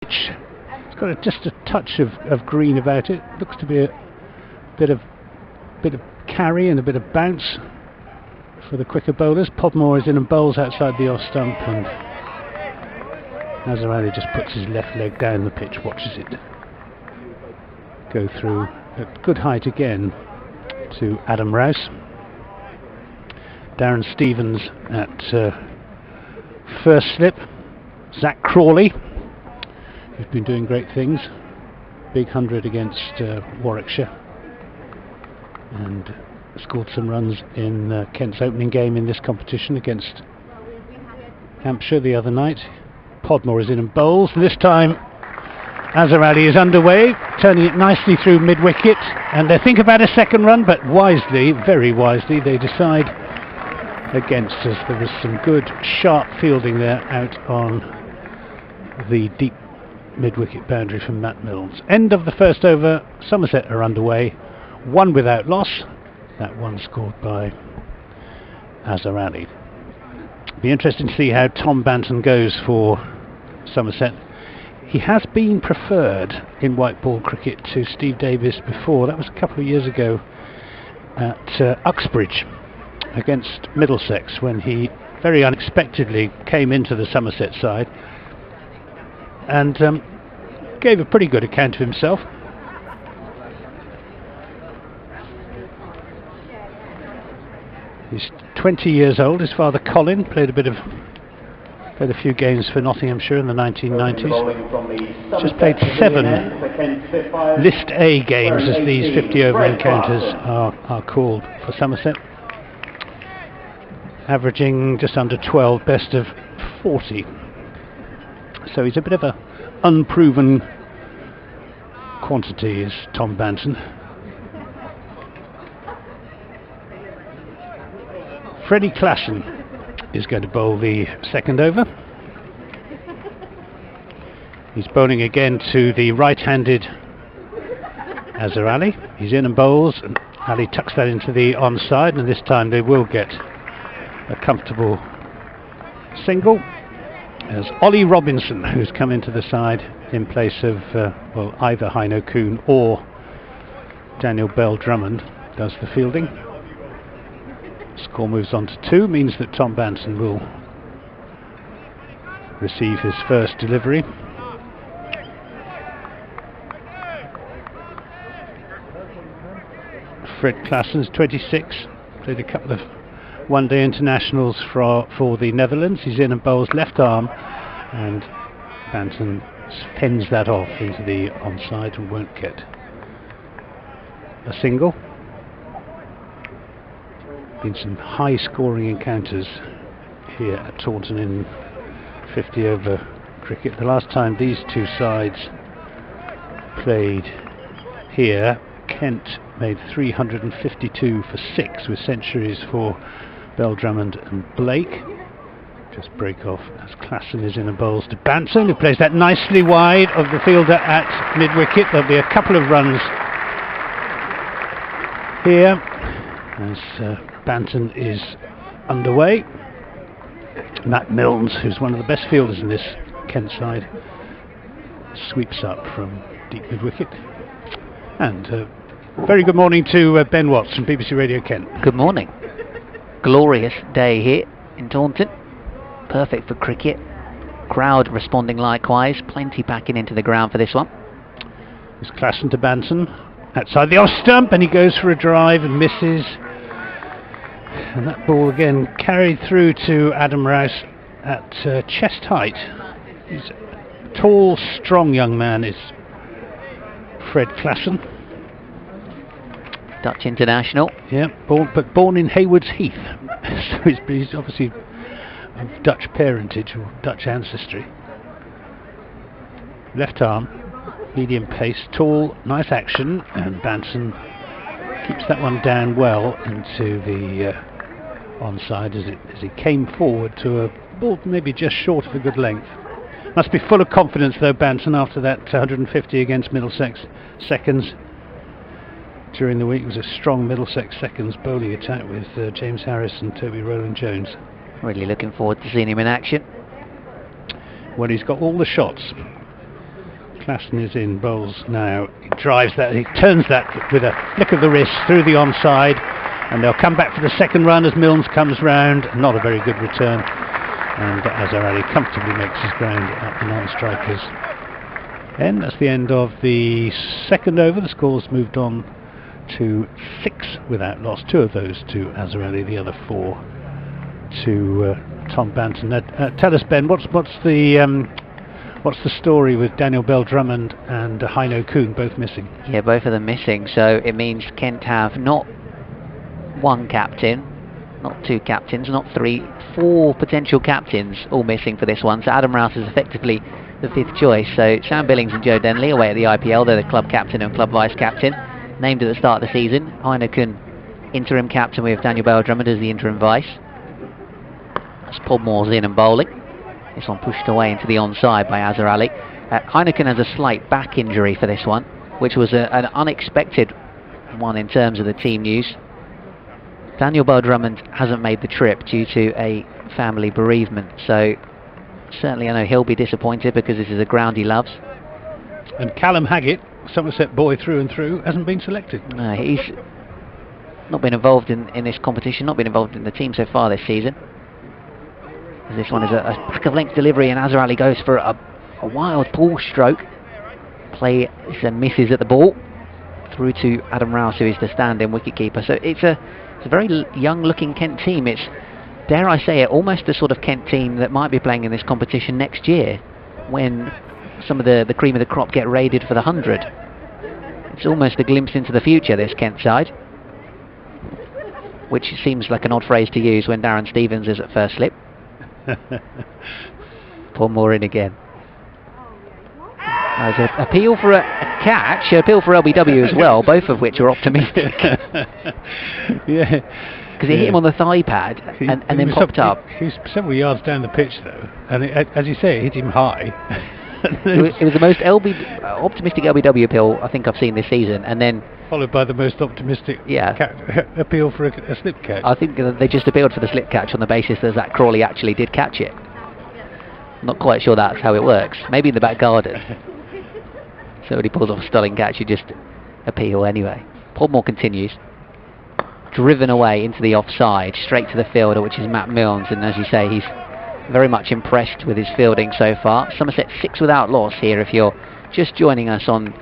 pitch. It's got just a touch of green about it. Looks to be a bit of carry and a bit of bounce for the quicker bowlers. Podmore is in and bowls outside the off stump, and Azhar Ali just puts his left leg down the pitch, watches it go through at good height again to Adam Rouse. Darren Stevens at first slip. Zach Crawley, who's been doing great things, big 100 against Warwickshire, and scored some runs in Kent's opening game in this competition against Hampshire the other night. Podmore is in and bowls. This time Azhar Ali is underway, turning it nicely through mid-wicket, and they think about a second run, but wisely, very wisely, they decide against us. There was some good sharp fielding there out on the deep mid-wicket boundary from Matt Milnes. End of the first over. Somerset are underway, one without loss. That one scored by Azhar Ali. Be interesting to see how Tom Banton goes for Somerset. He has been preferred in white ball cricket to Steve Davis before. That was a couple of years ago at Uxbridge against Middlesex, when he very unexpectedly came into the Somerset side and gave a pretty good account of himself. He's 20 years old. His father Colin played a few games for Nottinghamshire in the 1990s. Just played 7 List A games, as these 50 over encounters are called, for Somerset, averaging just under 12, best of 40. So he's a bit of a unproven quantity, is Tom Banton. Freddie Klassen is going to bowl the second over. He's bowling again to the right-handed Azhar Ali. He's in and bowls, and Ali tucks that into the onside, and this time they will get a comfortable single, as Ollie Robinson, who's come into the side in place of either Heino Kuhn or Daniel Bell Drummond, does the fielding. Score moves on to 2, means that Tom Banton will receive his first delivery. Fred Klassen's 26, played a couple of one-day internationals for the Netherlands. He's in and bowls left arm, and Banton fends that off into the onside and won't get a single. Been some high scoring encounters here at Taunton in 50 over cricket. The last time these two sides played here, Kent made 352 for 6, with centuries for Bell Drummond and Blake. Just break off as Klassen is in and bowls to Banton, who plays that nicely wide of the fielder at mid-wicket. There'll be a couple of runs here as Banton is underway. Matt Milnes, who's one of the best fielders in this Kent side, sweeps up from deep mid-wicket. And very good morning to Ben Watts from BBC Radio Kent. Good morning. Glorious day here in Taunton. Perfect for cricket. Crowd responding likewise. Plenty packing into the ground for this one. It's Klassen to Banton outside the off stump, and he goes for a drive and misses. And that ball again carried through to Adam Rouse at chest height. He's a tall, strong young man, is Fred Klassen. Dutch international. Yeah, born in Haywards Heath. So he's obviously of Dutch parentage or Dutch ancestry. Left arm, medium pace, tall, nice action, and Banton keeps that one down well into the onside as he came forward to a ball maybe just short of a good length. Must be full of confidence though, Banton, after that 150 against Middlesex seconds during the week. It was a strong Middlesex seconds bowling attack with James Harris and Toby Rowland-Jones. Really looking forward to seeing him in action. Well, he's got all the shots. Klassen is in, bowls now. He drives that, he turns that with a flick of the wrist through the onside, and they'll come back for the second run as Milnes comes round. Not a very good return, and Azhar Ali comfortably makes his ground at the non-strikers. And that's the end of the second over. The score's moved on to 6 without loss. 2 of those to Azhar Ali, the other 4 to Tom Banton. Now, tell us, Ben, what's the story with Daniel Bell-Drummond and Heino Kuhn both missing? Yeah, both of them missing. So it means Kent have not one captain, not 2 captains, not 3, 4 potential captains all missing for this one. So Adam Rouse is effectively the 5th choice. So Sam Billings and Joe Denley away at the IPL. They're the club captain and club vice captain, named at the start of the season. Heino Kuhn, interim captain, with Daniel Bell-Drummond as the interim vice. That's Podmore's in and bowling. This one pushed away into the onside by Azhar Ali. Heino Kuhn has a slight back injury for this one, which was an unexpected one in terms of the team news. Daniel Bell-Drummond hasn't made the trip due to a family bereavement, so certainly I know he'll be disappointed because this is a ground he loves. And Callum Haggett, Somerset boy through and through, hasn't been selected. No, he's not been involved in this competition, not been involved in the team so far this season. This one is a back of length delivery, and Azhar Ali goes for a wild pull stroke. Play misses at the ball through to Adam Rouse, who is the stand-in wicketkeeper. So it's a very young-looking Kent team. It's, dare I say it, almost the sort of Kent team that might be playing in this competition next year, when some of the cream of the crop get raided for the 100. It's almost a glimpse into the future, this Kent side, which seems like an odd phrase to use when Darren Stevens is at first slip. Podmore in again. There's an appeal for a catch, an appeal for LBW as well, both of which are optimistic. Yeah. Because he hit him on the thigh pad and then popped up. He was several yards down the pitch though, and as you say, it hit him high. It was the most optimistic LBW appeal I think I've seen this season, and then followed by the most optimistic appeal for a slip catch. I think they just appealed for the slip catch on the basis that Zach Crawley actually did catch it. I'm not quite sure that's how it works. Maybe in the back garden. So when he pulls off a stunning catch, you just appeal anyway. Podmore continues. Driven away into the offside, straight to the fielder, which is Matt Milnes, and as you say, he's very much impressed with his fielding so far. Somerset 6 without loss here if you're just joining us on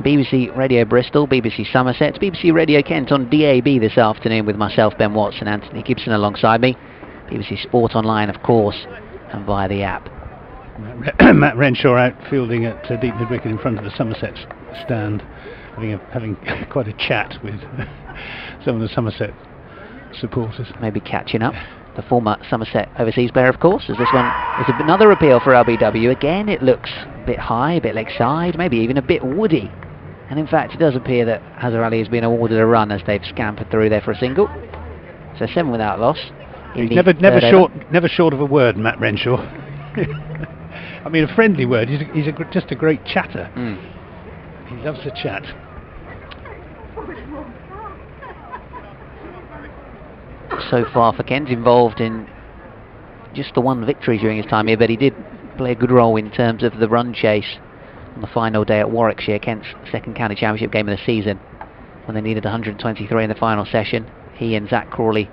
BBC Radio Bristol, BBC Somerset, BBC Radio Kent on DAB this afternoon with myself, Ben Watts, and Anthony Gibson alongside me. BBC Sport Online, of course, and via the app. Matt Renshaw out fielding at deep mid-wicket in front of the Somerset stand, having quite a chat with some of the Somerset supporters. Maybe catching up. The former Somerset overseas player, of course, as this one is another appeal for LBW. Again, it looks a bit high, a bit leg side, maybe even a bit woody. And in fact, it does appear that Azhar Ali has been awarded a run as they've scampered through there for a single. So 7 without loss. He's never short of a word, Matt Renshaw. I mean, a friendly word. He's just a great chatter. He loves to chat. So far for Kent, involved in just the one victory during his time here, but he did play a good role in terms of the run chase on the final day at Warwickshire, Kent's second county championship game of the season, when they needed 123 in the final session. He and Zach Crawley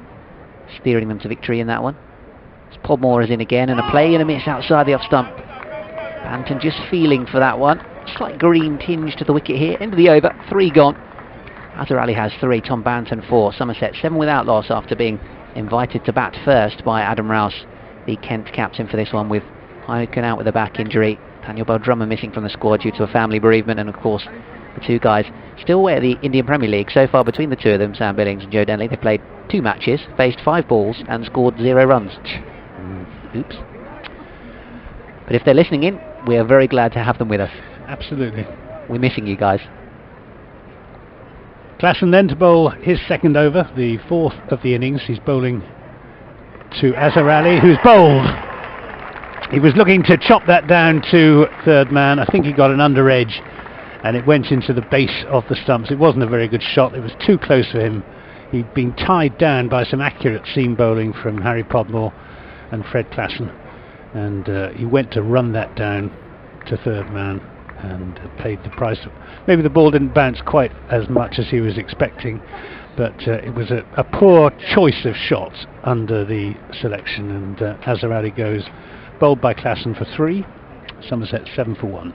steering them to victory in that one. As Podmore is in again, and a play and a miss outside the off stump. Banton just feeling for that one. Slight green tinge to the wicket here. End of the over, 3 gone. Azhar Ali has 3, Tom Banton 4. Somerset 7 without loss after being invited to bat first by Adam Rouse, the Kent captain for this one, with Heino Kuhn out with a back injury. Daniel Bell-Drummond missing from the squad due to a family bereavement, and of course the 2 guys still away at the Indian Premier League. So far between the 2 of them, Sam Billings and Joe Denley, they played 2 matches, faced 5 balls and scored 0 runs. Oops. But if they're listening in, we are very glad to have them with us. Absolutely. We're missing you guys. Klassen then to bowl his second over, the 4th of the innings. He's bowling to Azhar Ali, who's bowled. He was looking to chop that down to third man. I think he got an under edge, and it went into the base of the stumps. It wasn't a very good shot. It was too close for him. He'd been tied down by some accurate seam bowling from Harry Podmore and Fred Klassen, and he went to run that down to third man. and paid the price. Maybe the ball didn't bounce quite as much as he was expecting, but it was a poor choice of shots under the selection, and Azhar goes bowled by Klassen for 3, Somerset 7 for 1.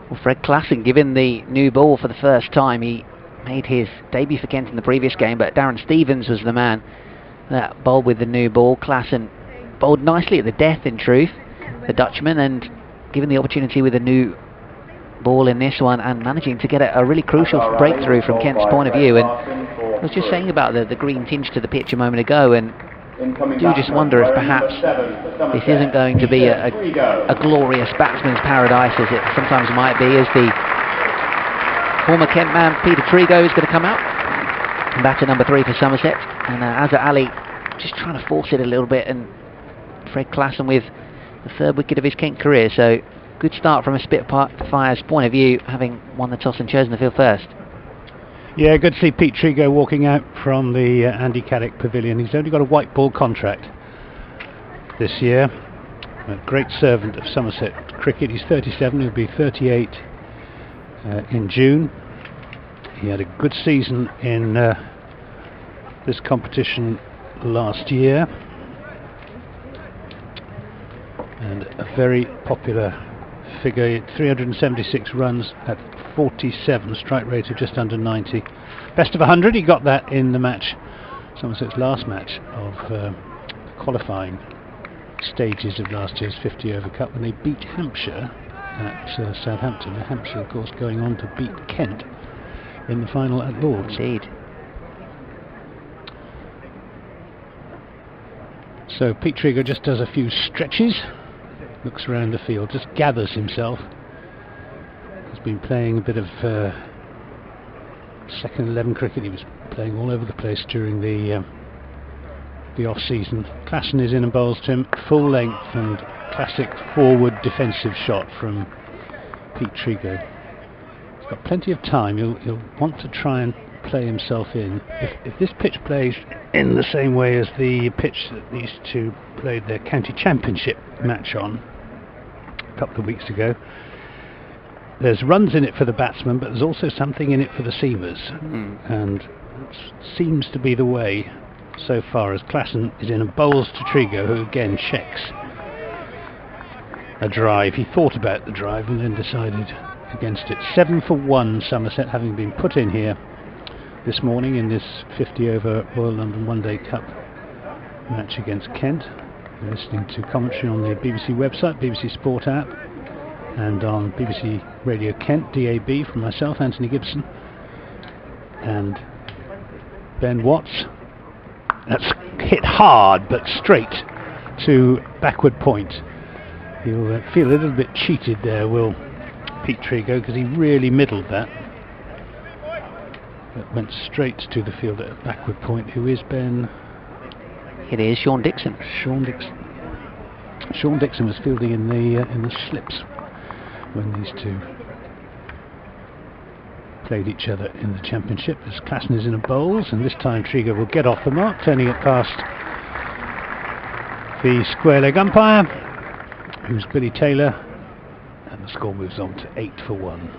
Well, Fred Klassen given the new ball for the first time. He made his debut for Kent in the previous game, but Darren Stevens was the man that bowled with the new ball. Klassen bowled nicely at the death, in truth, the Dutchman, and given the opportunity with a new ball in this one and managing to get a really crucial breakthrough from Kent's point of view. And I was just saying about the green tinge to the pitch a moment ago, and I do just wonder if perhaps this isn't going to be a glorious batsman's paradise as it sometimes might be, as the former Kent man Peter Trigo is going to come out, batter number 3 for Somerset, and Azhar Ali just trying to force it a little bit, and Fred Klassen with the 3rd wicket of his Kent career. So good start from a Spitfire's point of view, having won the toss and chosen the field first. Yeah, good to see Pete Trigo walking out from the Andy Caddick Pavilion. He's only got a white ball contract this year. A great servant of Somerset cricket. He's 37, he'll be 38 in June. He had a good season in this competition last year, and a very popular figure, 376 runs at 47, strike rate of just under 90. Best of 100, he got that in the match, Somerset's last match of the qualifying stages of last year's 50 over cup, when they beat Hampshire at Southampton. Hampshire, of course, going on to beat Kent in the final at Lord's. Indeed. So Pete Trigo just does a few stretches, looks around the field, just gathers himself. He's been playing a bit of second 11 cricket. He was playing all over the place during the off season. Klassen is in and bowls to him, full length and classic forward defensive shot from Pete Trigo. He's got plenty of time. He'll want to try and play himself in. If this pitch plays in the same way as the pitch that these two played their county championship match on a couple of weeks ago, there's runs in it for the batsmen, but there's also something in it for the seamers, and it seems to be the way so far, as Klassen is in and bowls to Trigo, who again checks a drive. He thought about the drive and then decided against it. 7 for 1 Somerset, having been put in here this morning in this 50 over Royal London One Day Cup match against Kent. You're listening to commentary on the BBC website, BBC Sport app, and on BBC Radio Kent, DAB, from myself, Anthony Gibson, and Ben Watts. That's hit hard but straight to backward point. He'll feel a little bit cheated there, will Pete Trigo, because he really middled that. That went straight to the fielder at backward point, who is Ben? It is Sean Dixon. Sean Dixon. Sean Dixon was fielding in the slips when these two played each other in the championship. As Klassen is in a bowls, and this time Trigo will get off the mark, turning it past the square leg umpire, who's Billy Taylor, and the score moves on to 8 for 1.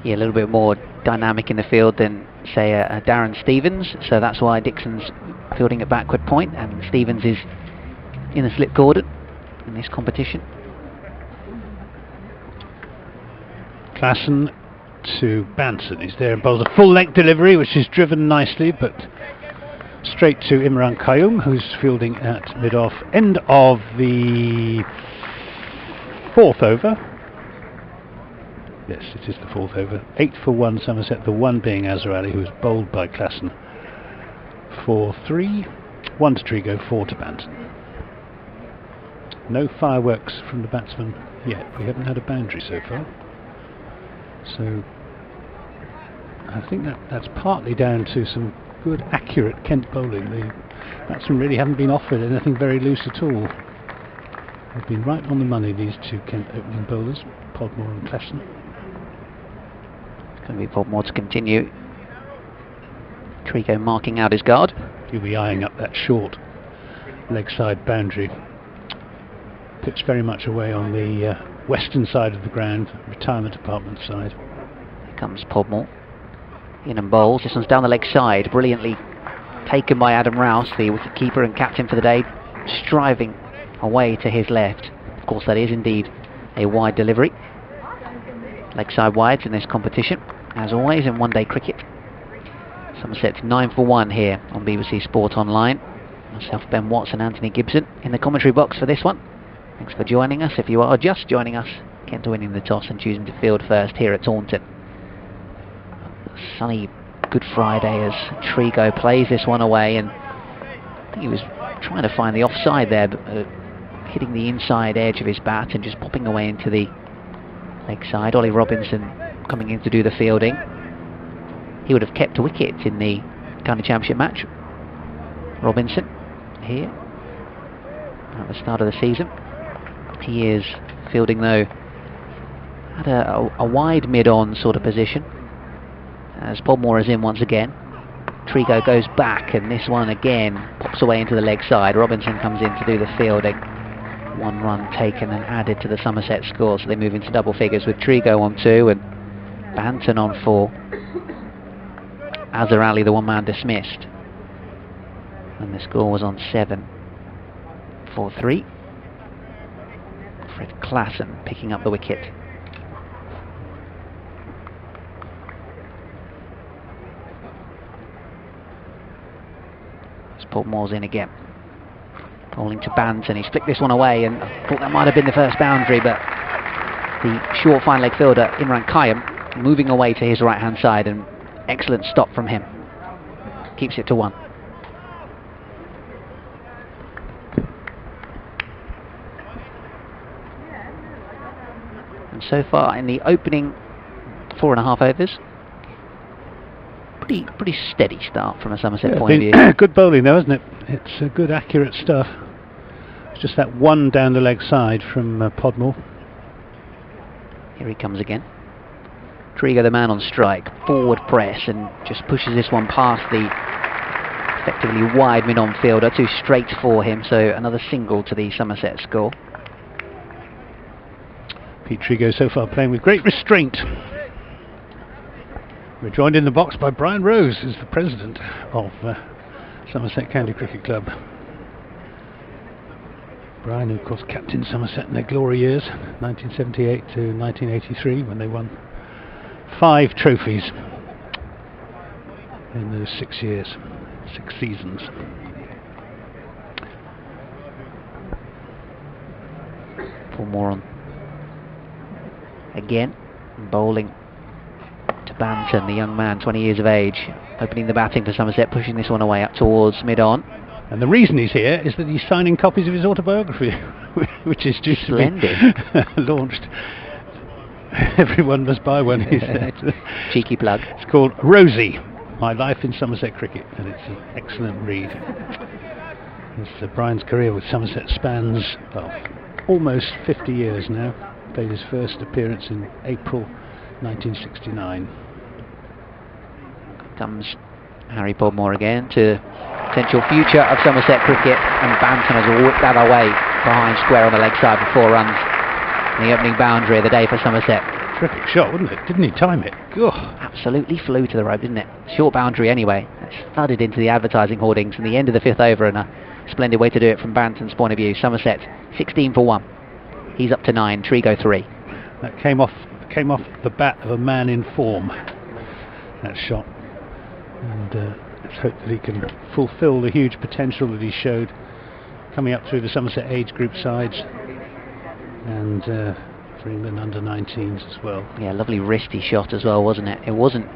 Yeah, a little bit more dynamic in the field than, say, Darren Stevens, so that's why Dixon's fielding at backward point and Stevens is in the slip cordon in this competition. Klassen to Banton. He's there and bowls a full length delivery, which is driven nicely, but straight to Imran Qayyum, who's fielding at mid-off. End of the 4th over. Yes, it is the 4th over. 8 for 1 Somerset, the one being Azhar Ali, who was bowled by Klassen for 3. 1 to Trigo, 4 to Banton. No fireworks from the batsman yet. We haven't had a boundary so far. So I think that's partly down to some good, accurate Kent bowling. The batsmen really haven't been offered anything very loose at all. They've been right on the money, these two Kent opening bowlers, Podmore and Klassen. It's going to be Podmore to continue. Trigo marking out his guard. He'll be eyeing up that short leg side boundary. pitched very much away on the western side of the ground, retirement apartment side. Here comes Podmore. In and bowls. This one's down the leg side. Brilliantly taken by Adam Rouse, the wicketkeeper and captain for the day, striving away to his left. Of course, that is indeed a wide delivery. Leg side wides in this competition, as always in one-day cricket. Somerset's 9 for 1 here on BBC Sport Online. Myself, Ben Watts and Anthony Gibson in the commentary box for this one. Thanks for joining us. If you are just joining us, Kent winning the toss and choosing to field first here at Taunton. Sunny Good Friday as Trigo plays this one away, and I think he was trying to find the offside there, but hitting the inside edge of his bat and just popping away into the leg side. Ollie Robinson coming in to do the fielding. He would have kept a wicket in the County Championship match. Robinson here at the start of the season. He is fielding though at a wide mid-on sort of position, as Podmore is in once again. Trigo goes back, and this one again pops away into the leg side. Robinson comes in to do the fielding. 1 run taken and added to the Somerset score, so they move into double figures with Trigo on 2 and Banton on 4. Azhar Ali, the one-man dismissed, and the score was on 7 for 3. Fred Klassen picking up the wicket. Podmore's in again. Bowling to Banton. He's flicked this one away, and I thought that might have been the first boundary, but the short fine leg fielder Imran Khayyam moving away to his right hand side, and excellent stop from him. Keeps it to 1. And so far in the opening 4.5 overs, pretty steady start from a Somerset point of view. Good bowling though, isn't it? It's good, accurate stuff. It's just that one down the leg side from Podmore. Here he comes again. Trigo, the man on strike, forward press, and just pushes this one past the effectively wide mid-on fielder. 2 straight for him, so another single to the Somerset score. Pete Trigo so far playing with great restraint. We're joined in the box by Brian Rose, who's the president of Somerset County Cricket Club. Brian, who of course captained Somerset in their glory years, 1978 to 1983, when they won 5 trophies in those 6 years, 6 seasons. More on again, bowling to Banton, the young man, 20 years of age, opening the batting for Somerset, pushing this one away up towards mid-on. And the reason he's here is that he's signing copies of his autobiography, which is due to be launched. Everyone must buy one, he said. Cheeky plug. It's called Rosie, My Life in Somerset Cricket, and it's an excellent read. Brian's career with Somerset spans, well, almost 50 years now. Played his first appearance in April 1969. Comes Harry Podmore again to potential future of Somerset cricket, and Banton has whipped that away behind square on the leg side for 4 runs. The opening boundary of the day for Somerset. Terrific shot, wasn't it? Didn't he time it? Ugh. Absolutely flew to the rope, didn't it? Short boundary anyway. It's thudded into the advertising hoardings in the end of the 5th over, and a splendid way to do it from Banton's point of view. Somerset 16 for 1. He's up to 9. Trigo 3. That came off the bat of a man in form, that shot, and let's hope that he can fulfil the huge potential that he showed coming up through the Somerset age group sides, and for England under-19s as well. Yeah, lovely wristy shot as well, wasn't it? It wasn't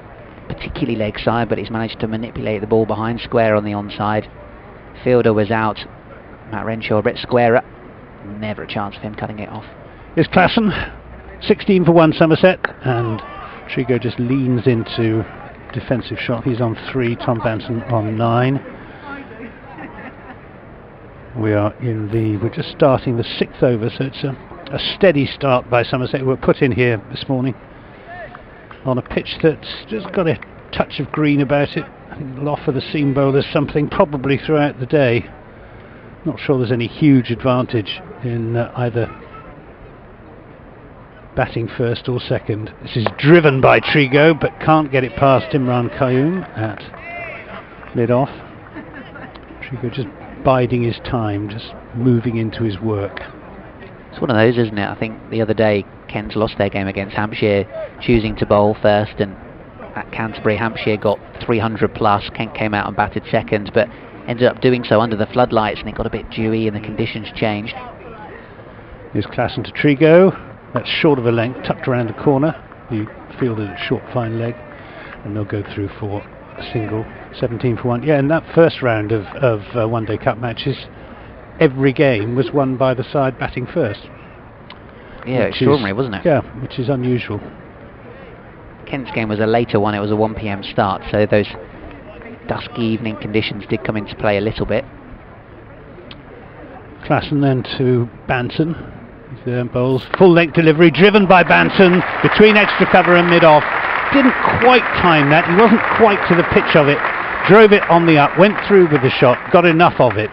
particularly leg side, but he's managed to manipulate the ball behind square on the onside. Fielder was out. Matt Renshaw a bit squarer. Never a chance of him cutting it off. Here's Klassen, 16 for 1 Somerset, and Trigo just leans into defensive shot. He's on 3, Tom Banton on 9. We're just starting the 6th over, so it's a steady start by Somerset, who were put in here this morning on a pitch that's just got a touch of green about it. I think it'll offer the seam bowlers something probably throughout the day. Not sure there's any huge advantage in either batting first or second. This is driven by Trigo, but can't get it past Imran Qayyum at mid-off. Trigo just biding his time, just moving into his work. It's one of those, isn't it? I think the other day Kent lost their game against Hampshire, choosing to bowl first, and at Canterbury, Hampshire got 300 plus. Kent came out and batted second, but ended up doing so under the floodlights, and it got a bit dewy and the conditions changed. Here's Klassen to Trigo. That's short of a length, tucked around the corner. He fielded a short fine leg, and they'll go through for a single. 17 for 1. Yeah, in that first round of one-day cup matches, every game was won by the side batting first. Yeah, extraordinary, wasn't it? Yeah, which is unusual. Kent's game was a later one, it was a 1 PM start, so those dusky evening conditions did come into play a little bit. Klassen then to Banton. He's bowls. Full length delivery, driven by Banton, between extra cover and mid-off. Didn't quite time that, he wasn't quite to the pitch of it. Drove it on the up, went through with the shot, got enough of it,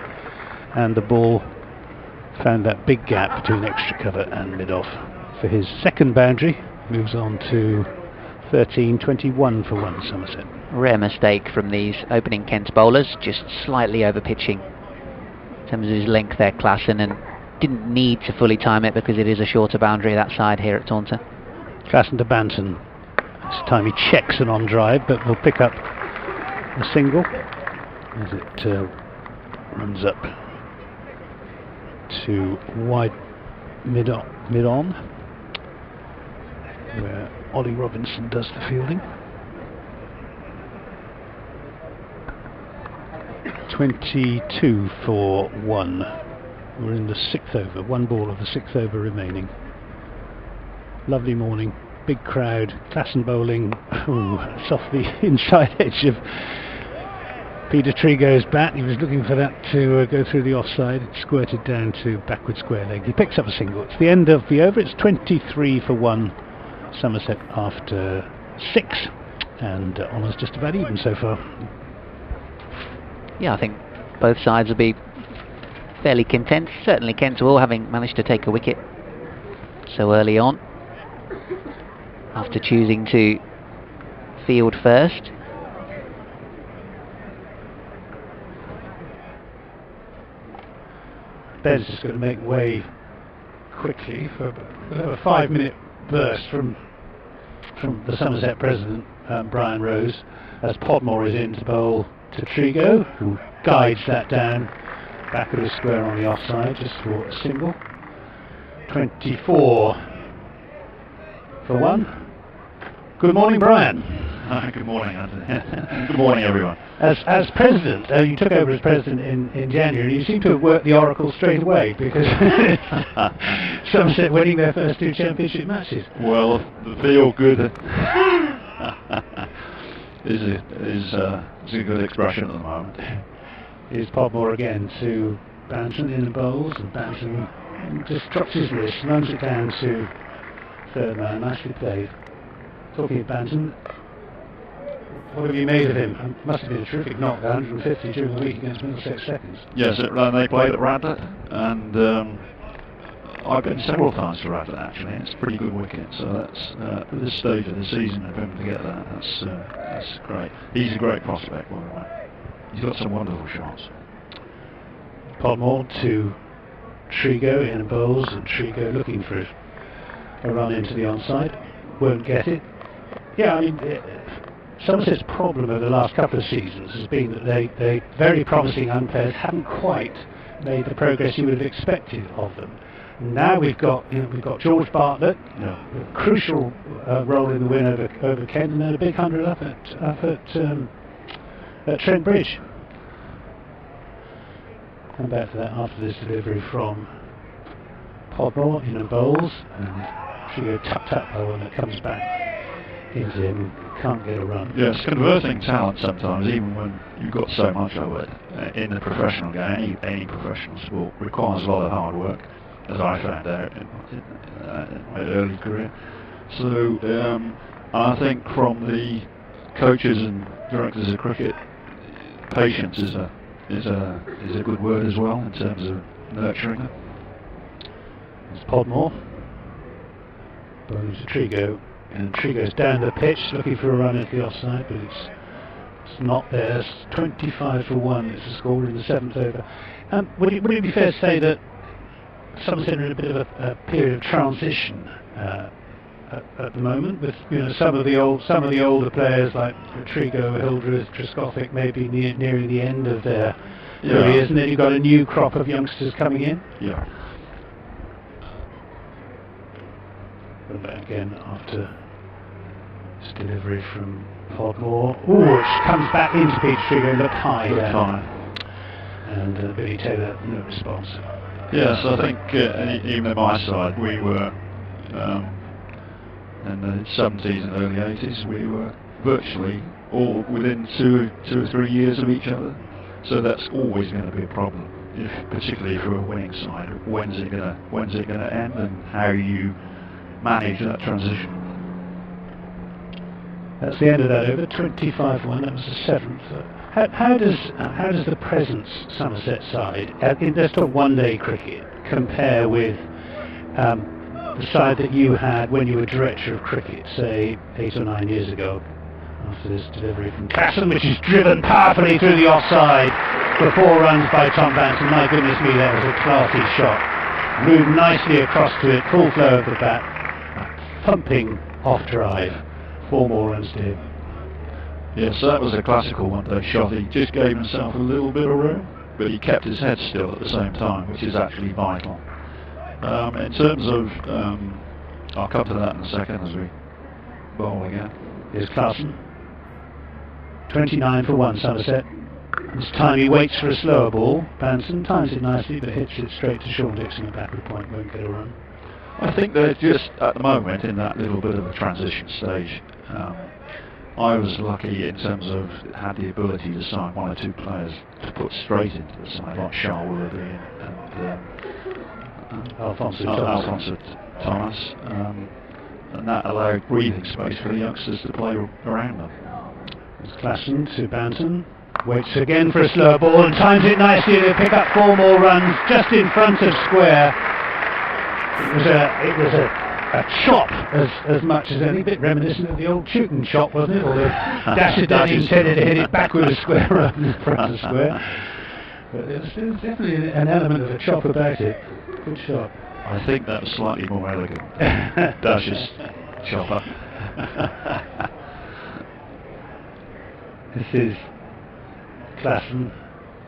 and the ball found that big gap between extra cover and mid-off for his second boundary. Moves on to 13-21 for 1 Somerset. Rare mistake from these opening Kent bowlers, just slightly over pitching in terms of his length there, Klassen, and didn't need to fully time it because it is a shorter boundary that side here at Taunton. Klassen to Banton. This time he checks an on drive, but will pick up a single as it runs up to wide mid-on, where Ollie Robinson does the fielding. 22 for 1. We're in the 6th over, 1 ball of the 6th over remaining. Lovely morning, big crowd, Klassen bowling. Ooh, it's off the inside edge of Peter Trigo's bat. He was looking for that to go through the offside. It squirted down to backward square leg. He picks up a single. It's the end of the over. It's 23 for 1. Somerset after 6, and honours just about even so far. Yeah, I think both sides will be fairly content. Certainly Kent will, having managed to take a wicket so early on after choosing to field first. Ben's just going to make way quickly for a 5-minute burst from the Somerset president, Brian Rose, as Podmore is in to bowl to Trigo, who guides that down back of the square on the offside just for a single. 24 for 1. Good morning, Brian. Good morning, Anthony. Good morning, everyone. As president, you took over as president in January, you seem to have worked the oracle straight away, because Somerset winning their first 2 championship matches. Well, the feel good is a good expression at the moment. Here's Podmore again to Banton in the bowls, and Banton just drops his wrist, runs it down to third man. Nicely played. Talking of Banton, what have you made of him? It must have been a terrific knock, 150 during the week against Middlesex Seconds. Yes, they played at Radlett, and I've been several times to Radlett actually. It's a pretty good wicket, so that's at this stage of the season, of him to get that, that's great. He's a great prospect, by the way. He's got some wonderful shots. Podmore to Trigo in the bowls, and Trigo looking for a run into the onside. Won't get it. Yeah, I mean, Somerset's problem over the last couple of seasons has been that they very promising young players haven't quite made the progress you would have expected of them. Now we've got George Bartlett, a crucial role in the win over Kent, and then a big 100 up at Trent Bridge. Come back to that after this delivery from Podmore in the bowls, and Trigo tucked up by one that comes back into him, can't get a run. Yes, converting talent sometimes, even when you've got so much of it in the professional game, any professional sport, requires a lot of hard work, as I found out in my early career. So I think from the coaches and directors of cricket, patience is a is a good word as well in terms of nurturing them. It's Podmore. Bowling to Trigo, and Trigo's down the pitch looking for a run at the offside, but it's not there. It's 25 for 1. It's the score in the 7th over. Would it be fair to say that Somerset are in a bit of a period of transition at the moment, with some of the older players like Trigo, Hildreth, Trescothick maybe nearing the end of their careers, and then you've got a new crop of youngsters coming in? Yeah. But again, after this delivery from Podmore, it comes back into Peter Trigo and looked high. And Billy Taylor, no response. Yes, I think even at my side, we were in the 70s and early 80s, we were virtually all within two or 3 years of each other. So that's always going to be a problem, particularly if we're a winning side. When's it going to end, and how you manage that transition? That's the end of that over. 25-1. That was the 7th. How does the present Somerset side, let's talk one-day cricket, compare with the side that you had when you were director of cricket, say 8 or 9 years ago? After this delivery from Classen, which is driven powerfully through the offside for 4 runs by Tom Banton. My goodness me, that was a classy shot. Moved nicely across to it, full flow of the bat. Thumping off drive, 4 more runs to him. Yes, that was a classical one-day shot. He just gave himself a little bit of room, but he kept his head still at the same time, which is actually vital. In terms of, I'll come to that in a second as we bowl again. Here's Classen. 29 for 1, Somerset. This time he waits for a slower ball. Banton times it nicely, but hits it straight to Sean Dixon at backward point, won't get a run. I think they're just, at the moment, in that little bit of a transition stage. I was lucky in terms of had the ability to sign 1 or 2 players to put straight into the side, like Charles Willoughby and Alphonso Thomas, and that allowed breathing space for the youngsters to play around them. It's Classen to Banton. Waits again for a slow ball and times it nicely to pick up 4 more runs just in front of square. It was a chop as much as any, bit reminiscent of the old shooting chop, wasn't it? Although Dasher intended to hit it backward of square rather than front of square. But there was definitely an element of a chop about it. Good shot. I think that was slightly more elegant. Dash's chopper. This is Classen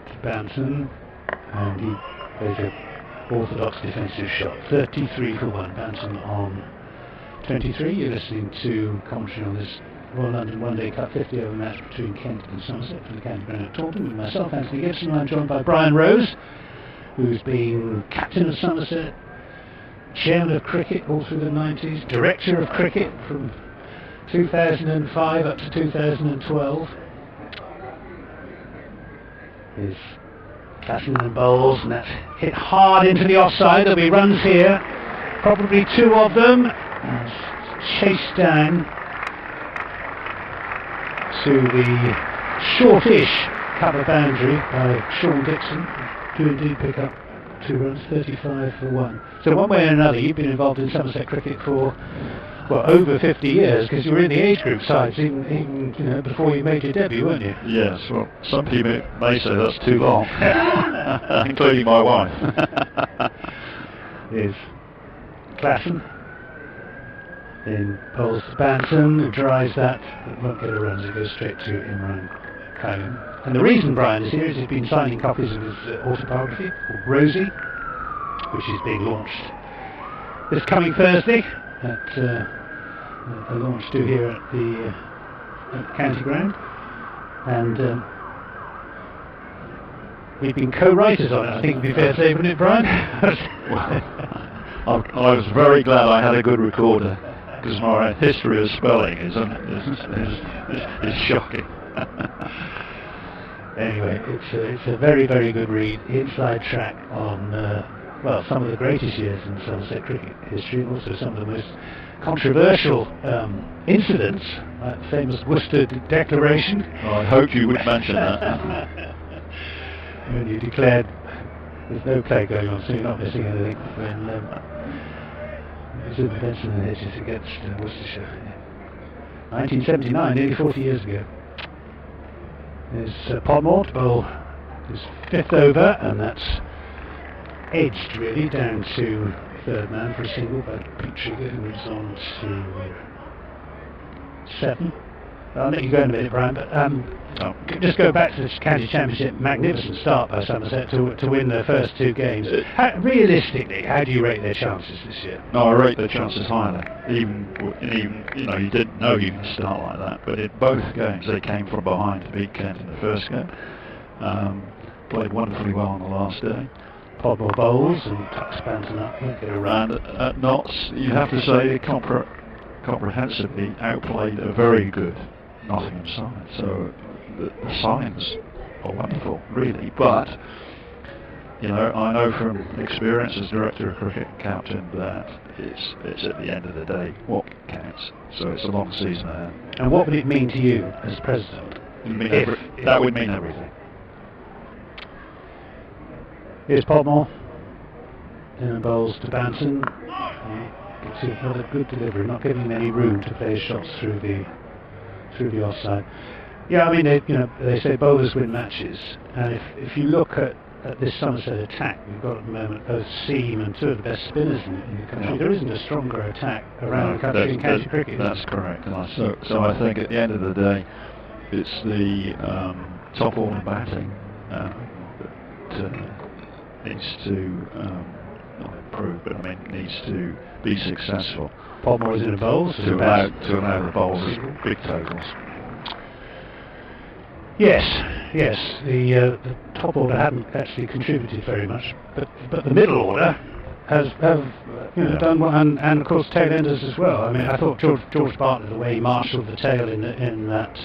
to Banton, and he plays an orthodox defensive shot. 33 for 1. Banton on 23. You're listening to commentary on this Royal London One Day Cup 50 over match between Kent and Somerset from the County Ground at Taunton with myself, Anthony Gibson, and I'm joined by Brian Rose, who's been captain of Somerset, chairman of cricket all through the 90s, director of cricket from 2005 up to 2012. Is Classen and bowls, and that's hit hard into the offside. There'll be runs here, probably 2 of them. Chased down to the shortish cover boundary by Sean Dixon, who indeed pick up 2 runs, 35 for 1. So one way or another, you've been involved in Somerset cricket for, well, over 50 years, because you were in the age group sides even before you made your debut, weren't you? Yes, well, some people may say that's too long, including my wife. Is Classen. Then bowls to Banton, who drives that, but won't get a run, so it goes straight to Imran Khan. And the reason Brian is here is he's been signing copies of his autobiography called Rosie, which is being launched this coming Thursday at a launch due here at the County Ground, and we've been co-writers on it. I think it'd be fair to say, wouldn't it, Brian? Well, I was very glad I had a good recorder, because my history of spelling is shocking. Anyway, it's a very, very good read, inside track on well, some of the greatest years in Somerset cricket history, and also some of the most controversial incidents, like the famous Worcester Declaration. I hoped you would mention that. when you declared there's no play going on, so you're not missing anything. When it was in the Banton and Hedges against Worcestershire, 1979, nearly 40 years ago. There's Podmore to bowl his 5th over, and that's edged really down to 3rd man for a single by Pete Trigger, who moves on to 7. I'll let you go in a minute, Brian, but just go back to the County Championship. Magnificent start by Somerset to win their first 2 games. Realistically, how do you rate their chances this year? No, I rate their chances highly. Even you know, you didn't know you could start like that, but in both games they came from behind to beat Kent in the first game. Played wonderfully well on the last day. Podmore bowls and tucks Banton up, won't get around. And at Notts, you have to say they comprehensively outplayed a very good Nottingham side. So the signs are wonderful, really. But you know, I know from experience as director of cricket and captain that it's at the end of the day what counts. So it's a long season ahead. And what would it mean to you as president? That would mean everything. Here's Podmore. Then bowls to Banton. Gets another good delivery, not giving him any room to play his shots through the offside. Yeah, I mean, they say bowlers win matches, and if you look at this Somerset attack, we've got at the moment both seam and 2 of the best spinners in the country. There isn't a stronger attack around the country in county cricket. That's correct. So I think at the end of the day, it's the top order batting that needs to not improve, but I mean needs to be successful. Podmore is in the bowls to allow the bowlers big totals. Yes. The top order hadn't actually contributed very much, but the middle order have done well, and of course tail enders as well. I mean, I thought George Bartlett, the way he marshalled the tail in that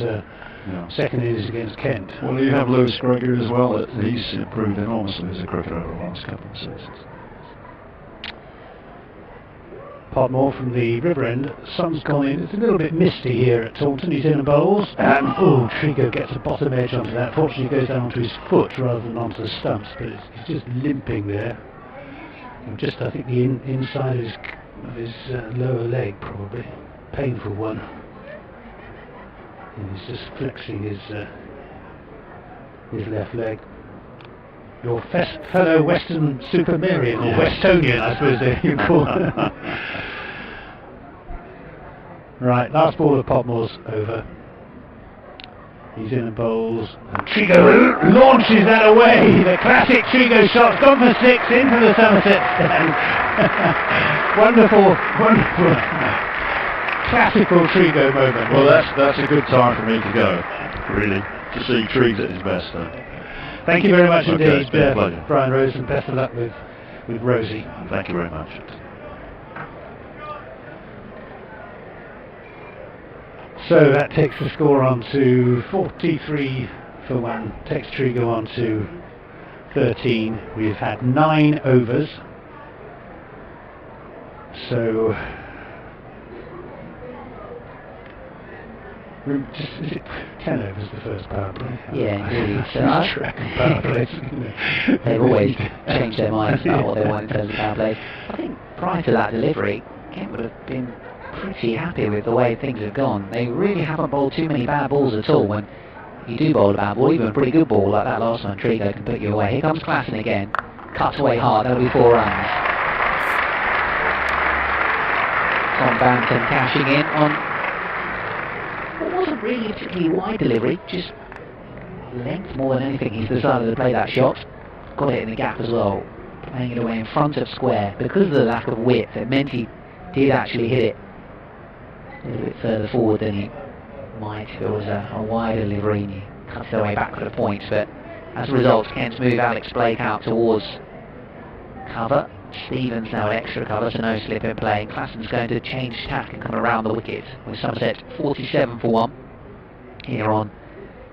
second innings against Kent. Well, you have Lewis Gregory as well. He's improved enormously as a cricketer over the last couple of seasons. Podmore from the river end. Sun's gone in. It's a little bit misty here at Taunton. He's in the bowls, and Trigo gets a bottom edge onto that. Fortunately, he goes down onto his foot rather than onto the stumps, but he's just limping there. And just, I think, the inside of his lower leg, probably. Painful one. And he's just flexing his left leg. Your fellow Western Supermarian, or Westonian, I suppose you call it. Right, last ball of Podmore's over. He's in the bowls, and Trigo launches that away. The classic Trigo shot's gone for 6 into the Somerset stand. wonderful, classical Trigo moment. Well, that's a good time for me to go, really, to see Triggs at his best. Thank you very much indeed, it's been a pleasure. Brian Rose, and best of luck with Rosie. Thank you very much. So that takes the score on to 43 for 1, takes Trigo on to 13. We've had 9 overs. So is it 10 overs the first power play? Yeah, indeed. Power plays. They've always changed their minds about what they want in terms of power plays. I think prior to that delivery, Kent would have been pretty happy with the way things have gone. They really haven't bowled too many bad balls at all. When you do bowl a bad ball, even a pretty good ball like that last one, Trigo can put you away. Here comes Klassen again, cuts away hard, that'll be 4 runs. Tom Banton cashing in on what wasn't really a particularly wide delivery, just length more than anything. He's decided to play that shot, got it in the gap as well, playing it away in front of square. Because of the lack of width, it meant he did actually hit it a little bit further forward than he might if it was a wider delivery and he cuts their way back for the points. But as a result, Kent's move Alex Blake out towards cover. Stevens now extra cover, so no slip in play. Klassen's going to change tack and come around the wicket with Somerset 47 for 1 here on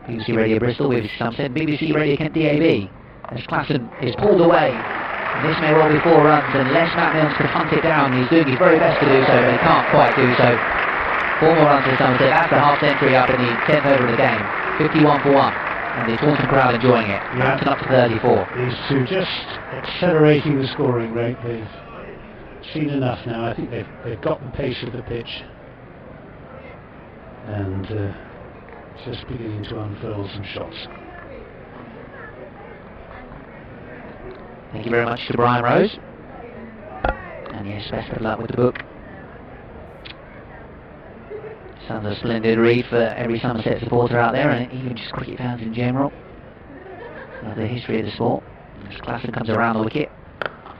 BBC Radio Bristol with Somerset, BBC Radio Kent DAB. As Klassen is pulled away, and this may well be 4 runs, unless Matt Milnes can hunt it down. He's doing his very best to do so, but he can't quite do so. 4 more runs for Somerset. That's the half century up in the 10th over of the game. 51 for 1. And the Taunton crowd enjoying it. Yeah. Banton up to 34. These two just accelerating the scoring rate. They've seen enough now. I think they've got the pace of the pitch, and just beginning to unfurl some shots. Thank you very much to Brian Rose. And yes, best of luck with the book. Sounds a splendid read for every Somerset supporter out there, and even just cricket fans in general. Love the history of the sport. As Klassen comes around the wicket.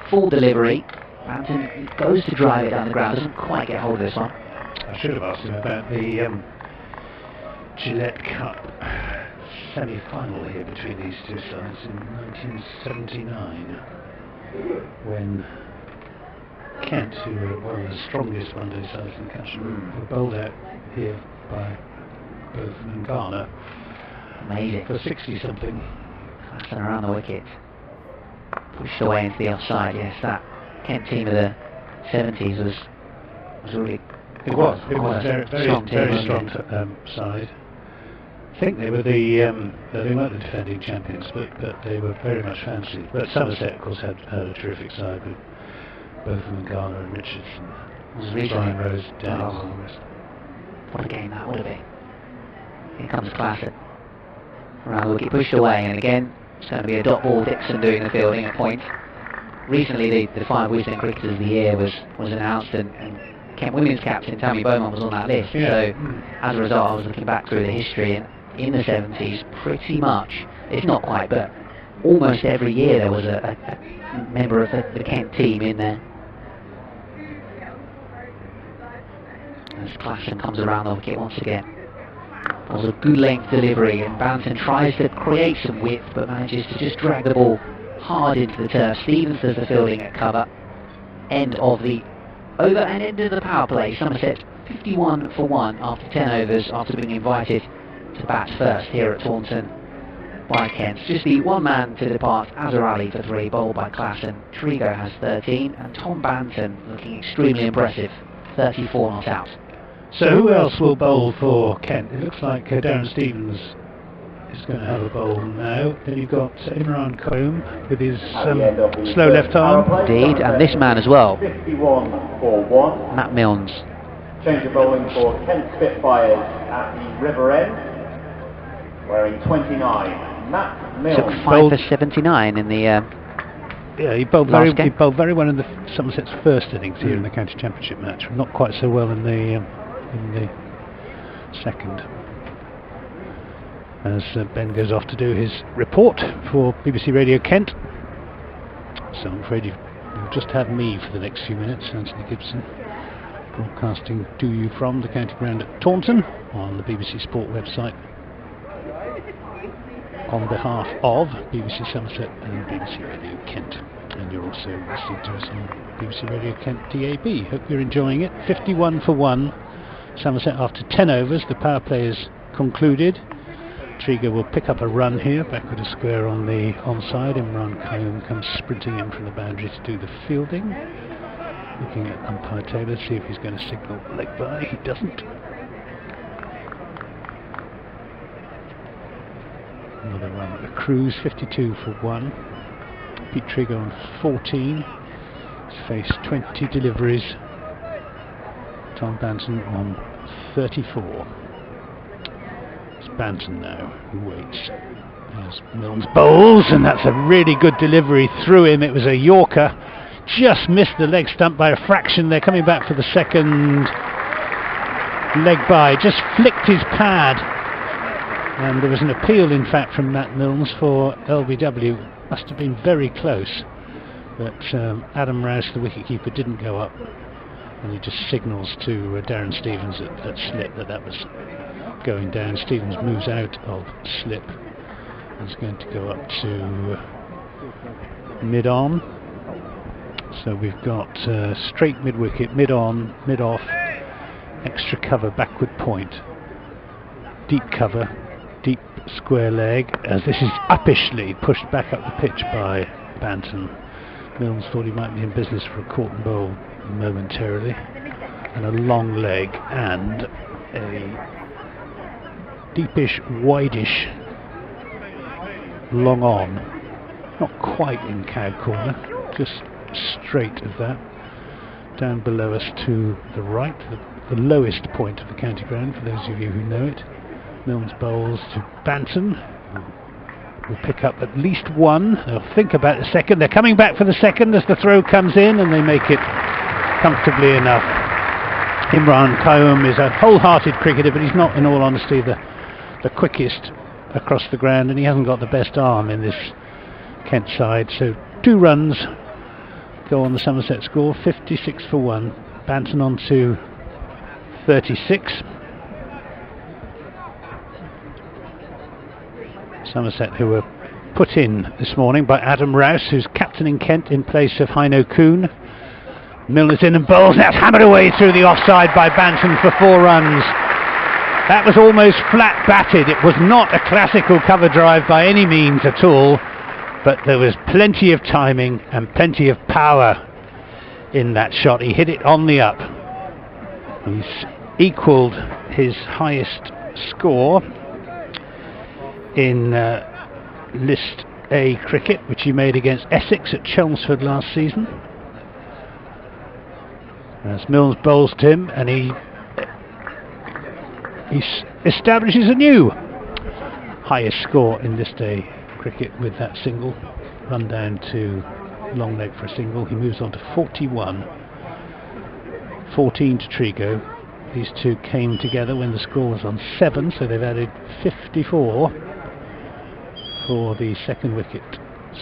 Full delivery. Banton goes to drive it down the ground, doesn't quite get hold of this one. I should have asked him about the Gillette Cup semi-final here between these two sides in 1979, when Kent, who were one of the strongest one-day sides in the country, were bowled out here by Overton and Garner. Amazing. For 60-something. Klassen around the wicket. Pushed away into the offside. Yes, that Kent team of the 70s was really... It was very strong side. I think they were they weren't the defending champions, but they were very much fancied. But Somerset, of course, had a terrific side with both of them, Garner and Richardson, Brian Rose, Daniels, and the rest. What a game that would have been. Here comes Klassen. Around the wicket, pushed away, and again, it's going to be a dot ball. Dixon doing the fielding at point. Recently, the 5 Wisden Cricketers of the Year was announced, and Kent women's captain Tammy Beaumont was on that list. Yeah. So, as a result, I was looking back through the history, and in the 70s, pretty much, if not quite, but almost every year there was a member of the Kent team in there. As Klassen comes around the wicket once again. It was a good length delivery, and Banton tries to create some width, but manages to just drag the ball hard into the turf. Stevens does the fielding at cover. End of the over and end of the power play. Somerset 51 for 1 after 10 overs, after being invited to bat first here at Taunton by Kent. Just the one man to depart, Azarali for 3, bowled by Klassen. Trigo has 13, and Tom Banton looking extremely impressive, 34 not out. So who else will bowl for Kent? It looks like Darren Stevens is going to have a bowl now. Then you've got Imran Combe with his slow left arm. Indeed, and this man as well, 51 for 1. Matt Milnes. Change of bowling for Kent Spitfires at the River End, wearing 29. Matt Milnes. Took 5 for 79 in the Yeah, he bowled last game. he bowled very well in the Somerset's first innings here in the county championship match. Not quite so well in the second. As Ben goes off to do his report for BBC Radio Kent. So I'm afraid you'll just have me for the next few minutes, Anthony Gibson, broadcasting to you from the county ground at Taunton on the BBC Sport website on behalf of BBC Somerset and BBC Radio Kent. And you're also listening to us on BBC Radio Kent DAB. Hope you're enjoying it. 51 for 1. Somerset after 10 overs. The power play is concluded. Trigo will pick up a run here, backward a square on the onside. Imran Combe comes sprinting in from the boundary to do the fielding. Looking at umpire Taylor, see if he's going to signal leg by. He doesn't. Another run at the cruise, 52 for 1. Pete Trigo on 14. He's faced 20 deliveries. Tom Banton on 34. It's Banton now who waits. There's Milnes bowls, and that's a really good delivery through him. It was a Yorker. Just missed the leg stump by a fraction. They're coming back for the second leg by. Just flicked his pad. And there was an appeal, in fact, from Matt Milnes for LBW. Must have been very close. But Adam Rouse, the wicketkeeper, didn't go up. And he just signals to Darren Stevens at slip that was going down. Stevens moves out of slip. He's going to go up to mid-on. So we've got straight mid-wicket, mid-on, mid-off, extra cover, backward point, deep cover, deep square leg, as this is uppishly pushed back up the pitch by Banton. Milnes thought he might be in business for a caught and bowl momentarily, and a long leg and a deepish, wideish long on, not quite in CAG corner, just straight of that, down below us to the right, the lowest point of the county ground for those of you who know it. Milnes bowls to Banton, will pick up at least one. They'll think about the second. They're coming back for the second as the throw comes in, and they make it comfortably enough. Imran Qayyum is a wholehearted cricketer, but he's not, in all honesty, the quickest across the ground, and he hasn't got the best arm in this Kent side. So 2 runs go on the Somerset score, 56 for 1. Banton on to 36. Somerset, who were put in this morning by Adam Rouse, who's captaining Kent in place of Heino Kuhn. Milner's in and bowls. That's hammered away through the offside by Banton for 4 runs. That was almost flat batted. It was not a classical cover drive by any means at all, but there was plenty of timing and plenty of power in that shot. He hit it on the up. He's equalled his highest score in List A cricket, which he made against Essex at Chelmsford last season. As Milnes bowls to him, and he establishes a new highest score in List A cricket with that single. Run down to long leg for a single. He moves on to 41. 14 to Trigo. These two came together when the score was on 7, so they've added 54 for the second wicket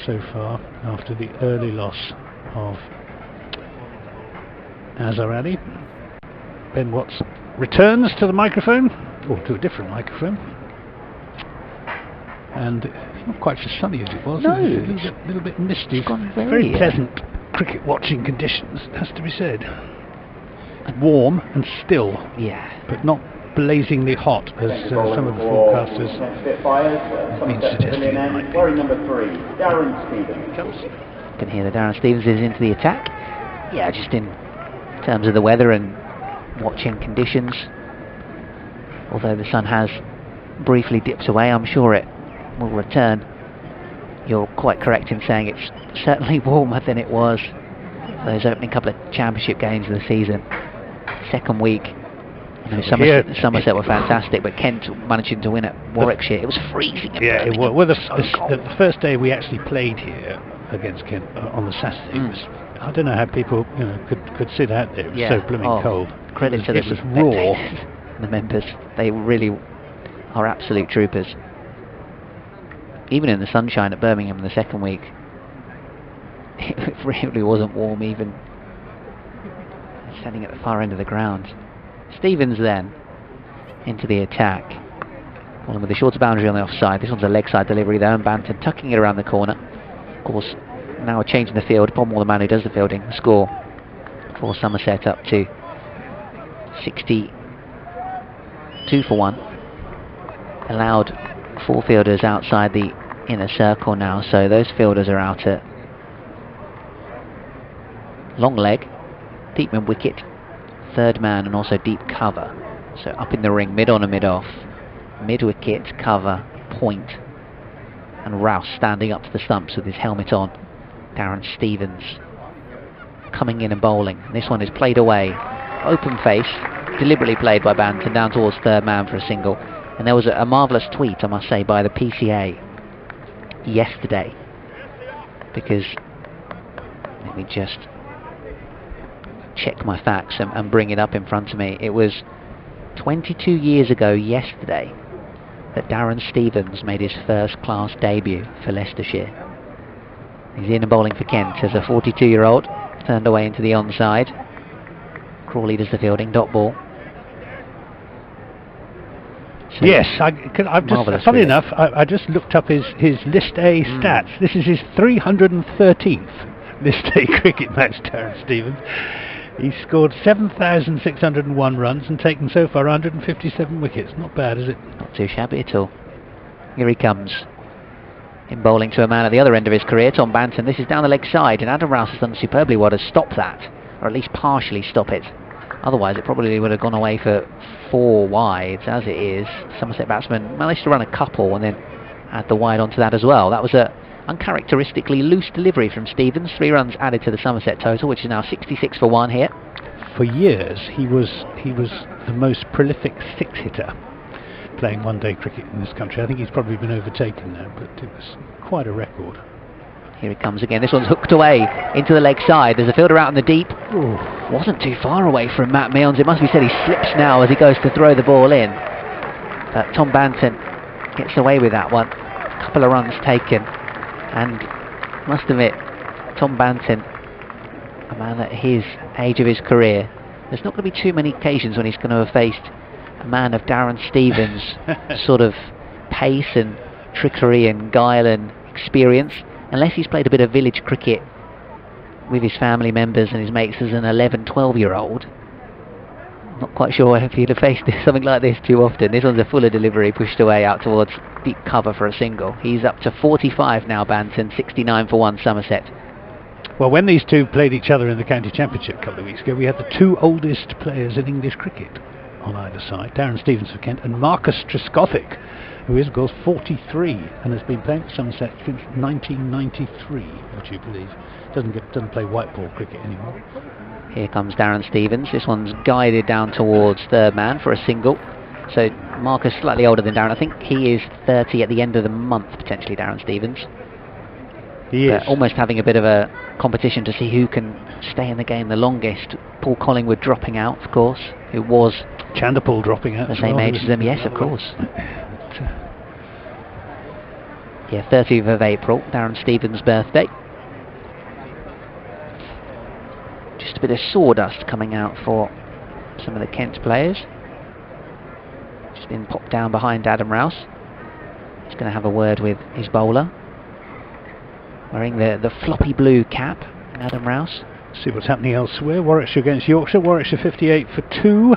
so far after the early loss of Azhar Ali. Ben Watts returns to the microphone, or to a different microphone, and it's not quite so sunny as it was. No, it's a little bit misty. Very pleasant cricket watching conditions, it has to be said. Warm and still, but not blazingly hot as some of the forecasters have been suggesting it might be. Number 3, Darren Stevens. You can hear that Darren Stevens is into the attack. Yeah, just in terms of the weather and watching conditions, although the sun has briefly dipped away, I'm sure it will return. You're quite correct in saying it's certainly warmer than it was those opening couple of championship games of the season. Second week, you know, Somerset were fantastic, but Kent managing to win at Warwickshire, it was freezing. Yeah, it was. Well, the first day we actually played here against Kent on the Saturday, was, I don't know how people could sit out there. It was so blooming cold. Credit to it was raw. The members, they really are absolute troopers. Even in the sunshine at Birmingham in the second week, it really wasn't warm, even standing at the far end of the ground. Stevens then into the attack, bowling with a shorter boundary on the offside. This one's a leg side delivery though, and Banton tucking it around the corner. Of course, now a change in the field. Pomwell, the man who does the fielding, score for Somerset up to 62 for 1. Allowed 4 fielders outside the inner circle now, so those fielders are out at long leg, deep mid wicket, third man, and also deep cover. So up in the ring, mid on and mid off, mid wicket, cover, point, and Rouse standing up to the stumps with his helmet on. Darren Stevens coming in and bowling. This one is played away, open face, deliberately played by Banton down towards third man for a single. And there was a marvellous tweet, I must say, by the PCA yesterday, because let me just check my facts and bring it up in front of me. It was 22 years ago yesterday that Darren Stevens made his first class debut for Leicestershire. He's in and bowling for Kent as a 42-year-old, turned away into the onside. Crawley does the fielding, dot ball. So yes, funny enough, I just looked up his List A stats. This is his 313th List A cricket match, Darren Stevens. He's scored 7,601 runs and taken so far 157 wickets. Not bad, is it? Not too shabby at all. Here he comes, in bowling to a man at the other end of his career, Tom Banton. This is down the leg side, and Adam Rouse has done superbly well to stop that, or at least partially stop it. Otherwise it probably would have gone away for 4 wides. As it is, Somerset batsman managed to run a couple and then add the wide onto that as well. That was a uncharacteristically loose delivery from Stevens. 3 runs added to the Somerset total, which is now 66 for 1 here. For years, he was the most prolific 6-hitter playing one-day cricket in this country. I think he's probably been overtaken now, but it was quite a record. Here it comes again. This one's hooked away into the leg side. There's a fielder out in the deep. Ooh. Wasn't too far away from Matt Milnes. It must be said he slips now as he goes to throw the ball in. But Tom Banton gets away with that one. A couple of runs taken. And must admit, Tom Banton, a man at his age of his career, there's not going to be too many occasions when he's going to have faced a man of Darren Stevens' sort of pace and trickery and guile and experience, unless he's played a bit of village cricket with his family members and his mates as an 11, 12-year-old. Not quite sure if he'd have faced something like this too often. This one's a fuller delivery, pushed away out towards deep cover for a single. He's up to 45 now, Banton, 69 for 1 Somerset. Well, when these two played each other in the county championship a couple of weeks ago, we had the 2 oldest players in English cricket on either side, Darren Stevens for Kent and Marcus Trescothick, who is, of course, 43 and has been playing for Somerset since 1993, would you believe. Doesn't play white ball cricket anymore. Here comes Darren Stevens. This one's guided down towards third man for a single. So Marcus slightly older than Darren. I think he is 30 at the end of the month, potentially, Darren Stevens. He is. Almost having a bit of a competition to see who can stay in the game the longest. Paul Collingwood dropping out, of course, who was Chanderpaul dropping out. The same age as them, yes, of course. Yeah, 30th of April, Darren Stevens' birthday. Just a bit of sawdust coming out for some of the Kent players. Just been popped down behind Adam Rouse. He's going to have a word with his bowler. Wearing the floppy blue cap, Adam Rouse. See what's happening elsewhere. Warwickshire against Yorkshire. Warwickshire 58 for 2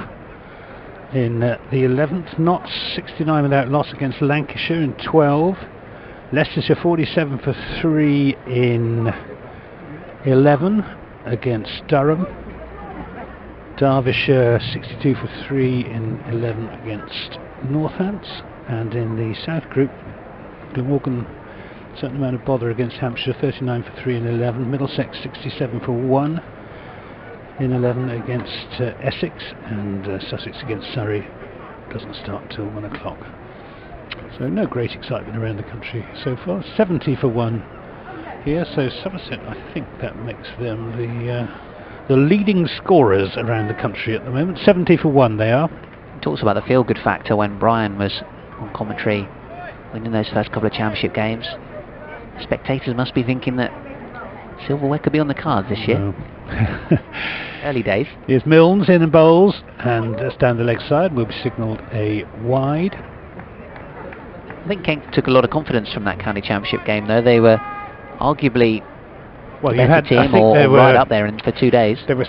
in the 11th. Notts 69 without loss against Lancashire in 12. Leicestershire 47 for 3 in 11 against Durham. Derbyshire 62 for 3 in 11 against Northants. And in the South Group, Glamorgan, certain amount of bother against Hampshire, 39 for 3 in 11. Middlesex 67 for 1 in 11 against Essex, and Sussex against Surrey doesn't start till 1 o'clock. So no great excitement around the country so far. 70 for 1 here, so Somerset, I think that makes them the leading scorers around the country at the moment. 70 for 1 they are. Talks about the feel-good factor when Brian was on commentary, winning those first couple of championship games. Spectators must be thinking that silverware could be on the cards this year. No. Early days. Here's Milnes in and bowls, and that's down the leg side, will be signalled a wide. I think Kent took a lot of confidence from that county championship game, though. They were arguably the better team, or right up there for 2 days. There were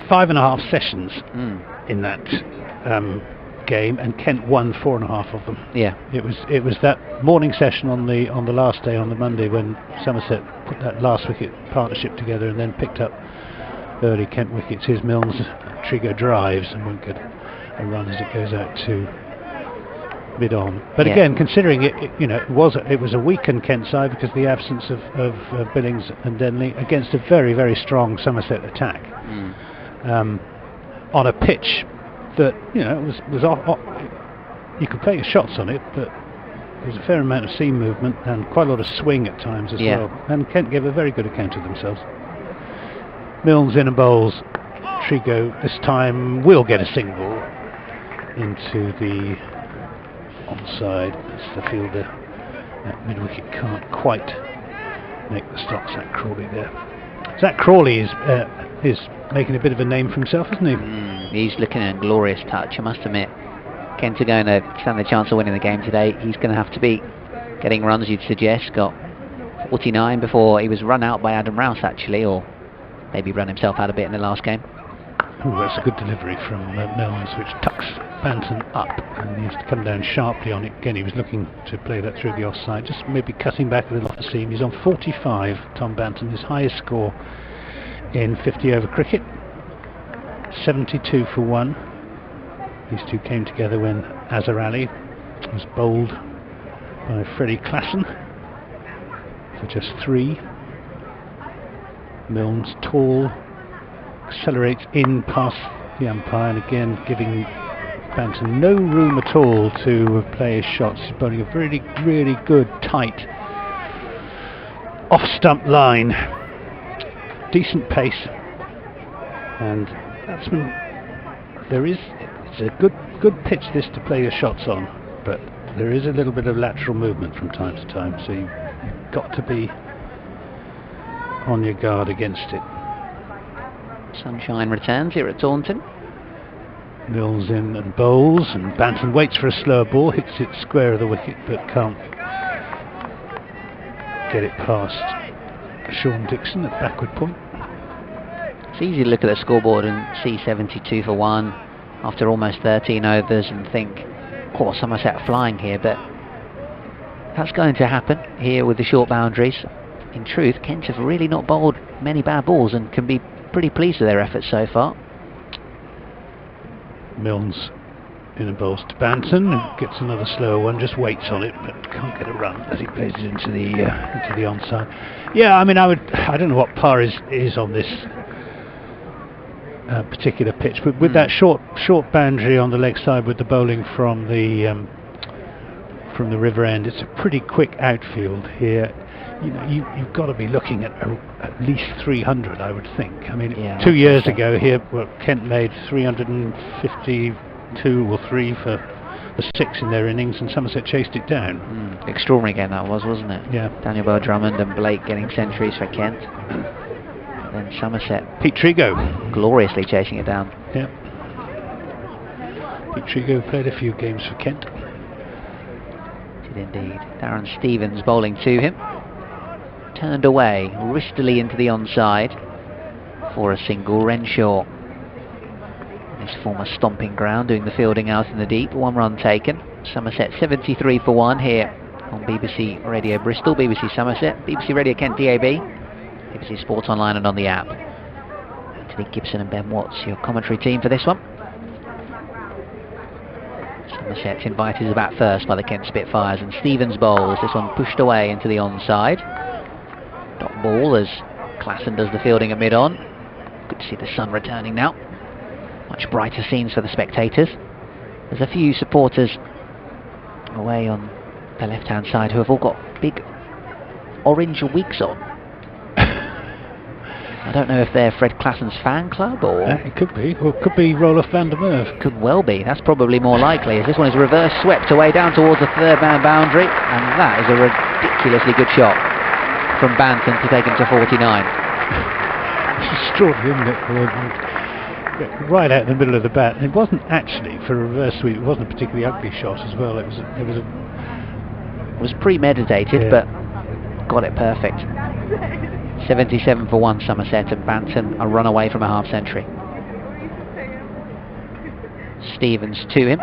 5.5 sessions in that game, and Kent won 4.5 of them. Yeah, it was that morning session on the last day, on the Monday, when Somerset put that last wicket partnership together and then picked up early Kent wickets. Here's Milnes, Trigo drives and won't get a run as it goes out to mid on. But again, considering it was a weakened Kent side because of the absence of Billings and Denley against a very, very strong Somerset attack on a pitch that was off, you could play your shots on it, but there was a fair amount of seam movement and quite a lot of swing at times as well. And Kent gave a very good account of themselves. Milnes in and bowls. Trigo this time will get a single into the onside. That's the fielder at mid wicket, can't quite make the stop. Zach Crawley there. Zach Crawley is making a bit of a name for himself, isn't he? He's looking at a glorious touch, I must admit. Kent are going to stand the chance of winning the game today. He's going to have to be getting runs, you'd suggest. Got 49 before he was run out by Adam Rouse, actually, or maybe run himself out a bit in the last game. Oh, that's a good delivery from Milnes, which tucks Banton up, and he has to come down sharply on it. Again, he was looking to play that through the offside, just maybe cutting back a little off the seam. He's on 45, Tom Banton, his highest score in 50 over cricket. 72 for 1. These two came together when Azhar Ali was bowled by Freddie Klassen for just 3. Milnes tall, accelerates in past the umpire, and again giving Banton no room at all to play his shots. He's bowling a really, really good, tight off-stump line. Decent pace, and batsman, it's a good pitch this to play your shots on, but there is a little bit of lateral movement from time to time, so you've got to be on your guard against it. Sunshine returns here at Taunton. Mills in and bowls, and Banton waits for a slower ball, hits it square of the wicket, but can't get it past Sean Dixon at backward point. It's easy to look at the scoreboard and see 72 for 1 after almost 13 overs and think, of course, Somerset are flying here, but that's going to happen here with the short boundaries. In truth, Kent have really not bowled many bad balls and can be pretty pleased with their efforts so far. Milnes in and bowls to Banton, gets another slower one, just waits on it, but can't get a run as he plays it into the onside. Yeah, I mean, I don't know what par is on this particular pitch, but with that short boundary on the leg side with the bowling from the river end, it's a pretty quick outfield here. You know, you've got to be looking at least 300, I would think. I mean, yeah, 2 years ago here, Kent made 352 or 3 for the 6 in their innings, and Somerset chased it down. Extraordinary game that was, wasn't it? Yeah. Daniel Bell-Drummond and Blake getting centuries for Kent. Then Somerset, Pete Trigo, gloriously chasing it down. Yeah. Pete Trigo played a few games for Kent. Did indeed. Darren Stevens bowling to him. Turned away, wristily into the onside for a single. Renshaw, his former stomping ground, doing the fielding out in the deep. 1 run taken. Somerset 73 for 1 here on BBC Radio Bristol, BBC Somerset, BBC Radio Kent DAB, BBC Sports Online and on the app. Anthony Gibson and Ben Watts, your commentary team for this one. Somerset's invited to bat first by the Kent Spitfires, and Stevens bowls. This one pushed away into the onside. Dot ball as Klassen does the fielding at mid-on. Good to see the sun returning now. Much brighter scenes for the spectators. There's a few supporters away on the left-hand side who have all got big orange wigs on. I don't know if they're Fred Klassen's fan club or... it could be. Or it could be Roloff van der Merwe. Could well be. That's probably more likely, as this one is reverse swept away down towards the third man boundary, and that is a ridiculously good shot from Banton to take him to 49. It's extraordinary, isn't it? Right out in the middle of the bat. And it wasn't actually, for a reverse sweep, it wasn't a particularly ugly shot as well. It was premeditated, yeah, but got it perfect. 77 for 1 Somerset, and Banton a run away from a half century. Stevens to him.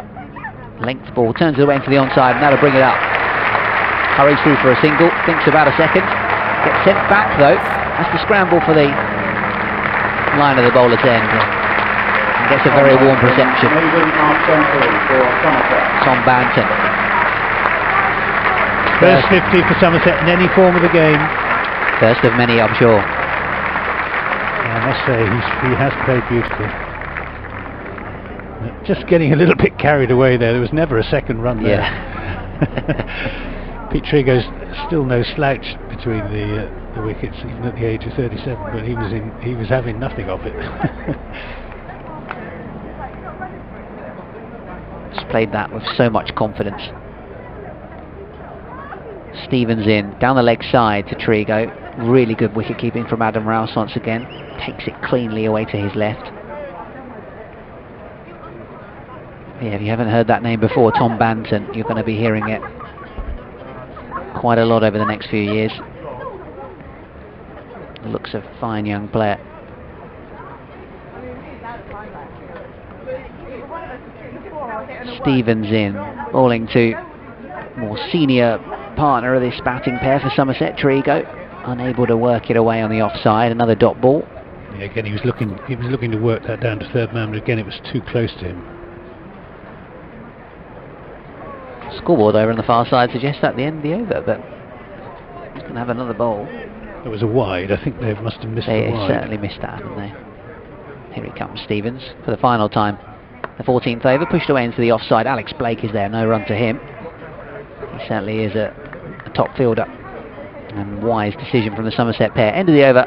Length ball, turns it away into the onside, and that'll bring it up. Hurries through for a single, thinks about a second. Gets sent back though. Has to scramble for the line of the bowler's end. And gets a very warm reception. Tom Banton. First 50 for Somerset in any form of the game. First of many, I'm sure. I must say, he has played beautifully. Just getting a little bit carried away there. There was never a second run there. Yeah. Pete Trigo's still no slouch between the wickets, even at the age of 37. But he was having nothing of it. Just played that with so much confidence. Stevens in, down the leg side to Trigo. Really good wicket keeping from Adam Rouse once again. Takes it cleanly away to his left. Yeah, if you haven't heard that name before, Tom Banton, you're going to be hearing it quite a lot over the next few years. Looks a fine young player. Stevens in, bowling to more senior partner of this batting pair for Somerset, Trigo, unable to work it away on the offside. Another dot ball. Yeah, again, he was looking to work that down to third man, but again, it was too close to him. Scoreboard over on the far side suggests that the end of the over, but he's going to have another bowl. It was a wide. I think they must have missed the They wide. certainly missed that, haven't they? Here he comes, Stevens, for the final time. The 14th over, pushed away into the offside. Alex Blake is there, no run to him. He certainly is a top fielder. And wise decision from the Somerset pair. End of the over,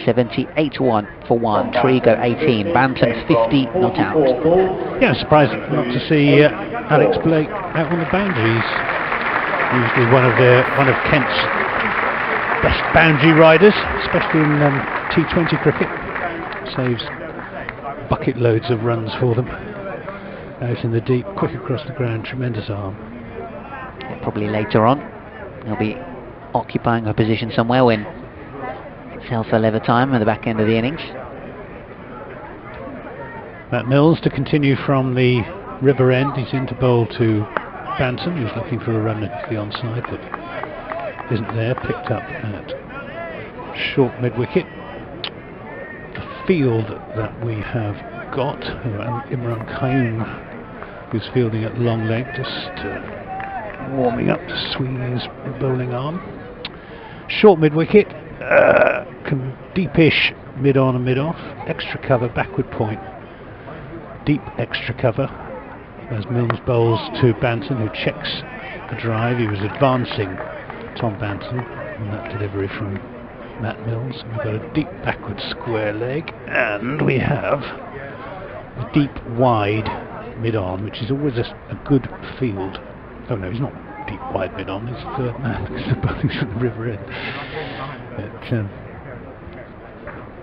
78-1 for 1. Trigo 18, Banton 50 not out. Yeah, surprised not to see Alex Blake out on the boundaries. Usually one of Kent's best boundary riders, especially in T20 cricket. Saves bucket loads of runs for them. Out in the deep, quick across the ground, tremendous arm. Yeah, probably later on he'll be occupying a position somewhere when it's held for lever time at the back end of the innings. Matt Mills to continue from the river end. He's in to bowl to Banton, who's looking for a run at the onside but isn't there. Picked up at short mid-wicket. The field that we have got, Imran Qayyum, who's fielding at long leg, just warming up to swing his bowling arm. Short mid-wicket, deepish mid-on and mid-off, extra cover, backward point, deep extra cover, as Mills bowls to Banton, who checks the drive. He was advancing Tom Banton on that delivery from Matt Mills. We've got a deep backward square leg, and we have a deep wide mid-on, which is always a good field. Oh no, he's not deep wide mid-on, he's third man because the bowling's from the river end. But,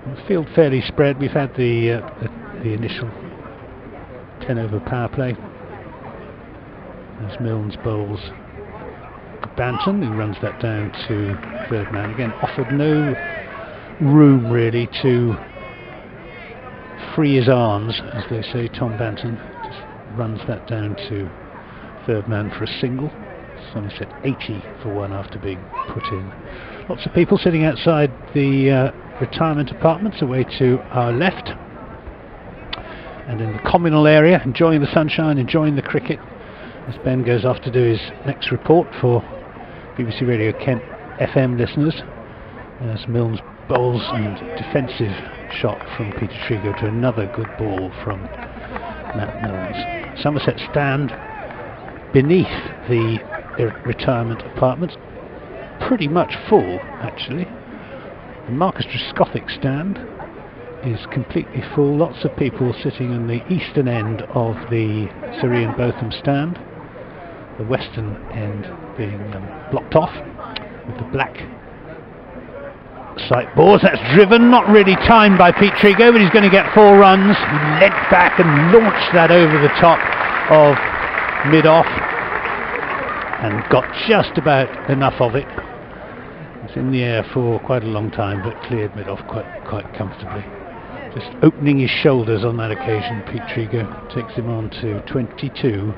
the field fairly spread. We've had the initial 10 over power play as Milnes bowls Banton, who runs that down to third man. Again, offered no room really to free his arms, as they say. Tom Banton just runs that down to third man for a single. Somerset 80 for 1 after being put in. Lots of people sitting outside the retirement apartments away to our left, and in the communal area, enjoying the sunshine, enjoying the cricket, as Ben goes off to do his next report for BBC Radio Kent FM listeners, as Milnes bowls and defensive shot from Peter Trigo to another good ball from Matt Milnes. Somerset stand beneath the retirement apartments, pretty much full actually. The Marcus Trescothick stand is completely full. Lots of people sitting in the eastern end of the Sir Ian Botham stand, the western end being blocked off with the black sight boards. That's driven, not really timed by Pete Trigo, but he's going to get 4 runs. He leant back and launched that over the top of mid-off and got just about enough of it. It's in the air for quite a long time, but cleared mid-off quite comfortably. Just opening his shoulders on that occasion. Pete Trigo takes him on to 22.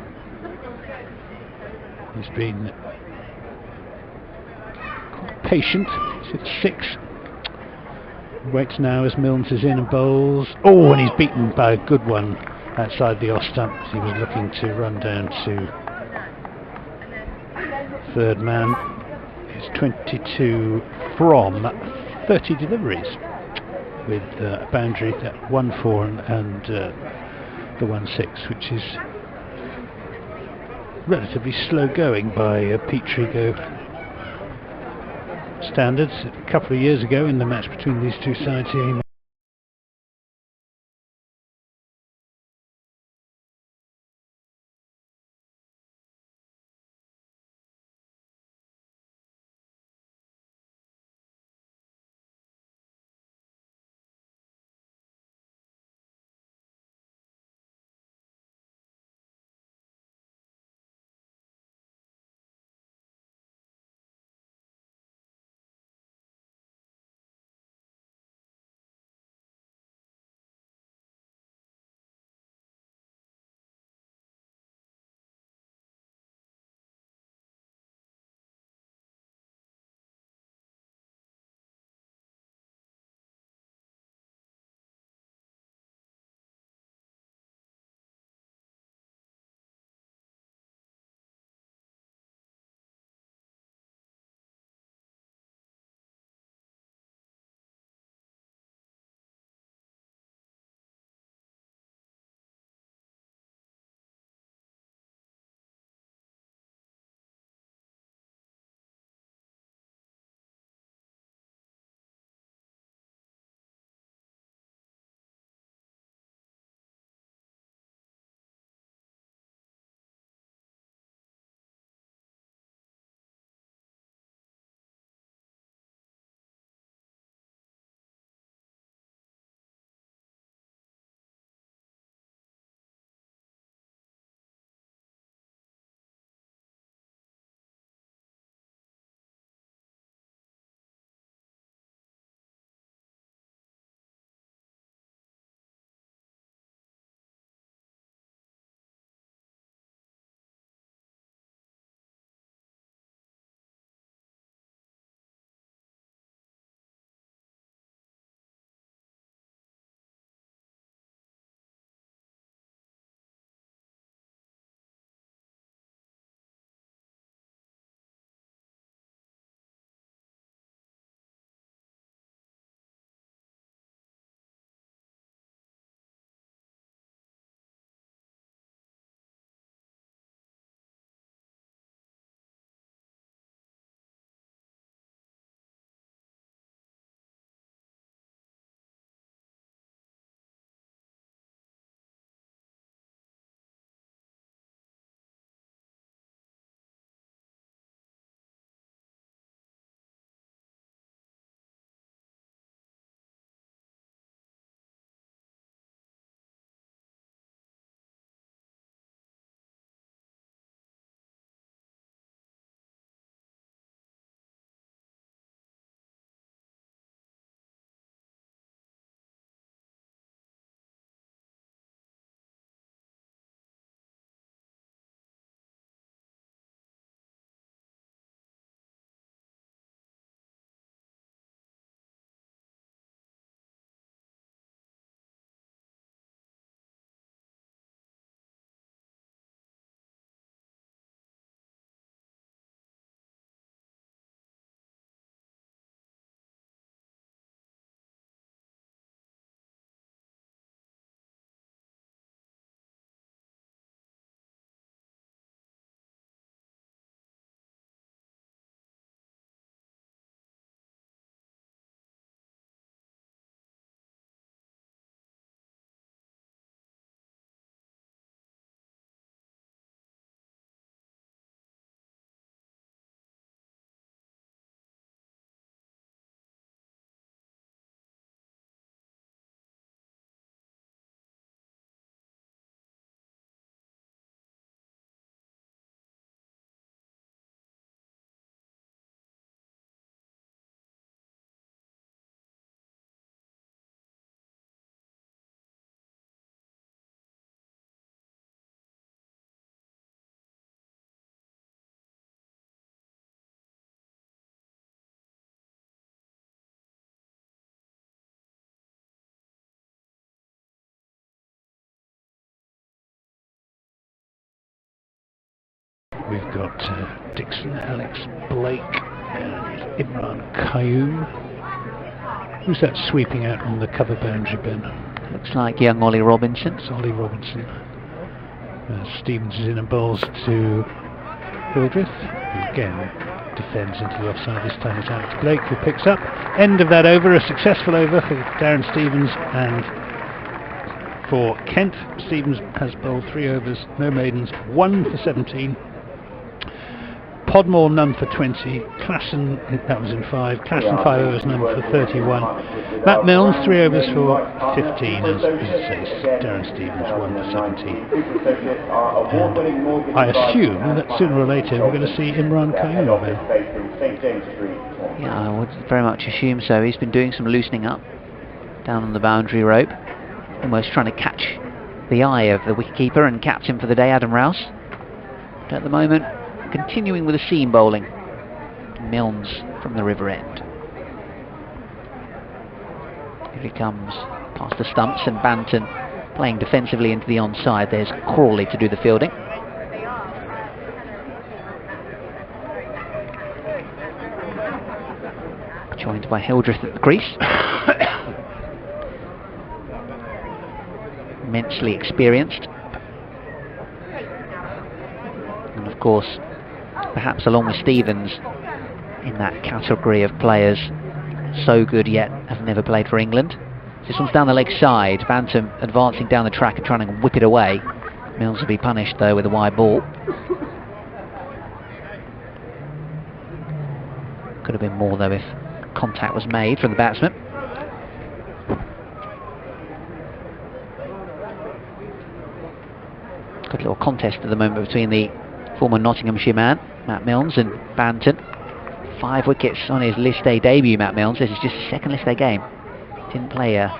He's been quite patient. He's at 6. Waits now as Milnes is in and bowls. Oh, and he's beaten by a good one outside the off stump. He was looking to run down to third man. It's 22 from 30 deliveries, with a boundary at 1-4 and the 1-6, which is relatively slow going by Pete Trigo standards. A couple of years ago in the match between these two sides here, We've got Dixon, Alex Blake, and Imran Qayyum. Who's that sweeping out on the cover boundary, Ben? Looks like young Ollie Robinson. It's Ollie Robinson. Stevens is in and bowls to Hildreth, who again defends into the offside. This time it's Alex Blake who picks up. End of that over, a successful over for Darren Stevens, and for Kent, Stevens has bowled 3 overs, no maidens, 1 for 17. Podmore none for 20, Klassen, that was in 5, Klassen 5 overs, none for 31. Matt Milnes 3 overs for 15, as says Darren Stevens 1 for 17. And I assume that sooner or later we're going to see Imran Qayyum. Yeah, I would very much assume so. He's been doing some loosening up down on the boundary rope, almost trying to catch the eye of the wicketkeeper and captain for the day, Adam Rouse. But at the moment, continuing with the seam bowling, Milnes from the river end. Here he comes past the stumps, and Banton playing defensively into the onside. There's Crawley to do the fielding. Joined by Hildreth at the crease. Immensely experienced. And of course, perhaps along with Stevens, in that category of players so good yet have never played for England. This one's down the leg side. Bantam advancing down the track and trying to whip it away. Milnes will be punished though with a wide ball. Could have been more though if contact was made from the batsman. Good little contest at the moment between the former Nottinghamshire man, Matt Milnes, and Banton. 5 wickets on his list day debut, Matt Milnes. This is just his second list day game. Didn't play a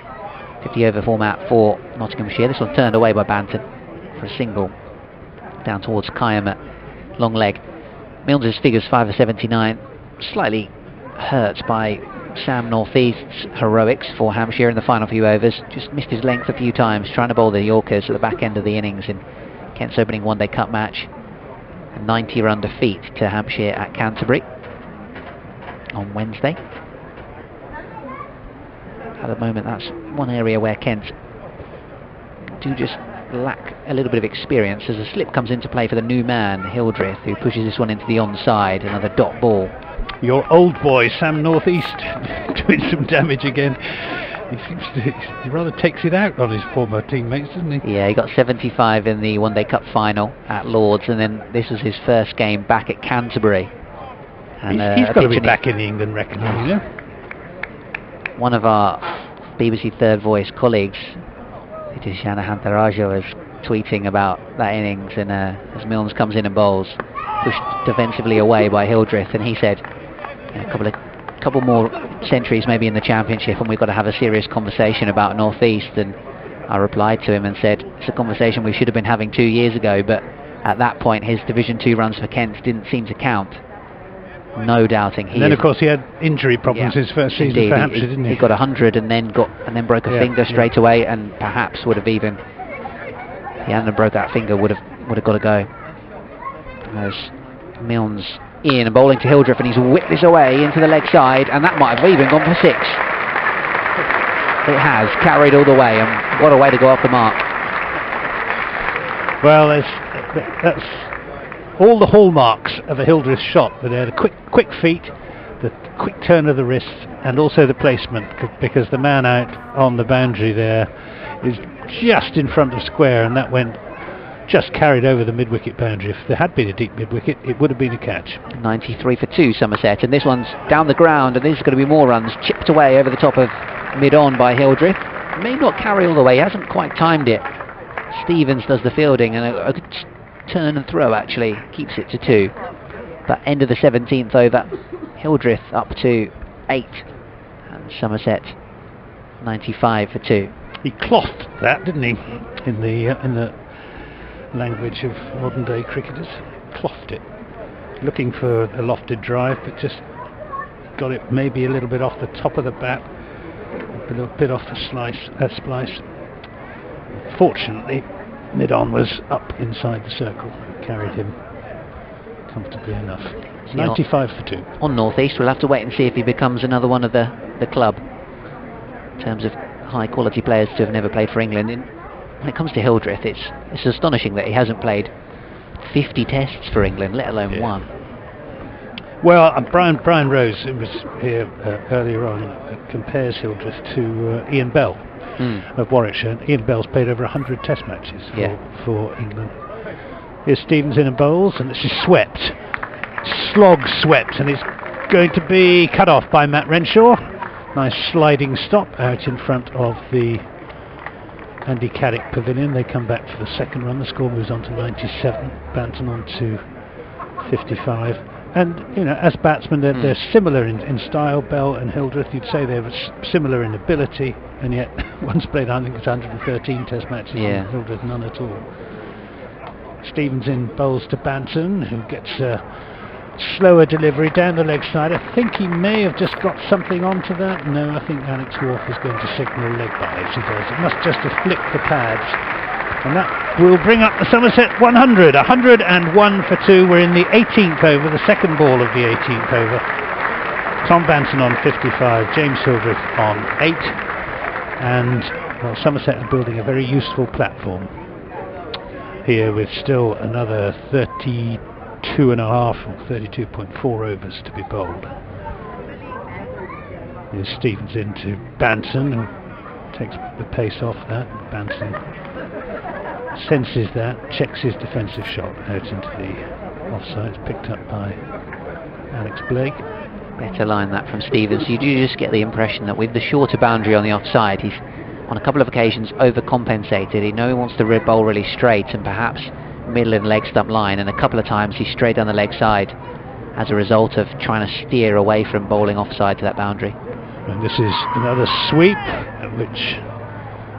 50 over format for Nottinghamshire. This one turned away by Banton for a single down towards Qayyum at long leg. Milnes' figures 5 for 79, slightly hurt by Sam Northeast's heroics for Hampshire in the final few overs. Just missed his length a few times trying to bowl the Yorkers at the back end of the innings in Kent's opening one-day cup match. A 90-run defeat to Hampshire at Canterbury on Wednesday. At the moment, that's one area where Kent do just lack a little bit of experience as a slip comes into play for the new man, Hildreth, who pushes this one into the onside, another dot ball. Your old boy, Sam Northeast, doing some damage again. He rather takes it out on his former teammates, doesn't he? Yeah, he got 75 in the One Day Cup final at Lords, and then this was his first game back at Canterbury. And he's got to be back in the England reckoning, you know? One of our BBC Third Voice colleagues, Shana Hantaraja, was tweeting about that innings, and as Milnes comes in and bowls, pushed defensively away by Hildreth, and he said, a couple more centuries maybe in the championship and we've got to have a serious conversation about Northeast. And I replied to him and said, it's a conversation we should have been having 2 years ago, but at that point his Division 2 runs for Kent didn't seem to count. No doubting he. And then of course he had injury problems his first season for Hampshire, didn't he? He got 100 and then broke a finger straight away, and perhaps would have even, if he hadn't broke that finger, would have got to go. As Milnes in and bowling to Hildreth, and he's whipped this away into the leg side, and that might have even gone for 6. It has carried all the way, and what a way to go off the mark. Well, that's all the hallmarks of a Hildreth shot, but they're the quick feet, the quick turn of the wrist, and also the placement, because the man out on the boundary there is just in front of square, and that went just carried over the mid-wicket boundary. If there had been a deep mid-wicket, it would have been a catch. 93 for 2 Somerset, and this one's down the ground, and there's going to be more runs, chipped away over the top of mid-on by Hildreth. May not carry all the way, he hasn't quite timed it. Stevens does the fielding, and a good turn and throw actually keeps it to 2. But end of the 17th over, Hildreth up to 8, and Somerset 95 for 2. He clothed that, didn't he? In the language of modern day cricketers, clothed it, looking for a lofted drive, but just got it maybe a little bit off the top of the bat, a little bit off the splice. Fortunately, mid-on was up inside the circle, carried him comfortably enough. See, 95 for 2. On North East, we'll have to wait and see if he becomes another one of the club in terms of high quality players to have never played for England. When it comes to Hildreth, it's astonishing that he hasn't played 50 tests for England, let alone one. Well, Brian Rose, who was here earlier on, compares Hildreth to Ian Bell of Warwickshire. And Ian Bell's played over 100 test matches for England. Here's Stevenson and bowls, and this is swept. Slog swept, and it's going to be cut off by Matt Renshaw. Nice sliding stop out in front of the Andy Caddick Pavilion. They come back for the second run. The score moves on to 97. Banton on to 55. And, you know, as batsmen, they're similar in style. Bell and Hildreth, you'd say they were similar in ability, and yet one's played, I think it's 113 test matches, and Hildreth none at all. Stevenson bowls to Banton, who gets a slower delivery down the leg side. I think he may have just got something onto that. No, I think Alex Wharf is going to signal leg bias. He does. It must just have flicked the pads. And that will bring up the Somerset 100. 101 for 2. We're in the 18th over, the second ball of the 18th over. Tom Banton on 55, James Hildreth on 8. And well, Somerset are building a very useful platform here with still another 32.5 or 32.4 overs to be bowled. Here's Stevens into Banton, who takes the pace off that. Banton senses that, checks his defensive shot out into the offside. It's picked up by Alex Blake. Better line that from Stevens. You do just get the impression that with the shorter boundary on the offside, he's on a couple of occasions overcompensated. He knows he wants to bowl really straight and perhaps middle and leg stump line, and a couple of times he's straight down the leg side as a result of trying to steer away from bowling offside to that boundary. And this is another sweep, which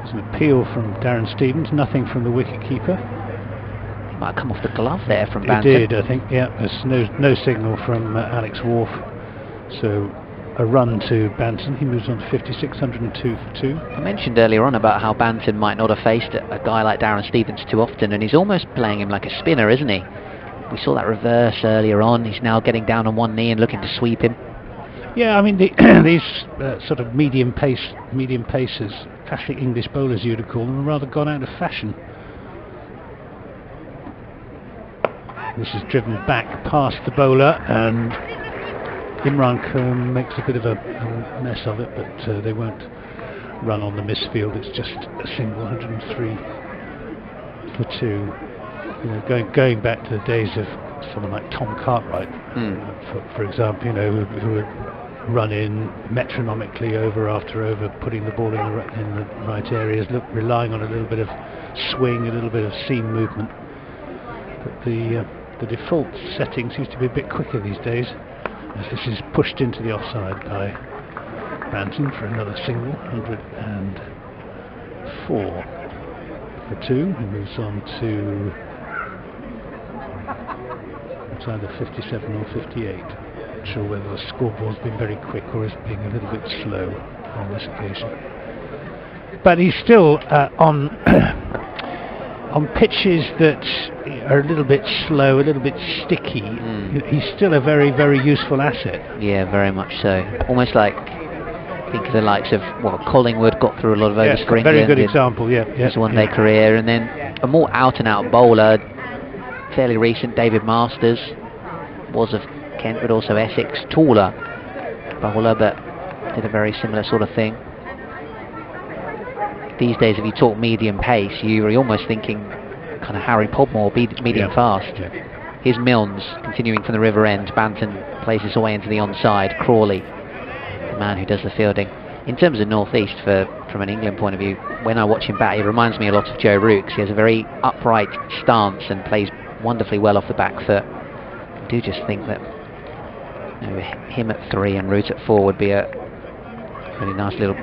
is an appeal from Darren Stevens, nothing from the wicket keeper. He might have come off the glove there from Banton. He did, I think, yeah. There's no signal from Alex Wharf. So a run to Banton. He moves on to 56, 102 for 2. I mentioned earlier on about how Banton might not have faced a guy like Darren Stevens too often, and he's almost playing him like a spinner, isn't he? We saw that reverse earlier on. He's now getting down on one knee and looking to sweep him. Yeah, I mean, these sort of medium pacers, classic English bowlers you'd have called them, have rather gone out of fashion. This is driven back past the bowler, and Imran Khan makes a bit of a mess of it, but they won't run on the misfield. It's just a single, 103 for 2. You know, going back to the days of someone like Tom Cartwright, for example, you know, who would run in metronomically over after over, putting the ball in the right areas, relying on a little bit of swing, a little bit of seam movement. But the default setting seems to be a bit quicker these days, as this is pushed into the offside by Banton for another single, 104 for 2. He moves on to, it's either 57 or 58. Not sure whether the scoreboard's been very quick or is being a little bit slow on this occasion. But he's still on pitches that are a little bit slow, a little bit sticky. He's still a very, very useful asset. Yeah, very much so. Almost like, think of the likes of Collingwood got through a lot of overs for England. Very good example. His one-day career, and then a more out-and-out bowler, fairly recent, David Masters, was of Kent but also Essex, taller bowler, but did a very similar sort of thing. These days, if you talk medium pace, you're almost thinking kind of Harry Podmore, medium fast. Here's Milnes continuing from the river end. Banton plays his way into the onside. Crawley, the man who does the fielding. In terms of North East, from an England point of view, when I watch him bat, he reminds me a lot of Joe Rookes. He has a very upright stance and plays wonderfully well off the back foot. I do just think that him at 3 and Root at 4 would be a really nice little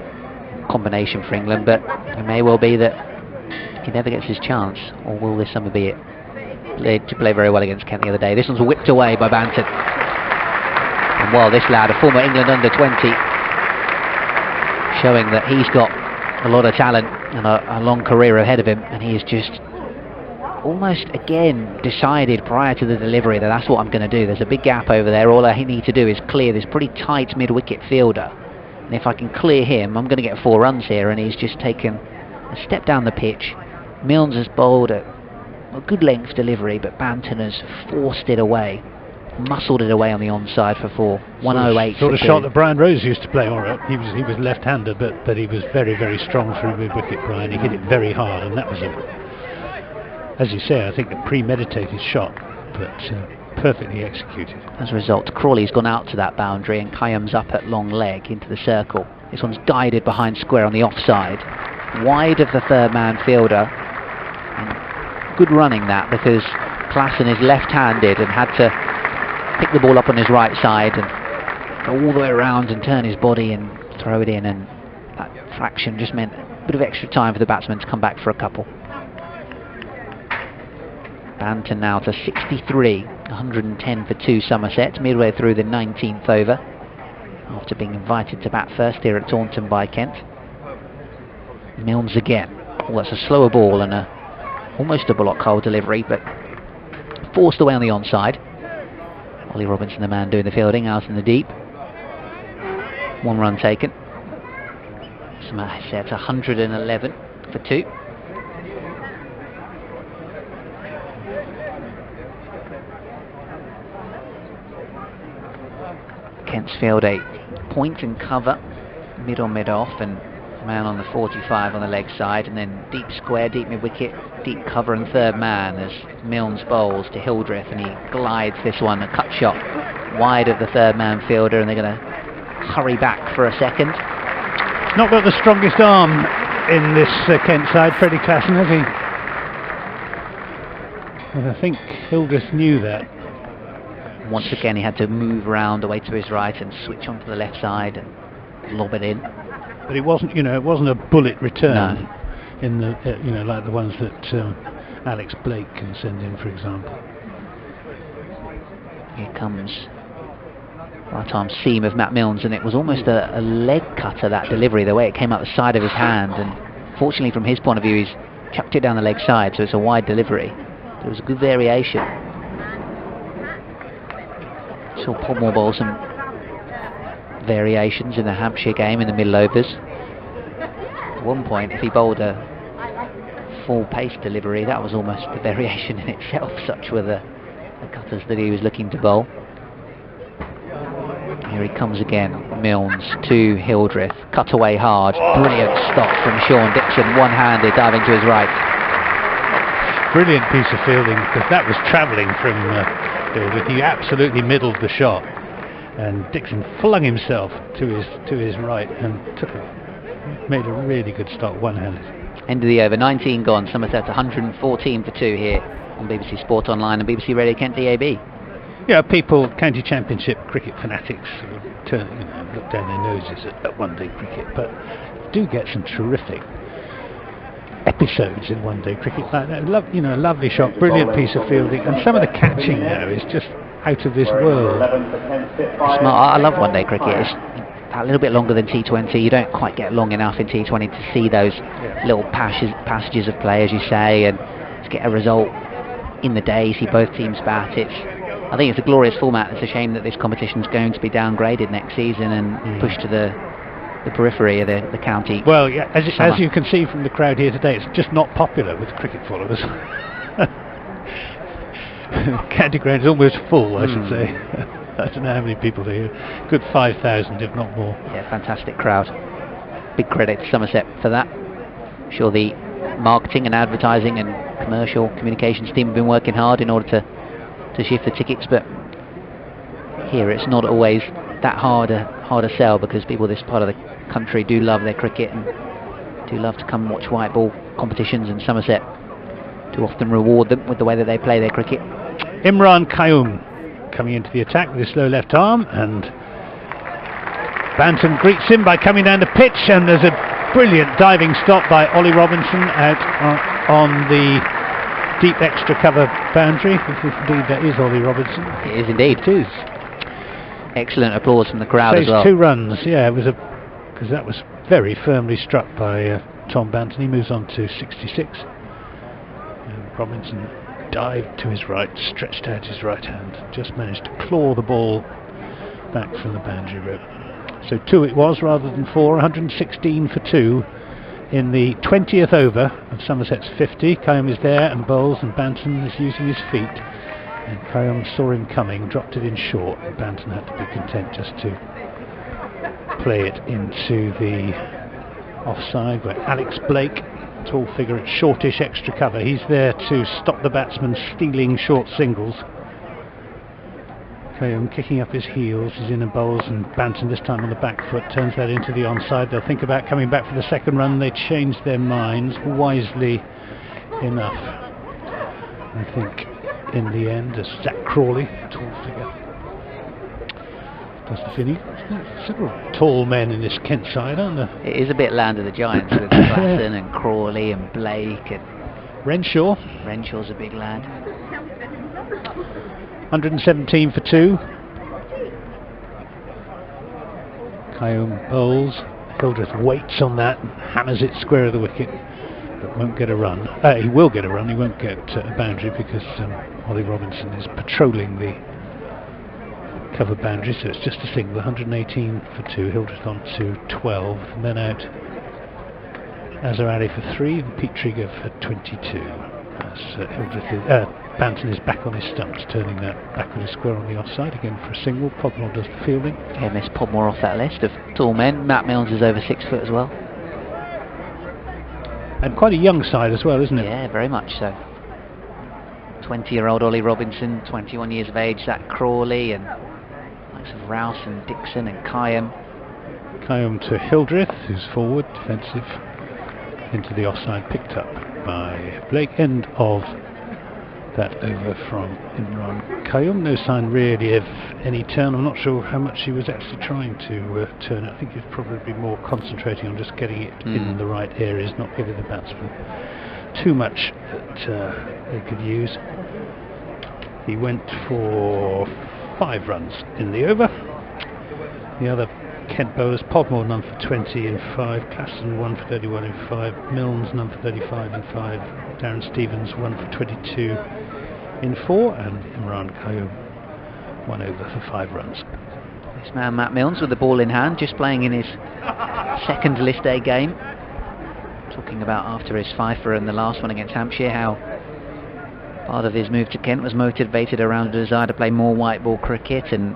combination for England, but it may well be that he never gets his chance, or will this summer be it? They played very well against Kent the other day. This one's whipped away by Banton. And while this lad, a former England under-20, showing that he's got a lot of talent and a long career ahead of him, and he is just almost again decided prior to the delivery that that's what I'm going to do. There's a big gap over there. All I need to do is clear this pretty tight mid-wicket fielder. And if I can clear him, I'm going to get 4 runs here. And he's just taken a step down the pitch. Milnes has bowled a good length delivery, but Banton has forced it away, muscled it away on the onside for 4. 108. Sort of shot that Brian Rose used to play. All right, he was left-handed, but he was very, very strong through mid-wicket. Brian, he hit it very hard, and that was as you say, I think a premeditated shot, but perfectly executed. As a result, Crawley's gone out to that boundary, and Khayyam's up at long leg into the circle. This one's guided behind square on the offside, wide of the third man fielder. And good running that, because Klassen is left-handed and had to pick the ball up on his right side and go all the way around and turn his body and throw it in, and that fraction just meant a bit of extra time for the batsman to come back for a couple. Banton now to 63, 110 for 2 Somerset, midway through the 19th over, after being invited to bat first here at Taunton by Kent. Milnes again. Well, that's a slower ball and almost a block hole delivery, but forced away on the onside. Ollie Robinson, the man doing the fielding, out in the deep. 1 run taken. Somerset 111 for 2. Kent's field a point and cover, mid on mid off, and man on the 45 on the leg side, and then deep square, deep mid wicket, deep cover and third man as Milnes bowls to Hildreth, and he glides this one, a cut shot wide of the third man fielder, and they're going to hurry back for a second. Not got the strongest arm in this Kent side, Freddie Klassen, has he? And I think Hildreth knew that. Once again, he had to move around away to his right and switch onto the left side and lob it in. But it wasn't, it wasn't a bullet return. No. In the, like the ones that Alex Blake can send in, for example. Here comes right arm seam of Matt Milnes, and it was almost a leg cutter, that delivery, the way it came out the side of his hand. And fortunately, from his point of view, he's chucked it down the leg side, so it's a wide delivery. But it was a good variation. Saw Podmore bowl some variations in the Hampshire game in the middle overs. At one point, if he bowled a full pace delivery, that was almost a variation in itself. Such were the cutters that he was looking to bowl. Here he comes again, Milnes to Hildreth, cut away hard, brilliant stop from Sean Dixon, one-handed, diving to his right. Brilliant piece of fielding, because that was travelling from Hildreth. He absolutely middled the shot, and Dixon flung himself to his right and made a really good stop, one-handed. End of the over, 19 gone. Somerset 114 for 2 here on BBC Sport Online and BBC Radio Kent DAB. Yeah, people, county championship cricket fanatics, look down their noses at one-day cricket, but do get some terrific episodes in one-day cricket like that. Lovely shot, brilliant piece of fielding, and some of the catching there is just out of this world. I love one-day cricket. It's a little bit longer than T20. You don't quite get long enough in T20 to see those little passages of play, as you say, and to get a result in the day, see both teams bat. I think it's a glorious format. It's a shame that this competition is going to be downgraded next season and pushed to the periphery of the county. Well, yeah, as you can see from the crowd here today, it's just not popular with cricket followers. County ground is almost full, I should say. I don't know how many people are here. Good 5,000, if not more. Yeah, fantastic crowd. Big credit to Somerset for that. I'm sure the marketing and advertising and commercial communications team have been working hard in order to shift the tickets, but here it's not always that hard a sell, because people this part of the country do love their cricket and do love to come and watch white ball competitions, and Somerset do often reward them with the way that they play their cricket. Imran Qayyum coming into the attack with his slow left arm, and Banton greets him by coming down the pitch, and there's a brilliant diving stop by Ollie Robinson out on the deep extra cover boundary. Indeed, that is Ollie Robinson. It is indeed. It is. Excellent applause from the crowd Saves as well. 2 runs, yeah, because that was very firmly struck by Tom Banton. He moves on to 66. Robinson dived to his right, stretched out his right hand, just managed to claw the ball back from the boundary rope. So 2 it was rather than 4, 116 for 2 in the 20th over of Somerset's 50. Kyom is there and bowls, and Banton is using his feet. And Kyom saw him coming, dropped it in short. Banton had to be content just to play it into the offside, where Alex Blake, tall figure at shortish extra cover, he's there to stop the batsman stealing short singles. Kyom kicking up his heels, he's in and bowls, and Banton this time on the back foot turns that into the onside. They'll think about coming back for the second run. They changed their minds wisely enough, I think, in the end, as Zach Crawley, tall figure, does the finish. Several tall men in this Kent side, aren't there? It is a bit land of the giants with Glasson and Crawley and Blake and Renshaw. Renshaw's a big lad. 117 for 2. Kyom bowls. Hildreth waits on that and hammers it square of the wicket, but won't get a run. He will get a run, he won't get a boundary, because Ollie Robinson is patrolling the cover boundary, so it's just a single. 118 for 2. Hildreth on to 12, and then out Azhar Ali for 3 and Pete Trigo for 22. As Banton is back on his stumps, turning that back on his square on the offside again for a single. Podmore does the fielding. Okay, miss Podmore off that list of tall men. Matt Milnes is over 6 foot as well. And quite a young side as well, isn't it? Yeah, very much so. 20-year-old Ollie Robinson, 21 years of age, Zach Crawley, and likes of Rouse and Dixon and Kyom. Kyom to Hildreth, who's forward, defensive, into the offside, picked up by Blake. End of that over from Imran Kyom. No sign really of any turn. I'm not sure how much he was actually trying to turn it. I think he was probably more concentrating on just getting it in the right areas, not giving the batsman too much that they could use. He went for 5 runs in the over. The other Kent bowlers, Podmore none for 20 in 5, Glasson 1 for 31 in 5, Milnes none for 35 in 5, Darren Stevens 1 for 22 in 4, and Imran Kyom 1 over for 5 runs. This man Matt Milnes with the ball in hand, just playing in his second list day game. Talking about after his fifer and the last one against Hampshire, how part of his move to Kent was motivated around a desire to play more white ball cricket and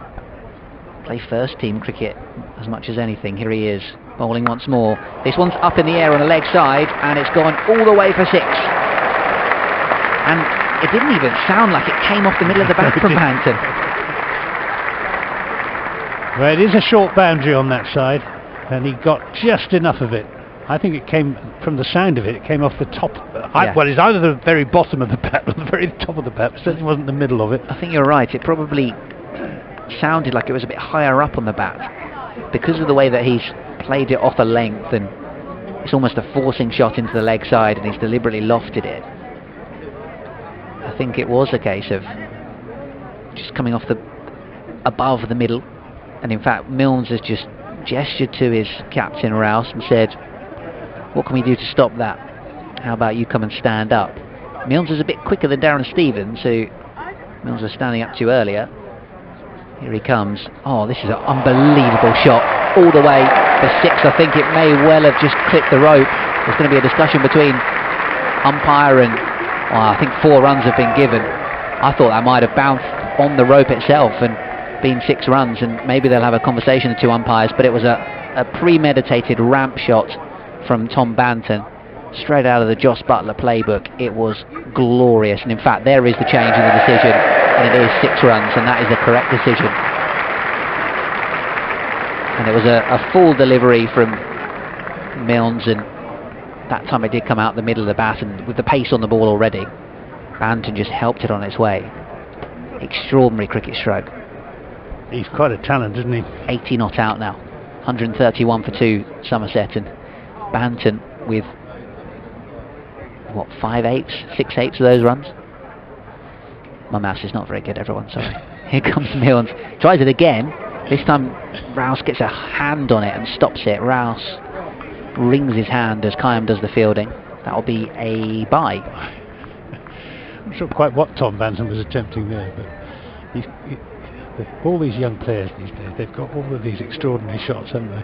play first team cricket as much as anything. Here he is, bowling once more. This one's up in the air on the leg side, and it's gone all the way for 6. And it didn't even sound like it came off the middle of the bat from Banton. Well, it is a short boundary on that side, and he got just enough of it. I think it came, from the sound of it, it came off the top. Well, it's either the very bottom of the bat or the very top of the bat, but certainly wasn't the middle of it. I think you're right. It probably sounded like it was a bit higher up on the bat, because of the way that he's played it off a length, and it's almost a forcing shot into the leg side, and he's deliberately lofted it. I think it was a case of just coming off above the middle, and in fact Milnes has just gestured to his captain Rouse and said, "What can we do to stop that? How about you come and stand up?" Milnes is a bit quicker than Darren Stevens, who Milnes was standing up to earlier. Here he comes. Oh, this is an unbelievable shot, all the way for 6. I think it may well have just clipped the rope. There's going to be a discussion between umpire and, I think 4 runs have been given. I thought that might have bounced on the rope itself and been 6 runs, and maybe they'll have a conversation, the 2 umpires, but it was a premeditated ramp shot from Tom Banton, straight out of the Joss Butler playbook. It was glorious, and in fact there is the change in the decision, and it is 6 runs, and that is the correct decision. And it was a full delivery from Milnes, and that time it did come out the middle of the bat, and with the pace on the ball already, Banton just helped it on its way. Extraordinary cricket stroke. He's quite a talent, isn't he? 80 not out now. 131 for 2 Somerset, and Banton with what, 5 8s, 6 8s of those runs. My maths is not very good, everyone, sorry. Here comes Milnes, tries it again. This time Rouse gets a hand on it and stops it. Rouse wrings his hand as Kyom does the fielding. That'll be a bye. I'm not sure quite what Tom Banton was attempting there, but all these young players these days, they've got all of these extraordinary shots, haven't they?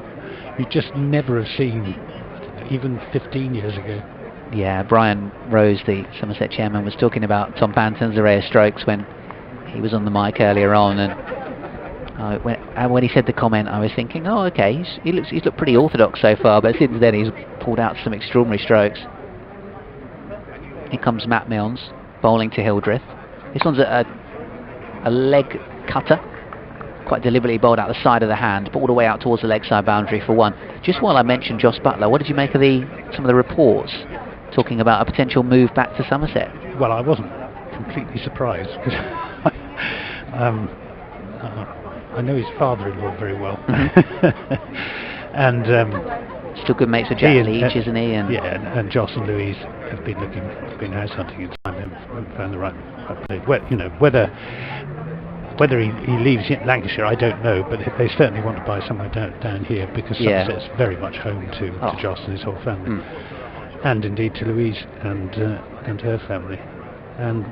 You just never have seen, even 15 years ago. Yeah, Brian Rose, the Somerset chairman, was talking about Tom Banton's array of strokes when he was on the mic earlier on, and when he said the comment, I was thinking, oh, okay, he's looked pretty orthodox so far, but since then he's pulled out some extraordinary strokes. Here comes Matt Milnes, bowling to Hildreth. This one's a leg cutter, quite deliberately bowled out the side of the hand, but all the way out towards the leg side boundary for one. Just while I mentioned Joss Butler, what did you make of some of the reports talking about a potential move back to Somerset? Well, I wasn't completely surprised, because I know his father-in-law very well. And still good mates with Jack Leach, isn't he? And yeah, and Joss and Louise have been house hunting in time and found the right place. Whether he leaves Lancashire, I don't know, but they certainly want to buy somewhere down here, because Somerset's very much home to Joss and his whole family, and indeed to Louise and her family. And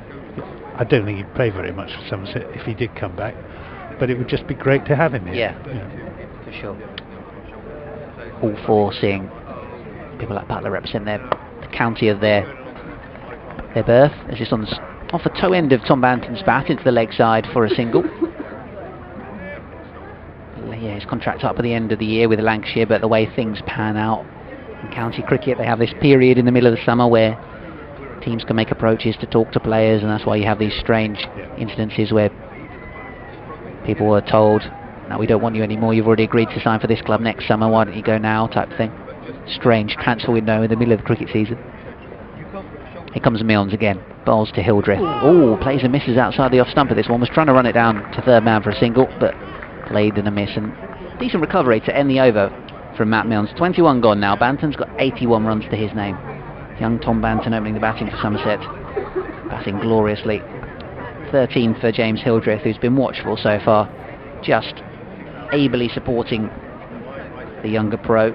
I don't think he'd play very much for Somerset if he did come back, but it would just be great to have him here. Yeah, for sure. All for seeing people like Butler represent the county of their birth. As this one's off the toe end of Tom Banton's bat into the leg side for a single. Yeah, his contract's up at the end of the year with Lancashire, but the way things pan out in county cricket, they have this period in the middle of the summer where teams can make approaches to talk to players, and that's why you have these strange incidences where people are told, no, we don't want you anymore, you've already agreed to sign for this club next summer, why don't you go now, type of thing. Strange transfer window in the middle of the cricket season. Here comes Milnes again, bowls to Hildreth. Oh, plays and misses outside the off stump of this one, was trying to run it down to third man for a single, but played in a miss, and decent recovery to end the over from Matt Milnes. 21 gone now, Banton's got 81 runs to his name. Young Tom Banton opening the batting for Somerset, batting gloriously. 13 for James Hildreth, who's been watchful so far, just ably supporting the younger pro.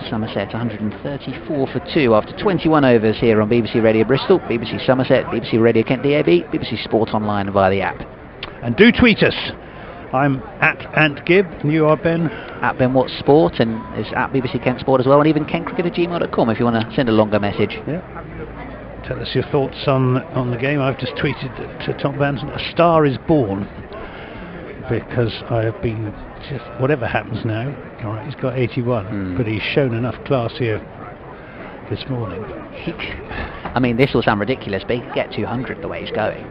Somerset 134 for 2 after 21 overs here on BBC Radio Bristol, BBC Somerset, BBC Radio Kent DAB, BBC Sport Online via the app. And do tweet us. I'm at AntGib, and you are Ben? At Ben Watts Sport, and it's at BBC Kent Sport as well, and even kentcricket@gmail.com if you want to send a longer message. Yeah. Tell us your thoughts on the game. I've just tweeted to Tom Banton, a star is born, because I have been, just whatever happens now, all right, he's got 81, but he's shown enough class here this morning. I mean, this will sound ridiculous, but he could get 200 the way he's going.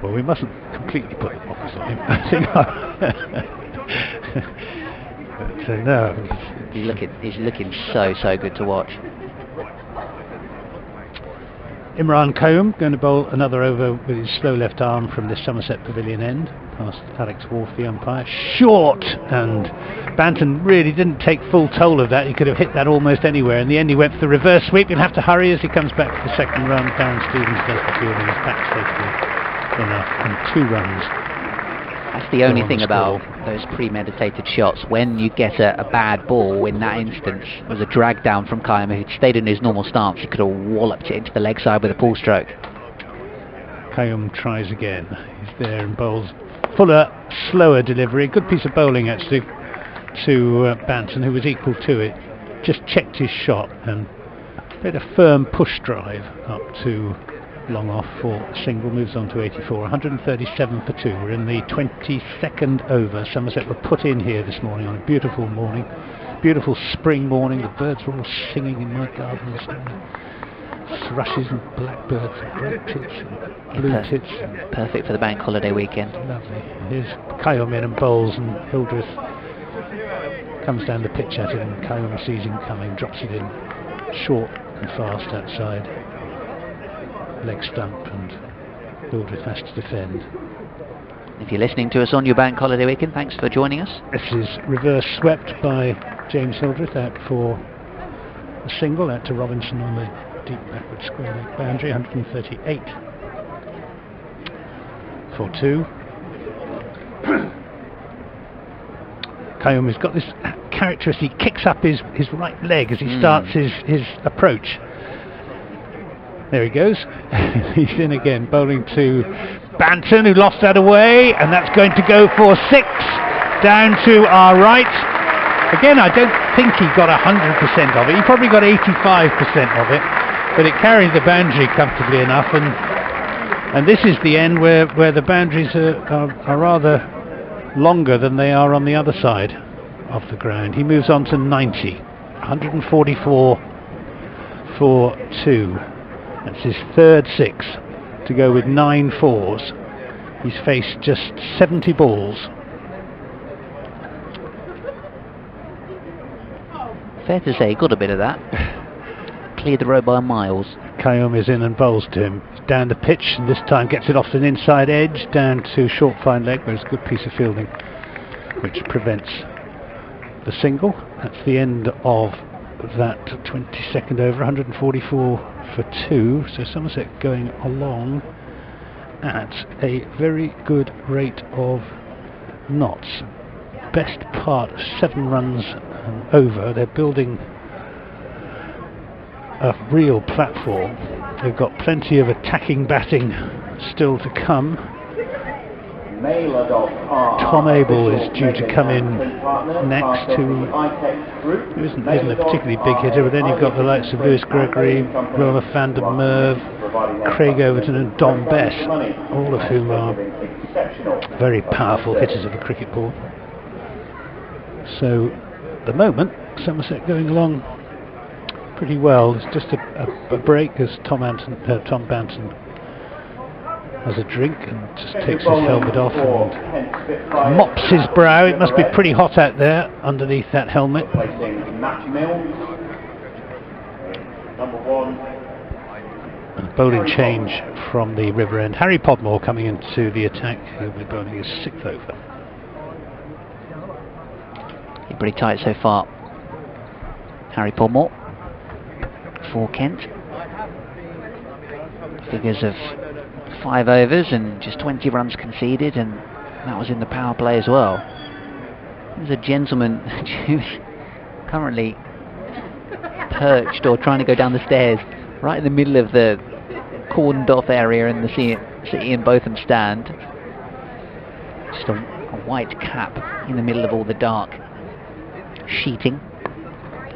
Well, we mustn't completely put the box on him, I think. But no. He's looking so good to watch. Imran Qayyum going to bowl another over with his slow left arm from the Somerset Pavilion end, past Alex Wharf, the umpire. Short, and Banton really didn't take full toll of that. He could have hit that almost anywhere. In the end, he went for the reverse sweep. He'll have to hurry as he comes back for the second run. Darren Stevens does the fielding. He's back safely enough, and 2 runs. That's the only thing about those premeditated shots. When you get a bad ball, in that instance, it was a drag down from Qayyum, who'd stayed in his normal stance. He could have walloped it into the leg side with a pull stroke. Qayyum tries again. He's there and bowls fuller, slower delivery. Good piece of bowling actually to Banton, who was equal to it. Just checked his shot and made a firm push drive up to long off for a single. Moves on to 84. 137 for 2. We're in the 22nd over. Somerset were put in here this morning on a beautiful morning, beautiful spring morning. The birds were all singing in my garden this morning. Thrushes and blackbirds and great tits and blue tits. Perfect for the bank holiday weekend. Lovely. Here's Qayyum in and bowls, and Hildreth comes down the pitch at him. Qayyum sees him coming, drops it in short and fast outside leg stump, and Hildreth has to defend. If you're listening to us on your bank holiday weekend, thanks for joining us. This is reverse swept by James Hildreth out for a single, out to Robinson on the deep backward square leg boundary. 138 for 2. Qayyum has got this characteristic, he kicks up his right leg as he starts his approach. There he goes. He's in again, bowling to Banton, who lost that away, and that's going to go for 6 down to our right. Again, I don't think he got 100% of it. He probably got 85% of it, but it carried the boundary comfortably enough, and this is the end where the boundaries are rather longer than they are on the other side of the ground. He moves on to 90, 144 for 2. That's his third 6 to go with 9 4s. He's faced just 70 balls. Fair to say, got a bit of that. Cleared the road by miles. Kayum is in and bowls to him. He's down the pitch, and this time gets it off an inside edge, down to short fine leg, where it's a good piece of fielding, which prevents the single. That's the end of that 22nd over, 144 for 2. So Somerset going along at a very good rate of knots. Best part of 7 runs over. They're building a real platform. They've got plenty of attacking batting still to come. Tom Abel is due to come in next, who isn't a particularly big hitter, but then you've got the likes of Lewis Gregory, Ronald van der Merwe, Craig Overton and Don Bess, all of whom are very powerful hitters of the cricket ball. So at the moment, Somerset going along pretty well. It's just a break as Tom Banton has a drink and just takes his helmet off and mops his brow. It must be pretty hot out there underneath that helmet. And a bowling change from the River End. Harry Podmore coming into the attack. He'll be bowling his 6th over. Pretty tight so far. Harry Podmore for Kent. Figures of 5 overs and just 20 runs conceded, and that was in the power play as well. There's a gentleman who's currently perched or trying to go down the stairs right in the middle of the cordoned off area in the City and Botham stand. Just a white cap in the middle of all the dark sheeting,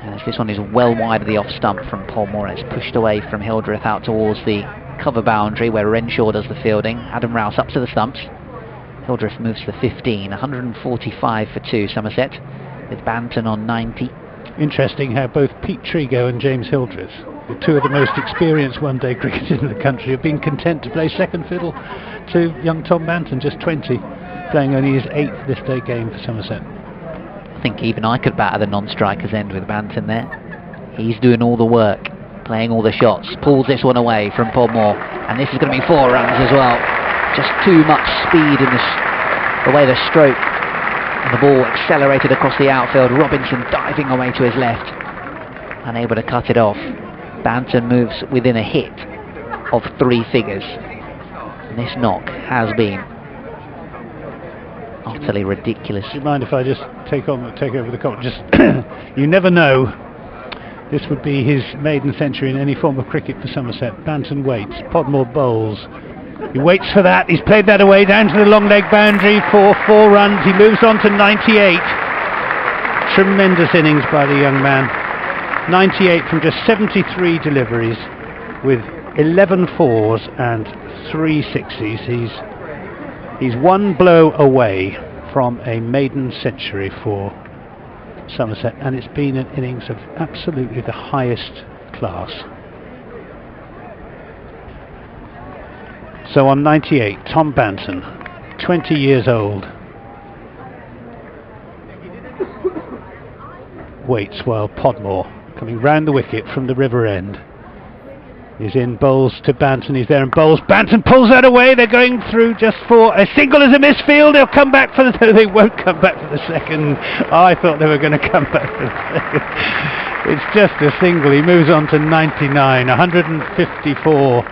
as this one is well wide of the off stump from Podmore. It's pushed away from Hildreth out towards the cover boundary where Renshaw does the fielding. Adam Rouse up to the stumps. Hildreth moves to 15, 145 for 2 Somerset, with Banton on 90. Interesting how both Pete Trigo and James Hildreth, the 2 of the most experienced one-day cricketers in the country, have been content to play second fiddle to young Tom Banton, just 20, playing only his 8th this day game for Somerset. I think even I could bat at the non-striker's end with Banton there. He's doing all the work, playing all the shots, pulls this one away from Podmore, and this is going to be 4 runs as well. Just too much speed in the way the stroke and the ball accelerated across the outfield. Robinson diving away to his left, unable to cut it off. Banton moves within a hit of 3 figures. And this knock has been utterly ridiculous. Do you mind if I just take over the comment? Just you never know. This would be his maiden century in any form of cricket for Somerset. Banton waits. Podmore bowls. He waits for that. He's played that away down to the long leg boundary for 4 runs. He moves on to 98. Tremendous innings by the young man. 98 from just 73 deliveries with 11 4s and 3 6s. He's 1 blow away from a maiden century for Somerset, and it's been an innings of absolutely the highest class. So on 98, Tom Banton, 20 years old, waits while Podmore, coming round the wicket from the River End, is in, bowls to Banton. He's there and bowls. Banton pulls that away. They're going through just for a single as a misfield. They'll come back for the they won't come back for the second. Oh, I thought they were going to come back for the second. It's just a single. He moves on to 99, 154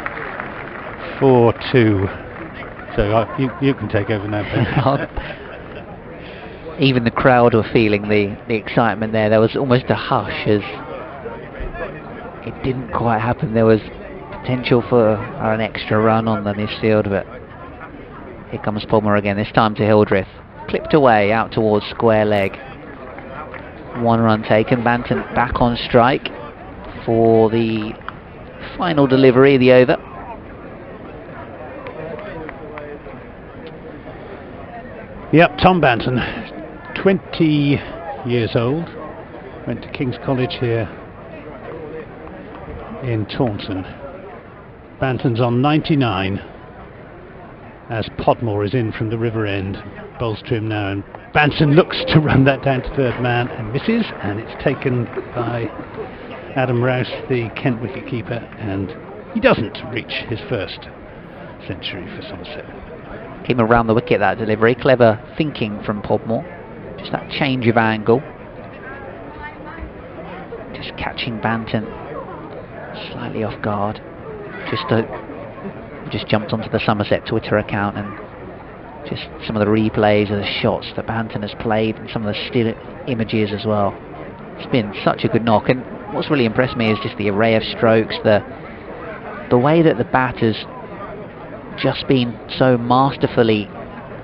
for 2. So you can take over now, Ben. Even the crowd were feeling the excitement there. There was almost a hush as it didn't quite happen. There was potential for an extra run on the midfield, but here comes Podmore again, this time to Hildreth. Clipped away out towards square leg. 1 run taken. Banton back on strike for the final delivery of the over. Yep, Tom Banton, 20 years old, went to King's College here in Taunton. Banton's on 99 as Podmore is in from the river end. Bowls to him now, and Banton looks to run that down to third man and misses, and it's taken by Adam Rouse, the Kent wicketkeeper, and he doesn't reach his first century for Somerset. Came around the wicket, that delivery. Clever thinking from Podmore. Just that change of angle. Just catching Banton slightly off guard. Just jumped onto the Somerset Twitter account, and just some of the replays of the shots that Banton has played and some of the still images as well. It's been such a good knock, and what's really impressed me is just the array of strokes, the way that the batter's just been so masterfully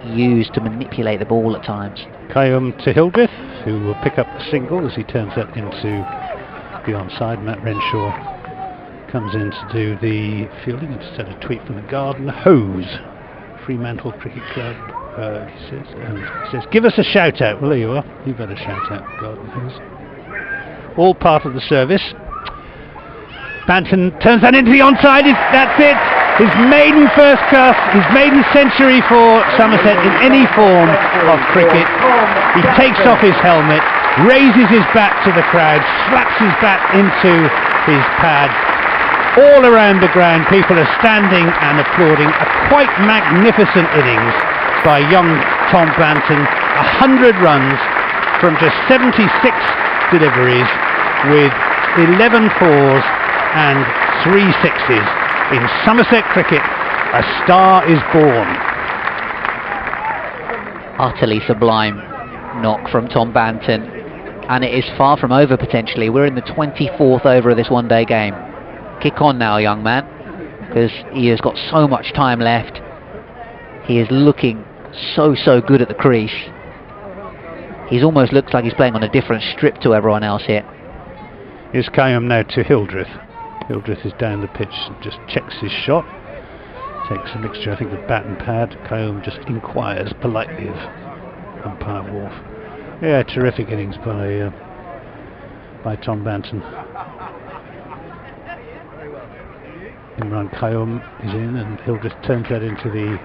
used to manipulate the ball at times. Kayum to Hildreth, who will pick up the single as he turns that into the onside. Matt Renshaw comes in to do the fielding. It's had a tweet from the Garden Hose, Fremantle Cricket Club, he says, give us a shout out. Well, there you are. You've had a shout out, Garden Hose. All part of the service. Banton turns that into the onside. That's it. His maiden first class, his maiden century for Somerset in any form of cricket. He takes off his helmet, raises his bat to the crowd, slaps his bat into his pad. All around the ground, people are standing and applauding. A quite magnificent innings by young Tom Banton. 100 runs from just 76 deliveries with 11 fours and 3 sixes. In Somerset cricket, a star is born. Utterly sublime knock from Tom Banton, and it is far from over potentially. We're in the 24th over of this one-day game. Kick on now, young man, because he has got so much time left. He is looking so good at the crease. He almost looks like he's playing on a different strip to everyone else here. Here's Kayum now to Hildreth. Hildreth is down the pitch and just checks his shot. Takes a mixture, I think, of bat and pad. Kayum just inquires politely of umpire Wolf. Yeah, terrific innings by Tom Banton. Imran Kayum is in, and Hildreth turns that into the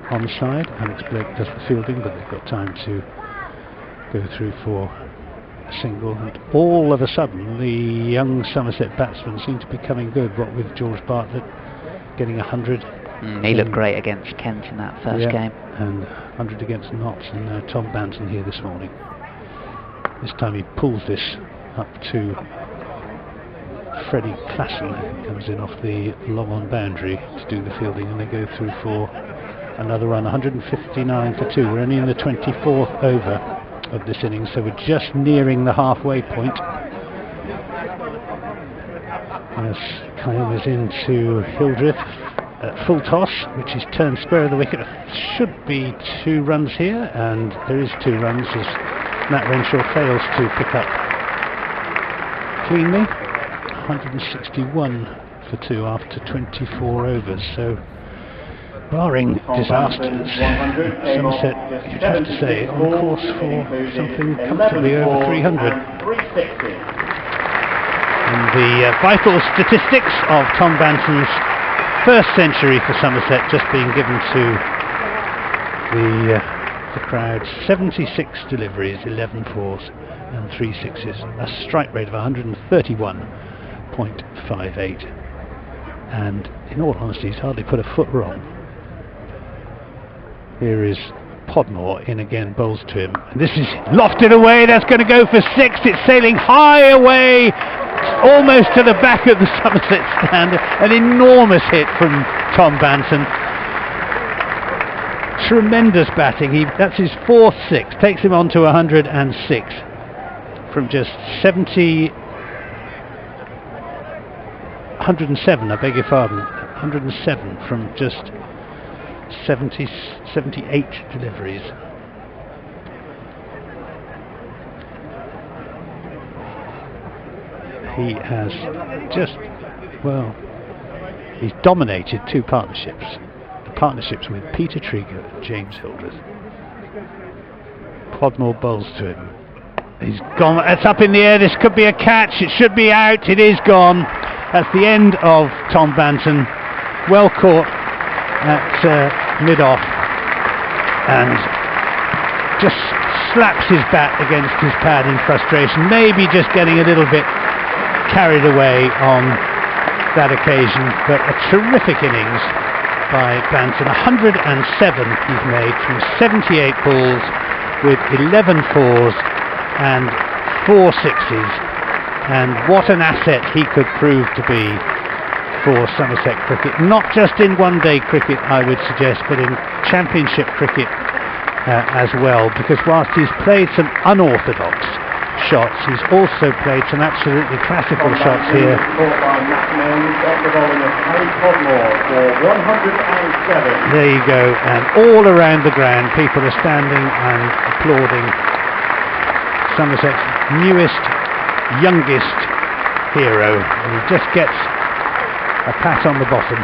onside. Alex Blake does the fielding, but they've got time to go through for a single, and all of a sudden the young Somerset batsmen seem to be coming good, what with George Bartlett getting 100. He looked great against Kent in that first game. And 100 against Notts, and now Tom Banton here this morning. This time he pulls this up to Freddie Klassen, who comes in off the long on boundary to do the fielding, and they go through for another run. 159 for 2. We're only in the 24th over of this innings, so we're just nearing the halfway point. As Kayum is into Hildreth at full toss, which is turned square of the wicket. Should be 2 runs here, and there is 2 runs as Matt Renshaw fails to pick up cleanly. 161 for 2 after 24 overs, so barring disasters, Somerset, you'd have to say, on course for something comfortably over 300. And the vital statistics of Tom Banton's first century for Somerset just being given to the crowd. 76 deliveries, 11 fours and 3 sixes. A strike rate of 131.58. And in all honesty, he's hardly put a foot wrong. Here is Podmore in again, bowls to him. And this is lofted away, that's going to go for 6. It's sailing high away, almost to the back of the Somerset stand. An enormous hit from Tom Banton. Tremendous batting. That's his 4th 6. Takes him on to 106 from just 176 107, I beg your pardon. 107 from just 78 deliveries. He has just, well, he's dominated two partnerships. The partnerships with Peter Trigo and James Hildreth. Podmore bowls to him. He's gone, it's up in the air, this could be a catch, it should be out, it is gone. That's the end of Tom Banton. Well caught at mid-off and just slaps his bat against his pad in frustration, maybe just getting a little bit carried away on that occasion, but a terrific innings by Banton. 107 he's made from 78 balls with 11 fours and 4 sixes, and what an asset he could prove to be for Somerset cricket, not just in one-day cricket I would suggest, but in championship cricket as well, because whilst he's played some unorthodox shots, he's also played some absolutely classical shots here. There you go, and all around the ground people are standing and applauding Somerset's newest, youngest hero, and he just gets a pat on the bottom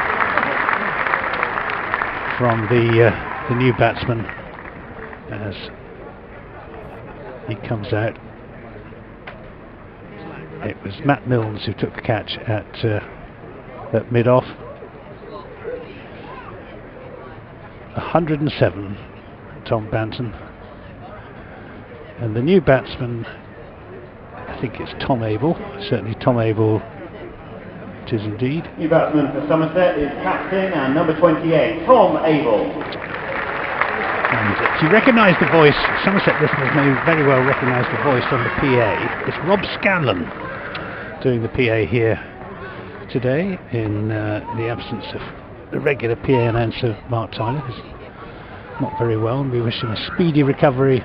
from the new batsman as he comes out. It was Matt Milnes who took the catch at mid-off. 107, Tom Banton. And the new batsman, I think it's Tom Abel, certainly Tom Abel it is indeed. New batsman for Somerset is captain and number 28, Tom Abel. And if you recognise the voice, Somerset listeners may very well recognise the voice on the PA. It's Rob Scanlon doing the PA here today in the absence of the regular PA announcer Mark Tyler, who's not very well, and we wish him a speedy recovery.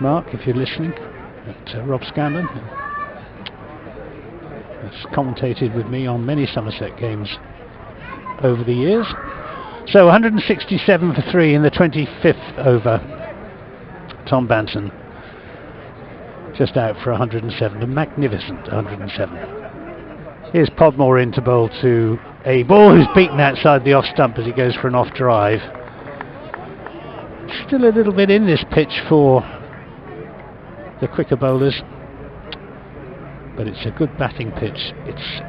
Mark, if you're listening, at Rob Scanlon, has commentated with me on many Somerset games over the years. So 167 for 3 in the 25th over. Tom Banton just out for 107, a magnificent 107. Here's Podmore in to bowl to Abel, who's beaten outside the off stump as he goes for an off drive. Still a little bit in this pitch for the quicker bowlers, but it's a good batting pitch. It's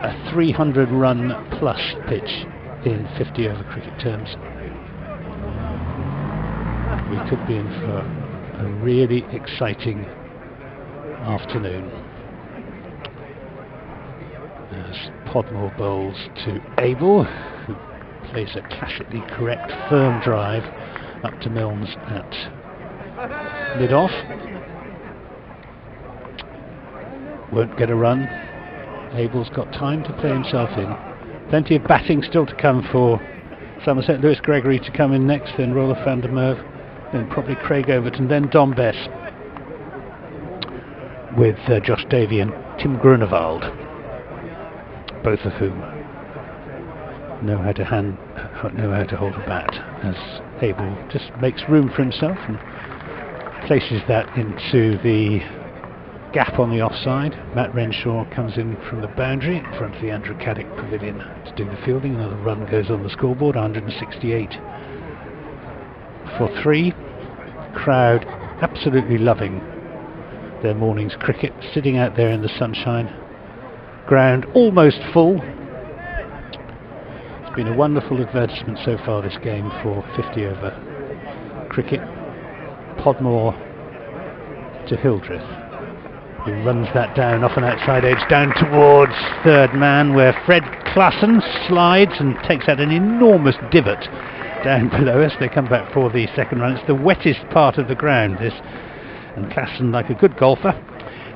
a 300 run plus pitch in 50 over cricket terms. We could be in for a really exciting afternoon as Podmore bowls to Abel, who plays a classically correct firm drive up to Milnes at mid-off. Won't get a run. Abel's got time to play himself in. Plenty of batting still to come for Somerset. Lewis Gregory to come in next, then Roelof van der Merwe, then probably Craig Overton, then Dom Bess, with Josh Davey and Tim Grunewald, both of whom know how to hold a bat, as Abel just makes room for himself and places that into the gap on the offside. Matt Renshaw comes in from the boundary in front of the Andrew Caddick Pavilion to do the fielding. Another run goes on the scoreboard, 168 for 3. Crowd absolutely loving their morning's cricket, sitting out there in the sunshine. Ground almost full. It's been a wonderful advertisement so far this game for 50 over cricket. Podmore to Hildreth, who runs that down off an outside edge down towards third man, where Fred Klassen slides and takes out an enormous divot down below us. They come back for the second run. It's the wettest part of the ground, this, and Klassen, like a good golfer,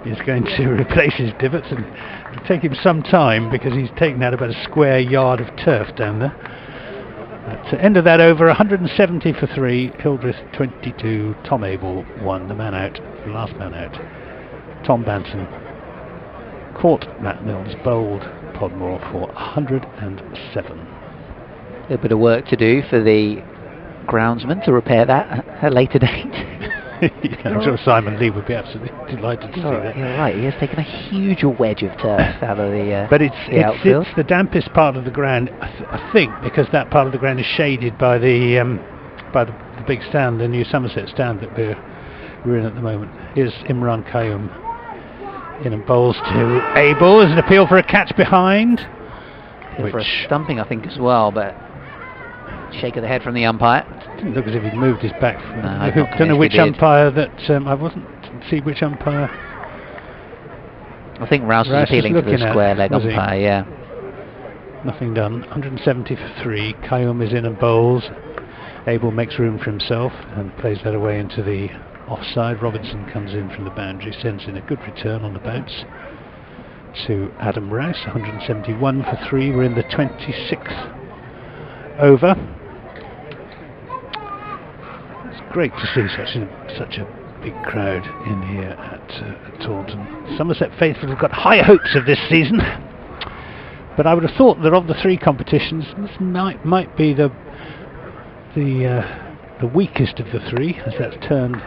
is going to replace his divots, and it'll take him some time because he's taken out about a square yard of turf down there. At the end of that over, 170 for 3, Hildreth 22, Tom Abel 1, the man out, the last man out, Tom Banton caught Matt Mills, bowled Podmore for 107. A bit of work to do for the groundsman to repair that at a later date. Yeah, I'm sure Simon Lee would be absolutely delighted to see that. You're right, he has taken a huge wedge of turf out of the but it's outfield. the dampest part of the ground, I think, because that part of the ground is shaded by the big stand, the new Somerset stand that we're in at the moment. Here's Imran Qayyum in and bowls to Abel. There's an appeal for a catch behind. For a stumping, I think, as well, but shake of the head from the umpire. Didn't look as if he'd moved his back. No, I don't know which umpire that. I didn't see which umpire. I think Rouse was appealing to the square leg umpire. Yeah. Nothing done. 170 for 3. Qayyum is in and bowls. Abel makes room for himself and plays that away into the offside. Robinson comes in from the boundary, sends in a good return on the bounce to Adam Rouse. 171 for 3. We're in the 26th over. It's great to see such a big crowd in here at Taunton. Somerset faithful have got high hopes of this season, but I would have thought that of the 3 competitions, this might be the weakest of the 3, as that's turned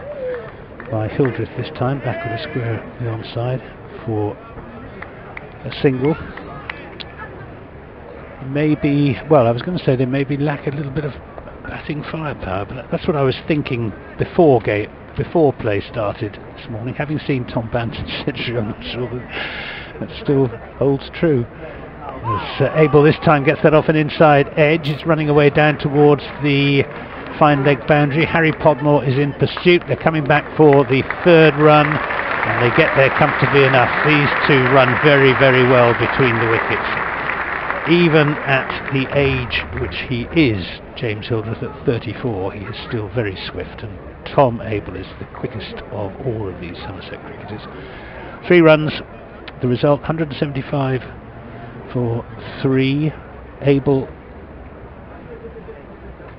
by Hildreth this time, back with a square the onside for a single. Maybe, well, I was going to say they maybe lack a little bit of batting firepower, but that's what I was thinking before play started this morning. Having seen Tom Banton's century, I'm not sure that still holds true. As Abel this time gets that off an inside edge, it's running away down towards the fine leg boundary. Harry Podmore is in pursuit. They're coming back for the 3rd run, and they get there comfortably enough. These 2 run very, very well between the wickets. Even at the age which he is, James Hildreth, at 34, he is still very swift, and Tom Abel is the quickest of all of these Somerset cricketers. 3 runs, the result 175 for 3. Abel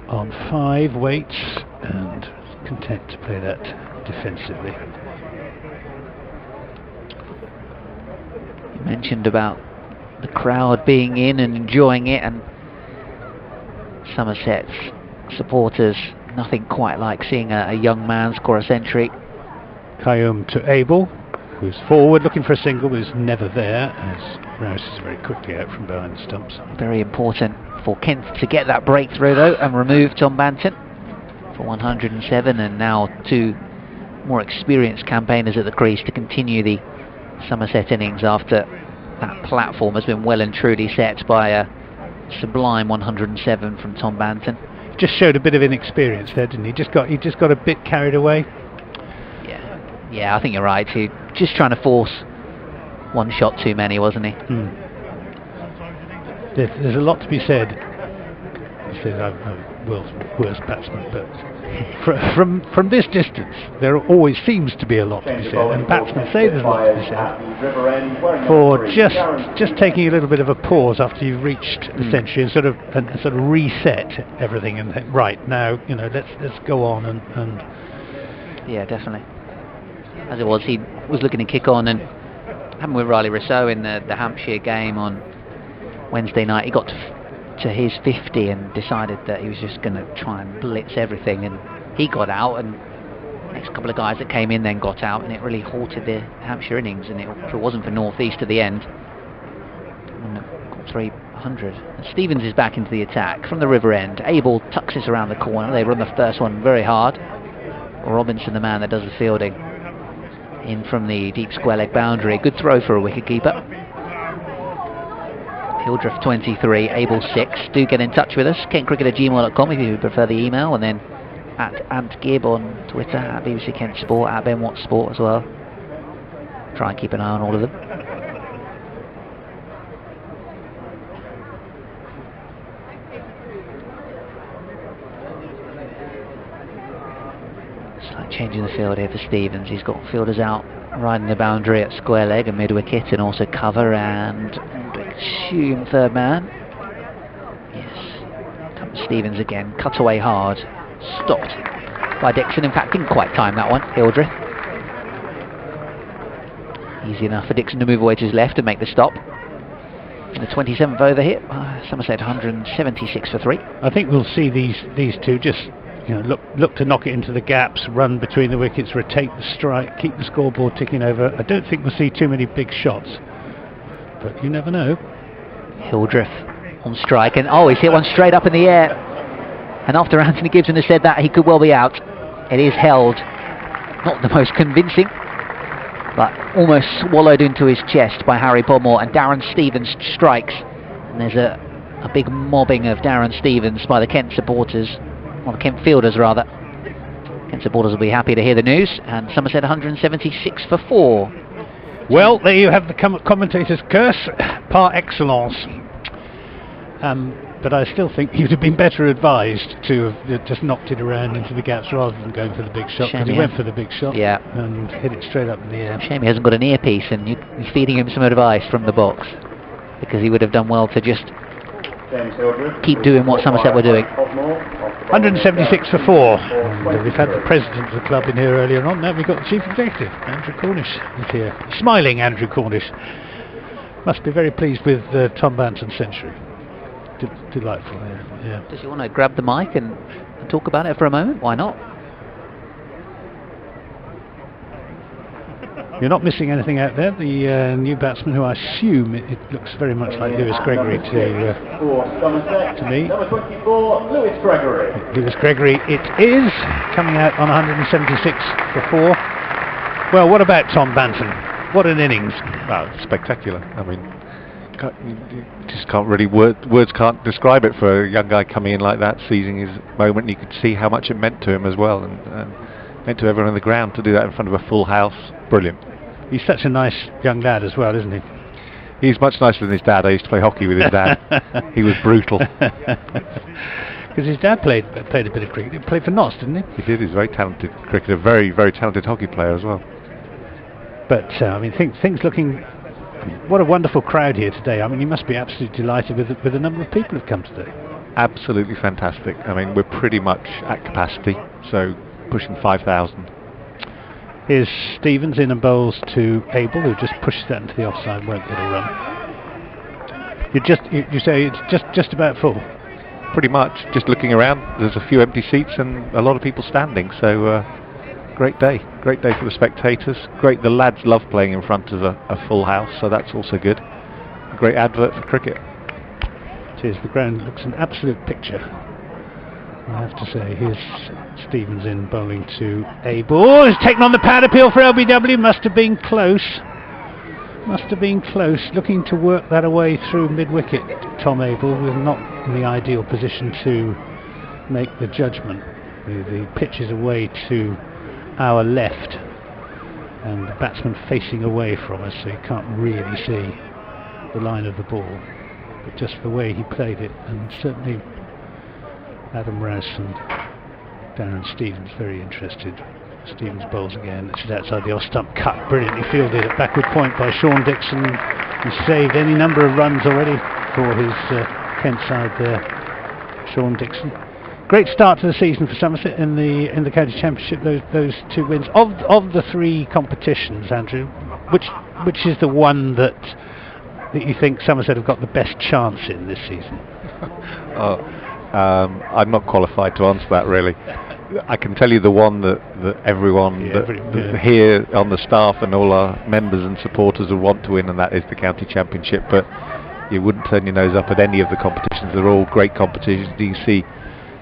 on 5, waits, and content to play that defensively. You mentioned about the crowd being in and enjoying it, and Somerset's supporters, nothing quite like seeing a young man score a century. Qayyum to Abel, who's forward looking for a single, but is never there, as Rouse is very quickly out from behind the stumps. Very important for Kent to get that breakthrough though and remove Tom Banton for 107, and now 2 more experienced campaigners at the crease to continue the Somerset innings after that platform has been well and truly set by a sublime 107 from Tom Banton. Just showed a bit of inexperience there, didn't he? He just got a bit carried away. Yeah, I think you're right. He just trying to force 1 shot too many, wasn't he? There's a lot to be said. He says I'm the world's worst batsman, but from this distance, there always seems to be a lot to be said, and batsmen say there's a lot to be said for just taking a little bit of a pause after you've reached the century and sort of reset everything and think, right now, let's go on and yeah, definitely. As it was, he was looking to kick on, and happened with Riley Rousseau in the Hampshire game on Wednesday night. He got to his 50 and decided that he was just going to try and blitz everything, and he got out, and the next couple of guys that came in then got out, and it really halted the Hampshire innings, and if it wasn't for North East at the end, and got 300. And Stevens is back into the attack from the river end. Abel tucks this around the corner. They run the first one very hard. Robinson, the man that does the fielding, in from the deep square leg boundary. Good throw for a wicketkeeper. Hildreth 23, Abel 6. Do get in touch with us, kentcricket@gmail.com if you prefer the email, and then at @Gibb on Twitter, at BBC Kent Sport, at Ben Watts Sport as well. Try and keep an eye on all of them. It's like changing the field here for Stevens. He's got fielders out riding the boundary at square leg and mid wicket, and also cover, and assume 3rd man. Yes, comes Stevens again, cut away hard, stopped by Dixon. In fact, didn't quite time that one, Hildreth. Easy enough for Dixon to move away to his left and make the stop. And the 27th over here, Somerset 176 for 3. I think we'll see these two just, you know, look to knock it into the gaps, run between the wickets, rotate the strike, keep the scoreboard ticking over. I don't think we'll see too many big shots, but you never know. Hildreth on strike, and oh, he's hit one straight up in the air. And after Anthony Gibson has said that, he could well be out. It is held. Not the most convincing, but almost swallowed into his chest by Harry Podmore, and Darren Stevens strikes. And there's a big mobbing of Darren Stevens by the Kent supporters, or the Kent fielders rather. Kent supporters will be happy to hear the news, and Somerset 176 for 4. Well, there you have the commentator's curse par excellence. But I still think you'd have been better advised to have just knocked it around into the gaps rather than going for the big shot, because he went for the big shot and hit it straight up in the air. Shame he hasn't got an earpiece and you're feeding him some advice from the box, because he would have done well to just keep doing what Somerset were doing. 176 for 4. And we've had the president of the club in here earlier on. Now we've got the chief executive, Andrew Cornish, is here. Smiling Andrew Cornish. Must be very pleased with Tom Banton's century. Delightful, yeah. Does you want to grab the mic and talk about it for a moment? Why not? You're not missing anything out there. The new batsman, who I assume it looks very much like Lewis Gregory to me. Number 24, Lewis Gregory. Lewis Gregory it is, coming out on 176 for 4. Well, what about Tom Banton? What an innings. Well, spectacular. I mean, you just can't really, words can't describe it for a young guy coming in like that, seizing his moment. You could see how much it meant to him as well, and meant to everyone on the ground to do that in front of a full house. Brilliant. He's such a nice young lad as well, isn't he? He's much nicer than his dad. I used to play hockey with his dad. He was brutal. Because his dad played a bit of cricket. He played for Notts, didn't he? He did. He's a very talented cricketer, very, very talented hockey player as well. But I mean, things looking. What a wonderful crowd here today. I mean, you must be absolutely delighted with the number of people who've come today. Absolutely fantastic. I mean, we're pretty much at capacity, so pushing 5,000. Here's Stevens in and bowls to Abel, who just pushes that into the offside, won't get a run. You say it's just about full. Pretty much. Just looking around, there's a few empty seats and a lot of people standing. So great day for the spectators. Great. The lads love playing in front of a full house, so that's also good. A great advert for cricket. It is. The ground looks an absolute picture, I have to say. Here's Stevens in bowling to Abel. Oh, he's taken on the pad appeal for LBW. Must have been close. Looking to work that away through mid-wicket. Tom Abel was not in the ideal position to make the judgment. The pitch is away to our left, and the batsman facing away from us, so you can't really see the line of the ball. But just the way he played it, and certainly Adam Rouse and Darren Stevens very interested. Stevens bowls again. It's outside the off stump, cut brilliantly fielded at backward point by Sean Dixon. He's saved any number of runs already for his Kent side there, Sean Dixon. Great start to the season for Somerset in the county championship. Those 2 wins of the 3 competitions, Andrew. Which is the one that you think Somerset have got the best chance in this season? I'm not qualified to answer that, really. I can tell you the one that everyone here on the staff and all our members and supporters will want to win, and that is the county championship. But you wouldn't turn your nose up at any of the competitions. They're all great competitions. You can see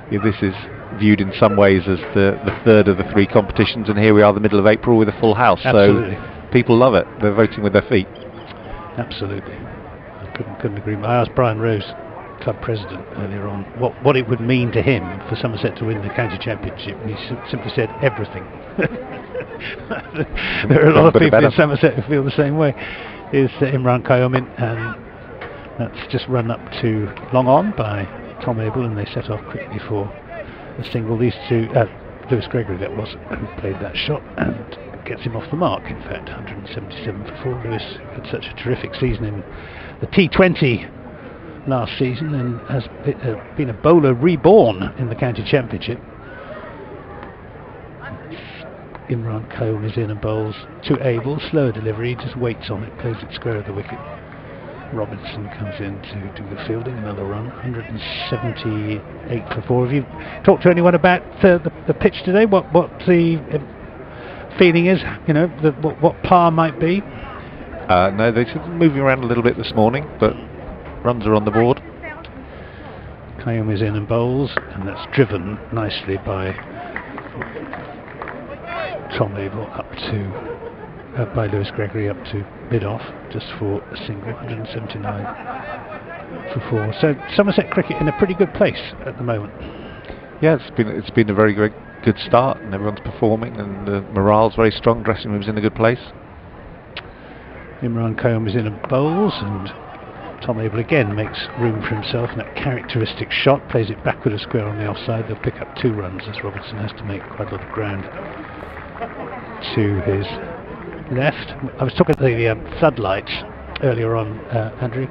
this is viewed in some ways as the third of the 3 competitions, and here we are, the middle of April, with a full house. Absolutely. So people love it. They're voting with their feet. Absolutely. I couldn't agree more. I asked Brian Rose, club president, earlier on what it would mean to him for Somerset to win the county championship, and he simply said everything. There are a lot of people in Somerset who feel the same way. Is Imran Qayomin, and that's just run up to long on by Tom Abel, and they set off quickly for a single. These two, Lewis Gregory that was, who played that shot and gets him off the mark. In fact, 177 for 4. Lewis had such a terrific season in the T20 last season, and has been a bowler reborn in the county championship. Imran Cole is in and bowls to Abel. Slower delivery, just waits on it, plays it square of the wicket. Robinson comes in to do the fielding, another run. 178 for 4. Have you talked to anyone about the pitch today? What the feeling is? You know, what par might be? No, they're moving around a little bit this morning, but runs are on the board. Kayum is in and bowls, and that's driven nicely by Tom Abel up to by Lewis Gregory up to mid-off, just for a single. 179 for 4. So Somerset cricket in a pretty good place at the moment. Yeah, it's been a very good start, and everyone's performing, and morale's very strong. Dressing room's in a good place. Imran Kayum is in and bowls, and Tom Abel again makes room for himself in that characteristic shot, plays it backward a square on the offside. They'll pick up 2 runs as Robertson has to make quite a lot of ground to his left. I was talking about the floodlights earlier on, Andrew,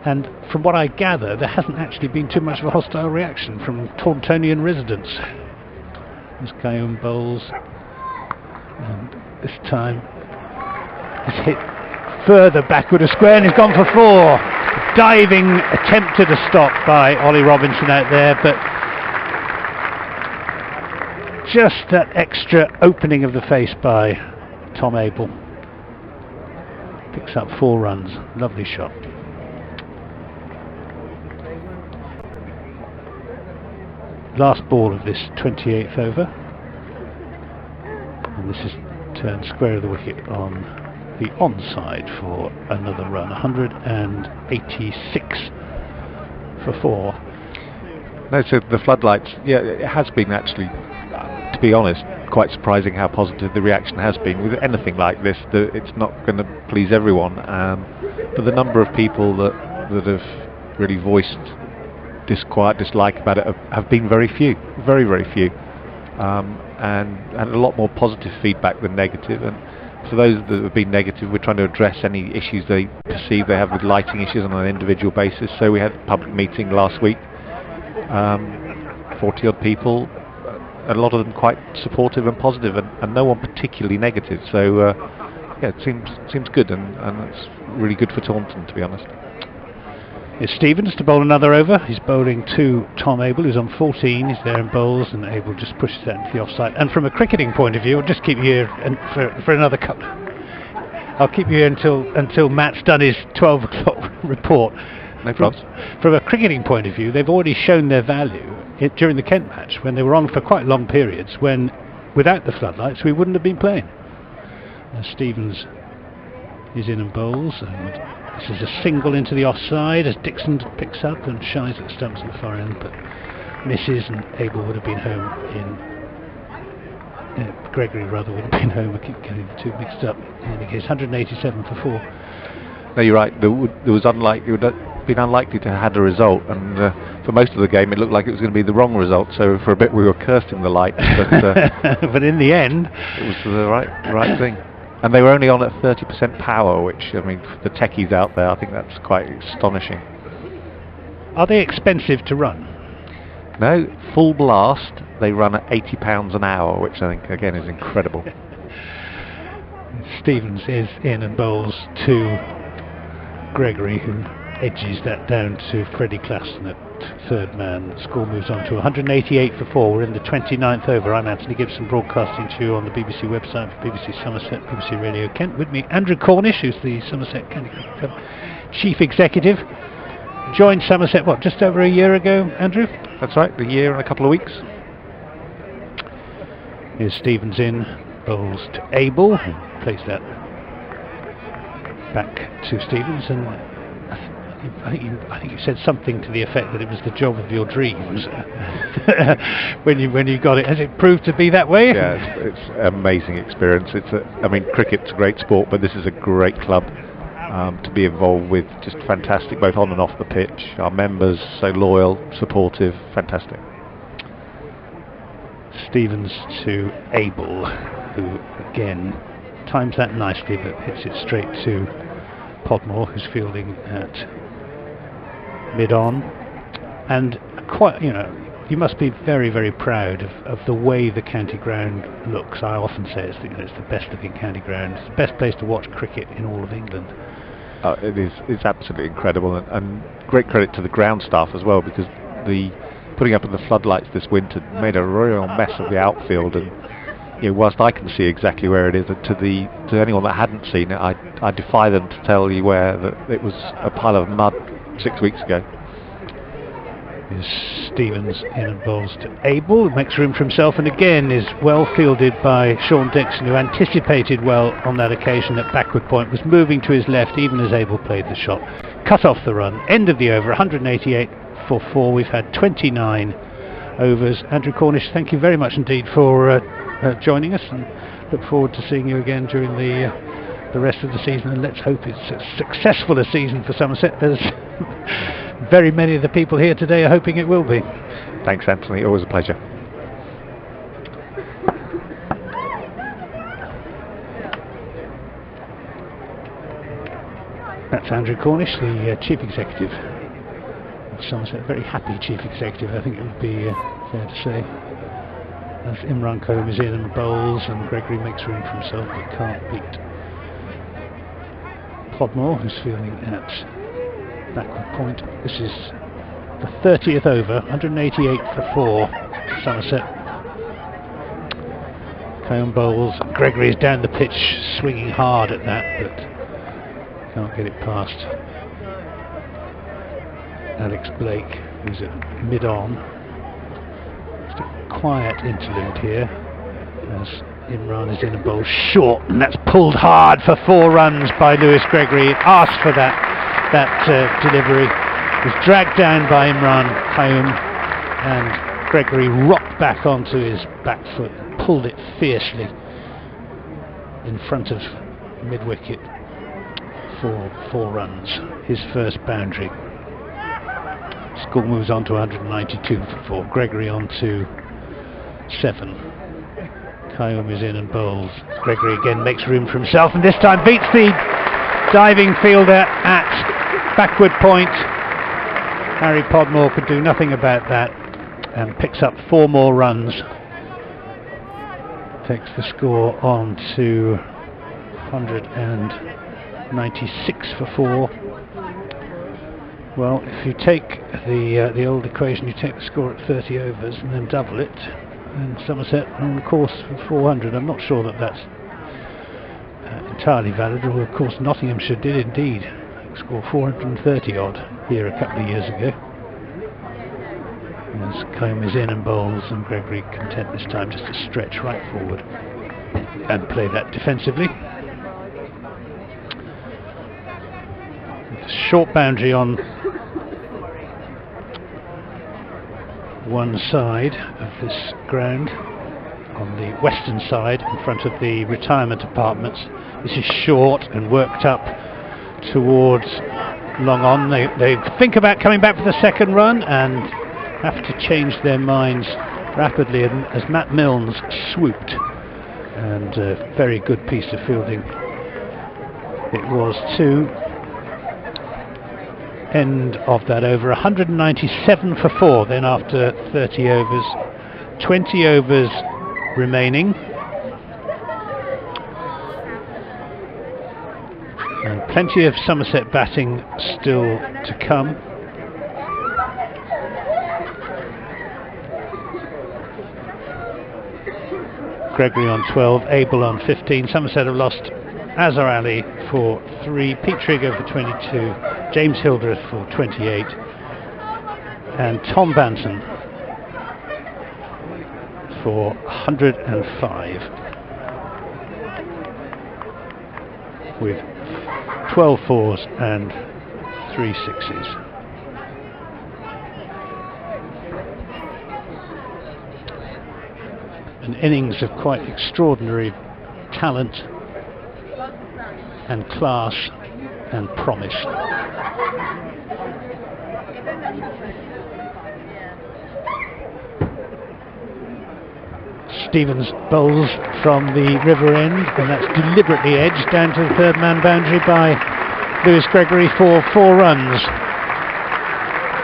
and from what I gather, there hasn't actually been too much of a hostile reaction from Tauntonian residents. As Kayum bowls, and this time he's hit further backward a square, and he's gone for 4. Diving attempt at a stop by Ollie Robinson out there, but just that extra opening of the face by Tom Abel. Picks up 4 runs. Lovely shot. Last ball of this 28th over, and this is turned square of the wicket on the onside for another run. 186 for 4. No, so the floodlights, yeah, it has been actually, to be honest, quite surprising how positive the reaction has been. With anything like this, it's not going to please everyone, but the number of people that have really voiced dislike about it have been very few, very few, and a lot more positive feedback than negative. And for those that have been negative, we're trying to address any issues they perceive they have with lighting issues on an individual basis. So we had a public meeting last week, 40 odd people, a lot of them quite supportive and positive, and no one particularly negative. So yeah, it seems good, and it's really good for Taunton, to be honest. It's Stevens to bowl another over. He's bowling to Tom Abel, who's on 14. He's there and bowls, and Abel just pushes that into the offside. And from a cricketing point of view, I'll just keep you here for another couple. I'll keep you here until Matt's done his 12 o'clock report. No problems. From a cricketing point of view, they've already shown their value during the Kent match, when they were on for quite long periods, when without the floodlights we wouldn't have been playing. Stevens is in and bowls, and this is a single into the offside as Dixon picks up and shies at stumps at the far end, but misses, and Abel would have been home Gregory rather would have been home. I keep getting the 2 mixed up. In any case, 187 for 4. No, you're right. It would have been unlikely to have had a result, and for most of the game it looked like it was going to be the wrong result. So for a bit we were cursing the light, but in the end it was the right thing. And they were only on at 30% power, which, I mean, for the techies out there, I think that's quite astonishing. Are they expensive to run? No, full blast, they run at £80 an hour, which I think, again, is incredible. Stevens is in and bowls to Gregory, who edges that down to Freddie Classen at 3rd man. The score moves on to 188 for 4. We're in the 29th over. I'm Anthony Gibson, broadcasting to you on the BBC website for BBC Somerset, BBC Radio Kent. With me, Andrew Cornish, who's the Somerset County Cricket Club Chief Executive. Joined Somerset, just over a year ago, Andrew? That's right, a year and a couple of weeks. Here's Stevens in, bowls to Abel, who plays that back to Stevens, and I think you said something to the effect that it was the job of your dreams when you got it. Has it proved to be that way? Yeah, it's an amazing experience. I mean, cricket's a great sport, but this is a great club to be involved with. Just fantastic, both on and off the pitch. Our members so loyal, supportive, fantastic. Stevens to Abel, who again times that nicely, but hits it straight to Podmore, who's fielding at mid-on, and quite, you must be very, very proud of the way the county ground looks. I often say it's the best looking county ground. It's the best place to watch cricket in all of England. It's absolutely incredible, and great credit to the ground staff as well, because the putting up of the floodlights this winter made a real mess of the outfield. And whilst I can see exactly where it is, to anyone that hadn't seen it, I defy them to tell you where it was a pile of mud 6 weeks ago. Stevens in and bowls to Abel, makes room for himself, and again is well fielded by Sean Dixon, who anticipated well on that occasion at backward point, was moving to his left even as Abel played the shot. Cut off the run, end of the over, 188 for 4. We've had 29 overs. Andrew Cornish, thank you very much indeed for joining us, and look forward to seeing you again during the rest of the season, and let's hope it's as successful a season for Somerset as very many of the people here today are hoping it will be. Thanks, Anthony, always a pleasure. That's Andrew Cornish, the Chief Executive of Somerset, a very happy Chief Executive, I think it would be fair to say. As Imran Combe is in and bowls, and Gregory makes room for himself but can't beat Podmore, who's fielding at backward point. This is the 30th over, 188 for 4, Somerset. Combe bowls, Gregory is down the pitch swinging hard at that, but can't get it past Alex Blake, who's at mid-on. Just a quiet interlude here as Imran is in a bowl short, and that's pulled hard for 4 runs by Lewis Gregory. Asked for that delivery, was dragged down by Imran Kayum, and Gregory rocked back onto his back foot, pulled it fiercely in front of mid-wicket for 4 runs, his first boundary. Score moves on to 192 for 4. Gregory on to 7. Kayum is in and bowls. Gregory again makes room for himself, and this time beats the diving fielder at backward point. Harry Podmore could do nothing about that and picks up 4 more runs. Takes the score on to 196 for 4. Well, if you take the old equation, you take the score at 30 overs and then double it, and Somerset are on the course for 400. I'm not sure that that's entirely valid, although of course Nottinghamshire did indeed score 430 odd here a couple of years ago. As Combe is in and bowls, and Gregory content this time just to stretch right forward and play that defensively. Short boundary on one side of this ground, on the western side in front of the retirement apartments. This is short and worked up towards long on. They think about coming back for the second run and have to change their minds rapidly, and as Matt Milnes swooped, and a very good piece of fielding it was too. End of that over, 197 for 4 then after 30 overs, 20 overs remaining, and plenty of Somerset batting still to come. Gregory on 12, Abel on 15. Somerset have lost Azhar Ali for 3, Pete Trigo for 22, James Hildreth for 28, and Tom Banton for 105, with 12 fours and 3 sixes. An innings of quite extraordinary talent and class and promise. Stevens bowls from the river end, and that's deliberately edged down to the third man boundary by Lewis Gregory for 4 runs.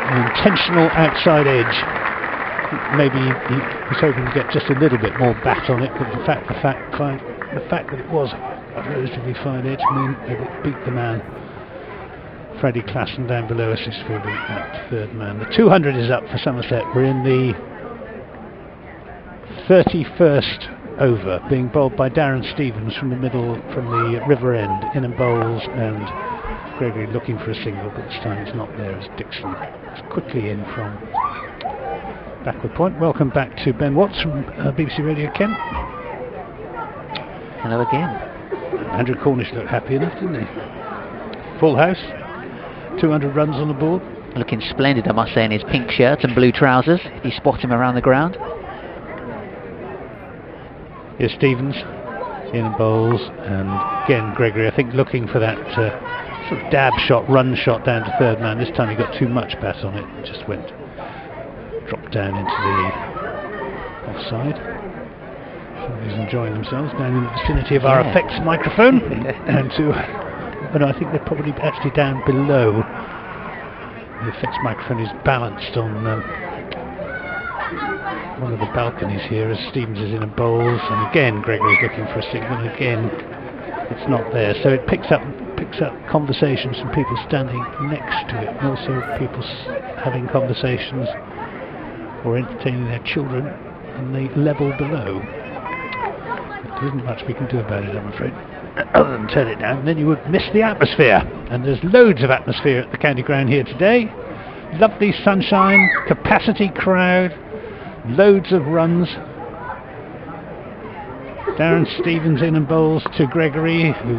An intentional outside edge maybe he was hoping to get just a little bit more bat on it, but the fact that it was a relatively fine edge meant that it beat the man, Freddie Klassen, down below us, is fielding at third man. The 200 is up for Somerset. We're in the 31st over, being bowled by Darren Stevens from the middle, from the river end, in and bowls, and Gregory looking for a single, but this time it's not there as Dixon is quickly in from backward point. Welcome back to Ben Watts from BBC Radio Kent. Hello again. Andrew Cornish looked happy enough, didn't he? Full house, 200 runs on the board. Looking splendid, I must say, in his pink shirt and blue trousers. You spot him around the ground. Here's Stevens, in and bowls, and again Gregory, I think, looking for that sort of dab shot, run shot down to third man. This time he got too much bat on it, and just dropped down into the offside. Somebody's enjoying themselves down in the vicinity of our effects microphone. And I think they're probably actually down below. The effects microphone is balanced on one of the balconies here as Stevens is in and bowls, and again Gregory's looking for a signal, and again it's not there. So it picks up conversations from people standing next to it, and also people having conversations or entertaining their children on the level below. There isn't much we can do about it, I'm afraid, other than turn it down. And then you would miss the atmosphere, and there's loads of atmosphere at the county ground here today. Lovely sunshine, capacity crowd, loads of runs. Darren Stevens in and bowls to Gregory, who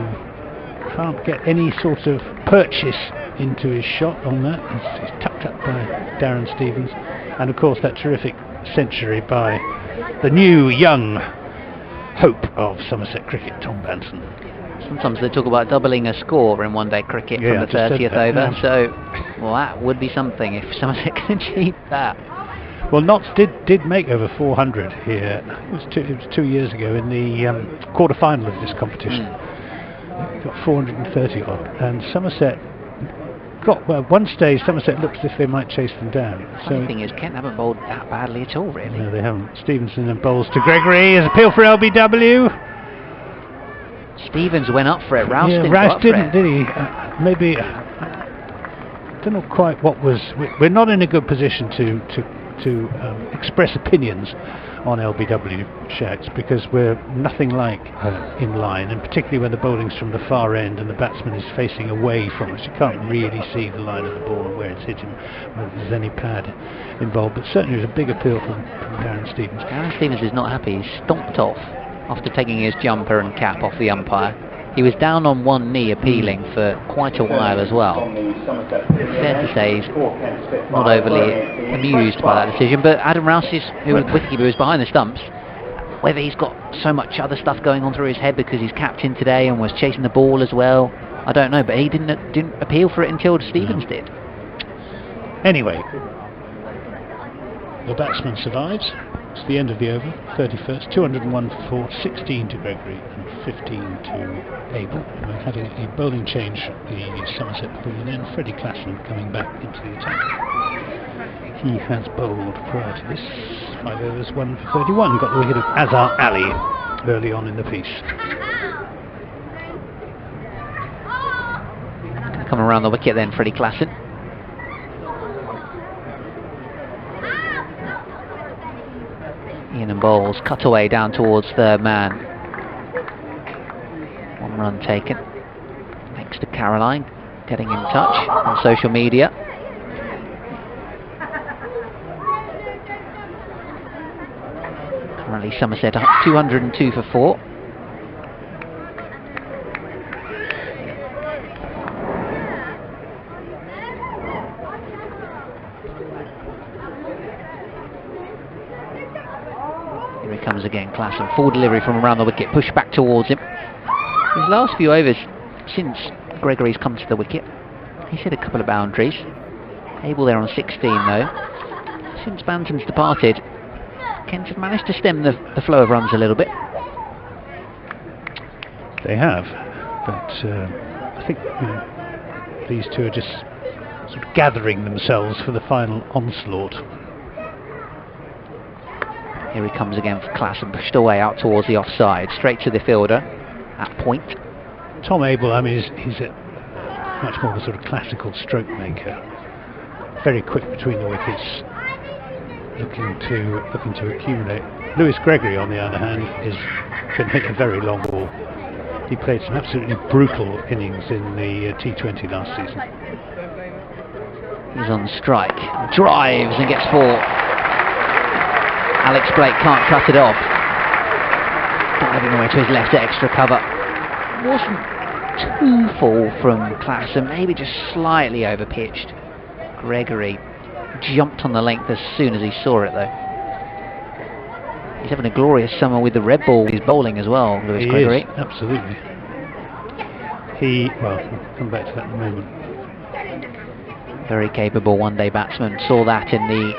can't get any sort of purchase into his shot on that. He's tucked up by Darren Stevens, and of course that terrific century by the new young hope of Somerset cricket, Tom Banton. Sometimes they talk about doubling a score in one-day cricket from the 30th over, so well, that would be something if Somerset can achieve that. Well, Notts did make over 400 here. It was 2 years ago in the quarter-final of this competition. Got 430 odd, and Somerset got, well, one stage Somerset looked as if they might chase them down. The thing is, Kent haven't bowled that badly at all, really. No, they haven't. Stevenson and bowls to Gregory. His appeal for LBW. Stevens went up for it. Rouse didn't, did he? Maybe I don't know quite what was. We're not in a good position to express opinions on LBW shouts, because we're nothing like in line, and particularly when the bowling's from the far end and the batsman is facing away from us. You can't really see the line of the ball and where it's hit him, whether there's any pad involved. But certainly there's a big appeal from Darren Stevens. Darren Stevens is not happy. He's stomped off after taking his jumper and cap off the umpire. He was down on one knee appealing for quite a while as well. Fair to say he's not overly amused by that decision, but Adam Rouse, who was wicketkeeper, was behind the stumps. Whether he's got so much other stuff going on through his head because he's captain today and was chasing the ball as well, I don't know, but he didn't appeal for it until Stevens did. Anyway, the batsman survives. It's the end of the over, 31st, 201 for 4, 16 to Gregory and 15 to Abel. We're having a bowling change at the Somerset pavilion end. Freddie Klassen coming back into the attack. He has bowled prior to this, 5 overs, 1 for 31. Got the wicket of Azhar Ali early on in the piece. Come around the wicket then, Freddie Klassen. In and bowls, cut away down towards third man. 1 run taken. Thanks to Caroline getting in touch on social media. Currently Somerset up 202 for 4. Comes again, Klassen, full delivery from around the wicket, push back towards him. His last few overs since Gregory's come to the wicket, he's hit a couple of boundaries. Abel there on 16 though. Since Banton's departed, Kent have managed to stem the flow of runs a little bit. They have, but I think these two are just sort of gathering themselves for the final onslaught. Here he comes again for Klassen, pushed away out towards the offside, straight to the fielder at point. Tom Abel, I mean, he's a much more of a sort of classical stroke maker. Very quick between the wickets, looking to accumulate. Lewis Gregory, on the other hand, can hit a very long ball. He played some absolutely brutal innings in the T20 last season. He's on strike, drives and gets 4. Alex Blake can't cut it off. Diving away to his left extra cover. Wasn't too full from Klassen, maybe just slightly over pitched. Gregory jumped on the length as soon as he saw it though. He's having a glorious summer with the red ball. He's bowling as well, Lewis Gregory. Is, absolutely. Well, we'll come back to that in a moment. Very capable one-day batsman. Saw that in the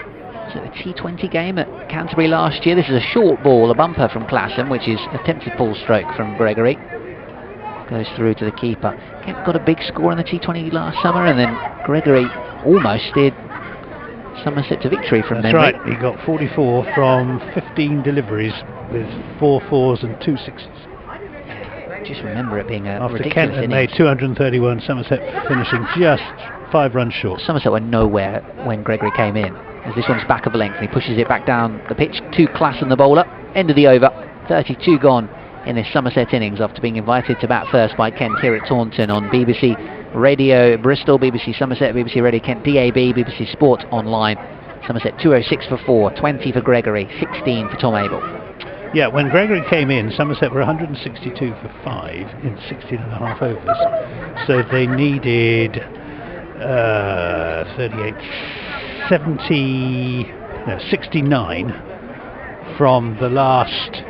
T20 game at Canterbury last year. This is a short ball, a bumper from Klassen, which is attempted pull stroke from Gregory. Goes through to the keeper. Kent got a big score in the T20 last summer, and then Gregory almost steered Somerset to victory from memory. That's right, he got 44 from 15 deliveries with 4 4s and 2 6s. Just remember it being a After ridiculous Kent had made 231, Somerset finishing just 5 runs short. Somerset were nowhere when Gregory came in, as this one's back of a length and he pushes it back down the pitch to Klassen, the bowler. End of the over, 32 gone in this Somerset innings after being invited to bat first by Kent here at Taunton on BBC Radio Bristol, BBC Somerset, BBC Radio Kent DAB, BBC Sport Online. Somerset 206 for 4, 20 for Gregory, 16 for Tom Abel. Yeah, when Gregory came in, Somerset were 162 for 5 in 16.5 overs. So they needed 69 from the last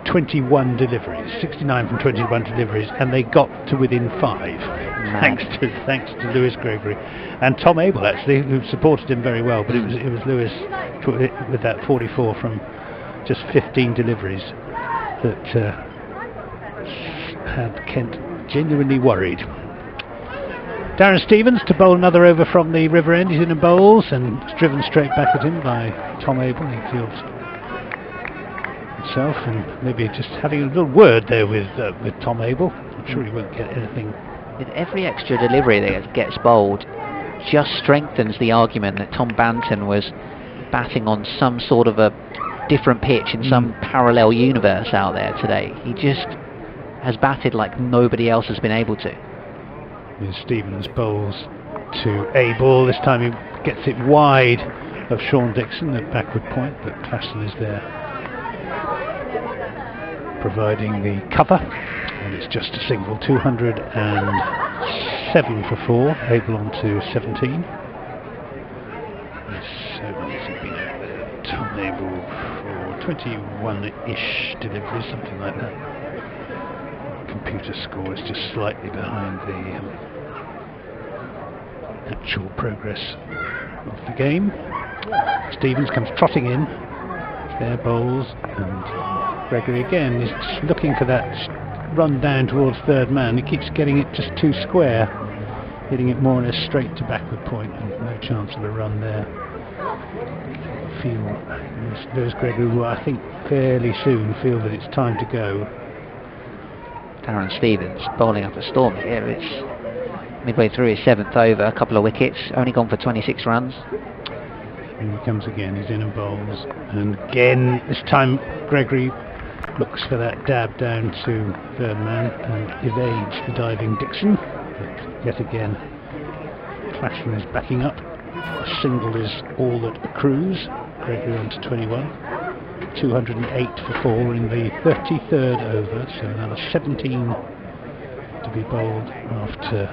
21 deliveries. 69 from 21 deliveries, and they got to within 5. Thanks to Lewis Gregory and Tom Abel, actually, who supported him very well. But it was Lewis with that 44 from just 15 deliveries that had Kent genuinely worried. Darren Stevens to bowl another over from the River End. He's in and bowls, and it's driven straight back at him by Tom Abel. He fields himself, and maybe just having a little word there with Tom Abel. I'm sure he won't get anything. With every extra delivery that gets bowled, just strengthens the argument that Tom Banton was batting on some sort of a different pitch in some parallel universe out there today. He just has batted like nobody else has been able to. Stevens bowls to Abel. This time he gets it wide of Sean Dixon at backward point, but Klassen is there providing the cover, and it's just a single. 207 for 4. Abel on to 17. So has he been out there? Tom Abel for 21-ish deliveries, something like that. Computer score is just slightly behind the actual progress of the game. Stevens comes trotting in. There bowls, and Gregory again is looking for that run down towards third man. He keeps getting it just too square, hitting it more or less straight to backward point, and no chance of a run there. Lewis Gregory will, I think, fairly soon feel that it's time to go. Darren Stevens bowling up a storm here. It's midway through his 7th over, a couple of wickets, only gone for 26 runs. And he comes again, he's in and bowls, and again, this time Gregory looks for that dab down to third man and evades the diving Dixon, but yet again Klassen is backing up. A single is all that accrues. Gregory on to 21. 208 for 4 in the 33rd over, so another 17 to be bowled after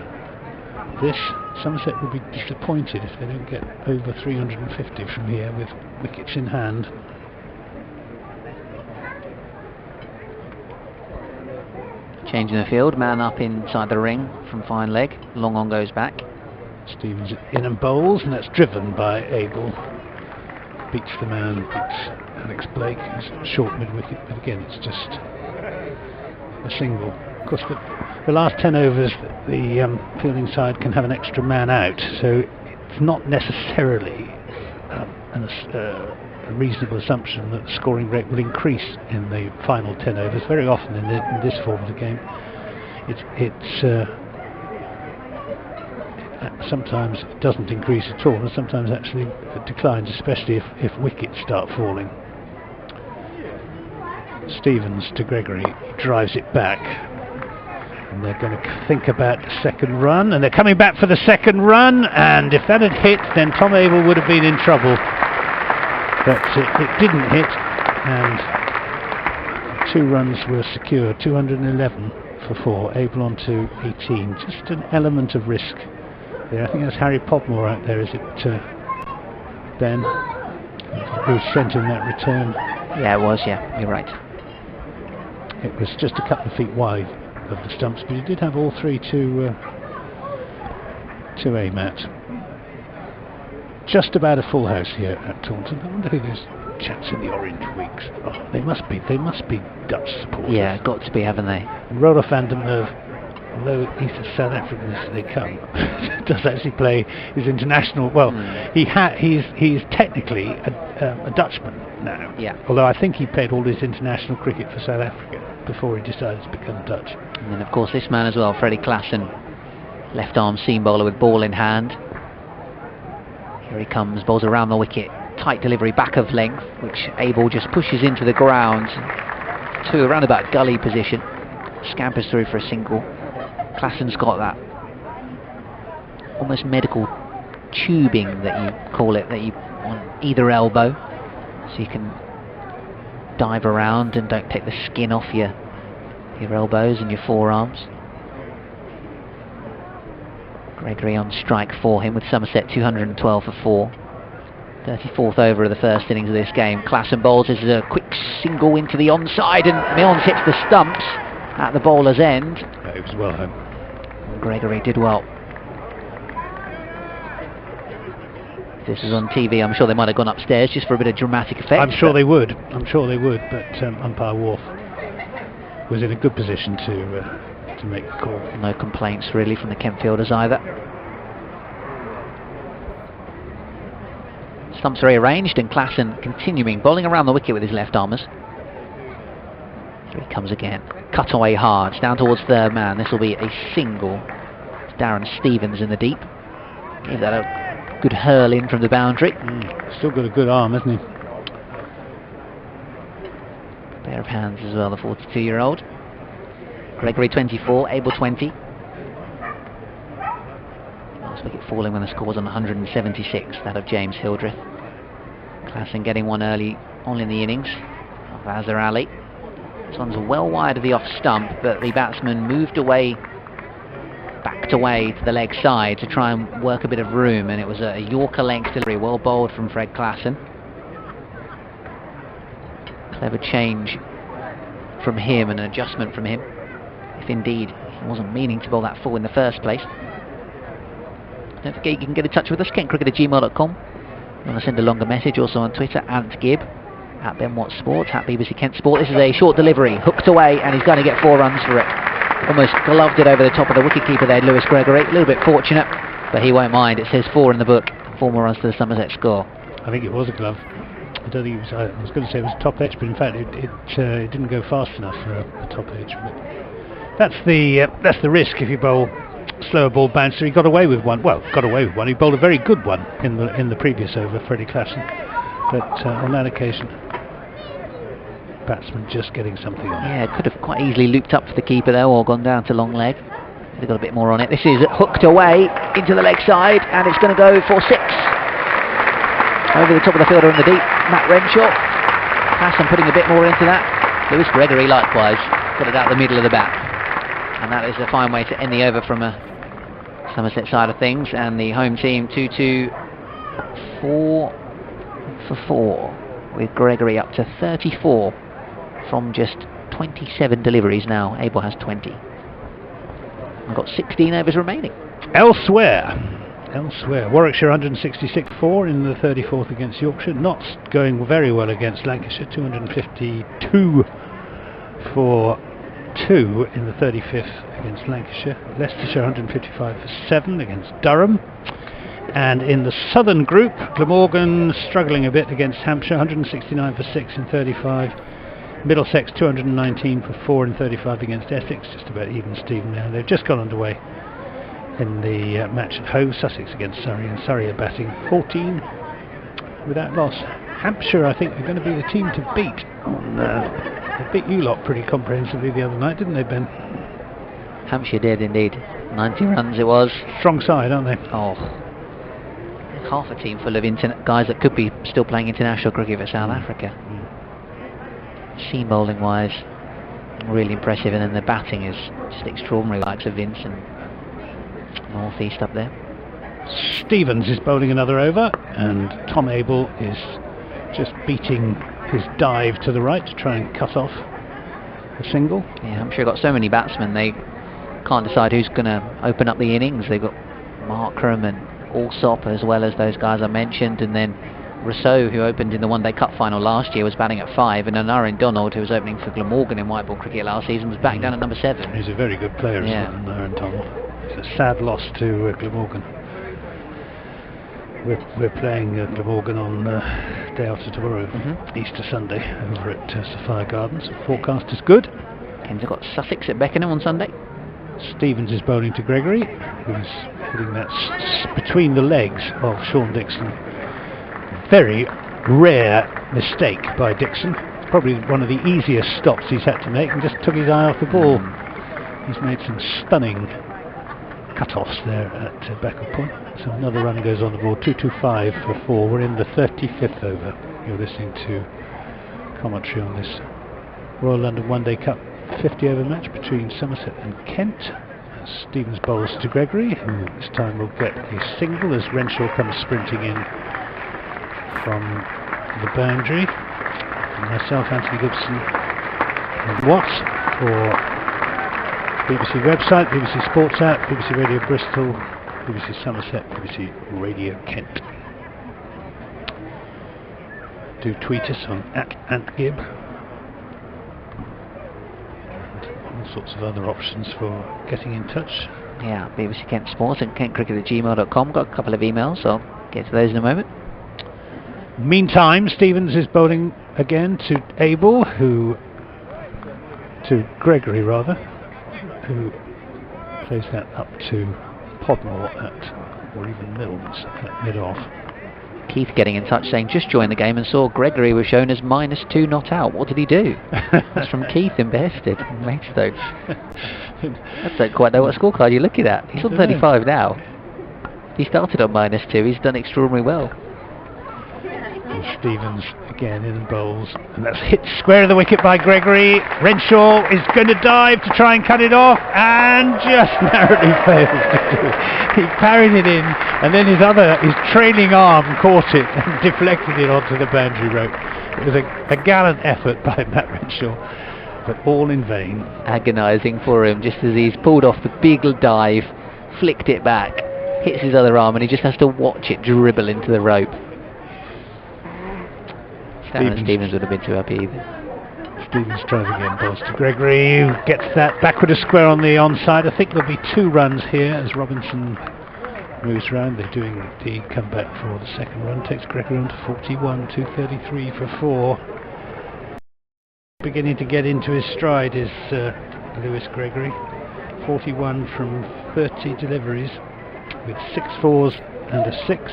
this. Somerset will be disappointed if they don't get over 350 from here with wickets in hand. Changing the field, man up inside the ring from fine leg. Long on goes back. Stevens in and bowls, and that's driven by Abel. Beats the man, beats Alex Blake, who's short mid-wicket, but again it's just a single. Of course, the last 10 overs, the fielding side can have an extra man out, so it's not necessarily a reasonable assumption that the scoring rate will increase in the final 10 overs. Very often in this form of the game, sometimes it doesn't increase at all, and sometimes actually it declines, especially if wickets start falling. Stevens to Gregory, drives it back, and they're going to think about the second run, and they're coming back for the second run, and if that had hit, then Tom Abel would have been in trouble, but it didn't hit, and 2 runs were secured. 211 for 4, Abel on to 18. Just an element of risk there. I think that's Harry Podmore out there, is it, Ben, who sent in that return? Yeah, it was, yeah, you're right. It was just a couple of feet wide of the stumps, but he did have all 3 to aim at. Just about a full house here at Taunton. I wonder who those chaps in the orange wigs. Oh, they must be Dutch supporters. Yeah, got to be, haven't they? And Roloff van der Merwe, although he's as South African as they come, does actually play his international. Well, he's technically a Dutchman now. Yeah. Although I think he played all his international cricket for South Africa before he decided to become Dutch. And then of course this man as well, Freddie Klassen, left arm seam bowler with ball in hand. Here he comes, bowls around the wicket, tight delivery back of length, which Abel just pushes into the ground to around about gully position, scampers through for a single. Klassen's got that almost medical tubing that you call it, that you on either elbow, so you can dive around and don't take the skin off your elbows and your forearms. Gregory on strike for him with Somerset 212 for 4. 34th over of the first innings of this game. Klassen bowls. This is a quick single into the onside, and Milnes hits the stumps at the bowler's end. Yeah, it was well home. And Gregory did well. If this was on TV, I'm sure they might have gone upstairs just for a bit of dramatic effect. I'm sure they would, but umpire Worf was in a good position to make the call. No complaints really from the Kent fielders either. Stumps rearranged, and Klassen continuing bowling around the wicket with his left armers. Here he comes again. Cut away hard, down towards third man. This will be a single. It's Darren Stevens in the deep. Gave that a good hurl in from the boundary. Still got a good arm, hasn't he? Pair of hands as well, the 42-year-old. Gregory 24, Abel 20. Last wicket falling when the score was on 176, that of James Hildreth. Klassen getting one early on in the innings of Azhar Ali. This one's well wide of the off stump, but the batsman moved away, backed away to the leg side to try and work a bit of room, and it was a Yorker length delivery, well bowled from Fred Klassen. Clever change from him, and an adjustment from him, if indeed he wasn't meaning to bowl that full in the first place. Don't forget you can get in touch with us, kentcricket@gmail.com. You want to send a longer message, also on Twitter, @Gibb, @BenWatchSports, @BBC Kent Sport. This is a short delivery, hooked away, and he's going to get 4 runs for it. Almost gloved it over the top of the wicketkeeper there, Lewis Gregory. A little bit fortunate, but he won't mind. It says 4 in the book, 4 more runs to the Somerset score. I think it was a glove. I don't think it was. I was going to say it was top edge, but in fact it didn't go fast enough for a top edge. But that's the risk if you bowl slower ball bouncer. He got away with one. Well, got away with one. He bowled a very good one in the previous over, Freddie Klassen. But on that occasion, batsman just getting something on. Yeah, could have quite easily looped up for the keeper there, or gone down to long leg. They've got a bit more on it. This is hooked away into the leg side, and it's going to go for 6. Over the top of the fielder in the deep, Matt Renshaw. Klassen putting a bit more into that. Lewis Gregory likewise got it out the middle of the bat. And that is a fine way to end the over from a Somerset side of things. And the home team 2-2, 4 for 4, with Gregory up to 34 from just 27 deliveries now. Abel has 20. We've got 16 overs remaining. Elsewhere, Warwickshire 166-4 in the 34th against Yorkshire. Not going very well against Lancashire, 252 for 2 in the 35th against Lancashire. Leicestershire 155 for 7 against Durham. And in the southern group, Glamorgan struggling a bit against Hampshire, 169 for 6 in 35. Middlesex 219 for 4 in 35 against Essex, just about even Steven now. They've just got underway in the match at home. Sussex against Surrey, and Surrey are batting 14 without loss. Hampshire, I think, are going to be the team to beat. They beat you lot pretty comprehensively the other night, didn't they, Ben? Hampshire did indeed. 90 runs it was. Strong side, aren't they? Oh, half a team full of guys that could be still playing international cricket for South Africa. Seam bowling wise, really impressive, and then the batting is just extraordinary, likes of Vince and North East up there. Stevens is bowling another over, and Tom Abel is just beating his dive to the right to try and cut off a single. Yeah, I'm sure got so many batsmen they can't decide who's going to open up the innings. They've got Markram and Alsop as well as those guys I mentioned, and then Rousseau, who opened in the One Day Cup final last year, was batting at 5, and Anarin Donald, who was opening for Glamorgan in white ball cricket last season, was back down at number 7. He's a very good player, yeah. Isn't it, Anarin Donald? It's a sad loss to Glamorgan. We're playing Glamorgan on day after tomorrow, Easter Sunday, over at Sapphire Gardens. Forecast is good. Kens have got Sussex at Beckenham on Sunday. Stevens is bowling to Gregory, who's hitting that between the legs of Sean Dixon. Very rare mistake by Dixon. It's probably one of the easiest stops he's had to make, and just took his eye off the ball. He's made some stunning cut-offs there at Beckle Point. So another run goes on the board, 225 for 4. We're in the 35th over. You're listening to commentary on this Royal London One Day Cup 50 over match between Somerset and Kent. Stevens bowls to Gregory, who this time will get a single as Renshaw comes sprinting in from the boundary. And myself, Anthony Gibson, and Watts for BBC website, BBC Sports app, BBC Radio Bristol, BBC Somerset, BBC Radio Kent. Do tweet us on @AntGib. All sorts of other options for getting in touch. Yeah, BBC Kent Sports and kentcricket@gmail.com. Got a couple of emails, so I'll get to those in a moment. Meantime, Stevens is bowling again to Abel, to Gregory rather, who plays that up to Podmore or even Mills at mid-off. Keith getting in touch saying just joined the game and saw Gregory was shown as -2 not out. What did he do? That's from Keith in Bearsted, Maidstone. I don't quite know what scorecard you're looking at. He's on 35 now. He started on -2. He's done extraordinarily well. And Stevens again in bowls, and that's hit square of the wicket by Gregory. Renshaw is going to dive to try and cut it off, and just narrowly fails to do it. He parried it in, and then his trailing arm caught it and deflected it onto the boundary rope. It was a gallant effort by Matt Renshaw, but all in vain. Agonising for him, just as he's pulled off the big dive, flicked it back, hits his other arm, and he just has to watch it dribble into the rope. Stevens would have been too happy either. Stevens tries again, bowls to Gregory, who gets that backward a square on the onside. I think there'll be 2 runs here as Robinson moves round. They're doing the comeback for the second run. Takes Gregory on to 41, 233 for 4. Beginning to get into his stride is Lewis Gregory. 41 from 30 deliveries with 6 fours and a 6.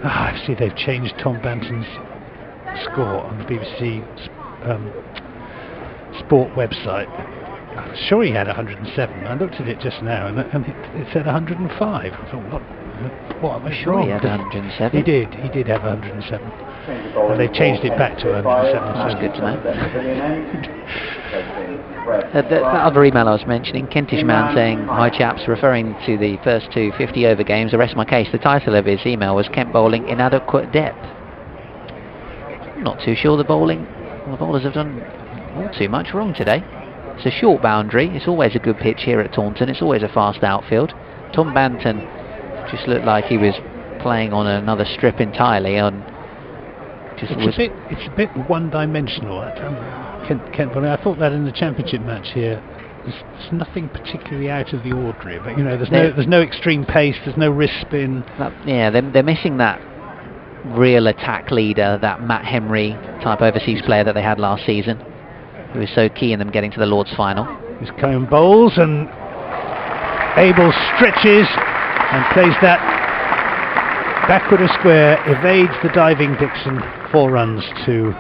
I see they've changed Tom Banton's score on the BBC Sport website. I'm sure he had 107. I looked at it just now, and it said 105. I thought, what am I sure wrong? He had 107. He did have 107. And they changed it back to 107. That's good to know. That other email I was mentioning, Kentish man saying, "Hi chaps, referring to the first 2 50 over games, I rest my case." The title of his email was "Kent bowling inadequate depth." I'm not too sure the bowlers have done all too much wrong today. It's a short boundary, it's always a good pitch here at Taunton, it's always a fast outfield. Tom Banton just looked like he was playing on another strip entirely. It's a bit one-dimensional. Kent bowling. I thought that in the championship match here there's nothing particularly out of the ordinary, but there's no extreme pace, there's no wrist spin. Yeah, they're missing that real attack leader, that Matt Henry type overseas player that they had last season, who was so key in them getting to the Lord's final. Here's Kyum bowls, and Abel stretches and plays that backward a square, evades the diving Dixon. 4 runs to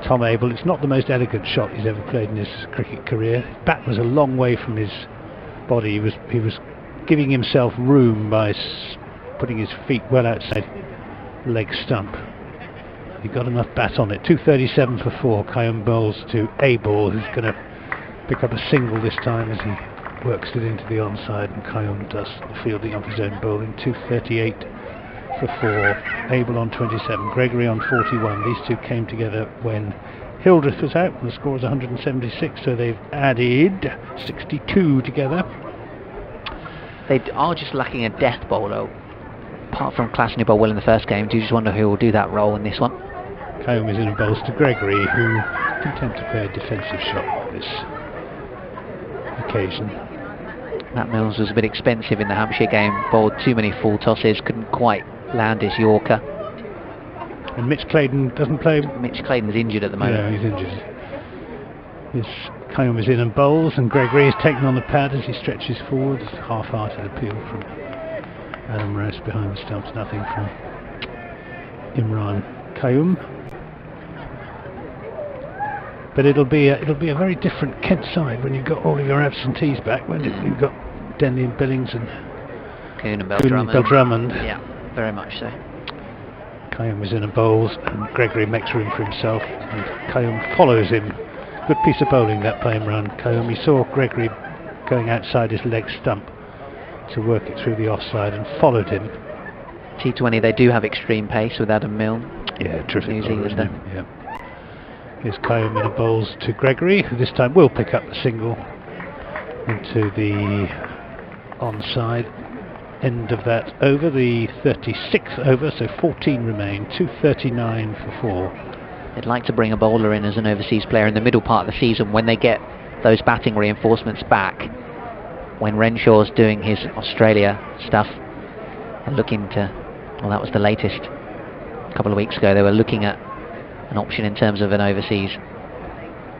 Tom Abel. It's not the most elegant shot he's ever played in his cricket career. His bat was a long way from his body. He was giving himself room by putting his feet well outside leg stump. He got enough bat on it. 237 for 4. Kyum bowls to Abel, who's going to pick up a single this time as he works it into the onside, and Kyum does the fielding of his own bowling. 238 for 4. Abel on 27, Gregory on 41. These two came together when Hildreth was out, and the score was 176, so they've added 62 together. They are just lacking a death bowler. Apart from classing who bowled well in the first game, do you just wonder who will do that role in this one? Kyum is in and bowls to Gregory, who content to play a defensive shot on this occasion. Matt Mills was a bit expensive in the Hampshire game, bowled too many full tosses, couldn't quite land his Yorker. And Mitch Claydon doesn't play. Mitch Claydon's injured at the moment. Yeah, he's injured. Kyum is in and bowls, and Gregory is taken on the pad as he stretches forwards. Half-hearted appeal from Adam Rouse behind the stumps, nothing from Imran Kyum. But it'll be a very different Kent side when you've got all of your absentees back. When you've got Denley and Billings and Coon and Bell-Drummond. Yeah, very much so. Kyum is in and bowls, and Gregory makes room for himself, and Kyum follows him. Good piece of bowling that by Imran Kyum. He saw Gregory going outside his leg stump to work it through the offside and followed him. T20, they do have extreme pace with Adam Milne. Yeah, terrific. New Zealander. Yeah. Here's Kyum in and bowls to Gregory, who this time will pick up the single into the onside end of that over, the 36th over, so 14 remain. 239 for 4. They'd like to bring a bowler in as an overseas player in the middle part of the season when they get those batting reinforcements back. When Renshaw's doing his Australia stuff and looking to, well, that was the latest a couple of weeks ago, they were looking at an option in terms of an overseas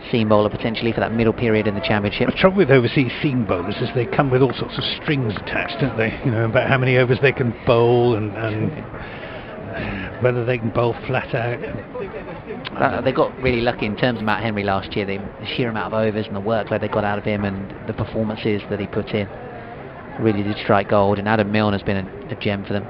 seam bowler potentially for that middle period in the championship. The trouble with overseas seam bowlers is they come with all sorts of strings attached, don't they? About how many overs they can bowl and whether they can bowl flat out. They got really lucky in terms of Matt Henry last year. The sheer amount of overs and the workload they got out of him and the performances that he put in really did strike gold, and Adam Milne has been a gem for them.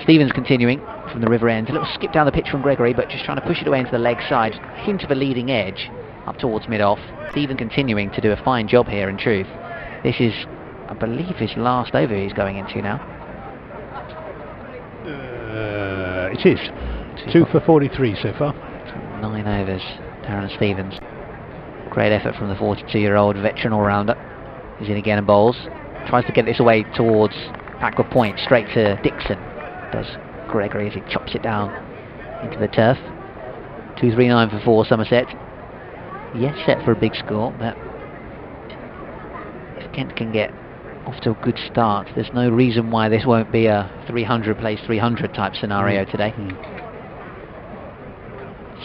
Stevens continuing from the river end, a little skip down the pitch from Gregory, but just trying to push it away into the leg side, hint of a leading edge up towards mid-off. Stephen continuing to do a fine job here, in truth. This is, I believe, his last over he's going into now. It is 2 for 43 so far. 9 overs, Darren Stevens. Great effort from the 42-year-old veteran all-rounder. He's in again and bowls. Tries to get this away towards backward point, straight to Dixon. Does Gregory as he chops it down into the turf. 239 for 4, Somerset. Yes, set for a big score, but if Kent can get off to a good start, there's no reason why this won't be a 300 plays 300 type scenario today.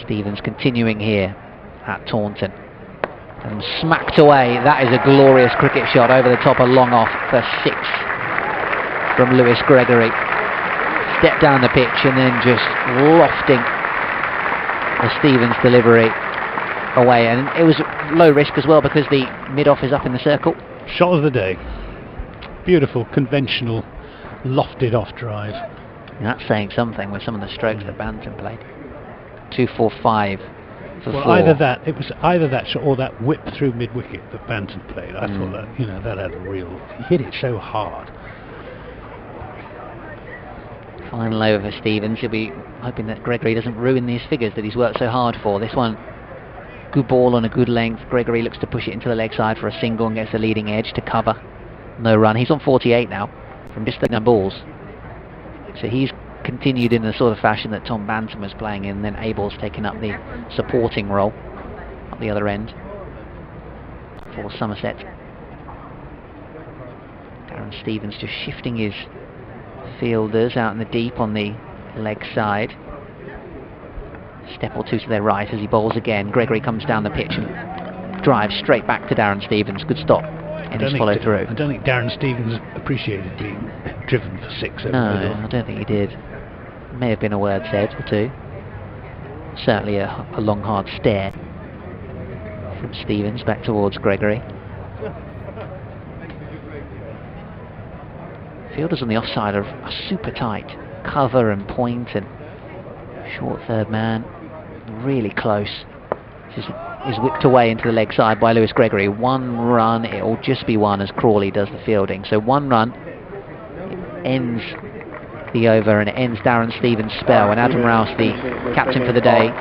Stevens continuing here at Taunton and smacked away. That is a glorious cricket shot over the top, a long off for 6 from Lewis Gregory. Step down the pitch and then just lofting the Stevens delivery away, and it was low risk as well because the mid-off is up in the circle. Shot of the day. Beautiful, conventional, lofted off drive. And that's saying something with some of the strokes that Banton played. 245 for 4. Either that shot or that whip through mid-wicket that Banton played. I thought that that had a real. He hit it so hard. Final over for Stevens. He'll be hoping that Gregory doesn't ruin these figures that he's worked so hard for. This one, good ball on a good length. Gregory looks to push it into the leg side for a single and gets the leading edge to cover. No run. He's on 48 now from just 39 balls. So he's continued in the sort of fashion that Tom Banton was playing in, and then Abel's taken up the supporting role at the other end. for Somerset. Darren Stevens just shifting his fielders out in the deep on the leg side. Step or two to their right as he bowls again. Gregory comes down the pitch and drives straight back to Darren Stevens. Good stop in his follow through. I don't think Darren Stevens appreciated being driven for 6 over No, the middle. I don't think he did. May have been a word said or two. Certainly a long hard stare from Stevens back towards Gregory. Fielders on the offside are super tight. Cover and point and short third man. Really close. This is whipped away into the leg side by Lewis Gregory. 1 run, it'll just be 1 as Crawley does the fielding. So 1 run, it ends the over and it ends Darren Stevens' spell. And Adam Rouse, the captain for the day,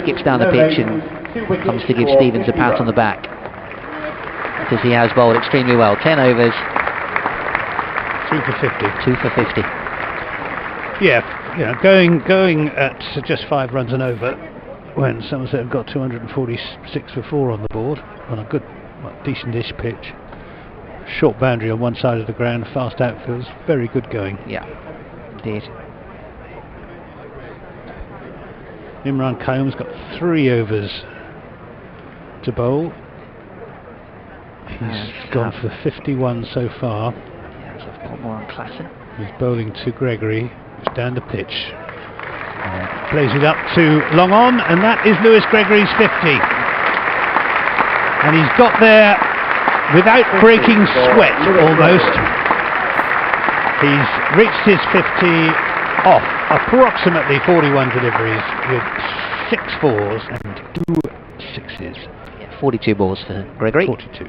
skips down the pitch and comes to give Stevens a pat on the back, because he has bowled extremely well. 10 overs. 2 for 50. 2 for 50. Yeah, going at just 5 runs and over, when Somerset have got 246 for 4 on the board, on a good, decent-ish pitch. Short boundary on one side of the ground, fast outfields, very good going. Yeah, indeed. Imran Kayum's got 3 overs to bowl. He's gone for 51 so far. Yeah, so I've got more on Klassen. He's bowling to Gregory, who's down the pitch. Plays it up to long on, and that is Lewis Gregory's 50. And he's got there without breaking sweat, almost. He's reached his 50 off approximately 41 deliveries with 6 4s and 2 6s. Yeah, 42 balls for Gregory. 42.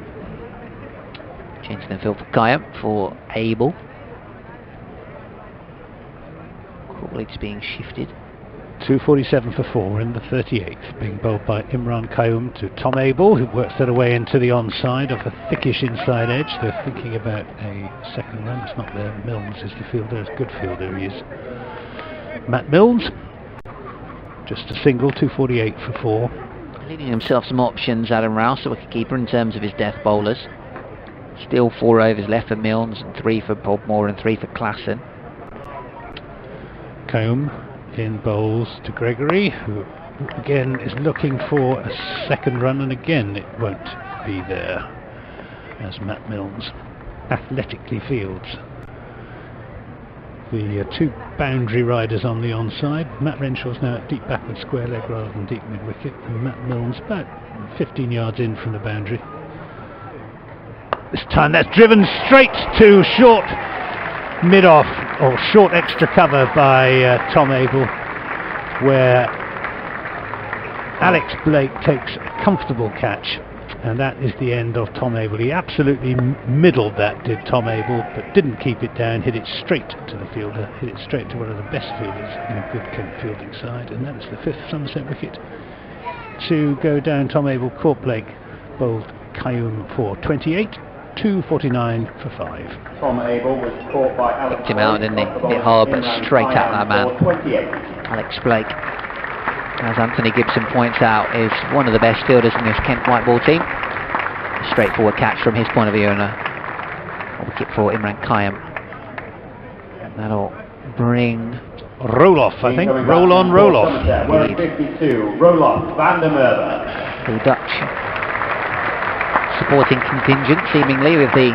Changing the field for Kayum for Abel. Crawley's being shifted. 247 for 4 in the 38th, being bowled by Imran Kayum to Tom Abel, who works their way into the onside of a thickish inside edge. They're thinking about a second run. It's not there. Milnes is the fielder. It's a good fielder he is. Matt Milnes, just a single, 248 for 4. Leaving himself some options, Adam Rouse, the wicketkeeper, in terms of his death bowlers. Still 4 overs left for Milnes, and 3 for Bodmore, and 3 for Klassen. Kayum in bowls to Gregory, who again is looking for a second run, and again it won't be there as Matt Milnes athletically fields. The 2 boundary riders on the onside. Matt Renshaw's now at deep backward square leg rather than deep mid wicket, and Matt Milnes about 15 yards in from the boundary. This time that's driven straight to short mid-off, or short extra cover by Tom Abel, where Alex Blake takes a comfortable catch, and that is the end of Tom Abel. He absolutely middled that, did Tom Abel, but didn't keep it down, hit it straight to the fielder, hit it straight to one of the best fielders in a good Kent fielding side, and that is the 5th Somerset wicket to go down. Tom Abel caught Blake, bowled Kayum for 28. 249 for 5. Tom Abel was caught by Alex. Picked him out, didn't he? Hit hard, but straight at that man. Alex Blake, as Anthony Gibson points out, is one of the best fielders in this Kent white ball team. A straightforward catch from his point of view, and a wicket for Imran Kayum. And that'll bring roll off, I think. Roll on, roll off. 52, roll off, Van der Merwe. The Dutch supporting contingent, seemingly, with the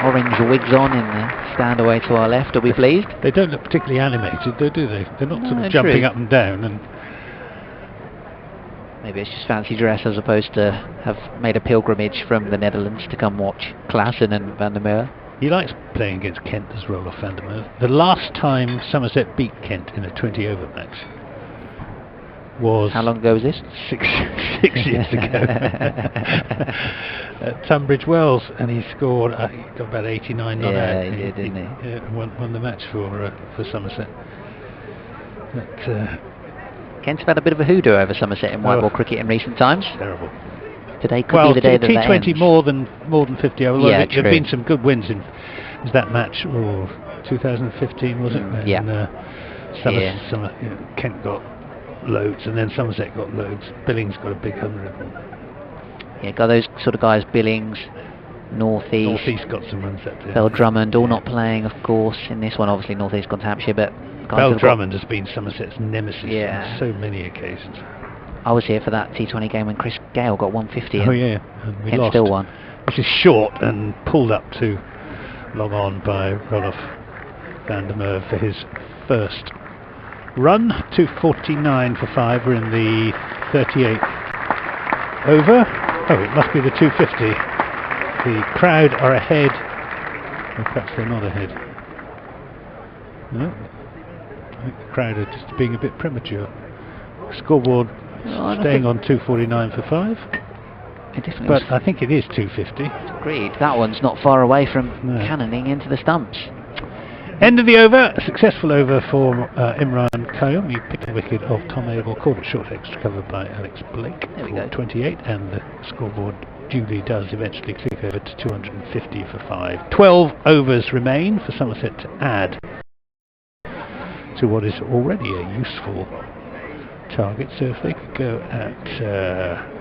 orange wigs on in the stand away to our left. Are we pleased? They don't look particularly animated, though, do they? They're not sort of jumping up and down. And maybe it's just fancy dress, as opposed to have made a pilgrimage from the Netherlands to come watch Klassen and Van der Merwe. He likes playing against Kent as Roloff Van der Merwe. The last time Somerset beat Kent in a 20-over match was... How long ago was this? 6 years ago. At Tunbridge Wells, and he scored, he got about 89 not out. He did, didn't he? Yeah, won the match for Somerset. But, Kent's had a bit of a hoodoo over Somerset in white ball cricket in recent times. Terrible. Today could be the day that T20 ends. more than 50 over. Yeah, there have been some good wins in that match. 2015 was it? Yeah. Kent got loads, and then Somerset got loads. Billings got a big 100. Yeah, got those sort of guys, Billings, Northeast. Northeast got some runs up there. Bell Drummond, all not playing, of course, in this one. Obviously, Northeast gone to Hampshire, but Bell Drummond has been Somerset's nemesis yeah. on so many occasions. I was here for that T20 game when Chris Gale got 150. Oh yeah, and we lost. Still won. Which is short and pulled up to long on by Roloff van der Merwe for his first run. 2:49 for 5. We're in the 38th over. Oh, it must be the 250. The crowd are ahead. Or perhaps they're not ahead. No. I think the crowd are just being a bit premature. Scoreboard staying on 2:49 for 5. But I think it is 250. Agreed. That one's not far away from cannoning into the stumps. End of the over. A successful over for Imran Qayyum. He picked the wicket of Tom Abel, caught it short extra cover by Alex Blake for 28, and the scoreboard duly does eventually click over to 250 for 5. 12 overs remain for Somerset to add to what is already a useful target. So if they could go at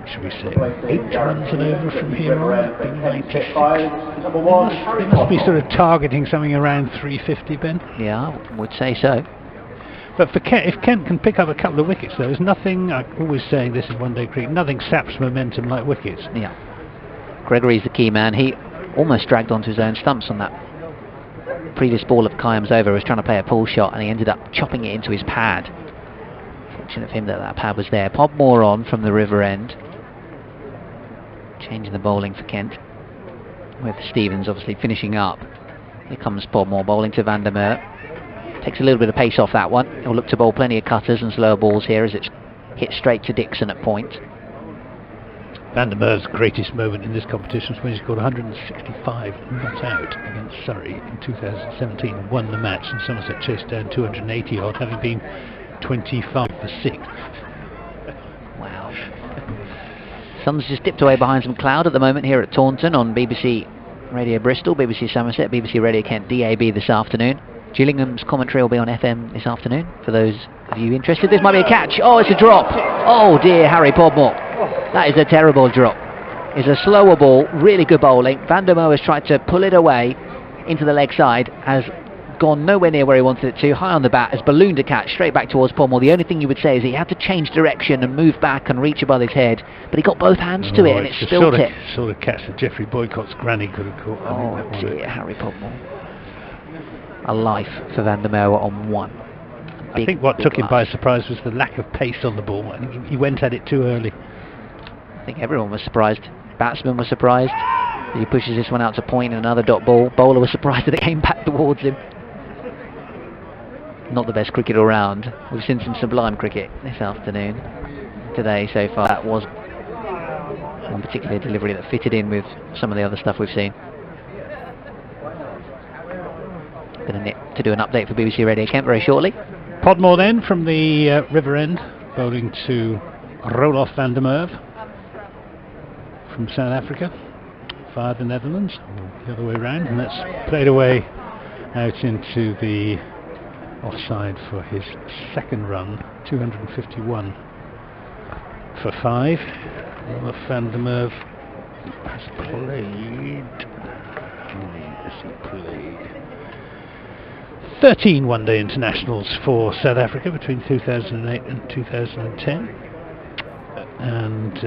should we say 8 runs and over from here on, that'd be 96. They must be sort of targeting something around 350, Ben. Yeah, I would say so. But for Kent, if Kent can pick up a couple of wickets, there's nothing, I'm always saying this is one-day cricket, nothing saps momentum like wickets. Yeah. Gregory's the key man. He almost dragged onto his own stumps on that previous ball of Qayyum's over. He was trying to play a pull shot and he ended up chopping it into his pad. Fortunate of him that pad was there. Podmore on from the river end. Changing the bowling for Kent, with Stevens obviously finishing up. Here comes Podmore bowling to van der Merwe. Takes a little bit of pace off that one. He'll look to bowl plenty of cutters and slower balls here as it's hit straight to Dixon at point. Van der Merwe's greatest moment in this competition was when he scored 165 not out against Surrey in 2017 and won the match, and Somerset chased down 280 odd, having been 25 for 6. Wow. Sun's just dipped away behind some cloud at the moment here at Taunton on BBC Radio Bristol, BBC Somerset, BBC Radio Kent, DAB this afternoon. Gillingham's commentary will be on FM this afternoon for those of you interested. This might be a catch. Oh, it's a drop. Oh dear, Harry Podmore. That is a terrible drop. It's a slower ball, really good bowling. Van der Merwe has tried to pull it away into the leg side, has gone nowhere near where he wanted it to, high on the bat, has ballooned a catch straight back towards Podmore. The only thing you would say is he had to change direction and move back and reach above his head, but he got both hands to it and it spilt it. Sort of catch that Geoffrey Boycott's granny could have caught. Oh dear, Harry Podmore. A life for Van der Merwe on 1. I think what took him by surprise was the lack of pace on the ball. I think he went at it too early. I think everyone was surprised. Batsman was surprised. He pushes this one out to point, another dot ball. Bowler was surprised that it came back towards him. Not the best cricket all round. We've seen some sublime cricket this afternoon, today so far. That was one particular delivery that fitted in with some of the other stuff we've seen. Going to do an update for BBC Radio Kent very shortly. Podmore then from the river end, bowling to Roloff van der Merwe from South Africa. Fired the Netherlands, or the other way around, and that's played away out into the offside for his second run. 251 for 5. Roloff van der Merwe has played. Has he played 13 one-day internationals for South Africa between 2008 and 2010, and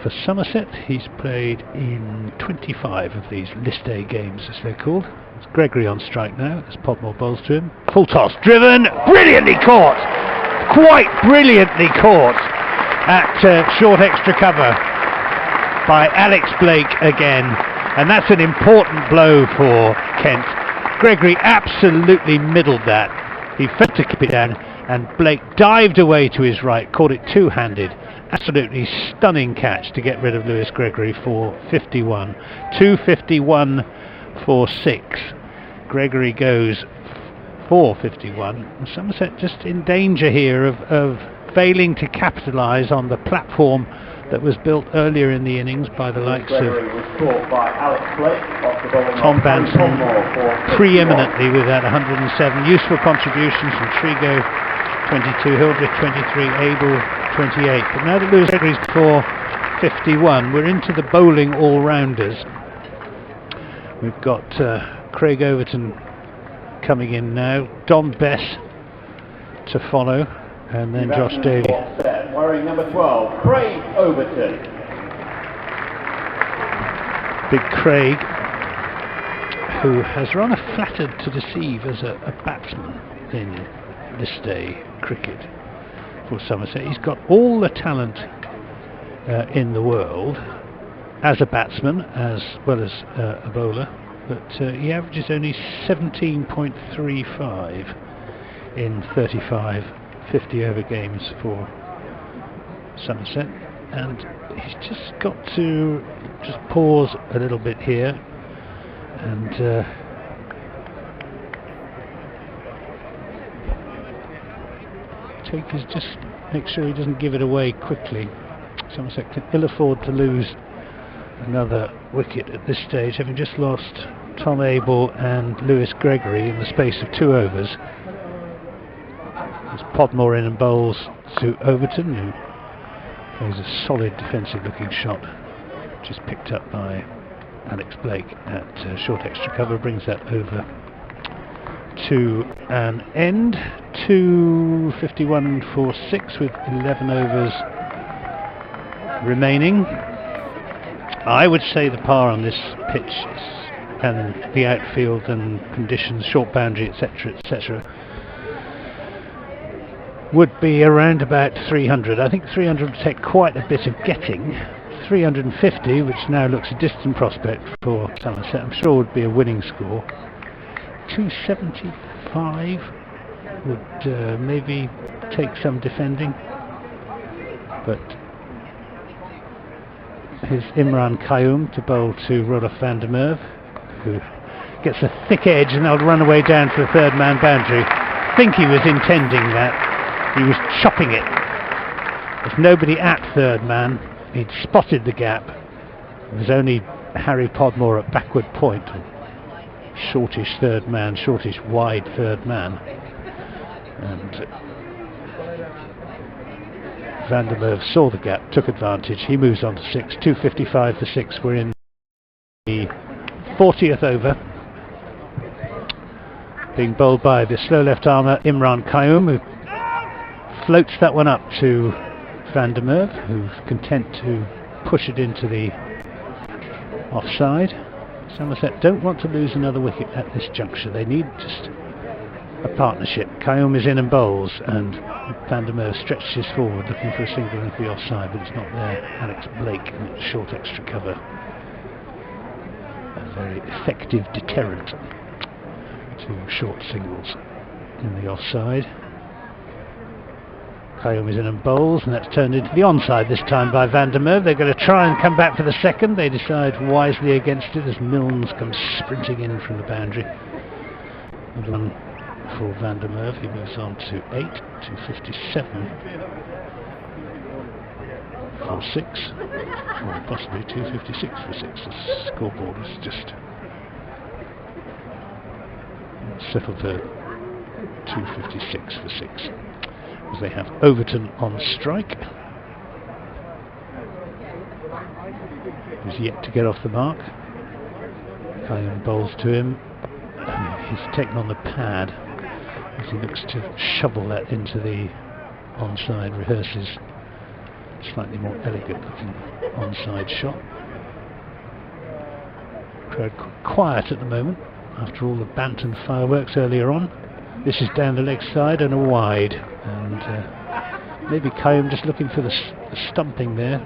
for Somerset he's played in 25 of these list A games, as they're called. It's Gregory on strike now as Podmore bowls to him. Full toss, driven, brilliantly caught, quite brilliantly caught at short extra cover by Alex Blake again, and that's an important blow for Kent. Gregory absolutely middled that. He failed to keep it down, and Blake dived away to his right, caught it two-handed. Absolutely stunning catch to get rid of Lewis Gregory for 51. 251 for 6. Gregory goes for 51. And Somerset just in danger here of failing to capitalise on the platform that was built earlier in the innings by the likes of Tom Banton, preeminently with that 107. Useful contributions from Trigo, 22, Hildreth, 23, Abel, 28. But now that Lewis Gregory's for 51, we're into the bowling all-rounders. We've got Craig Overton coming in now, Don Bess to follow, and then Josh Daly. Wearing number 12, Craig Overton. Big Craig, who has rather flattered to deceive as a batsman in this day cricket for Somerset. He's got all the talent in the world as a batsman as well as a bowler, but he averages only 17.35 in 35 50 over games for Somerset, and he's just got to just pause a little bit here and just make sure he doesn't give it away quickly. Somerset can ill afford to lose another wicket at this stage, having just lost Tom Abel and Lewis Gregory in the space of 2 overs. There's Podmore in and bowls to Overton, who plays a solid defensive looking shot, just picked up by Alex Blake at short extra cover, brings that over to an end. 2:51 for 6 with 11 overs remaining. I would say the par on this pitch and the outfield and conditions, short boundary, etc., etc., would be around about 300. I think 300 would take quite a bit of getting. 350, which now looks a distant prospect for Somerset, I'm sure would be a winning score. 275 would maybe take some defending, but here's Imran Qayyum to bowl to Rolf van der Merwe, who gets a thick edge and they'll run away down to the third man boundary. I think he was intending that. He was chopping it. There's nobody at third man. He'd spotted the gap. It was only Harry Podmore at backward point, shortish third man, shortish wide third man, and van der Merwe saw the gap, took advantage. He moves on to 6. 2:55 for 6. We're in the 40th over, being bowled by the slow left armer Imran Qayyum, who floats that one up to van der Merwe, who's content to push it into the offside. Somerset don't want to lose another wicket at this juncture. They need just a partnership. Qayyum is in and bowls, and van der Merwe stretches forward looking for a single into the offside, but it's not there. Alex Blake in short extra cover. A very effective deterrent to short singles in the offside. Qayyum is in and bowls, and that's turned into the onside this time by van der Merwe. They're going to try and come back for the second. They decide wisely against it as Milnes comes sprinting in from the boundary. Good one for van der Merwe. He moves on to 8, 2:57 for 6, or possibly 2:56 for 6. The scoreboard is just settled for 2:56 for 6. As they have Overton on strike, who's yet to get off the mark. Qayyum bowls to him. He's taken on the pad as he looks to shovel that into the onside, rehearses slightly more elegant looking onside shot. Crowd quiet at the moment after all the Banton fireworks earlier on. This is down the leg side and a wide, and maybe Qayyum just looking for the stumping there.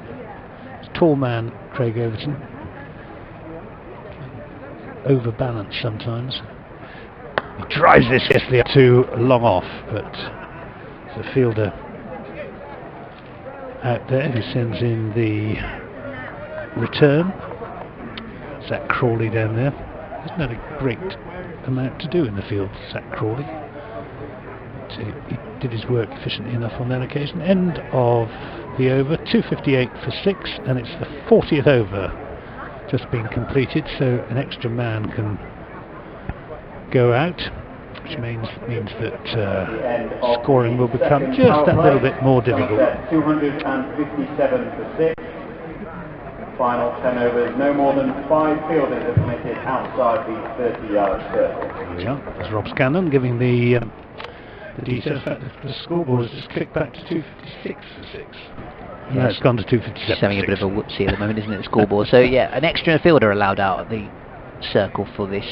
It's a tall man, Craig Overton, overbalanced sometimes. He drives this up to long off, but there's a fielder out there who sends in the return. Zach Crawley down there. Hasn't had a great amount to do in the field, Zach Crawley. He did his work efficiently enough on that occasion. End of the over, 2:58 for 6, and it's the 40th over just been completed, so an extra man can go out. which means that scoring will become just a little bit more difficult. 257 for 6. Final 10 overs, no more than 5 fielders are permitted outside the 30-yard circle. Here we are. There's Rob Scanlon giving the details. In fact, the scoreboard has just clicked back to 256 for 6. No, it's gone to 257. It's having a bit of a whoopsie at the moment, isn't it, the scoreboard? So yeah, an extra fielder allowed out at the circle for this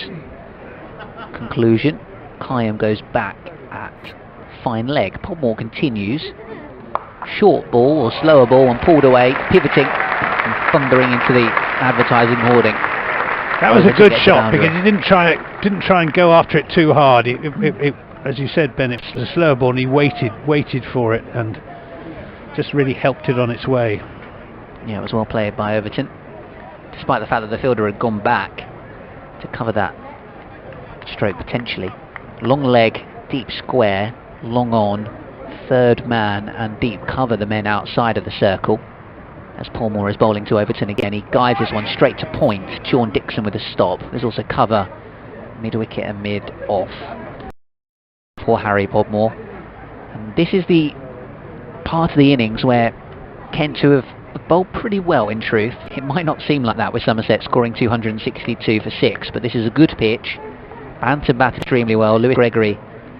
conclusion. Kayum goes back at fine leg. Podmore continues. Short ball or slower ball and pulled away, pivoting and thundering into the advertising hoarding. That was a good shot because he didn't try and go after it too hard. It, as you said, Ben, it was a slower ball and he waited for it and just really helped it on its way. Yeah, it was well played by Overton, despite the fact that the fielder had gone back to cover that stroke potentially. Long leg, deep square, long on, third man and deep cover the men outside of the circle. As Podmore is bowling to Overton again, he guides this one straight to point. Sean Dixon with a stop. There's also cover mid-wicket and mid-off for Harry Podmore. And this is the part of the innings where Kent, who have bowled pretty well in truth, it might not seem like that with Somerset scoring 262 for 6, but this is a good pitch. Banton batted extremely well, Lewis Gregory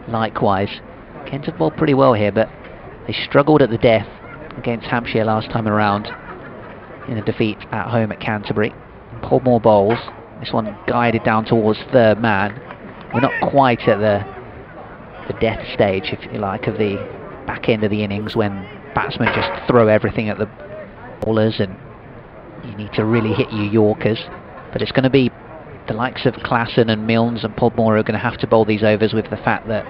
likewise. Kent have bowled pretty well here, but they struggled at the death against Hampshire last time around in a defeat at home at Canterbury. Podmore bowls, this one guided down towards third man. We're not quite at the death stage, if you like, of the back end of the innings when batsmen just throw everything at the bowlers and you need to really hit your Yorkers. But it's going to be the likes of Klassen and Milnes and Podmore are going to have to bowl these overs with the fact that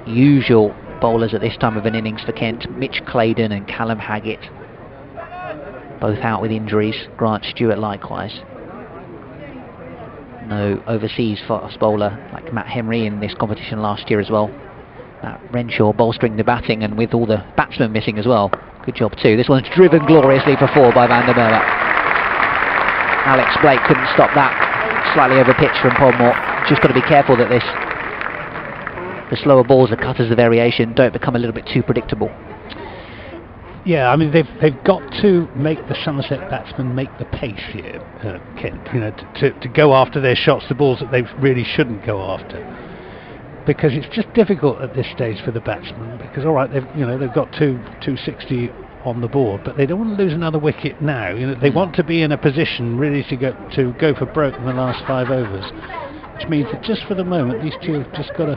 usual bowlers at this time of an innings for Kent, Mitch Claydon and Callum Haggett, both out with injuries, Grant Stewart likewise. No overseas fast bowler like Matt Henry in this competition last year as well. Matt Renshaw bolstering the batting and with all the batsmen missing as well. Good job too. This one's driven gloriously for 4 by Van der Merwe. Alex Blake couldn't stop that. Slightly over pitch from Podmore. Just got to be careful that the slower balls, the cutters, the variation don't become a little bit too predictable. Yeah, I mean they've got to make the Somerset batsmen make the pace here, Kent. You know, to go after their shots, the balls that they really shouldn't go after, because it's just difficult at this stage for the batsmen. Because all right, they've got 260 on the board, but they don't want to lose another wicket now. You know, they want to be in a position really to go for broke in the last 5 overs, which means that just for the moment these two have just got to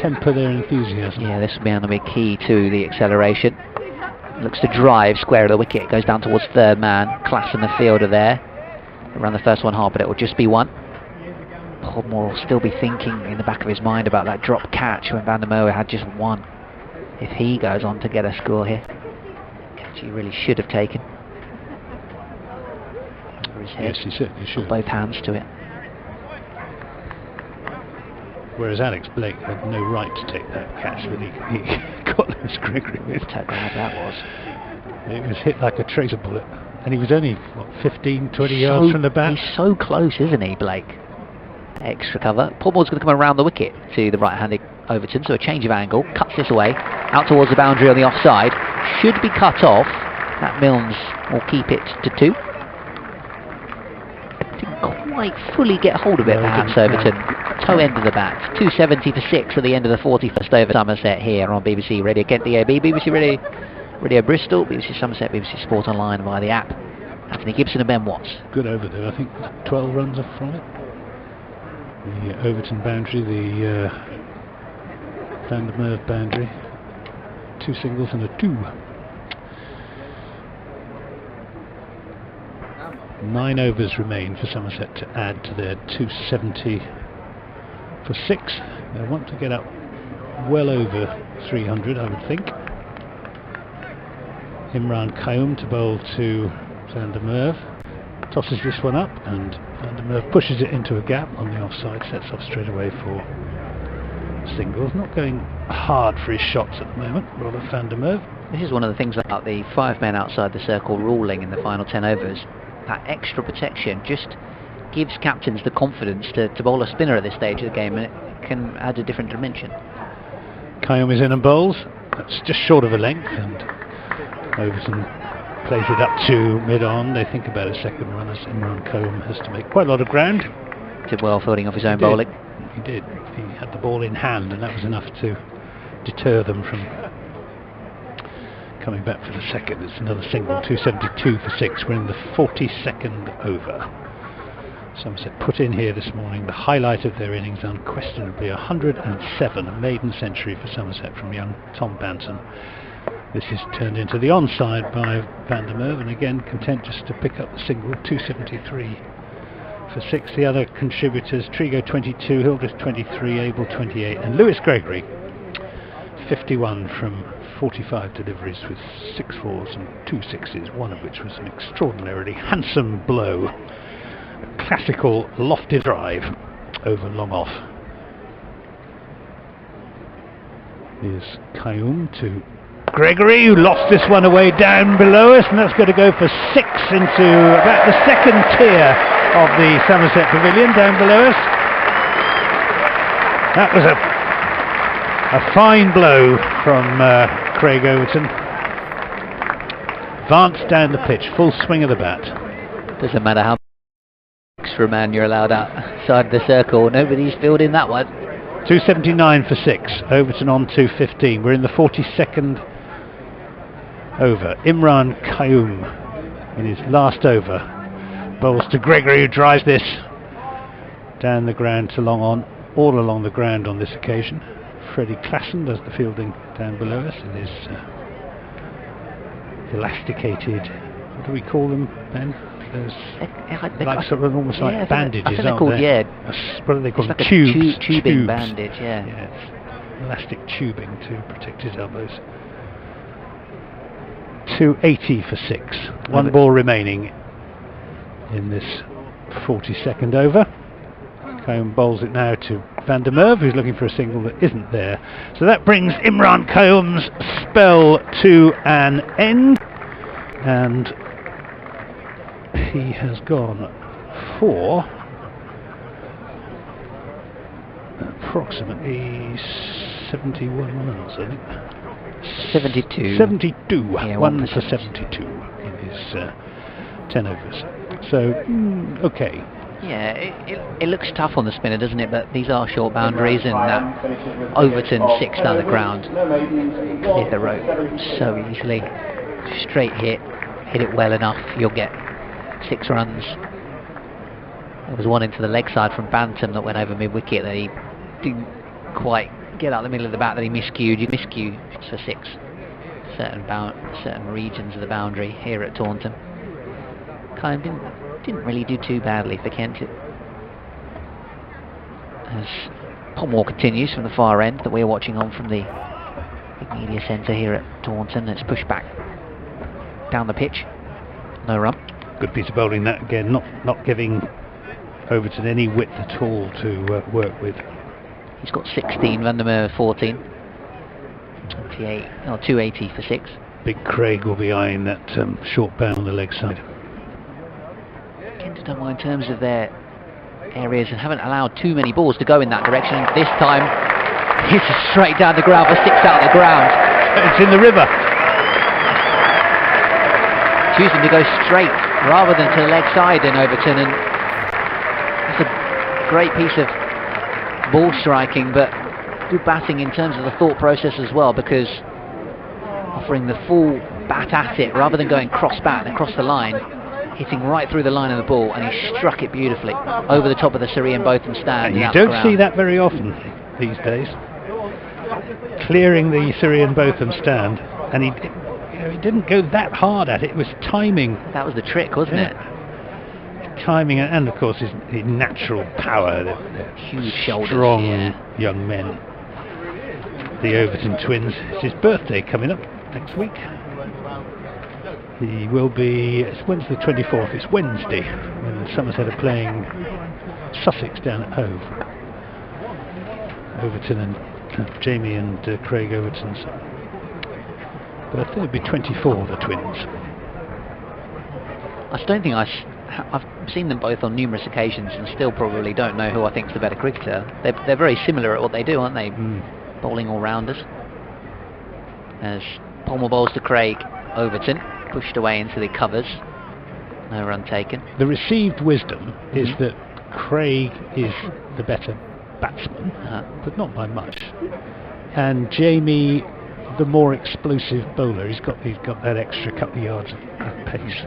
temper their enthusiasm. Yeah, this will be going to be key to the acceleration. Looks to drive square of the wicket, goes down towards third man. Klassen the fielder there. Around the first one hard, but it will just be 1. Podmore will still be thinking in the back of his mind about that drop catch when Van der Merwe had just 1. If he goes on to get a score here, catch he really should have taken. Over his head. Yes, he certainly should. Both hands to it. Whereas Alex Blake had no right to take that catch that he got Lewis Gregory with. How glad that was. It was hit like a tracer bullet. And he was only, 15, 20 yards from the bat? He's so close, isn't he, Blake? Extra cover. Podmore's going to come around the wicket to the right-handed Overton, so a change of angle. Cuts this away, out towards the boundary on the offside. Should be cut off. That Milnes will keep it to 2. Didn't quite fully get hold of it, perhaps, Overton. Toe end of the bat. 270 for 6 at the end of the 41st over Somerset here on BBC Radio Kent DAB, BBC Radio Bristol, BBC Somerset, BBC Sport Online via the app. Anthony Gibson and Ben Watts. Good over there, I think 12 runs off from it. The Overton boundary, the Van der Merwe boundary. 2 singles and a 2. 9 overs remain for Somerset to add to their 270 for 6. They want to get up well over 300, I would think. Imran Kayum to bowl to Van der Merwe. Tosses this one up and Van der Merwe pushes it into a gap on the offside, sets off straight away for singles. Not going hard for his shots at the moment, Robert Van der Merwe. This is one of the things about the 5 men outside the circle ruling in the final 10 overs. That extra protection just gives captains the confidence to bowl a spinner at this stage of the game, and it can add a different dimension. Kayum is in and bowls. That's just short of a length, and Overton plays it up to mid-on. They think about a second run as Imran Kayum has to make quite a lot of ground. Did well fielding off his own bowling. He did. He had the ball in hand, and that was enough to deter them from coming back for the second. It's another single, 272 for 6. We're in the 42nd over. Somerset put in here this morning the highlight of their innings, unquestionably 107, a maiden century for Somerset from young Tom Banton. This is turned into the onside by Van der Merwe, and again content just to pick up the single, 273 for 6. The other contributors, Trigo 22, Hildreth 23, Abel 28, and Lewis Gregory 51 from 45 deliveries with 6 fours and 2 sixes, one of which was an extraordinarily handsome blow. A classical lofted drive over long off. Here's Kayum to Gregory, who lost this one away down below us, and that's going to go for 6 into about the second tier of the Somerset Pavilion down below us. That was a fine blow from Craig Overton. Advanced down the pitch, full swing of the bat. Doesn't matter how extra man you're allowed outside the circle, nobody's fielding that one. 279 for 6, Overton on 215. We're in the 42nd over. Imran Kayum in his last over bowls to Gregory, who drives this down the ground to long on, all along the ground on this occasion. Freddie Klassen does the fielding down below us in his elasticated, what do we call them, Ben? Those like sort of almost like bandages, I think they're aren't called, they? What do they call them? Like Tubes. Tubing bandage, yeah. Yes, elastic tubing to protect his elbows. 280 for 6. One ball remaining in this 42nd over. Kayum bowls it now to Van der Merwe, who's looking for a single that isn't there. So that brings Imran Kayum's spell to an end, and he has gone for approximately 71 runs, I think. 72. 72. Yeah, 1 for 72 in his 10 overs. So, okay. Yeah, it looks tough on the spinner, doesn't it? But these are short boundaries, and that Overton 6 down the ground cleared the rope so easily. Straight hit it well enough, you'll get 6 runs. There was one into the leg side from Banton that went over mid-wicket that he didn't quite get out the middle of the bat, that he miscued. You miscue for 6 certain regions of the boundary here at Taunton. Kind of didn't really do too badly for Kent. As Pomwall continues from the far end that we're watching on from the big media centre here at Taunton. It's pushed back down the pitch. No run. Good piece of bowling that again, not giving Overton any width at all to work with. He's got 16, Van der Merwe 14. 28, or 280 for 6. Big Craig will be eyeing that short bound on the leg side. Kent have done well in terms of their areas and haven't allowed too many balls to go in that direction. This time, it's straight down the ground for 6 out of the ground. It's in the river. Choosing to go straight rather than to the leg side in Overton, and it's a great piece of ball striking, but good batting in terms of the thought process as well, because offering the full bat at it rather than going cross bat and across the line, hitting right through the line of the ball, and he struck it beautifully over the top of the Surrey and Botham stand. And you don't see that very often these days. Clearing the Surrey and Botham stand, and he didn't go that hard at it. It was timing. That was the trick, wasn't it? Timing, and of course his natural power. Huge shoulders, strong young men. The Overton twins. It's his birthday coming up next week. He will be, when's the 24th? It's Wednesday, when Somerset are playing Sussex down at Hove. Overton and Jamie and Craig Overton's birthday will be 24, the twins. I don't think I I've seen them both on numerous occasions and still probably don't know who I think's the better cricketer. They're very similar at what they do, aren't they? Bowling all-rounders. As Palmer bowls to Craig Overton, pushed away into the covers. No run taken. The received wisdom is that Craig is the better batsman, but not by much. And Jamie, the more explosive bowler. He's got that extra couple of yards of pace.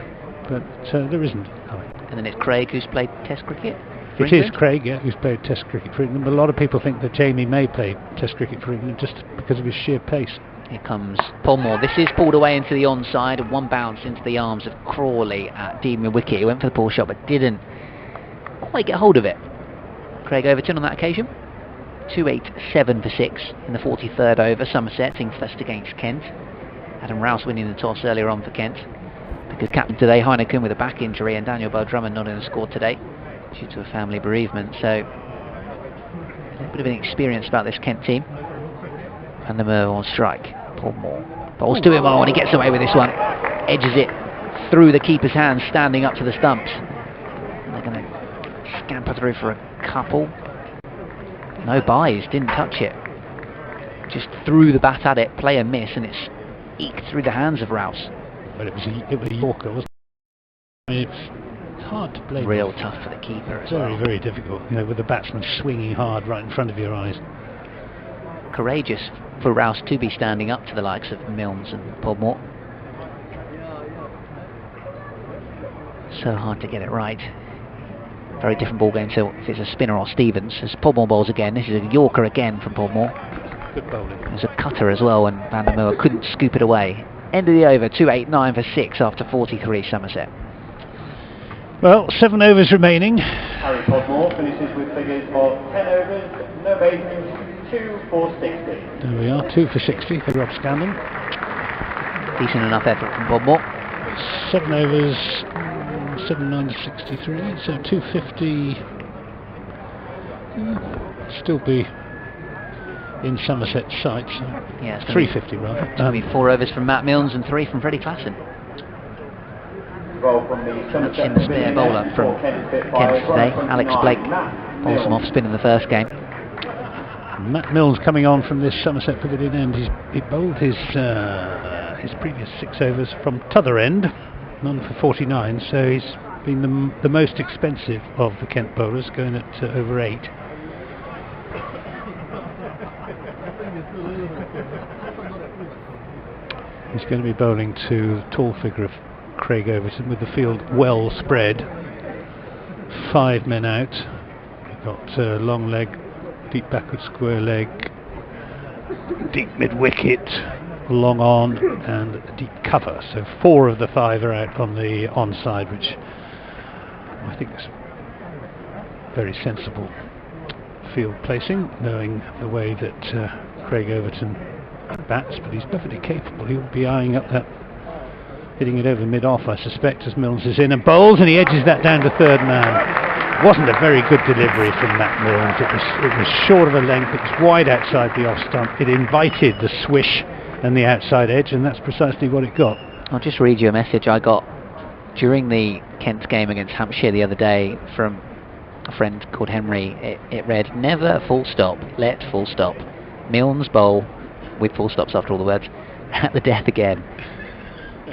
But there isn't. And then it's Craig who's played Test cricket? It is Craig, yeah, who's played Test cricket for England. But a lot of people think that Jamie may play Test cricket for England just because of his sheer pace. Here comes Palmer. This is pulled away into the onside, and one bounce into the arms of Crawley at deep mid-wicket. He went for the pull shot but didn't quite get hold of it. Craig Overton on that occasion. 287 for 6 in the 43rd over. Somerset sitting first against Kent. Adam Rouse winning the toss earlier on for Kent. Because captain today, Heineken with a back injury, and Daniel Bell-Drummond not in the squad today due to a family bereavement. So a little bit of an experience about this Kent team. And the Merv on strike. Paul Moore bowls to him, and he gets away with this one. Edges it through the keeper's hands, standing up to the stumps. And they're going to scamper through for a couple. No buys, didn't touch it. Just threw the bat at it, play a miss, and it's eked through the hands of Rouse. But it was a Yorker, wasn't it? I mean, it's hard to play. Real tough for the keeper as well. Very, very difficult, with the batsman swinging hard right in front of your eyes. Courageous for Rouse to be standing up to the likes of Milnes and Podmore. So hard to get it right. Very different ball game to if it's a spinner or Stevens. As Podmore bowls again, this is a Yorker again from Podmore. Good bowling. There's a cutter as well, and Van der Merwe couldn't scoop it away. End of the over, 289 for 6 after 43 Somerset. Well, 7 overs remaining. Harry Podmore finishes with figures of 10 overs, no bases, 2 for 60. There we are, 2 for 60 for Rob Scandon. Decent enough effort from Podmore. 7 overs, 7 9 63, so 250. Still be in Somerset's sights. Yeah, 350 rather. It's going to be 4 overs from Matt Milnes and 3 from Freddie Klassen. Much in the spare bowler from Kent today. Alex Blake bowls him off spin in the first game. Matt Milnes coming on from this Somerset Pavilion end. He bowled his previous 6 overs from t'other end, none for 49, so he's been the most expensive of the Kent bowlers, going at over 8. He's going to be bowling to the tall figure of Craig Overton with the field well spread. 5 men out. We've got long leg, deep backward square leg, deep mid wicket, long on, and deep cover. So 4 of the 5 are out on the onside, which I think is very sensible field placing, knowing the way that Craig Overton bats, but he's perfectly capable. He'll be eyeing up that, hitting it over mid-off, I suspect, as Milnes is in and bowls, and he edges that down to third man. Wasn't a very good delivery from Matt Milnes. It was short of the length, it was wide outside the off stump. It invited the swish and the outside edge, and that's precisely what it got. I'll just read you a message I got during the Kent game against Hampshire the other day from a friend called Henry. It read, "Never full stop, let full stop. Milnes bowl," with full stops after all the words, "at the death again."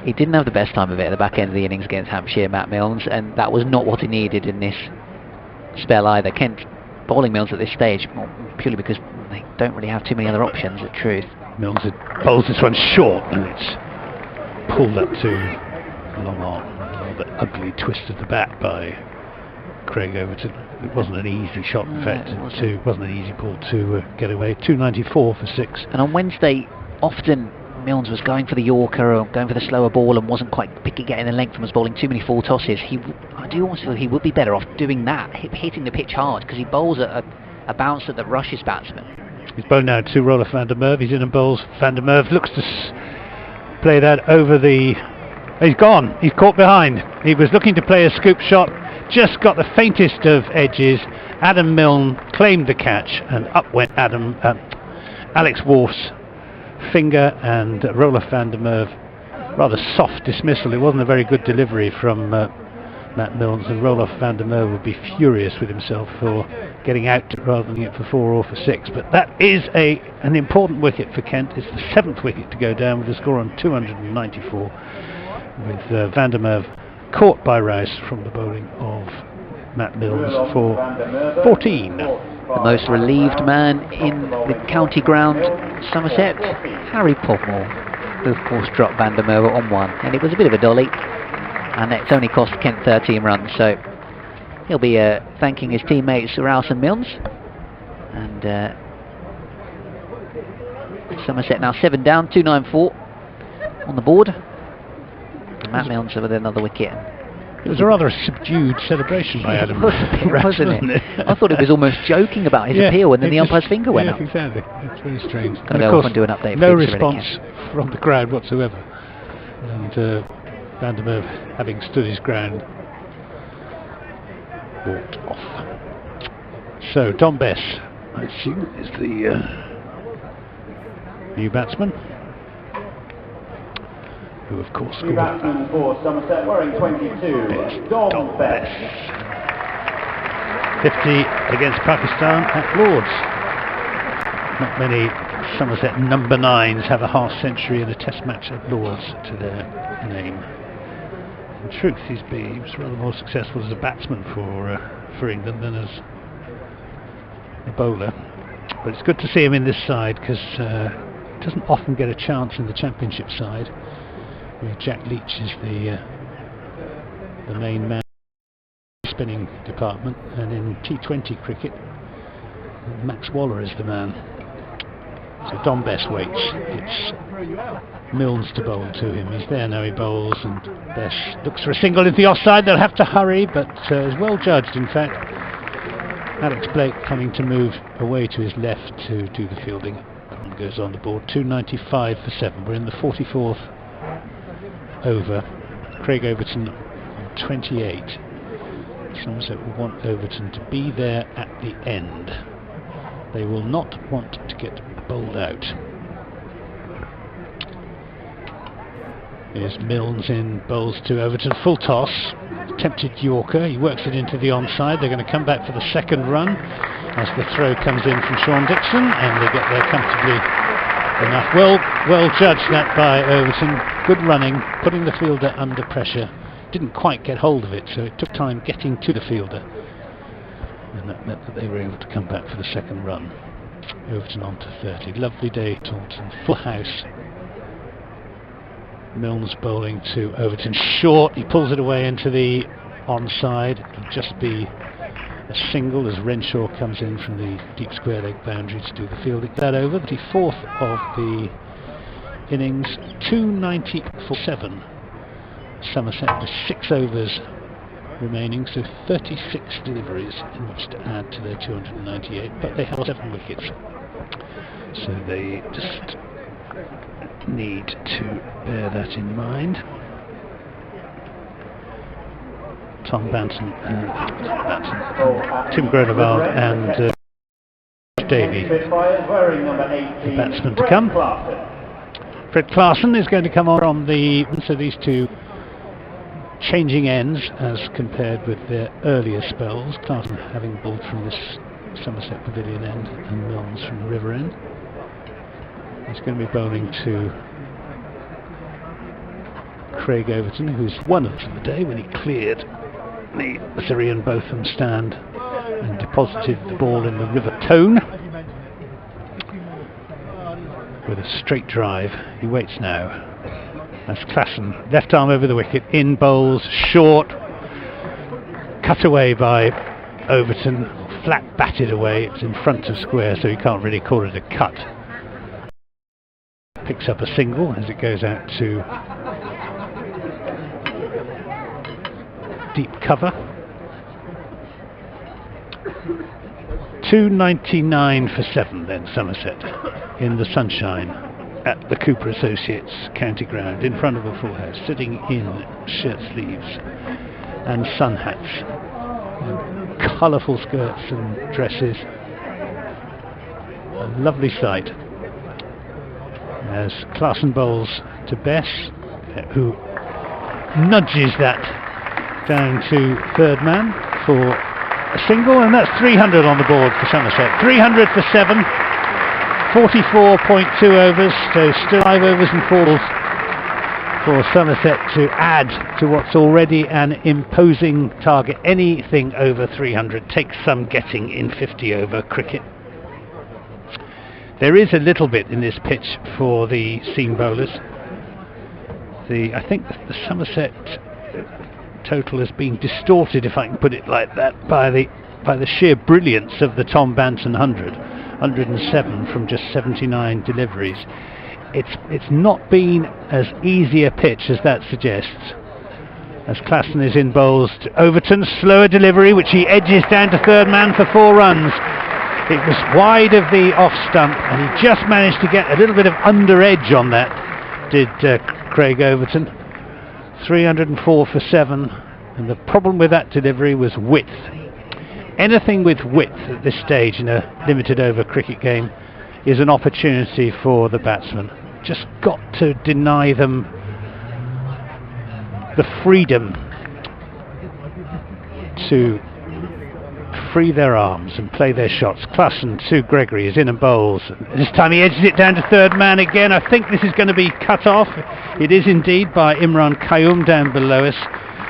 He didn't have the best time of it at the back end of the innings against Hampshire, Matt Milnes, and that was not what he needed in this spell either. Kent bowling Milnes at this stage, purely because they don't really have too many other options, the truth. Milnes bowls this one short, and it's pulled up to long on. The ugly twist of the bat by Craig Overton. It wasn't an easy shot, in fact. It wasn't an easy ball to get away. 294 for 6. And on Wednesday, often Milnes was going for the Yorker or going for the slower ball and wasn't quite getting the length and was bowling too many full tosses. I do almost feel he would be better off doing that, hitting the pitch hard, because he bowls at a bounce that rushes batsmen. He's bowled now to Roelof van der Merwe. He's in and bowls. Van der Merwe looks to play that over the... He's gone. He's caught behind. He was looking to play a scoop shot. Just got the faintest of edges. Adam Milne claimed the catch, and up went Alex Wolf's finger, and Roelof van der Merwe. Rather soft dismissal. It wasn't a very good delivery from Matt Milnes, and Roloff van der Merwe would be furious with himself for getting out rather than it for 4 or for 6. But that is an important wicket for Kent. It's the 7th wicket to go down with a score on 294, with van der Merwe caught by Rice from the bowling of Matt Milnes for 14. The most relieved man in the county ground, Somerset, Harry Podmore, who of course dropped van der Merwe on 1, and it was a bit of a dolly, and it's only cost Kent 13 runs, so he'll be thanking his teammates Rouse and Milnes. And Somerset now 7 down, 294 on the board, and Matt Milnes with another wicket. It was a rather subdued celebration by Adam. Wasn't it? I thought it was almost joking about his appeal, and then the umpire's finger went up. Exactly. It's very strange. And of course, do an update no response from the crowd whatsoever. And van der Merwe, having stood his ground, walked off. So Don Bess, I assume, is the new batsman, who of course scored. Batsman for Somerset wearing 22, Don Bess. 50 against Pakistan at Lords. Not many Somerset number 9s have a half century in a test match at Lords to their name. In truth, he was rather more successful as a batsman for England than as a bowler. But it's good to see him in this side, because he doesn't often get a chance in the Championship side, where Jack Leach is the main man in the spinning department, and in T20 cricket Max Waller is the man. So Don Bess waits. It's Milnes to bowl to him. He's there now, he bowls, and Bess looks for a single into the offside. They'll have to hurry, but is well judged in fact. Alex Blake coming to move away to his left to do the fielding. That goes on the board. 295 for 7. We're in the 44th over. Craig Overton on 28. Somerset will want Overton to be there at the end. They will not want to get bowled out. Here's Milnes in, bowls to Overton, full toss, tempted Yorker, he works it into the onside. They're going to come back for the second run as the throw comes in from Sean Dixon, and they get there comfortably enough. Well judged that by Overton, good running, putting the fielder under pressure. Didn't quite get hold of it, so it took time getting to the fielder, and that meant that they were able to come back for the second run. Overton on to 30. Lovely day at Taunton, full house. Milnes bowling to Overton, short, he pulls it away into the onside. It'll just be a single as Renshaw comes in from the deep square leg boundary to do the fielding. That over, the 4th of the innings, 290 for 7. Somerset with 6 overs remaining, so 36 deliveries in which to add to their 298, but they held 7 wickets, so they just need to bear that in mind. Tom Banton, Tim Groenewald and Davey, the batsman to come. Fred Clarkson is going to come on from the, so these two changing ends as compared with their earlier spells. Clarkson having bowled from this Somerset Pavilion end and Milnes from the River end. He's going to be bowling to Craig Overton, who's won it for the day when he cleared the Syrian Botham stand and deposited the ball in the River Tone with a straight drive. He waits now. That's Klassen, left arm over the wicket, in bowls, short, cut away by Overton, flat batted away. It's in front of square, so you can't really call it a cut. Picks up a single as it goes out to deep cover. 299 for 7 then, Somerset in the sunshine at the Cooper Associates county ground, in front of a full house, sitting in shirt sleeves and sun hats, colourful skirts and dresses. A lovely sight as Clarkson bowls to Bess, who nudges that down to third man for a single, and that's 300 on the board for Somerset. 300 for 7, 44.2 overs, so still 5 overs and 4 balls for Somerset to add to what's already an imposing target. Anything over 300 takes some getting in 50 over cricket. There is a little bit in this pitch for the seam bowlers. I think the Somerset total has been distorted, if I can put it like that, by the sheer brilliance of the Tom Banton 107 from just 79 deliveries. It's not been as easy a pitch as that suggests. As Klassen is in bowls to Overton, slower delivery, which he edges down to third man for 4 runs. It was wide of the off stump, and he just managed to get a little bit of under edge on that, did Craig Overton. 304 for 7, and the problem with that delivery was width. Anything with width at this stage in a limited over cricket game is an opportunity for the batsman. Just got to deny them the freedom to free their arms and play their shots. Klassen to Gregory is in and bowls. This time he edges it down to third man again. I think this is going to be cut off. It is indeed by Imran Qayyum down below us,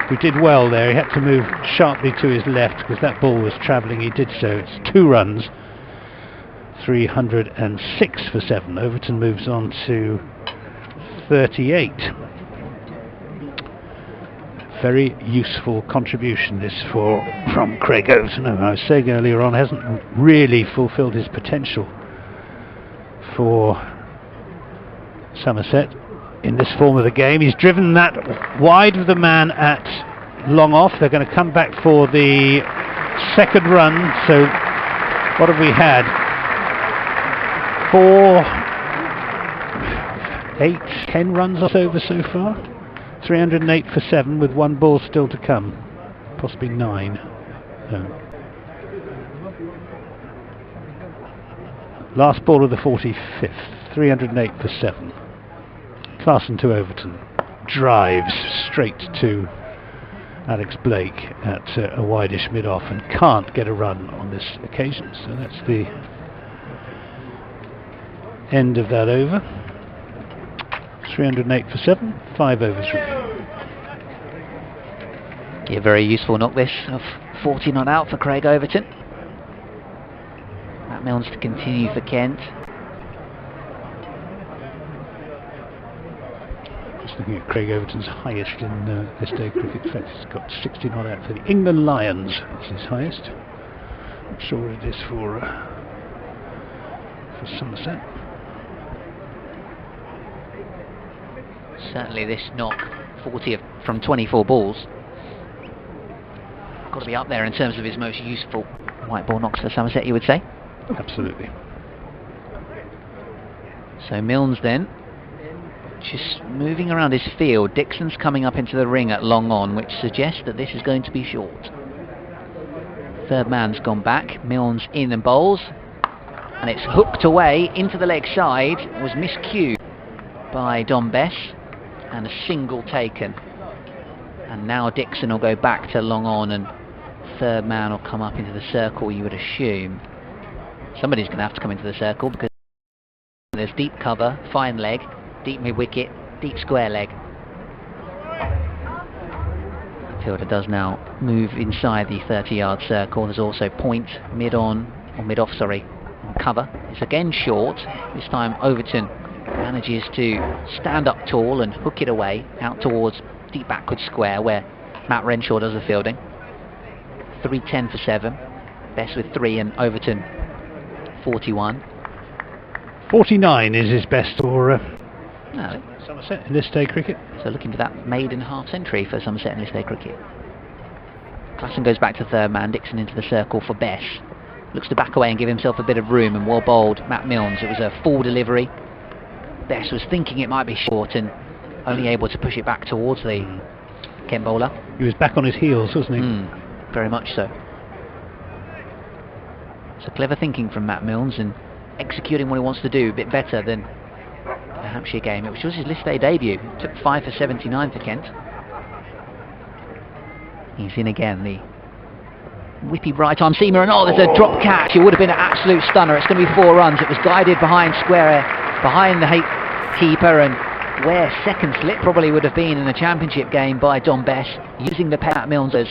who did well there. He had to move sharply to his left because that ball was travelling. He did so. It's 2 runs. 306 for 7. Overton moves on to 38. Very useful contribution this from Craig Overton. I was saying earlier on, hasn't really fulfilled his potential for Somerset in this form of the game. He's driven that wide of the man at long off. They're going to come back for the second run. So what have we had? 4, 8, 10 runs over so far. 308 for 7 with 1 ball still to come, possibly 9. No. Last ball of the 45th, 308 for 7. Klassen to Overton, drives straight to Alex Blake at a wideish mid-off and can't get a run on this occasion, so that's the end of that over. 308 for 7, 5 overs remaining. Yeah, very useful knock this of 40 not out for Craig Overton. Matt Milnes to continue for Kent. Just looking at Craig Overton's highest in this day cricket. In fact, he's got 60 not out for the England Lions. It's his highest. I'm sure it is for Somerset. Certainly this knock, 40 from 24 balls, got to be up there in terms of his most useful white ball knocks for Somerset, you would say? Absolutely. So Milnes then, just moving around his field. Dixon's coming up into the ring at long on, which suggests that this is going to be short. Third man's gone back, Milnes in and bowls, and it's hooked away into the leg side, was miscued by Don Bess, and a single taken. And now Dixon will go back to long on, and third man will come up into the circle, you would assume. Somebody's going to have to come into the circle because there's deep cover, fine leg, deep mid-wicket, deep square leg. The fielder does now move inside the 30-yard circle. There's also point, mid-on, or mid-off, sorry, on cover. It's again short. This time Overton manages to stand up tall and hook it away out towards deep backward square where Matt Renshaw does the fielding. 310 for 7. Best with 3 and Overton 41. 49 is his best for No. Somerset in this day cricket. So looking for that maiden half century for Somerset in this day cricket. Klassen goes back to third man, Dixon into the circle for Bess. Looks to back away and give himself a bit of room, and well bowled Matt Milnes. It was a full delivery. Bess was thinking it might be short and only able to push it back towards the Kent bowler. He was back on his heels, wasn't he? Very much so. So clever thinking from Matt Milnes and executing what he wants to do a bit better than the Hampshire game, which was his list day debut. Took 5 for 79 for Kent. He's in again, the whippy right arm seamer, and oh, there's a drop catch. It would have been an absolute stunner. It's going to be 4 runs. It was guided behind square, behind the keeper, and where second slip probably would have been in a championship game by Dom Bess, using the pair at Milnes's,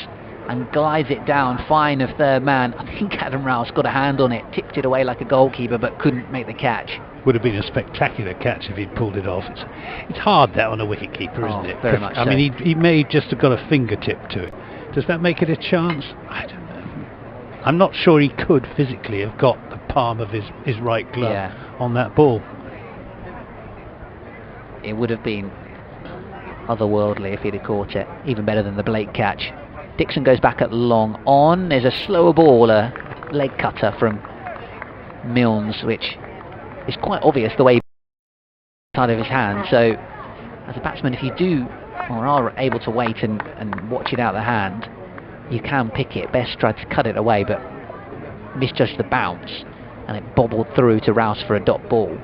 and glides it down fine of third man. I think Adam Rouse got a hand on it, tipped it away like a goalkeeper, but couldn't make the catch. Would have been a spectacular catch if he'd pulled it off. It's hard that on a wicket keeper, isn't it? Very much I mean, he may just have got a fingertip to it. Does that make it a chance? I don't know. I'm not sure he could physically have got the palm of his right glove on that ball. It would have been otherworldly if he'd have caught it. Even better than the Blake catch. Dixon goes back at long on. There's a slower ball, a leg cutter from Milnes, which is quite obvious the way he side of his hand. So as a batsman, if you do or are able to wait and watch it out the hand, you can pick it. Best tried to cut it away, but misjudged the bounce, and it bobbled through to Rouse for a dot ball.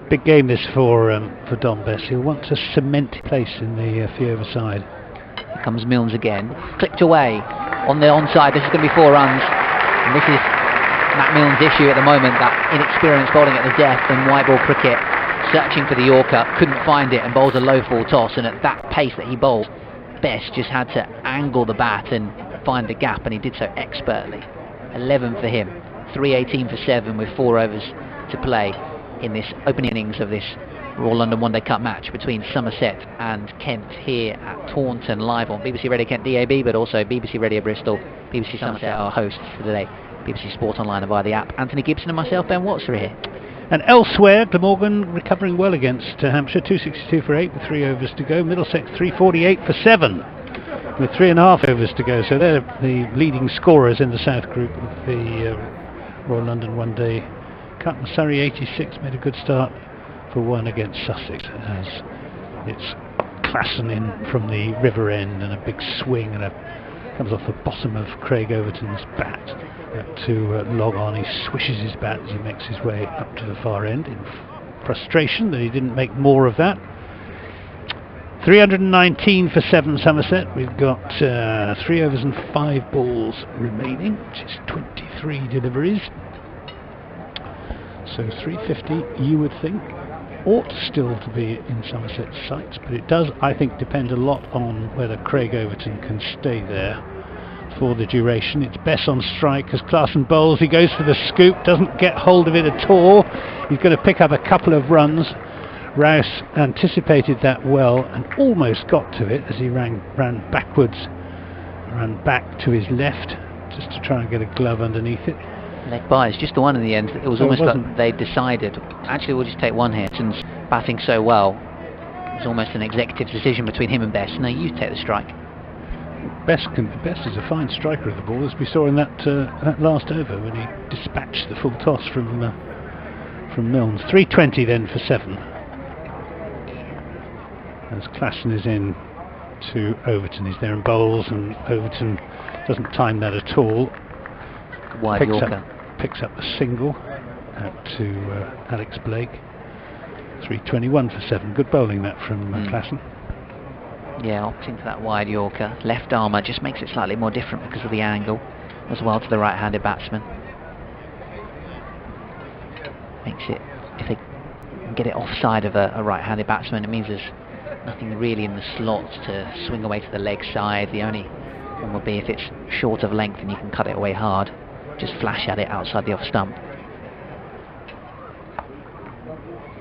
Big game this for Dom Bess. He'll want to cement place in the few side. Here comes Milnes again, clipped away on the onside. This is going to be 4 runs, and this is Matt Milnes' issue at the moment, that inexperienced bowling at the death and white ball cricket, searching for the Yorker, couldn't find it and bowls a low full toss, and at that pace that he bowled, Bess just had to angle the bat and find the gap, and he did so expertly. 11 for him, 318 for 7 with 4 overs to play in this opening innings of this Royal London One Day Cup match between Somerset and Kent here at Taunton, live on BBC Radio Kent DAB, but also BBC Radio Bristol, BBC Somerset, our hosts for today, BBC Sport Online and via the app. Anthony Gibson and myself, Ben Watts, are here. And elsewhere, Glamorgan recovering well against Hampshire, 262 for 8 with 3 overs to go. Middlesex 348 for 7 with 3.5 overs to go. So they're the leading scorers in the South Group of the Royal London One Day Cup. Surrey 86 made a good start for 1 against Sussex, as it's Klassen in from the river end and a big swing, and comes off the bottom of Craig Overton's bat to log on. He swishes his bat as he makes his way up to the far end in frustration that he didn't make more of that. 319 for 7 Somerset. We've got 3 overs and 5 balls remaining, which is 23 deliveries. So 350, you would think, ought still to be in Somerset's sights, but it does, I think, depend a lot on whether Craig Overton can stay there for the duration. It's Bess on strike as Klassen bowls. He goes for the scoop, doesn't get hold of it at all. He's going to pick up a couple of runs. Rouse anticipated that well and almost got to it as he ran backwards, ran back to his left just to try and get a glove underneath it. Leg by, it's just the one in the end. It was almost like they decided, actually we'll just take one here, since batting so well. It was almost an executive decision between him and Bess. No, you take the strike. Bess is a fine striker of the ball, as we saw in that last over when he dispatched the full toss from Milnes. 320 then for 7. As Klassen is in to Overton. He's there and bowls, and Overton doesn't time that at all. Wide Yorker. Picks up the single out to Alex Blake. 321 for 7. Good bowling that from Klassen. Yeah, opting for that wide Yorker. Left armour just makes it slightly more different because of the angle as well to the right-handed batsman. Makes it, if they can get it offside of a right-handed batsman, it means there's nothing really in the slots to swing away to the leg side. The only one would be if it's short of length and you can cut it away hard. Just flash at it outside the off stump.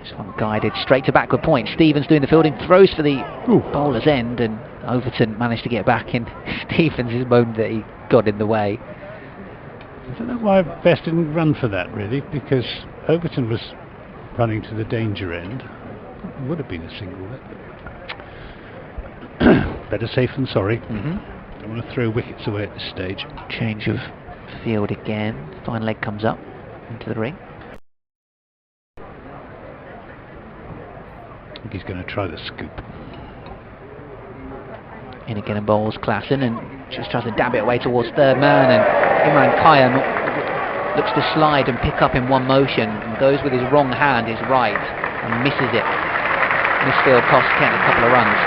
This one guided straight to backward point. Stevens doing the fielding, throws for the bowler's end, and Overton managed to get back in. Stevens is moaned that he got in the way. I don't know why Bess didn't run for that, really, because Overton was running to the danger end. It would have been a single. Better safe than sorry. Don't want to throw wickets away at this stage. Change of field again. Fine leg comes up into the ring. I think he's going to try the scoop. In again and bowls Klassen and just tries to dab it away towards third man, and Imran Kaya looks to slide and pick up in one motion and goes with his wrong hand, his right, and misses it. Misfield cost Kent a couple of runs.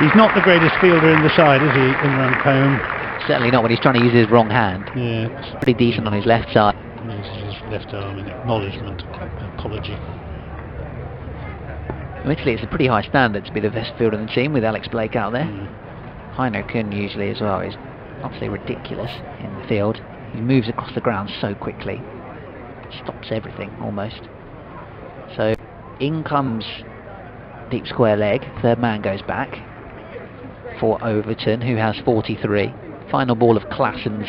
He's not the greatest fielder in the side, is he, Imran Combe? Certainly not when he's trying to use his wrong hand. Yeah. Pretty decent on his left side. Uses his left arm in acknowledgement, apology. Admittedly, it's a pretty high standard to be the best fielder in the team with Alex Blake out there. Heino Kun usually as well is obviously ridiculous in the field. He moves across the ground so quickly. Stops everything almost. So in comes deep square leg. Third man goes back for Overton, who has 43. Final ball of Classen's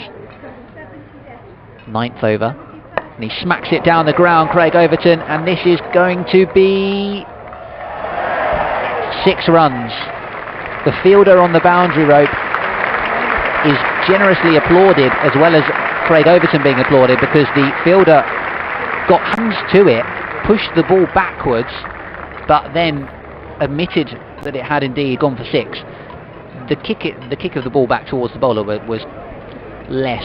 9th over. And he smacks it down the ground, Craig Overton, and this is going to be 6 runs. The fielder on the boundary rope is generously applauded, as well as Craig Overton being applauded, because the fielder got hands to it, pushed the ball backwards, but then admitted that it had indeed gone for 6. The kick of the ball back towards the bowler was less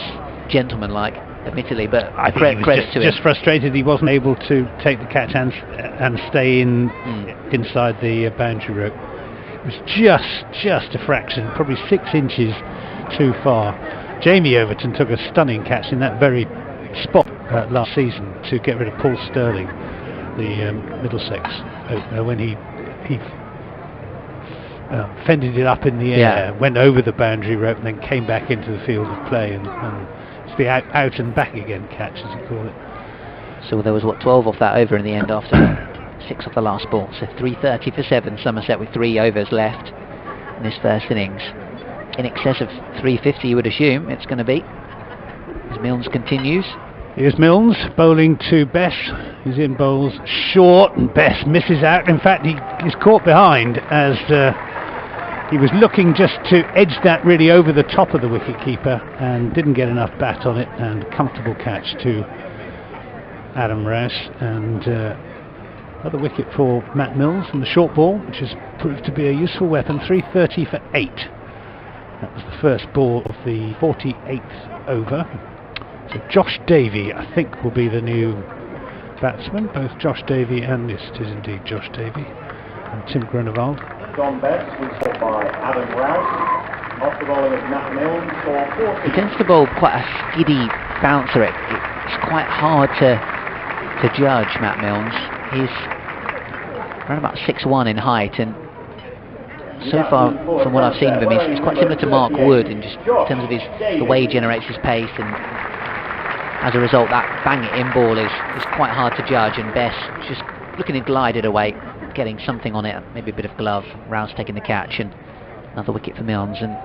gentlemanlike, admittedly, but I think he was just frustrated he wasn't able to take the catch and stay inside the boundary rope. It was just a fraction, probably 6 inches too far. Jamie Overton took a stunning catch in that very spot last season to get rid of Paul Sterling, the Middlesex opener, when he fended it up in the air, went over the boundary rope and then came back into the field of play, and it's the out and back again catch, as you call it. So there was 12 off that over in the end after 6 off the last ball. So 330 for 7, Somerset with 3 overs left in this first innings. In excess of 350 you would assume it's going to be, as Milnes continues. Here's Milnes bowling to Bess. He's in bowls short and Bess misses out. In fact, he is caught behind as he was looking just to edge that really over the top of the wicketkeeper and didn't get enough bat on it, and comfortable catch to Adam Rouse, and another wicket for Matt Milnes from the short ball, which has proved to be a useful weapon. 330 for 8. That was the first ball of the 48th over. So Josh Davey, I think, will be the new batsman. Both Josh Davey and this is indeed Josh Davey and Tim Grunewald. John Bess was bowled by Adam Rouse. Off the bowling of Matt Milnes for 40. He tends to bowl quite a skiddy bouncer. It's quite hard to judge Matt Milnes. He's around about 6'1" in height, and so far from what I've seen of him, he's quite similar to Mark Wood in just in terms of the way he generates his pace, and as a result that bang it in ball is quite hard to judge. And Bess just looking to glide it away, getting something on it, maybe a bit of glove. Rouse taking the catch, and another wicket for Milnes. And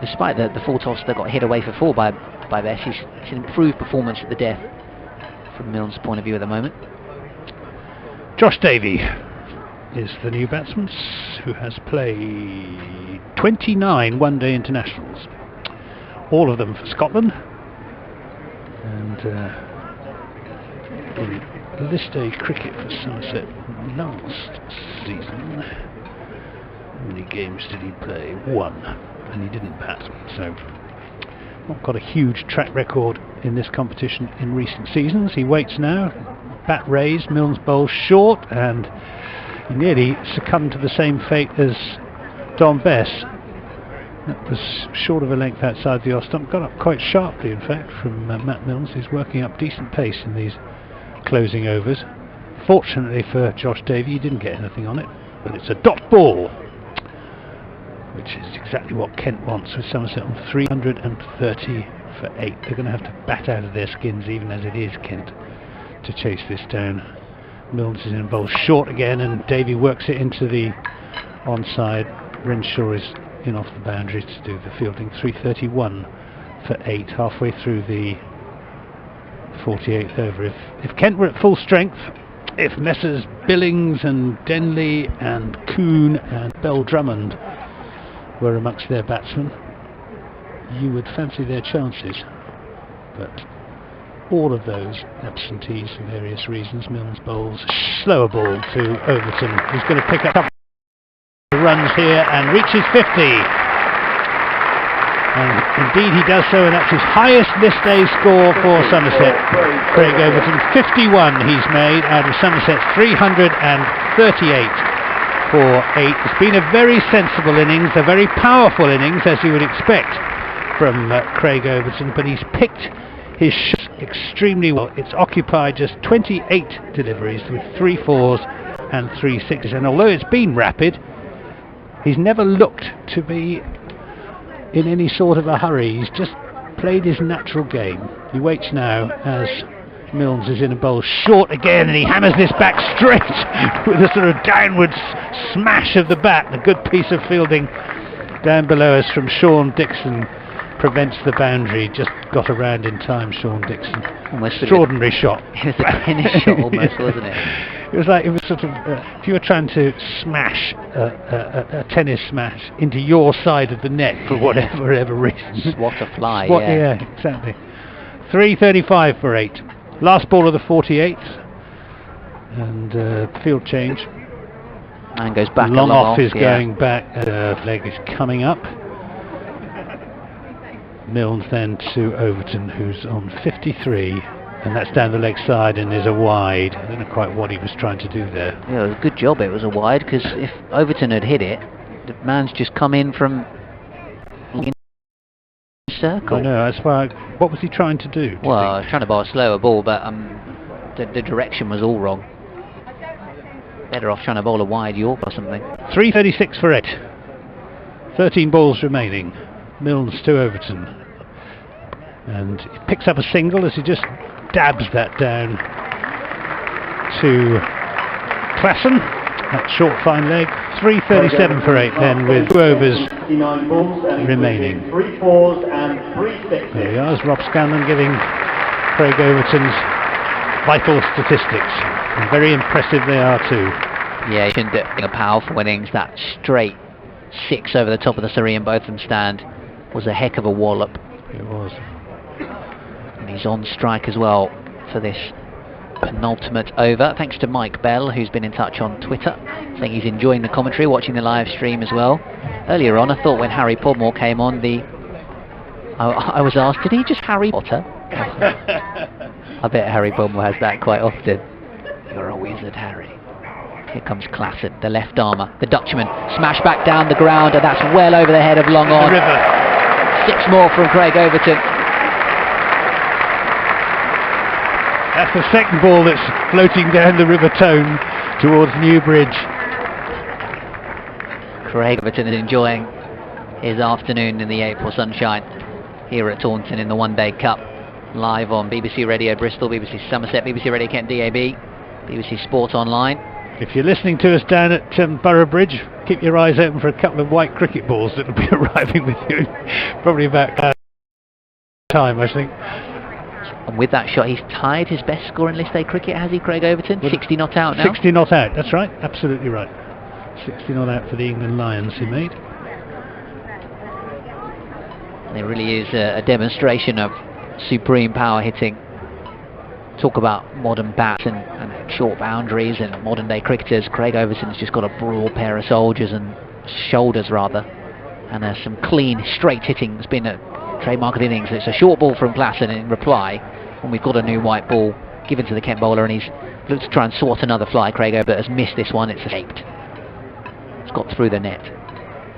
despite the full toss that got hit away for 4 by Bess, it's an improved performance at the death from Milnes' point of view at the moment. Josh Davey is the new batsman, who has played 29 one-day internationals, all of them for Scotland, and in List A cricket for Somerset last season. How many games did he play? 1, and he didn't bat, so not got a huge track record in this competition in recent seasons. He waits now, bat raised, Milnes bowls short, and he nearly succumbed to the same fate as Don Bess. That was short of a length outside the off stump. Got up quite sharply, in fact, from Matt Milnes. He's working up decent pace in these closing overs. Fortunately for Josh Davey, he didn't get anything on it, but it's a dot ball, which is exactly what Kent wants, with Somerset on 330 for 8. They're going to have to bat out of their skins, even as it is, Kent, to chase this down. Milnes is in bowl short again, and Davey works it into the onside. Renshaw is in off the boundary to do the fielding. 331 for 8, halfway through the 48th over. If Kent were at full strength, if Messrs Billings and Denley and Kuhn and Bell Drummond were amongst their batsmen, you would fancy their chances, but all of those absentees for various reasons. Milnes bowls slower ball to Overton, who's going to pick up runs here and reaches 50, and indeed he does so, and that's his highest List A score for Somerset. Craig Overton, 51 he's made out of Somerset's 338 for 8. It's been a very sensible innings, a very powerful innings, as you would expect from Craig Overton, but he's picked his shots extremely well. It's occupied just 28 deliveries with 3 4s and 3 6s, and although it's been rapid, he's never looked to be in any sort of a hurry. He's just played his natural game. He waits now as Milnes is in a bowl short again, and he hammers this back straight with a sort of downward smash of the bat. A good piece of fielding down below us from Sean Dixon prevents the boundary. Just got around in time, Sean Dixon. Almost extraordinary shot. It was a tennis shot almost, wasn't it? It was like, it was sort of, if you were trying to smash a tennis smash into your side of the net for whatever reason. What a fly, yeah, exactly. 3:35 for 8. Last ball of the 48th, and field change. And goes back. Long off is going back. Leg is coming up. Milnes then to Overton, who's on 53, and that's down the leg side and is a wide. I don't know quite what he was trying to do there. Yeah, it was a good job it was a wide, because if Overton had hit it, the man's just come in from circle. I know, that's why. What was he trying to do? Well, I was trying to bowl a slower ball, but the direction was all wrong. Better off trying to bowl a wide York or something. 3:36 for it. 13 balls remaining. Milnes to Overton, and he picks up a single as he just dabs that down to Klassen. That short fine leg. 3:37 for 8 then, with 2 overs remaining. 3 4s and 3 6s. There he is, Rob Scanlon giving Craig Overton's vital statistics, and very impressive they are too. Yeah, he shouldn't do a powerful innings. That straight 6 over the top of the Surrey and Botham stand was a heck of a wallop. It was. And he's on strike as well for this penultimate over. Thanks to Mike Bell, who's been in touch on Twitter, saying he's enjoying the commentary, watching the live stream as well. Earlier on, I thought when Harry Podmore came on, I was asked, did he just Harry Potter? I bet Harry Podmore has that quite often. You're a wizard, Harry. Here comes Klassen, the left armour, the Dutchman, smash back down the ground, and that's well over the head of long on. The river. 6 more from Craig Overton. That's the second ball that's floating down the River Tone towards Newbridge. Craig Overton is enjoying his afternoon in the April sunshine here at Taunton in the One Day Cup, live on BBC Radio Bristol, BBC Somerset, BBC Radio Kent DAB, BBC Sport Online. If you're listening to us down at Boroughbridge, keep your eyes open for a couple of white cricket balls that will be arriving with you probably about time, I think. And with that shot, he's tied his best score in List A cricket, has he, Craig Overton? 60 not out now? 60 not out, that's right, absolutely right. 60 not out for the England Lions he made. It really is a demonstration of supreme power hitting. Talk about modern bats and short boundaries and modern day cricketers. Craig Overton's just got a broad pair of shoulders, and some clean straight hitting. It's been a trademark of the innings. It's a short ball from Klassen in reply when we've got a new white ball given to the Kent bowler, and he's looked to try and swat another fly. Craig Overton has missed this one. It's escaped. It's got through the net.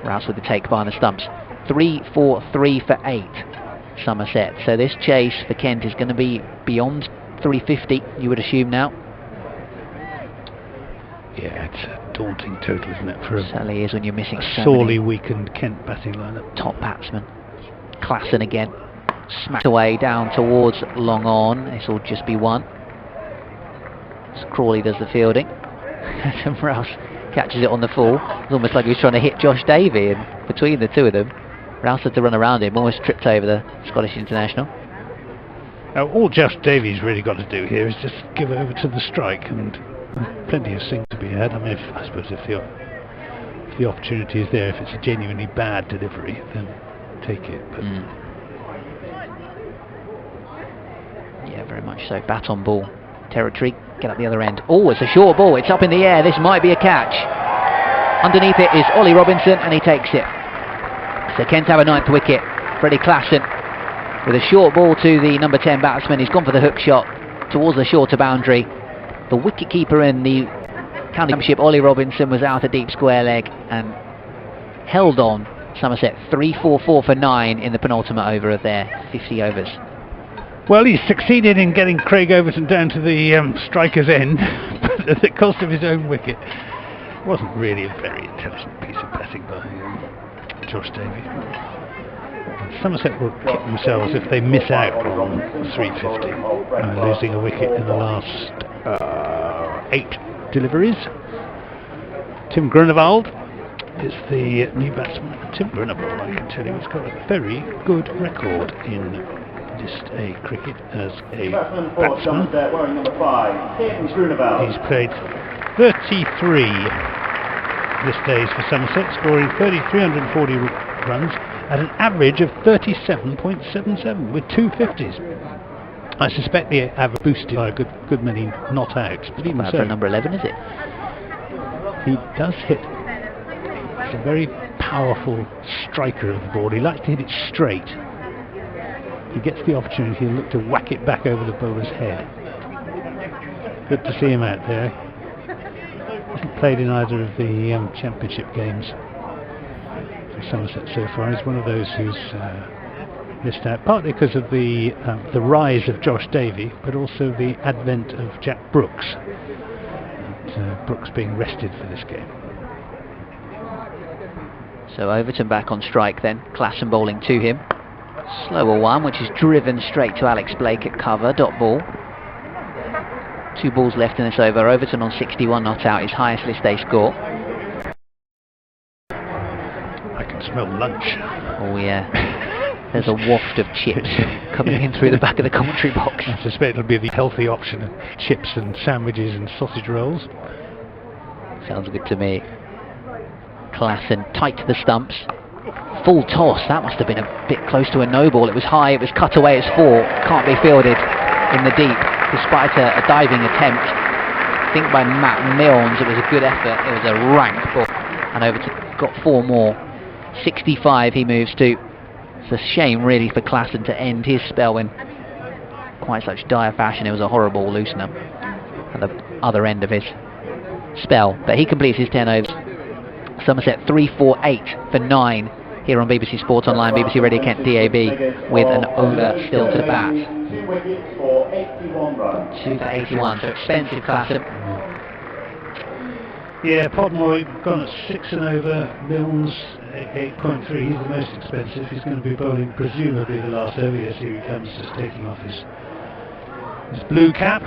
Rouse with the take behind the stumps. 3-4-3 for 8 Somerset. So this chase for Kent is going to be beyond 350, you would assume now. Yeah, it's a daunting total, isn't it, for certainly is when you're missing a sorely weakened Kent batting lineup. Top batsman. Klassen again, smacked away down towards long on. This will just be one. As Crawley does the fielding. And Rouse catches it on the full. It's almost like he was trying to hit Josh Davey, and between the two of them, Rouse had to run around him, almost tripped over the Scottish international. Now, all Josh Davies really got to do here is just give over to the strike, and plenty of swing to be had. I mean, I suppose if the opportunity is there, if it's a genuinely bad delivery, then take it. But yeah, very much so. Bat on ball territory. Get up the other end. Oh, it's a short ball. It's up in the air. This might be a catch. Underneath it is Ollie Robinson, and he takes it. So Kent have a 9th wicket. Freddie Klassen with a short ball to the number 10 batsman. He's gone for the hook shot towards the shorter boundary. The wicketkeeper in the County Championship, Ollie Robinson was out a deep square leg and held on. Somerset 3-4-4 for 9 in the penultimate over of their 50 overs. Well, he's succeeded in getting Craig Overton down to the striker's end, but at the cost of his own wicket. It wasn't really a very intelligent piece of batting by Josh Davey. Somerset will kick themselves if they miss out on 350, losing a wicket in the last 8 deliveries. Tim Grunewald is the new batsman. Tim Grunewald, I can tell you, has got a very good record in List A cricket as a batsman. He's played 33 List A's for Somerset, scoring 340 runs at an average of 37.77 with 2 50s. I suspect they have boosted by a good many not outs, but even so, number 11, is it? He does hit. He's a very powerful striker of the ball. He likes to hit it straight. He gets the opportunity, he'll look to whack it back over the bowler's head. Good to see him out there. Hasn't played in either of the championship games for Somerset so far. He's one of those who's missed out, partly because of the rise of Josh Davey, but also the advent of Jack Brooks. And, Brooks being rested for this game. So Overton back on strike then. Klassen bowling to him. Slower one, which is driven straight to Alex Blake at cover. Dot ball. 2 balls left in this over. Overton on 61 not out, his highest List A score. I can smell lunch. Oh yeah. There's a waft of chips coming in through the back of the commentary box. I suspect it'll be the healthy option of chips and sandwiches and sausage rolls. Sounds good to me. Klassen tight to the stumps. Full toss, that must have been a bit close to a no ball. It was high, it was cut away as 4. Can't be fielded in the deep, despite a diving attempt. I think by Matt Milnes, it was a good effort. It was a rank ball. And Overton got 4 more. 65 he moves to. It's a shame really for Klassen to end his spell in quite such dire fashion. It was a horrible loosener at the other end of his spell. But he completes his 10 overs. Somerset 3-4-8 for 9 here on BBC Sport Online, BBC Radio Kent DAB, with an over still to bat. 2 wickets for 81 runs. 2 for 81, so expensive Klassen. Yeah, Podmore gone at 6 and over, Milnes 8.3, he's the most expensive. He's going to be bowling presumably the last over. Yes, here he comes, just taking off his blue cap.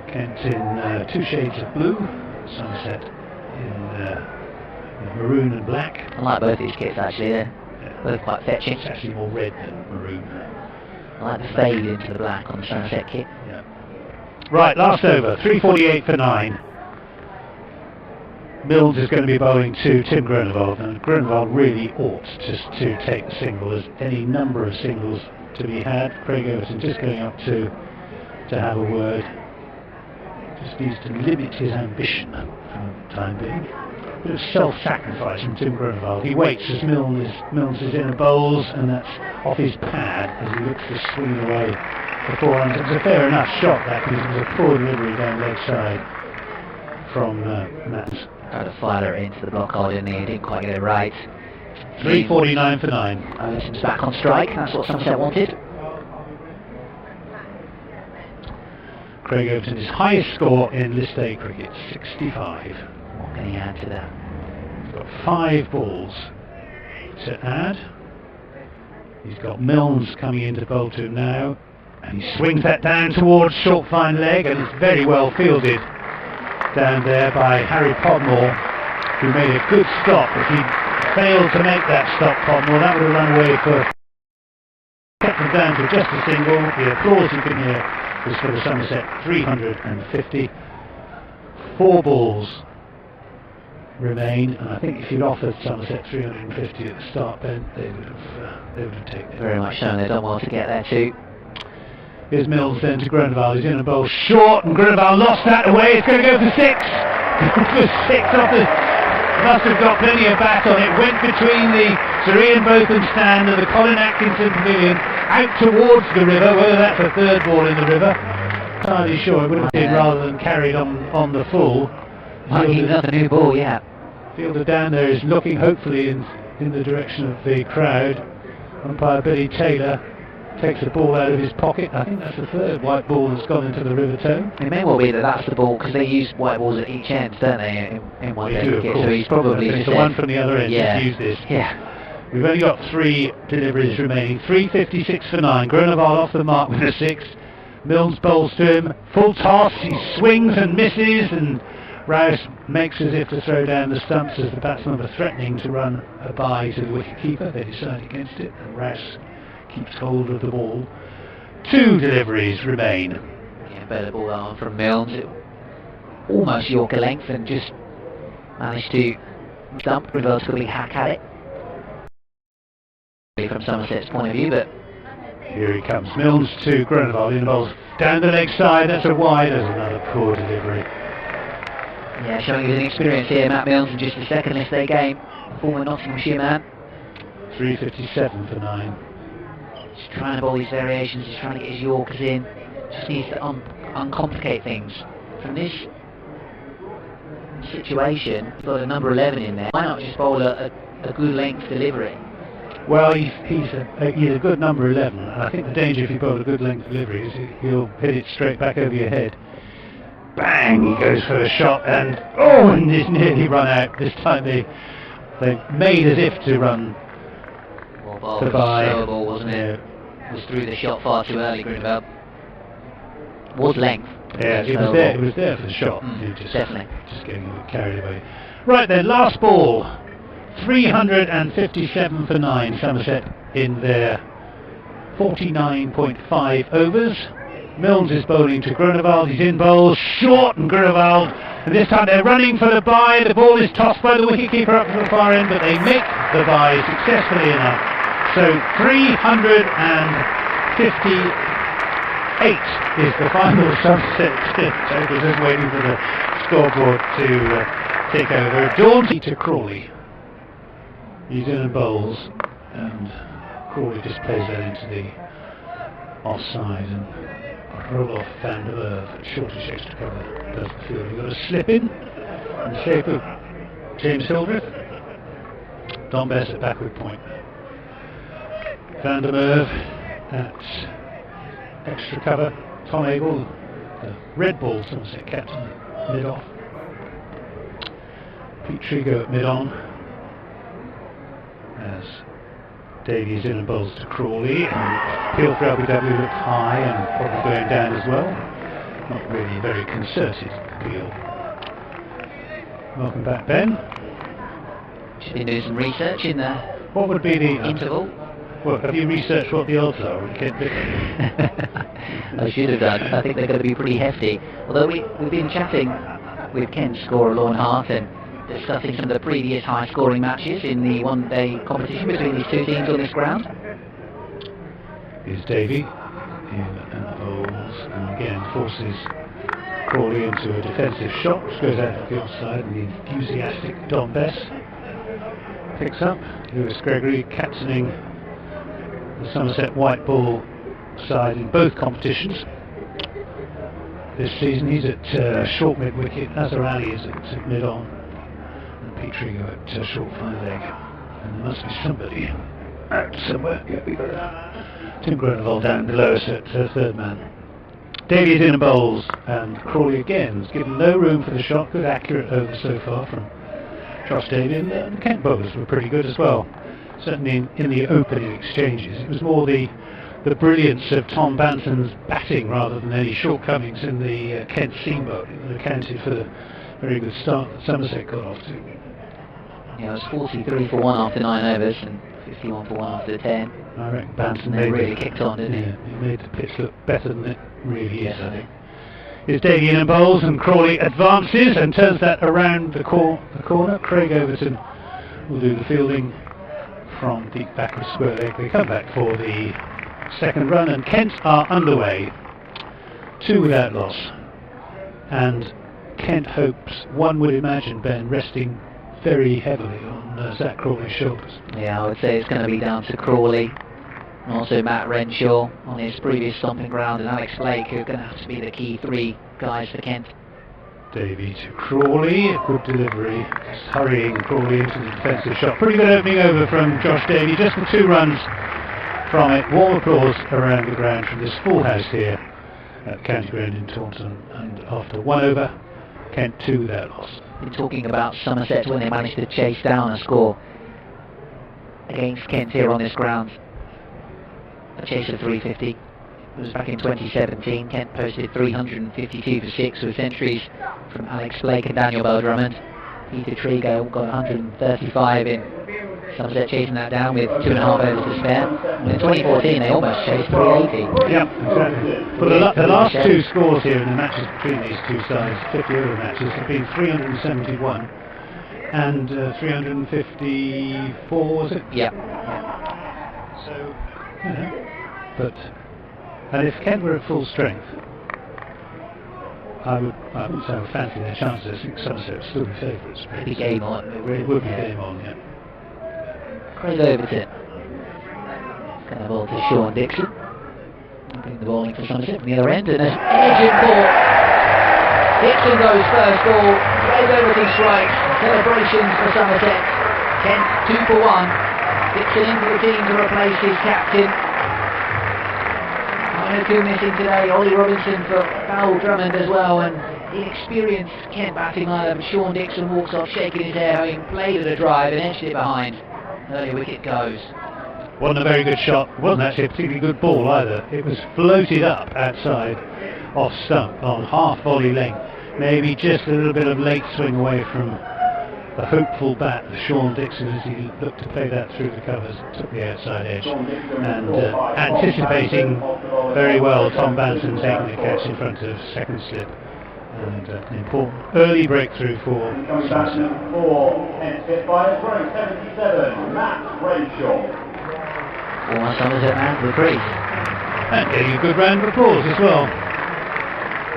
Kent in 2 shades of blue, Somerset in maroon and black. I like both these kits actually, they're both quite fetching. It's actually more red than maroon. I like the fade into the black on the Somerset kit. Yeah. Right, last over, 3:48 for 9. Milnes is going to be bowling to Tim Grunewald, and Grunewald really ought just to take the single. There's any number of singles to be had. Craig Overton just going up to have a word. Just needs to limit his ambition for the time being. A bit of self-sacrifice from Tim Grunewald. He waits as Milnes is in and bowls, and that's off his pad as he looks to swing away for 4 runs. It was a fair enough shot, that, because it was a poor delivery down leg side from Matt. Tried to fire it into the block hole, didn't he? He didn't quite get it right. 3:49 for 9. Overton's back on strike, that's what Somerset wanted. Craig Overton, his highest score in List A cricket, 65. What can he add to that? He's got 5 balls to add. He's got Milnes coming in to bowl to him now, and he swings that down towards short fine leg, and it's very well fielded down there by Harry Podmore, who made a good stop. If he failed to make that stop, Podmore, that would have run away for, kept them down to just a single. The applause you can hear is for the Somerset 350. 4 balls remain, and I think if you'd offered Somerset 350 at the start, then they would have taken it. Very much so, they've done well to get there too. Here's Milnes then to Grunewald. He's in a bowl short, and Grunewald lost that away. It's going to go for 6. For 6 off the. Must have got plenty of bat on it. Went between the Sir Ian Botham stand and the Colin Atkinson pavilion, out towards the river. Whether that's a 3rd ball in the river, entirely sure. It would have been rather than carried on the full. He's got the new ball, yeah. Fielder down there is looking hopefully in the direction of the crowd. Umpire Billy Taylor takes the ball out of his pocket. I think that's the third white ball that's gone into the river toe. It may well be that that's the ball, because they use white balls at each end, don't they, in one day cricket, so he's probably just the one from the other end. Yeah. Just use this. Yeah. We've only got 3 deliveries remaining. 3:56 for 9. Groenewold off the mark with a 6. Milnes bowls to him. Full toss. He swings and misses, and Rouse makes as if to throw down the stumps as the batsmen were threatening to run a bye to the wicket-keeper. They decide against it, and Rouse keeps hold of the ball. 2 deliveries remain. Yeah, better ball on from Milnes. It almost Yorker length, and just managed to dump, reversibly hack at it. From Somerset's point of view, but here he comes. Milnes to Groenewold, in bowls down the leg side. That's a wide. There's another poor delivery. Yeah, showing his inexperience here, Matt Milnes, in just the second List Day game. Former Nottinghamshire man. 3:57 for 9. He's trying to bowl these variations. He's trying to get his Yorkers in. Just needs to uncomplicate things. From this situation, you've got a number 11 in there. Why not just bowl a good length delivery? Well, he's a good number 11. I think the danger if you bowl a good length delivery is he'll hit it straight back over your head. Bang! He goes for a shot, and he's nearly run out. This time they made as if to run the bye. Slower ball, wasn't it? Was through the shot far too early. Groenewold was length. Yeah, it was there. It was there for the shot. Definitely. Just getting a bit carried away. Right then, last ball. 357 for 9. Somerset in their 49.5 overs. Milnes is bowling to Groenewold. He's in bowls short, and Groenewold. And this time they're running for the bye. The ball is tossed by the wicketkeeper up to the far end, but they make the bye successfully enough. So 358 is the final Somerset total. Just waiting for the scoreboard to take over. Daunting to Crawley. He's in and bowls, and Crawley just plays that into the offside, and roll off Van der Merwe. Shortish extra cover does the field. You've got a slip in the shape of James Hildreth. Don Bess at backward point. Van der Merwe at extra cover. Tom Abel, the red ball Somerset captain, mid off. Pete Trigo at mid on. As Davies in and bowls to Crawley, and Peel for LBW looks high and probably going down as well. Not really very concerted, Peel. Welcome back, Ben. Should be doing some research in the What would be the interval. Well, have you researched what the odds are? I should have done. I think they're going to be pretty hefty. Although we've been chatting with Ken Scorer, Lorne Hart, and discussing some of the previous high-scoring matches in the one-day competition between these two teams on this ground. Here's Davey in and bowls, and again forces Crawley into a defensive shot, which goes out of the offside, and the enthusiastic Don Bess picks up. Lewis Gregory captaining the Somerset white ball side in both competitions. This season he's at short mid-wicket, Azhar Ali is at mid-on. Pete Trigo at short fine leg, and there must be somebody out somewhere. Yeah, we got Tim Groenewold down below us at third man. Davies in and bowls, and Crawley again has given no room for the shot. Good accurate over so far from Josh Davey, and the Kent bowlers were pretty good as well. Certainly in the opening exchanges, it was more the brilliance of Tom Banton's batting rather than any shortcomings in the Kent seam bowling that accounted for the very good start that Somerset got off to. Yeah, it was 43 for 1 after 9 overs and 51 for 1 after 10. I reckon Banton really kicked on, didn't he? He made the pitch look better than it really is, I think. Here's Davey in and bowls, and Crawley advances and turns that around the corner. Craig Overton will do the fielding from deep back of square leg. They come back for the second run, and Kent are underway. 2 without loss. And Kent hopes, one would imagine, Ben, resting very heavily on Zach Crawley's shoulders. Yeah, I would say it's going to be down to Crawley. And also Matt Renshaw on his previous stomping ground, and Alex Blake, who are going to have to be the key three guys for Kent. Davey to Crawley, a good delivery, just hurrying Crawley into the defensive shot. Pretty good opening over from Josh Davey, just the 2 runs from it. Warm applause around the ground from this full house here at County Ground in Taunton, and after 1 over, Kent 2 without loss. Been talking about Somerset when they managed to chase down a score against Kent here on this ground. A chase of 350. It was back in 2017. Kent posted 352 for 6 with centuries from Alex Blake and Daniel Bell-Drummond. Peter Trigo got 135 in. Somerset chasing that down with 2.5 overs to spare. And in 2014 they almost chased 380. Yeah, exactly. But the last 2 scores here in the matches between these 2 sides, 50 over matches, have been 371 and 354, was it? Yeah. So, you know, but, and if Kent were at full strength, I wouldn't say I would fancy their chances. I think Somerset would still be favourites. It'd be game on. It would be game on, yeah. Craig Overton. Going to ball to Sean Dixon. Bring the ball in for Somerset from the other end, and there's edging ball. Dixon goes first ball. Craig Overton strikes. Celebrations for Somerset. Kent 2 for 1. Dixon into the team to replace his captain. 2 missing today. Ollie Robinson for Bell Drummond as well, and inexperienced Kent batting lineup. Sean Dixon walks off shaking his hair, having played at a drive and edged it behind. Early wicket goes. Wasn't a very good shot. Wasn't actually a particularly good ball either. It was floated up outside off stump on half volley length. Maybe just a little bit of late swing away from the hopeful bat of Sean Dixon as he looked to play that through the covers. Took the outside edge and anticipating very well Tom Banton taking the catch in front of second slip. And an important early breakthrough for Somerset. Kent hit by a throw 77, Matt Renshaw. Former Somerset man to the crease. And getting a good round of applause as well.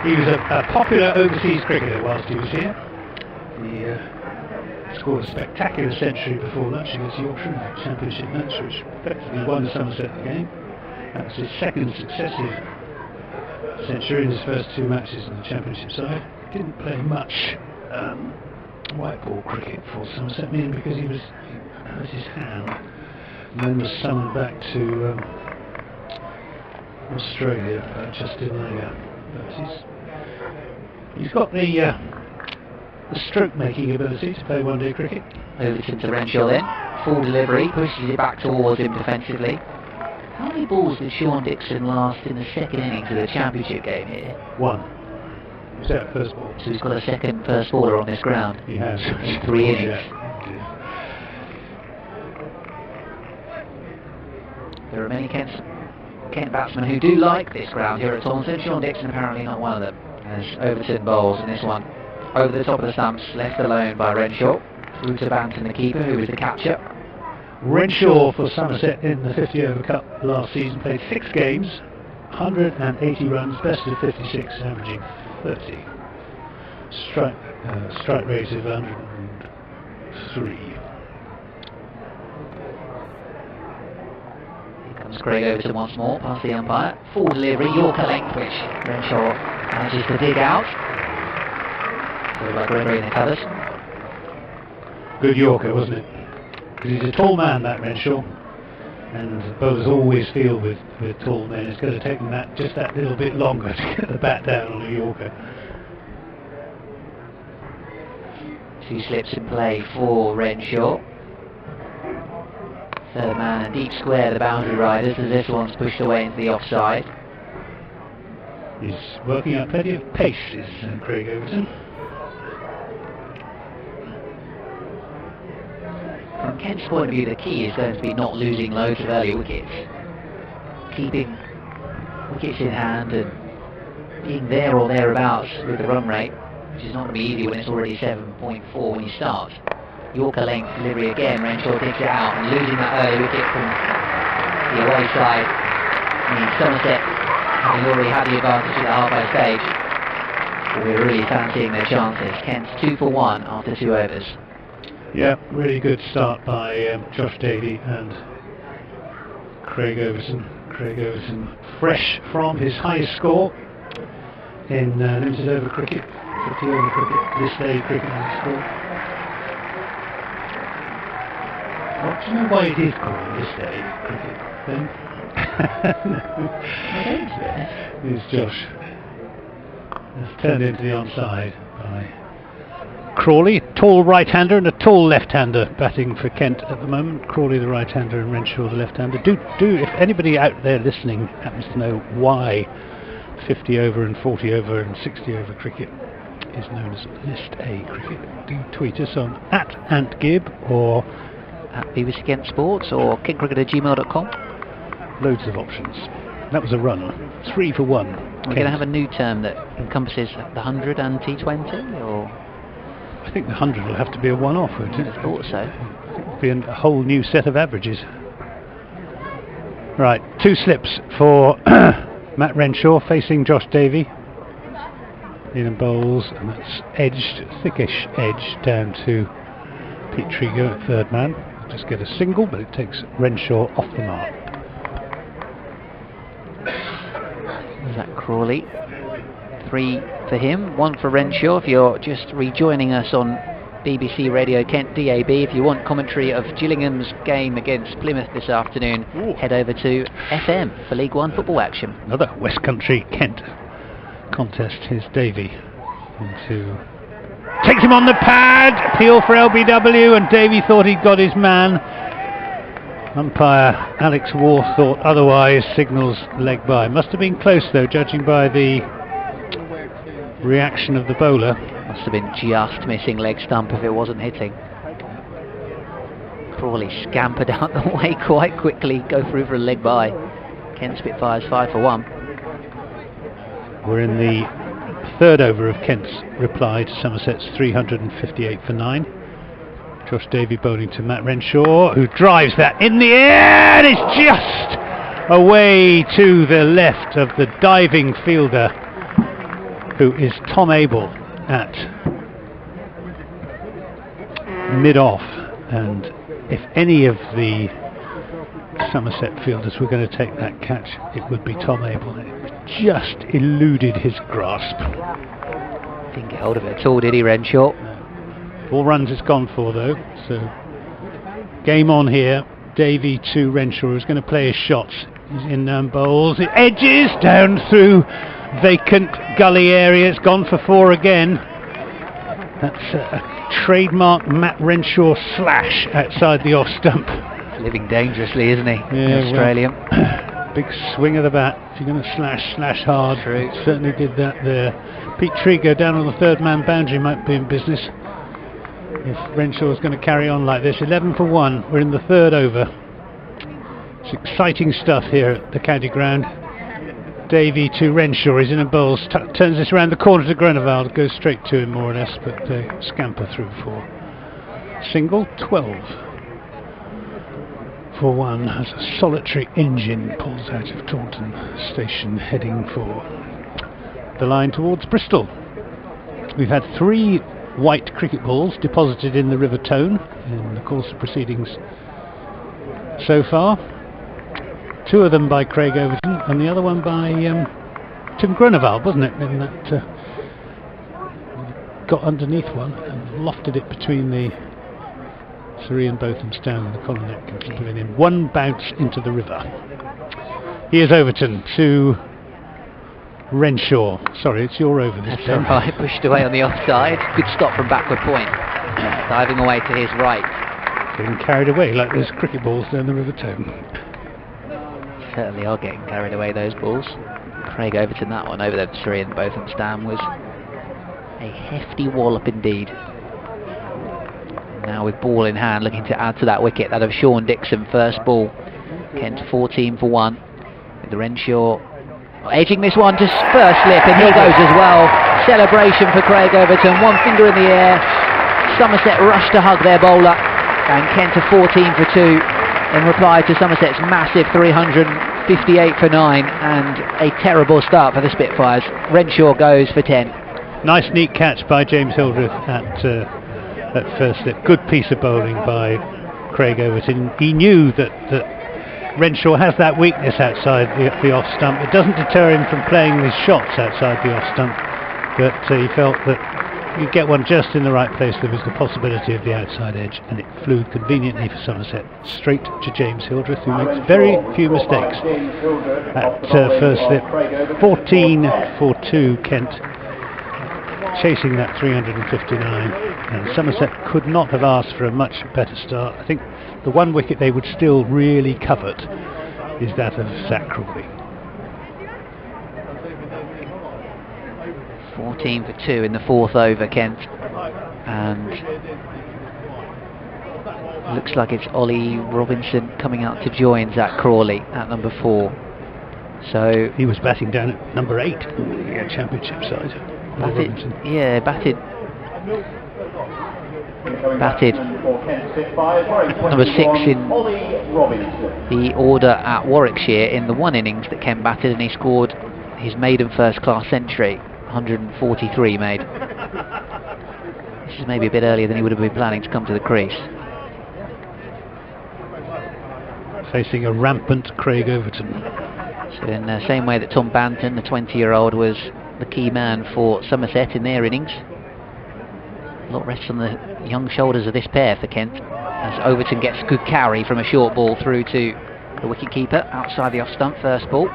He was a popular overseas cricketer whilst he was here. He scored a spectacular century before lunch against Yorkshire in the championship match, which effectively won Somerset the game. That was his 2nd successive century in his first 2 matches in the championship side. Didn't play much white ball cricket for Somerset, mainly because he hurt his hand and then was summoned back to Australia just in later. But he's got the stroke making ability to play one-day cricket. Overton to Renshaw then. Full delivery, pushes it back towards him defensively. How many balls did Sean Dixon last in the 2nd innings of the championship game here? 1. Was that first ball? So he's got a second first baller on this ground. He has. In 3 innings. Yeah. There are many Kent batsmen who do like this ground here at Taunton. Sean Dixon apparently not one of them, as Overton bowls in this one. Over the top of the stumps, left alone by Renshaw. Through to Banton, the keeper, who was the catcher. Renshaw for Somerset in the 50 over cup last season played 6 games, 180 runs, best of 56, averaging 30. Strike rate of 103. Here comes Craig Overton once more, past the umpire. Full delivery, Yorker length, which Renshaw manages to dig out. So by Gregory in the covers. Good Yorker, wasn't it? Because he's a tall man, that Renshaw, and bowlers always feel with tall men it's going to take them just that little bit longer to get the bat down on a Yorker. 2 slips in play for Renshaw. 3rd man and deep square the boundary riders as this one's pushed away into the offside. He's working out plenty of pace, is Craig Overton. From Kent's point of view, the key is going to be not losing loads of early wickets. Keeping wickets in hand and being there or thereabouts with the run rate, which is not going to be easy when it's already 7.4 when you start. Yorker length delivery again, Renshaw takes it out, and losing that early wicket from the away side means Somerset, having already had the advantage at the halfway stage, we're really fancying their chances. Kent's 2 for 1 after 2 overs. Yeah, really good start by Josh Davey, and Craig Overton, fresh from his highest score in limited over cricket, 50 over cricket, this day cricket score. Well, do you know why it is called this day cricket then? Here's Josh. It's turned into the onside by Crawley, tall right-hander and a tall left-hander batting for Kent at the moment. Crawley the right-hander and Renshaw the left-hander. Do if anybody out there listening happens to know why 50 over and 40 over and 60 over cricket is known as List A cricket, do tweet us on @AntGib or at BBC Kent Sports or kentcricket@gmail.com. Loads of options. That was a run. 3 for 1. We're going to have a new term that encompasses the 100 and T20, or? I think the 100 will have to be a one-off, won't it? I thought so. It'll be a whole new set of averages. Right, 2 slips for Matt Renshaw facing Josh Davey. In and bowls, and that's edged, thickish edge down to Pete Trigo at third man. Just get a single, but it takes Renshaw off the mark. Zach Crawley, 3 for him, 1 for Renshaw. If you're just rejoining us on BBC Radio Kent DAB, if you want commentary of Gillingham's game against Plymouth this afternoon, head over to FM for League One football action. Another West Country Kent contest. Here's Davey into, takes him on the pad, appeal for LBW, and Davey thought he'd got his man. Umpire Alex War thought otherwise, signals leg by. Must have been close though, judging by the reaction of the bowler. Must have been just missing leg stump if it wasn't hitting. Crawley scampered out the way quite quickly, go through for a leg by. Kent Spitfires 5 for 1. We're in the third over of Kent's reply to Somerset's 358 for 9. Josh Davey bowling to Matt Renshaw, who drives that in the air, and it's just away to the left of the diving fielder, who is Tom Abel at mid-off. And if any of the Somerset fielders were going to take that catch, it would be Tom Abel. It just eluded his grasp. Didn't get hold of it at all, did he, Renshaw? All runs it's gone for though, so game on here. Davey to Renshaw, who's going to play his shots. He's in bowls, it edges down through vacant gully area. It's gone for 4 again. That's a trademark Matt Renshaw slash outside the off stump. Living dangerously, isn't he? Yeah, the Australian. Well, big swing of the bat. If you're going to slash hard. True. Certainly did that there. Pete Trigo down on the third man boundary might be in business if Renshaw is going to carry on like this. 11 for 1. We're in the third over. It's exciting stuff here at the county ground. Davey to Renshaw. He's in a bowls. Turns this around the corner to Grunewald. Goes straight to him more or less, but they scamper through for single. 12 for 1 as a solitary engine pulls out of Taunton Station, heading for the line towards Bristol. We've had 3 white cricket balls deposited in the River Tone in the course of proceedings so far. 2 of them by Craig Overton and the other one by Tim Grunewald, wasn't it? In that got underneath one and lofted it between the Sir Ian Botham's down in the Coronet Pavilion. 1 bounce into the river. Here's Overton to Renshaw. Sorry, it's your over this time. That's alright, pushed away on the offside. Good stop from backward point. Diving away to his right. Getting carried away like those cricket balls down the River Tone. Certainly are getting carried away, those balls. Craig Overton, that one over there to Sir Ian Botham's stand was a hefty wallop indeed. Now with ball in hand, looking to add to that wicket, that of Sean Dixon, first ball. Kent 14 for 1. With Renshaw edging this one to first slip, and he goes as well. Celebration for Craig Overton, 1 finger in the air. Somerset rush to hug their bowler, and Kent are 14 for 2 in reply to Somerset's massive 358 for 9, and a terrible start for the Spitfires. Renshaw goes for 10. Nice neat catch by James Hildreth at first slip. Good piece of bowling by Craig Overton. He knew that Renshaw has that weakness outside the off stump. It doesn't deter him from playing his shots outside the off stump, but he felt that you get one just in the right place. There was the possibility of the outside edge, and it flew conveniently for Somerset straight to James Hildreth, who makes very few mistakes at first slip. 14 for 2 Kent, chasing that 359, and Somerset could not have asked for a much better start. I think the one wicket they would still really covet is that of Zach Crawley. 14 for 2 in the 4th over, Kent, and looks like it's Ollie Robinson coming out to join Zach Crawley at number 4. So he was batting down at number 8 in the championship side. Batted number 6 in the order at Warwickshire in the 1 innings that Kent batted, and he scored his maiden first class century, 143 made. This is maybe a bit earlier than he would have been planning to come to the crease. Facing a rampant Craig Overton. So in the same way that Tom Banton, the 20-year-old, was the key man for Somerset in their innings, a lot rests on the young shoulders of this pair for Kent, as Overton gets a good carry from a short ball through to the wicket-keeper outside the off-stump first ball.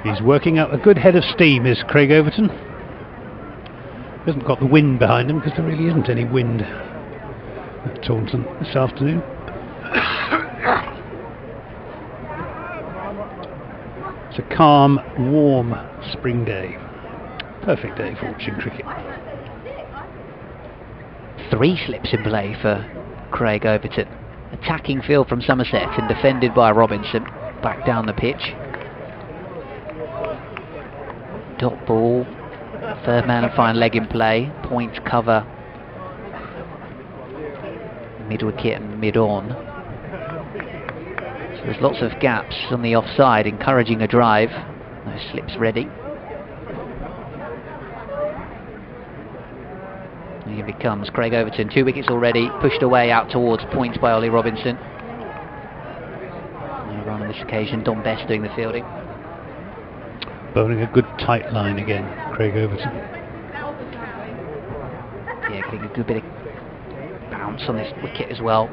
He's working out a good head of steam, is Craig Overton. He hasn't got the wind behind him, because there really isn't any wind at Taunton this afternoon. It's a calm, warm spring day. Perfect day for watching cricket. 3 slips in play for Craig Overton. Attacking field from Somerset and defended by Robinson. Back down the pitch. Dot ball. 3rd man and fine leg in play. Points cover. Mid wicket and mid on. So there's lots of gaps on the offside, encouraging a drive. No slips ready. And here it comes, Craig Overton, 2 wickets already, pushed away out towards points by Ollie Robinson. No run on this occasion, Don Best doing the fielding. Bowling a good tight line again, Craig Overton. Yeah, getting a good bit of bounce on this wicket as well.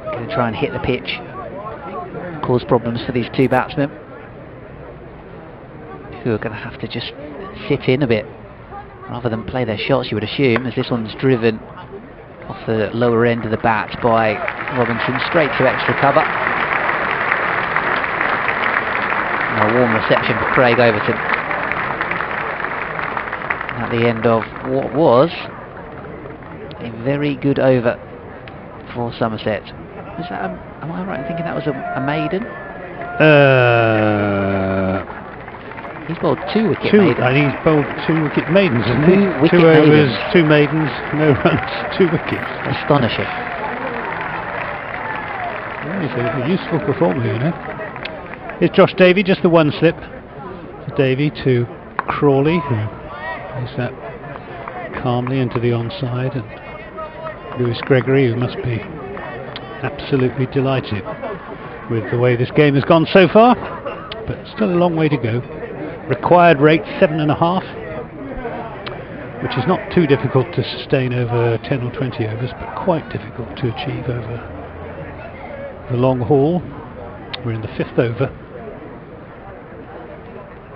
Going to try and hit the pitch, cause problems for these 2 batsmen, who are going to have to just sit in a bit rather than play their shots, you would assume, as this one's driven off the lower end of the bat by Robinson, straight to extra cover. And a warm reception for Craig Overton at the end of what was a very good over for Somerset. Is that am I right in thinking that was a maiden? He's bowled 2 wicket maidens. And he's bowled 2 wicket maidens, isn't he? 2 wicket 2 overs, maidens. 2 maidens, no runs, 2 wickets. Astonishing. Yeah, he's a useful performer, you know. Here's Josh Davey, just the 1 slip. For Davey to Crawley, who plays that calmly into the onside, and Lewis Gregory, who must be absolutely delighted with the way this game has gone so far, but still a long way to go. Required rate 7.5, which is not too difficult to sustain over 10 or 20 overs, but quite difficult to achieve over the long haul. We're in the 5th over.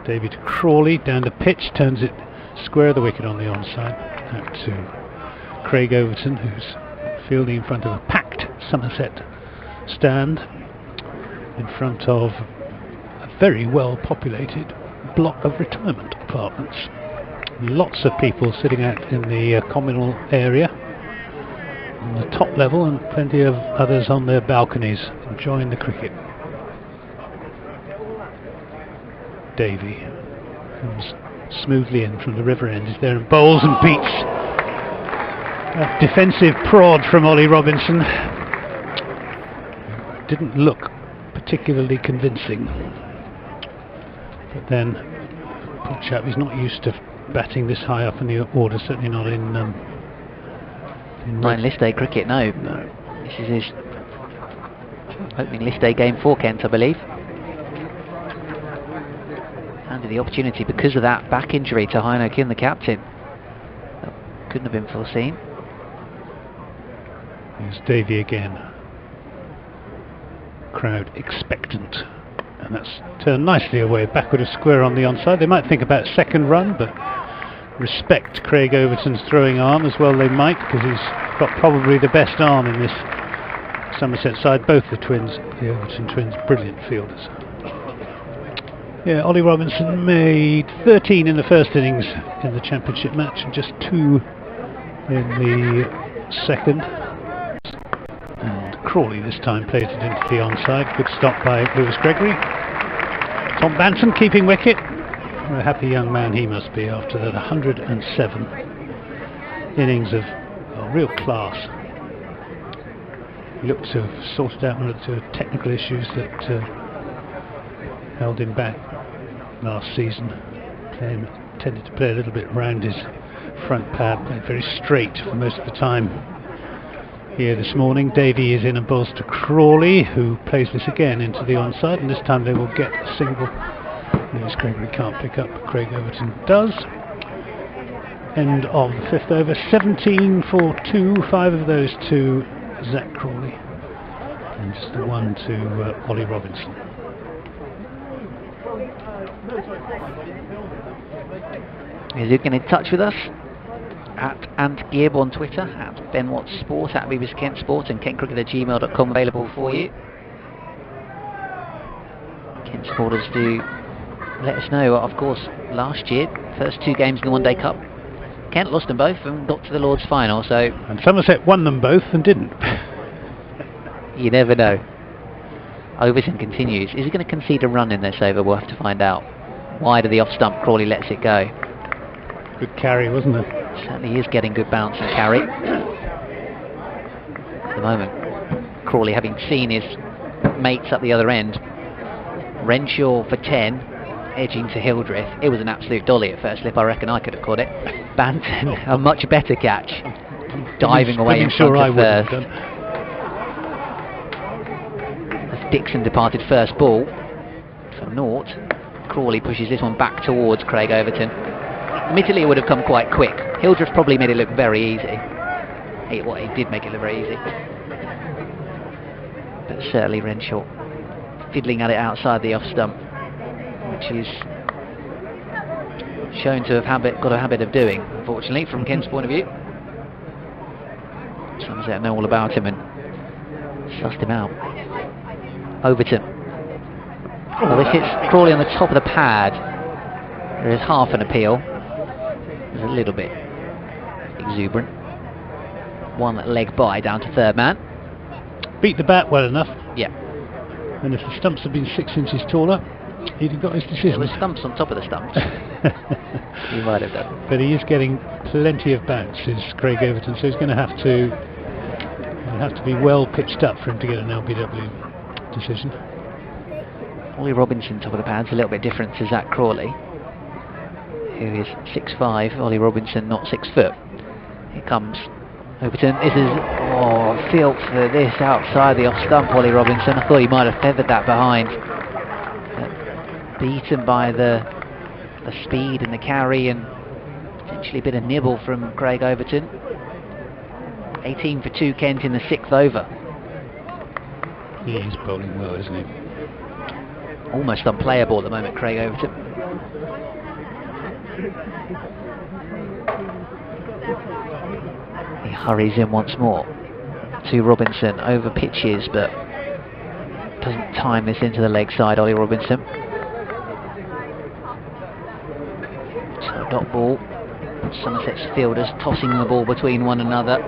David Crawley down the pitch, turns it square of the wicket on the onside. Out to Craig Overton, who's fielding in front of a packed Somerset stand, in front of a very well populated block of retirement apartments. Lots of people sitting out in the communal area on the top level, and plenty of others on their balconies enjoying the cricket. Davey comes smoothly in from the river end, is there and bowls and beats a defensive prod from Ollie Robinson. Didn't look particularly convincing, but then poor chap, he's not used to batting this high up in the order, certainly not in Not in list day cricket, no. This is his Opening list day game for Kent, I believe. Handed the opportunity because of that back injury to Heino Kim, the captain. That couldn't have been foreseen. Here's Davey again. Crowd expectant. And that's turned nicely away, backward of square on the onside. They might think about second run, but respect Craig Overton's throwing arm as well they might, because he's got probably the best arm in this Somerset side. Both the twins, the Overton twins, brilliant fielders. Yeah, Ollie Robinson made 13 in the first innings in the championship match and just 2 in the second. And Crawley this time played it into the onside. Good stop by Lewis Gregory. Tom Banton keeping wicket. What a happy young man he must be after that 107 innings of real class. He looked to have sorted out one or two technical issues that held him back last season. Tended to play a little bit round his front pad, played very straight for most of the time. Here this morning, Davey is in and bowls to Crawley, who plays this again into the onside, and this time they will get a single. Lewis Gregory can't pick up, but Craig Overton does. End of the 5th over, 17 for 2, 5 of those to Zach Crawley, and just the 1 to Ollie Robinson. Is you get in touch with us? At Ant Gibb on Twitter, at Ben Watts Sport, at BBC Kent Sport, and kentcricket@gmail.com available for you. Kent supporters do let us know. Of course, last year, first 2 games in the One Day Cup, Kent lost them both and got to the Lord's final. So, and Somerset won them both and didn't. You never know. Overton continues. Is he going to concede a run in this over? We'll have to find out. Wide of the off stump, Crawley lets it go. Good carry, wasn't it? Certainly is getting good bounce and carry. At the moment, Crawley, having seen his mates up the other end, Renshaw for 10, edging to Hildreth. It was an absolute dolly at first slip. I reckon I could have caught it. Banton, a much better catch, diving away in front of first. As Dixon departed first ball for naught, Crawley pushes this one back towards Craig Overton. Admittedly, it would have come quite quick. Hildreth probably made it look very easy. He did make it look very easy. But certainly Renshaw fiddling at it outside the off stump, which is shown to have got a habit of doing, unfortunately, from Kent's point of view. Somerset know all about him and sussed him out. Overton. Well, this hits Crawley on the top of the pad. There is half an appeal. There's a little bit exuberant. One leg by down to third man. Beat the bat well enough. Yeah. And if the stumps had been 6 inches taller, he'd have got his decision. There were stumps on top of the stumps. He might have done. But he is getting plenty of bounce, is Craig Overton, so he's going to have to be well pitched up for him to get an LBW decision. Ollie Robinson, top of the pads, a little bit different to Zach Crawley, who is 6'5", Ollie Robinson not 6 foot. Here comes Overton. This is, filth for this outside the off stump, Ollie Robinson. I thought he might have feathered that behind. But beaten by the speed and the carry, and potentially a bit of nibble from Craig Overton. 18 for 2 Kent in the 6th over. He is bowling well, isn't he? Almost unplayable at the moment, Craig Overton. He hurries in once more to Robinson, over pitches, but doesn't time this into the leg side, Ollie Robinson. So dot ball. Somerset's fielders tossing the ball between one another.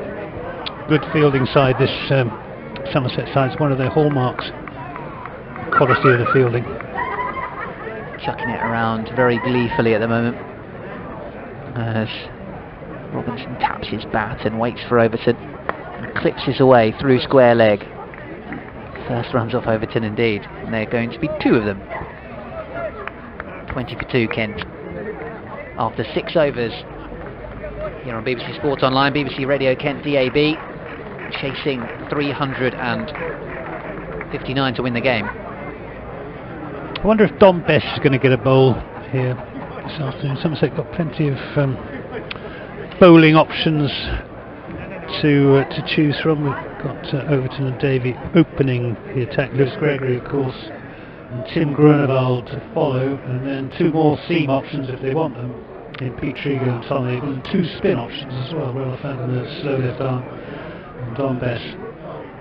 Good fielding side, this Somerset side is one of their hallmarks. Quality of the fielding. Chucking it around very gleefully at the moment as Robinson taps his bat and waits for Overton and clips this away through square leg. First runs off Overton indeed, and they're going to be 2 of them. 20 for 2 Kent after 6 overs here on BBC Sport Online, BBC Radio Kent DAB, chasing 300 and 59 to win the game. I wonder if Don Best is going to get a bowl here this afternoon. Somerset got plenty of bowling options to choose from. We've got Overton and Davey opening the attack. Lewis Gregory, of course, and Tim Grunewald to follow, and then two more seam options if they want them in Pete Trigo and Tom Eagle, and two spin options as well. Well, I found in the slow left arm and Don Best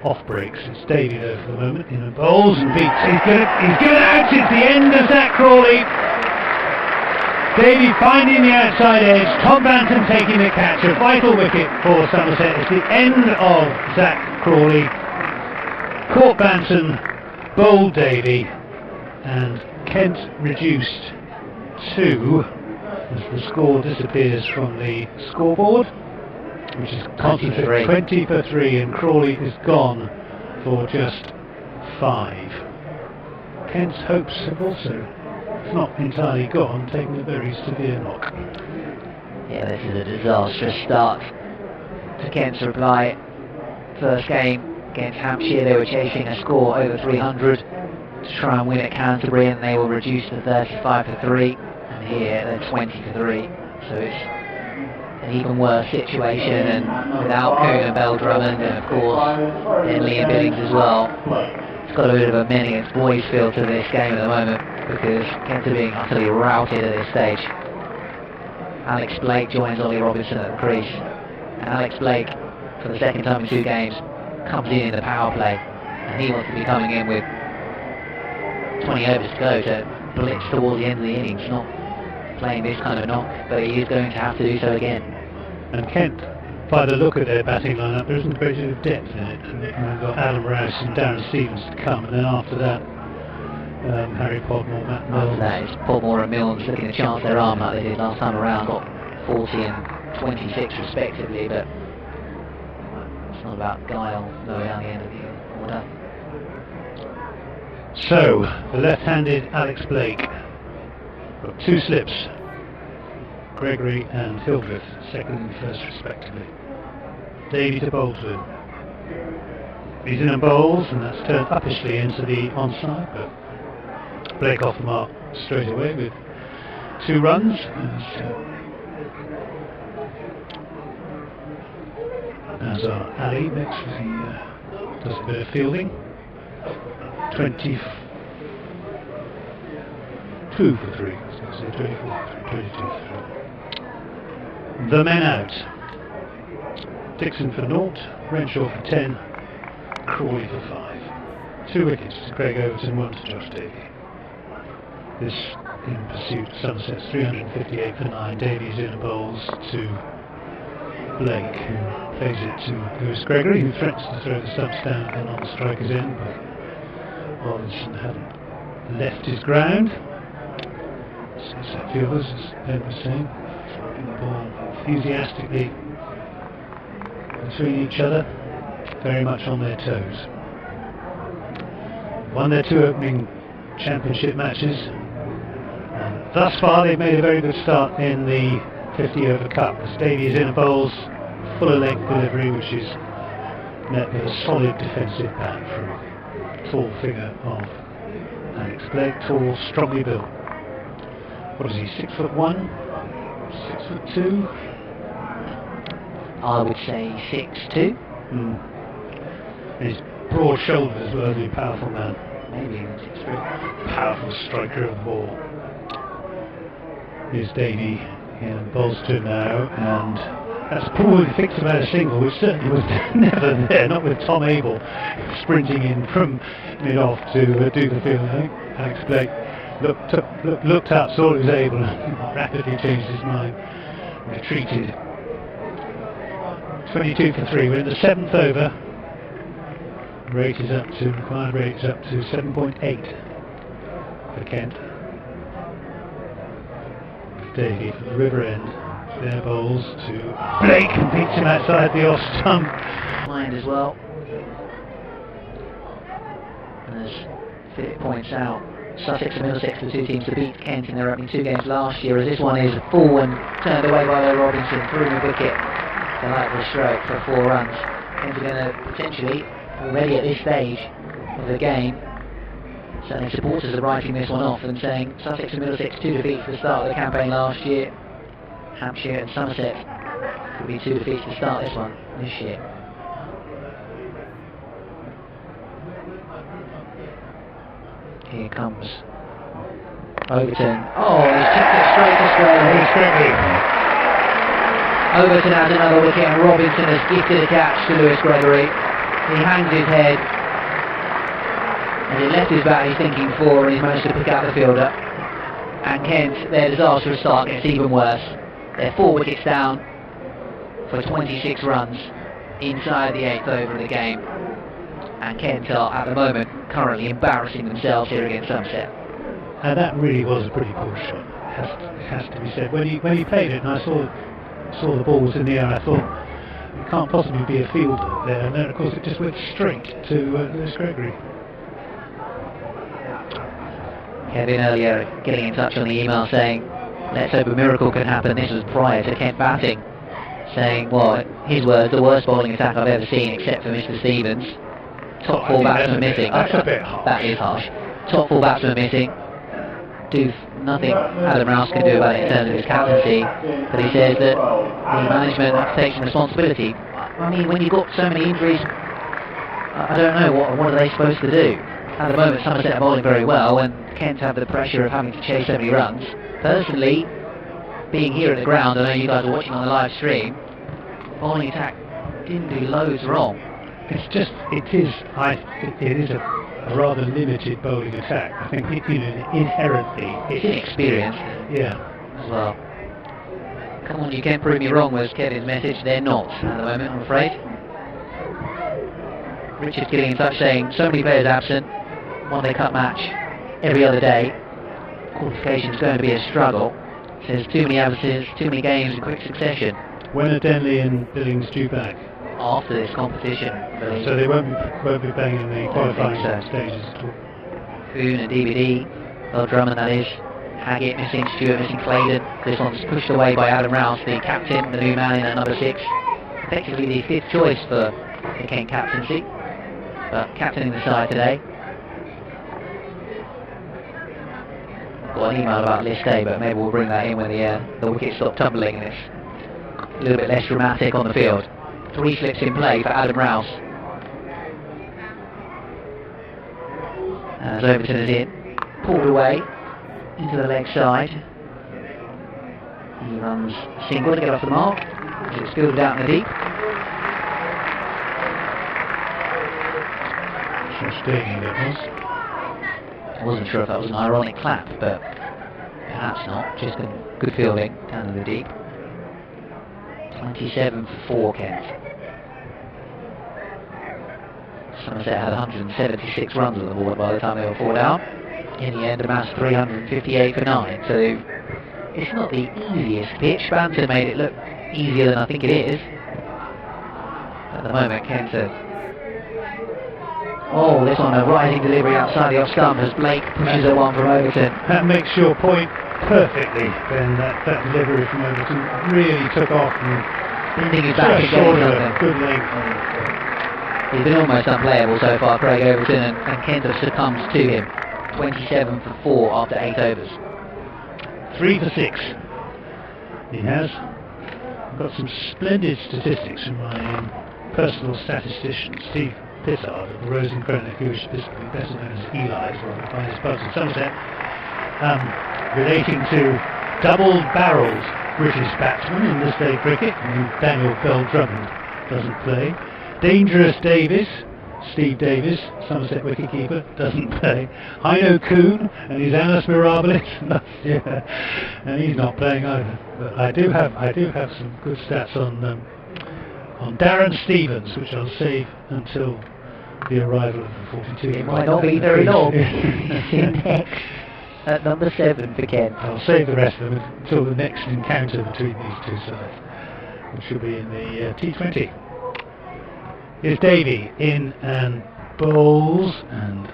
off breaks. It's Davey though for the moment in bowls and beats. He's given out. It's the end of Zach Crawley. Davey finding the outside edge, Tom Banton taking the catch, a vital wicket for Somerset. It's the end of Zach Crawley. Caught Banton, bowled Davey, and Kent reduced 2 as the score disappears from the scoreboard, which is concentrated 20 for 3, and Crawley is gone for just 5. Kent's hopes have also not entirely gone, taking a very severe knock. Yeah, this is a disastrous start to Kent's reply. First game against Hampshire, they were chasing a score over 300 to try and win at Canterbury, and they were reduced to 35 for 3, and here they're 20 for 3, so it's an even worse situation, and without Coon and Bell Drummond, and of course then Liam Billings as well. It's got a bit of a men against boys feel to this game at the moment, because Kent are being utterly routed at this stage. Alex Blake joins Ollie Robinson at the crease, and Alex Blake, for the second time in 2 games, comes in the power play, and he wants to be coming in with 20 overs to go to blitz towards the end of the innings, not playing this kind of knock, but he is going to have to do so again. And Kent, by the look of their batting lineup, there isn't a great deal of depth in it. And we've got Alan Rouse and Darren Stevens to come, and then after that Harry Podmore, Matt Mills. After that is Podmore and Mills looking to chance their arm like they did last time around, got 40 and 26 respectively, but it's not about guile lower down the end of the order. So, the left-handed Alex Blake got 2 slips, Gregory and Hildreth, second and first respectively. Davey to bowl to him. He's in and bowls, and that's turned uppishly into the onside, but Blake off the mark straight away with 2 runs. As our Ali next, he does a bit of fielding. 22 for 3, so 24 for 3, 22 for 3. The men out. Dixon for 0, Renshaw for 10, Crawley for 5. 2 wickets to Craig Overton, 1 to Josh Davey. This in pursuit, Somerset's 358 for 9. Davies in and bowls to Blake, who plays it to Lewis Gregory, who threatens to throw the subs down and on the striker's end, but Robinson hadn't left his ground. Somerset fielders, as Ben was saying, throwing the ball enthusiastically between each other, very much on their toes. Won their 2 opening championship matches, and thus far they've made a very good start in the 50 over cup. As Davies in and bowls fuller length delivery, which is met with a solid defensive bat from a tall figure of Alex Blake, tall, strongly built. What is he, 6'1", 6'2"? I would say 6'2". And his broad shoulders as well, as a powerful man. Maybe even 6'3". Powerful striker of the ball. Here's Davey in bowls to him now, and that's probably fixed about a single, which certainly was never there, not with Tom Abel sprinting in from mid-off to do the field. I think Alex Blake looked up, saw it was Abel, and rapidly changed his mind, retreated. 22 for 3, we're in the 7th over. Required rate is up to 7.8 for Kent. Davey from the river end, their bowls to Blake, and beats him outside the off stump. Mind as well. And as Philip points out, Sussex and Middlesex are the 2 teams to beat Kent in their opening 2 games last year, as this one is full and turned away by Lowe Robinson, through the wicket. Delightful stroke for 4 runs. Kent are going to potentially, already at this stage, of the game. Certainly supporters are writing this one off and saying Sussex and Middlesex 2 defeats at the start of the campaign last year. Hampshire and Somerset could be 2 defeats to start this one this year. Here comes Overton. Oh, he's tipped it straight to Gregory. Overton has another wicket and Robinson has gifted a catch to Lewis Gregory. He hangs his head. And he left his bat, he's thinking 4, and he's managed to pick out the fielder. And Kent, their disastrous start gets even worse. They're 4 wickets down for 26 runs inside the 8th over of the game. And Kent are, at the moment, currently embarrassing themselves here against Somerset. And that really was a pretty poor shot, it has to be said. When he played it and I saw the ball was in the air, I thought, it can't possibly be a fielder there. And then, of course, it just went straight to Lewis Gregory. Kevin earlier getting in touch on the email saying, let's hope a miracle can happen. This was prior to Kent batting, saying, well, his words, the worst bowling attack I've ever seen except for Mr. Stevens. Top 4 batsmen missing. That's a bit harsh. That is harsh. Top 4 batsmen missing. Nothing Adam Rouse can do about it in terms of his captaincy, but he says that the management have to take some responsibility. I mean, when you've got so many injuries, I don't know, what are they supposed to do? At the moment, Somerset are bowling very well, and Kent have the pressure of having to chase so many runs. Personally, being here at the ground, I know you guys are watching on the live stream, bowling attack didn't do loads wrong. It is a rather limited bowling attack. I think inherently it's inexperienced. Yeah. As well. Come on, you can't prove me wrong was Kevin's message. They're not at the moment, I'm afraid. Richard's getting in touch saying so many players absent, one-day cut match every other day. Qualification's going to be a struggle. Says too many absences, too many games in quick succession. When are Denley and Billings due back? After this competition. So they won't be playing in the qualifying stages at all. Boone and DVD, well, Drummond that is. Haggett missing, Stewart missing, Claydon. This one's pushed away by Adam Rouse, the captain, the new man in at number 6. Effectively the 5th choice for the Kent captaincy, but captaining the side today. Got an email about list A, but maybe we'll bring that in when the wickets stop tumbling and it's a little bit less dramatic on the field. 3 slips in play for Adam Rouse. As Overton is in, pulled away into the leg side. He runs single to get off the mark. It's fielded out in the deep. Frustrating it was. I wasn't sure if that was an ironic clap, but perhaps not. Just a good fielding down in the deep. 27 for 4 Kent. Somerset had 176 runs on the board by the time they were 4 down. In the end, amassed 358 for 9. So it's not the easiest pitch. Banton made it look easier than I think it is. At the moment, Kent oh, this one a rising delivery outside the off stump as Blake pushes a one from Overton. That makes your point perfectly. Then that delivery from Overton really took off and bringing it back again. Good length. He's been almost unplayable so far, Craig Overton, and Kent have succumbed to him. 27 for 4 after 8 overs. 3 for 6. He has. I've got some splendid statistics from my personal statistician, Steve Pissard of the Rosencrantz Jewish Episcopal, better known as Eli's, one of the finest pubs in Somerset, relating to double-barrelled British batsmen in this day cricket, and Daniel Bell Drummond doesn't play. Dangerous Davis, Steve Davis, Somerset wicketkeeper, doesn't play. Heino Kuhn and his Annus Mirabilis, yeah, and he's not playing either. But I do have some good stats on Darren Stevens, which I'll save until the arrival of the 42. It might not be very long. He's in next at number 7 for Kent. I'll save the rest of them until the next encounter between these two sides, which will be in the T20. Here's Davey in and bowls, and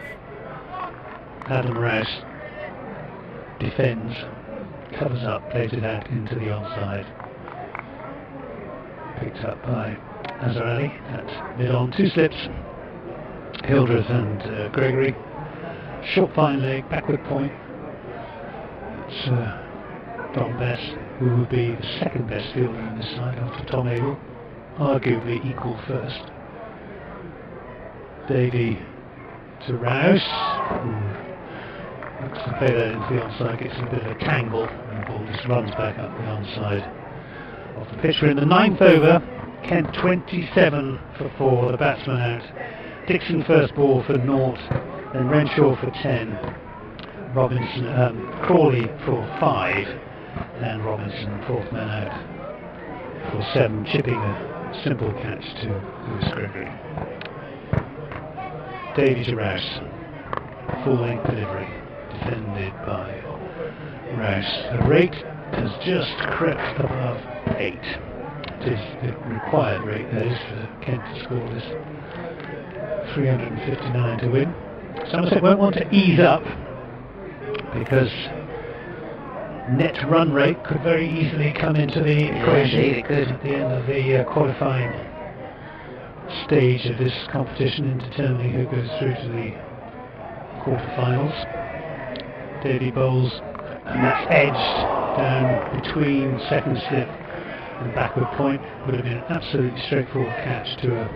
Adam Rouse defends, covers up, plays it out into the onside. Picked up by Azar Ali. That's mid on, 2 slips. Hildreth and Gregory. Short fine leg, backward point. It's Don Bess, who would be the second best fielder on this side after Tom Abel, arguably equal first. Davey to Rouse, who looks to play that into the onside, gets a bit of a tangle, and the ball just runs back up the onside of the pitch. We're in the 9th over. Kent 27 for 4, the batsman out. Dixon first ball for 0, then Renshaw for 10. Crawley for 5, and Robinson, fourth man out, for 7, chipping a simple catch to Lewis Gregory. Davey to Rouse, full length delivery, defended by Rouse. The rate has just crept above 8. It is the required rate, that is, for Kent to score this 359 to win. Somerset won't want to ease up, because net run rate could very easily come into the equation it could. at the end of the qualifying stage of this competition in determining who goes through to the quarterfinals. Davey bowls, and that's edged down between second slip and backward point. Would have been an absolutely straightforward catch to a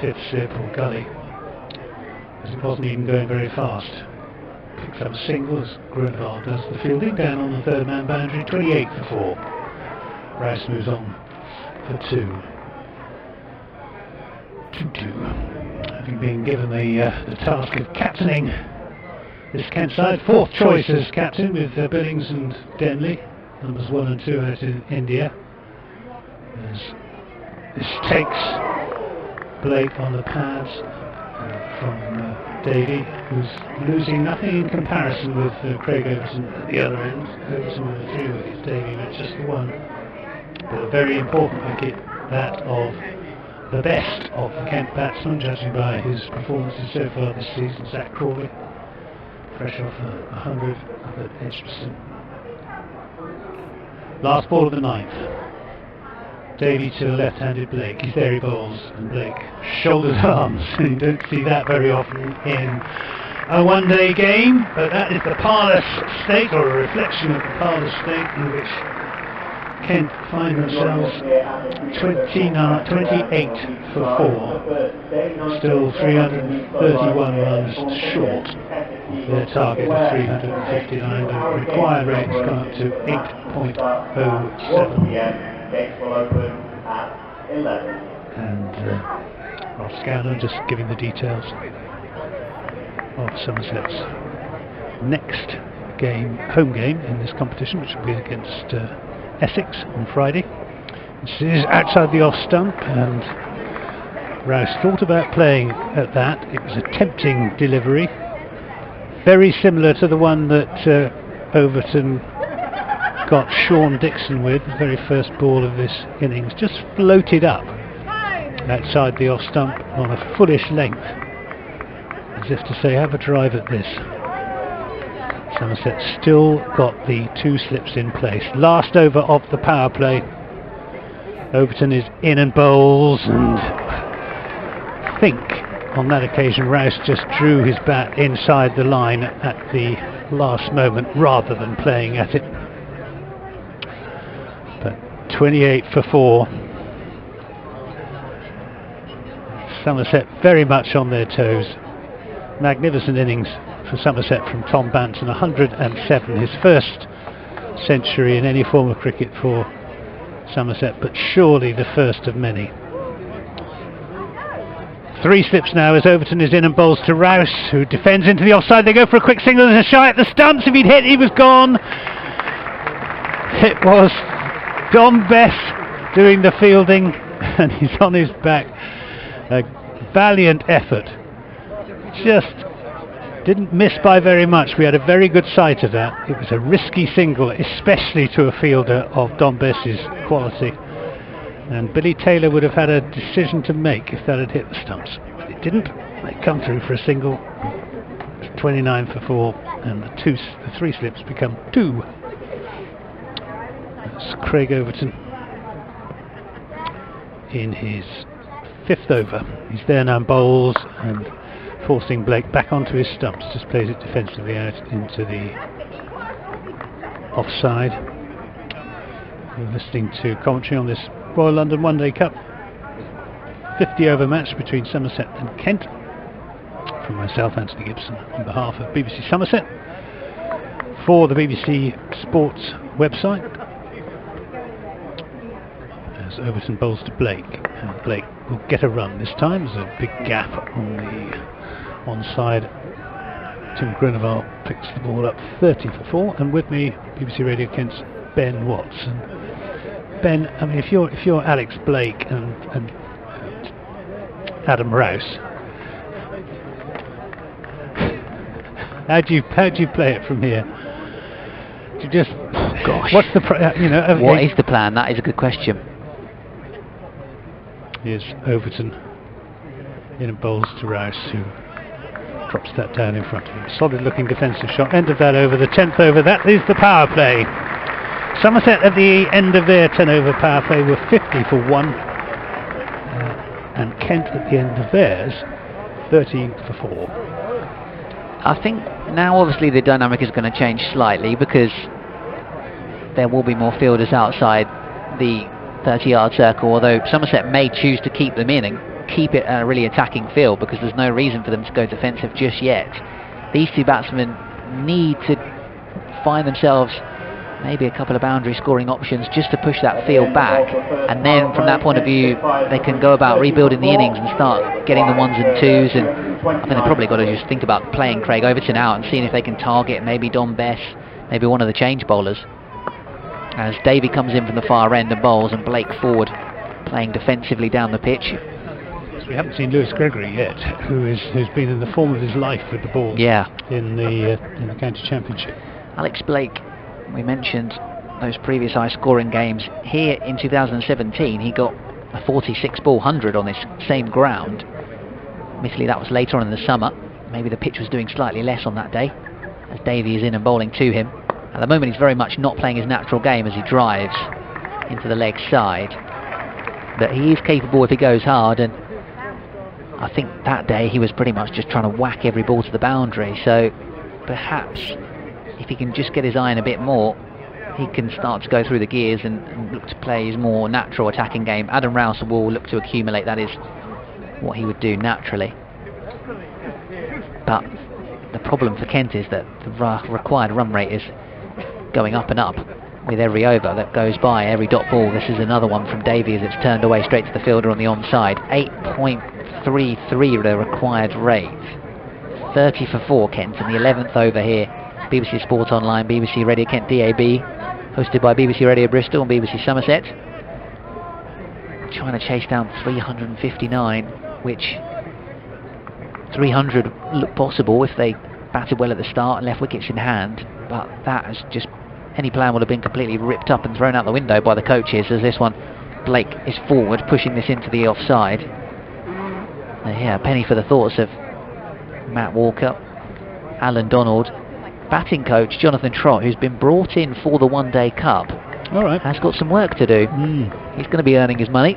fifth slip or gully, as it wasn't even going very fast. Picks up a single as Grunewald does the fielding, down on the third man boundary, 28 for 4. Rouse moves on for 2. 2-2. Having been given the task of captaining this Kent side, 4th choice as captain with Billings and Denley, numbers 1 and 2 out in India. As this takes Blake on the pads from Davey, who's losing nothing in comparison with Craig Overton at the other end. Overton with 3 wickets, Davey with just the 1. But a very important wicket, that of the best of the Kent batsmen, judging by his performances so far this season, Zach Crawley, fresh off 100 up at Edgbaston. Last ball of the 9th. Davey to the left-handed Blake. He's there, he bowls, and Blake shoulders arms. You don't see that very often in a one-day game, but that is the parlous state, or a reflection of the parlous state in which Kent find themselves 28 for 4, still 331 runs short of their target of 359. The required rate has gone up to 8.07. Gates will open at 11. And Rob Scanlon just giving the details of Somerset's next game, home game in this competition, which will be against Essex on Friday. This is outside the off stump, and Rouse thought about playing at that. It was a tempting delivery, very similar to the one that Overton got Sean Dixon with, the very first ball of this innings, just floated up outside the off stump on a fullish length, as if to say, have a drive at this. Somerset still got the 2 slips in place. Last over of the power play. Overton is in and bowls, and I think on that occasion Rouse just drew his bat inside the line at the last moment rather than playing at it. But 28 for 4. Somerset very much on their toes. Magnificent innings for Somerset from Tom Banton, 107, his first century in any form of cricket for Somerset, but surely the first of many. 3 slips now as Overton is in and bowls to Rouse, who defends into the offside. They go for a quick single. There's a shy at the stumps. If he'd hit, he was gone. It was Don Bess doing the fielding, and he's on his back. A valiant effort. Just didn't miss by very much. We had a very good sight of that. It was a risky single, especially to a fielder of Don Bess's quality. And Billy Taylor would have had a decision to make if that had hit the stumps. But it didn't. They come through for a single. It's 29 for 4, and the 3 slips become 2. That's Craig Overton in his 5th over. He's there now, bowls, and forcing Blake back onto his stumps, just plays it defensively out into the offside. We're listening to commentary on this Royal London One Day Cup 50 over match between Somerset and Kent. From myself, Anthony Gibson, on behalf of BBC Somerset for the BBC Sports website. As Overton bowls to Blake, and Blake will get a run this time. There's a big gap on the onside. Tim Gruneval picks the ball up 30 for 4, and with me, BBC Radio Kent's Ben Watts. And Ben, I mean, if you're Alex Blake and Adam Rouse, how do you play it from here? Do you just, gosh, what's the what is the plan? That is a good question. Here's Overton in and bowls to Rouse, who drops that down in front of him. Solid looking defensive shot. End of that over, the 10th over. That is the power play. Somerset at the end of their 10 over power play were 50 for 1, and Kent at the end of theirs 30 for 4. I think now obviously the dynamic is going to change slightly, because there will be more fielders outside the 30-yard circle, although Somerset may choose to keep them in and keep it a really attacking field, because there's no reason for them to go defensive just yet. These two batsmen need to find themselves maybe a couple of boundary scoring options just to push that field back, and then from that point of view they can go about rebuilding the innings and start getting the 1s and 2s. And I think they've probably got to just think about playing Craig Overton out and seeing if they can target maybe Don Bess, maybe one of the change bowlers, as Davey comes in from the far end and bowls, and Blake forward playing defensively down the pitch. So we haven't seen Lewis Gregory yet, who's been in the form of his life with the ball in the county championship. Alex Blake, we mentioned those previous high scoring games. Here in 2017 he got a 46 ball 100 on this same ground. Admittedly that was later on in the summer, maybe the pitch was doing slightly less on that day, as Davey is in and bowling to him. At the moment he's very much not playing his natural game as he drives into the leg side, but he is capable if he goes hard, and I think that day he was pretty much just trying to whack every ball to the boundary. So perhaps if he can just get his eye in a bit more, he can start to go through the gears and look to play his more natural attacking game. Adam Rouse will look to accumulate, that is what he would do naturally. But the problem for Kent is that the required run rate is going up and up with every over that goes by, every dot ball. This is another one from Davey as it's turned away straight to the fielder on the onside. 8.33 the required rate. 30 for 4 Kent in the 11th over here. BBC Sport Online, BBC Radio Kent DAB, hosted by BBC Radio Bristol and BBC Somerset. Trying to chase down 359, which 300 looked possible if they batted well at the start and left wickets in hand, but that has just, any plan would have been completely ripped up and thrown out the window by the coaches, as this one, Blake is forward, pushing this into the offside. Yeah, a penny for the thoughts of Matt Walker. Alan Donald, batting coach Jonathan Trott, who's been brought in for the One Day Cup, has got some work to do. He's going to be earning his money.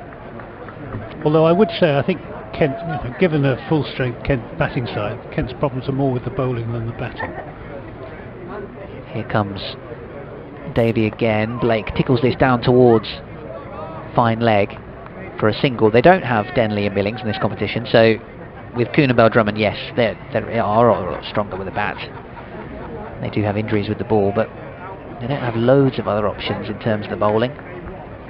Although I would say, I think Kent, given a full strength Kent batting side, Kent's problems are more with the bowling than the batting. Here comes Davey again. Blake tickles this down towards fine leg for a single. They don't have Denley and Millings in this competition, so with Kuhn and Bell-Drummond, yes, they are a lot stronger with the bat. They do have injuries with the ball, but they don't have loads of other options in terms of the bowling.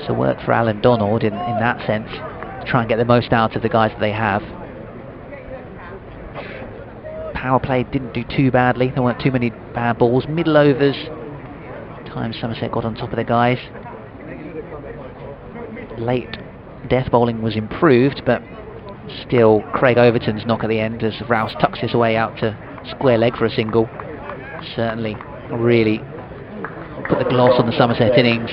So work for Alan Donald in that sense, to try and get the most out of the guys that they have. Power play didn't do too badly, there weren't too many bad balls. Middle overs, times Somerset got on top of the guys. Late death bowling was improved, but still Craig Overton's knock at the end as Rouse tucks this away out to square leg for a single. Certainly really put the gloss on the Somerset innings,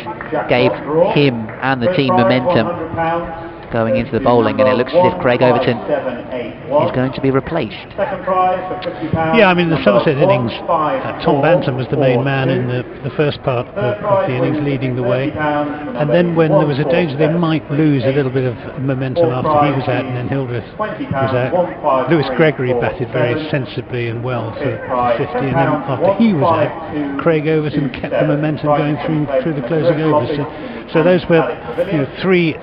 gave him and the team momentum. going into the bowling, and it looks as if Craig Overton is going to be replaced. Yeah, I mean, the Somerset innings, Tom Banton was the main man in the first part of the innings, leading the way. And then when there was a danger they might lose a little bit of momentum after he was out and then Hildreth was out, Lewis Gregory batted very sensibly and well for 50, and then after he was out, Craig Overton kept the momentum going through the closing overs. So those were, you know, three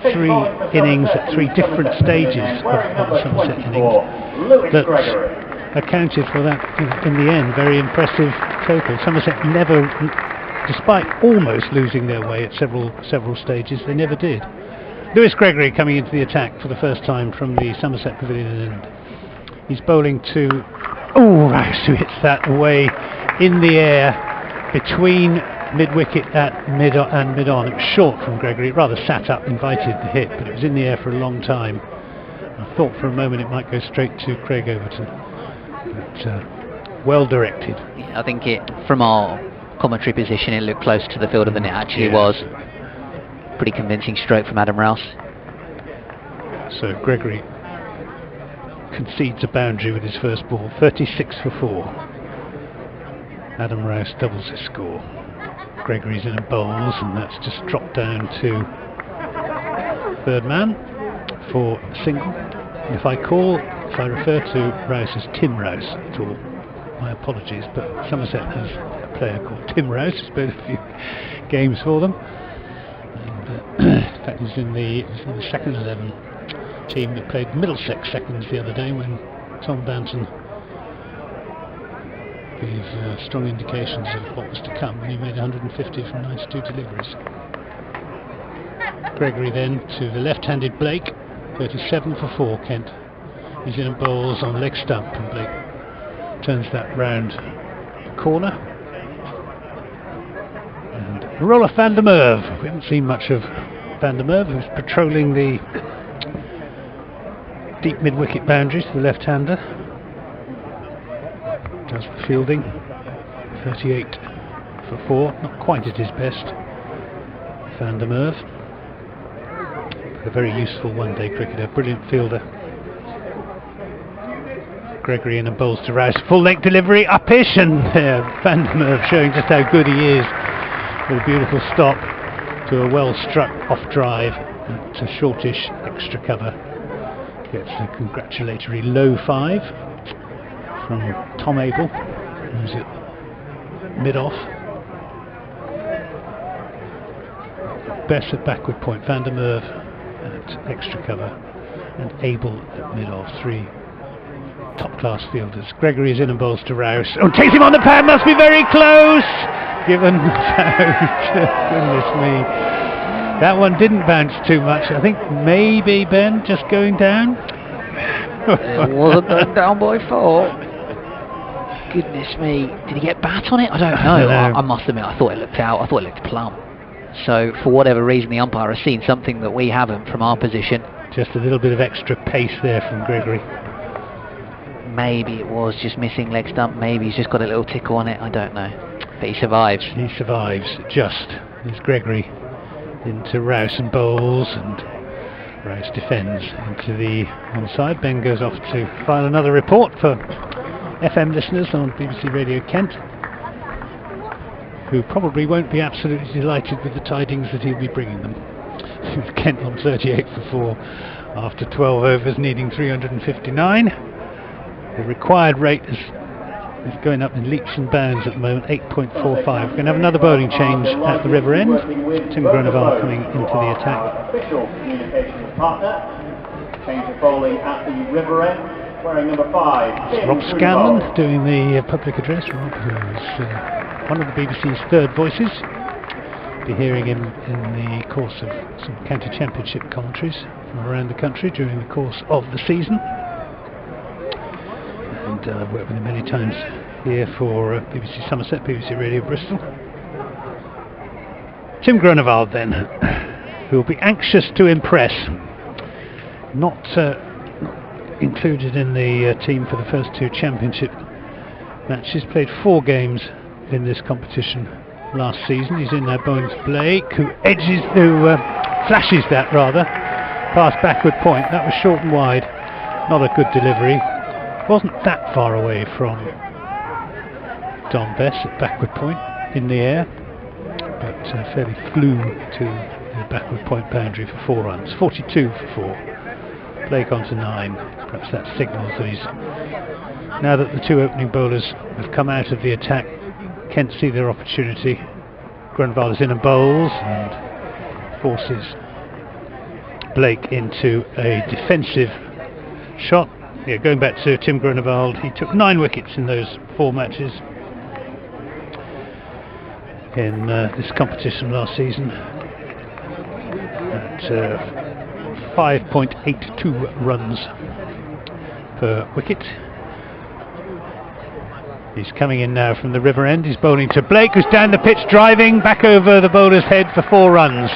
innings at three different stages of the Somerset innings that accounted for that in the end. Very impressive total. Somerset never, despite almost losing their way at several stages, they never did. Lewis Gregory coming into the attack for the first time from the Somerset Pavilion, and he's bowling to Rouse, who hits that away in the air between mid-wicket at mid-on. It was short from Gregory. It rather sat up, invited the hit, but it was in the air for a long time. I thought for a moment it might go straight to Craig Overton, but well directed. Yeah, I think from our commentary position, it looked close to the field of the net. Actually, was pretty convincing stroke from Adam Rouse. So Gregory concedes a boundary with his first ball, 36 for 4. Adam Rouse doubles his score. Gregory's in a bowls, and that's just dropped down to third man for a single. And if I refer to Rouse as Tim Rouse at all, my apologies, but Somerset has a player called Tim Rouse who's played a few games for them. And, in fact, he's in the second 11 team that played Middlesex seconds the other day when Tom Banton gave strong indications of what was to come when he made 150 from 92 deliveries. Gregory then to the left-handed Blake, 37 for 4, Kent. He's in a bowls on leg stump, and Blake turns that round the corner. And Roelof van der Merwe. We haven't seen much of van der Merwe, who's patrolling the deep mid-wicket boundaries to the left-hander. Does the fielding, 38 for 4, not quite at his best, van der Merwe, but a very useful one-day cricketer, brilliant fielder. Gregory in and bowls to Rouse, full-length delivery, upish, and van der Merwe showing just how good he is with a beautiful stop to a well-struck off-drive at a shortish extra cover. Gets a congratulatory low 5 from Tom Abel, who's at mid-off. Best at backward point, van der Merwe at extra cover, and Abel at mid-off. 3 top-class fielders. Gregory is in and bowls to Rouse. Oh, takes him on the pad, must be very close! Given out. Goodness me. That one didn't bounce too much. I think maybe, Ben, just going down. It wasn't going down by 4. Goodness me. Did he get bat on it? I don't know. I must admit, I thought it looked out. I thought it looked plumb. So, for whatever reason, the umpire has seen something that we haven't from our position. Just a little bit of extra pace there from Gregory. Maybe it was just missing leg stump. Maybe he's just got a little tickle on it. I don't know. But he survives. He survives. Just. There's Gregory into Rouse and bowls, and Rouse defends into the onside. Ben goes off to file another report for FM listeners on BBC Radio Kent, who probably won't be absolutely delighted with the tidings that he'll be bringing them. Kent on 38 for 4 after 12 overs, needing 359. The required rate is going up in leaps and bounds at the moment, 8.45. We're going to have another bowling change at the river end. Tim Groneval coming into the attack. Official communications partner. Change of bowling at the river end, wearing number 5. Rob Scanlon doing the public address. Rob, who's one of the BBC's third voices. Be hearing him in the course of some county championship commentaries from around the country during the course of the season. And I've worked with him many times here for BBC Somerset, BBC Radio Bristol. Tim Groneval then, who will be anxious to impress. Not included in the team for the first 2 championship matches. Played 4 games in this competition last season. He's in there bowling to Blake, who flashes that rather past backward point. That was short and wide. Not a good delivery. Wasn't that far away from Don Bess at backward point in the air, but fairly flew to the backward point boundary for 4 runs. 42 for 4. Blake on to 9. Perhaps that signals that he's, now that the 2 opening bowlers have come out of the attack, Kent see their opportunity. Grunwald is in and bowls and forces Blake into a defensive shot. Yeah, going back to Tim Grunwald, he took 9 wickets in those 4 matches in this competition last season at 5.82 runs per wicket. He's coming in now from the river end. He's bowling to Blake, who's down the pitch driving back over the bowler's head for 4 runs.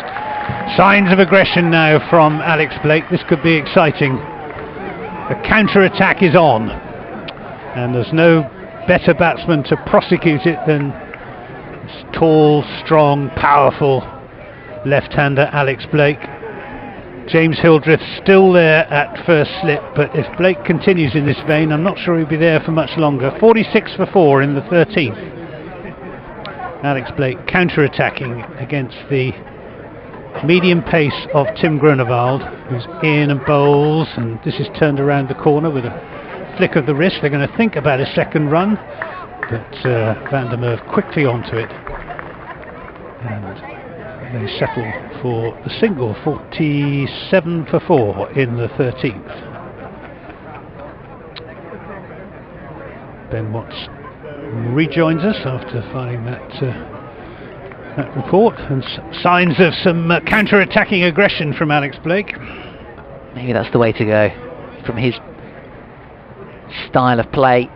Signs of aggression now from Alex Blake. This could be exciting. The counter-attack is on, and there's no better batsman to prosecute it than this tall, strong, powerful left-hander Alex Blake. James Hildreth still there at first slip, but if Blake continues in this vein, I'm not sure he'll be there for much longer. 46 for 4 in the 13th. Alex Blake counter-attacking against the medium pace of Tim Grunwald, who's in and bowls, and this is turned around the corner with a flick of the wrist. They're going to think about a second run, but Van der Merwe quickly onto it, and they settle for the single. 47 for 4 in the 13th. Ben Watts rejoins us after finding that report, and signs of some counter-attacking aggression from Alex Blake. Maybe that's the way to go from his style of play.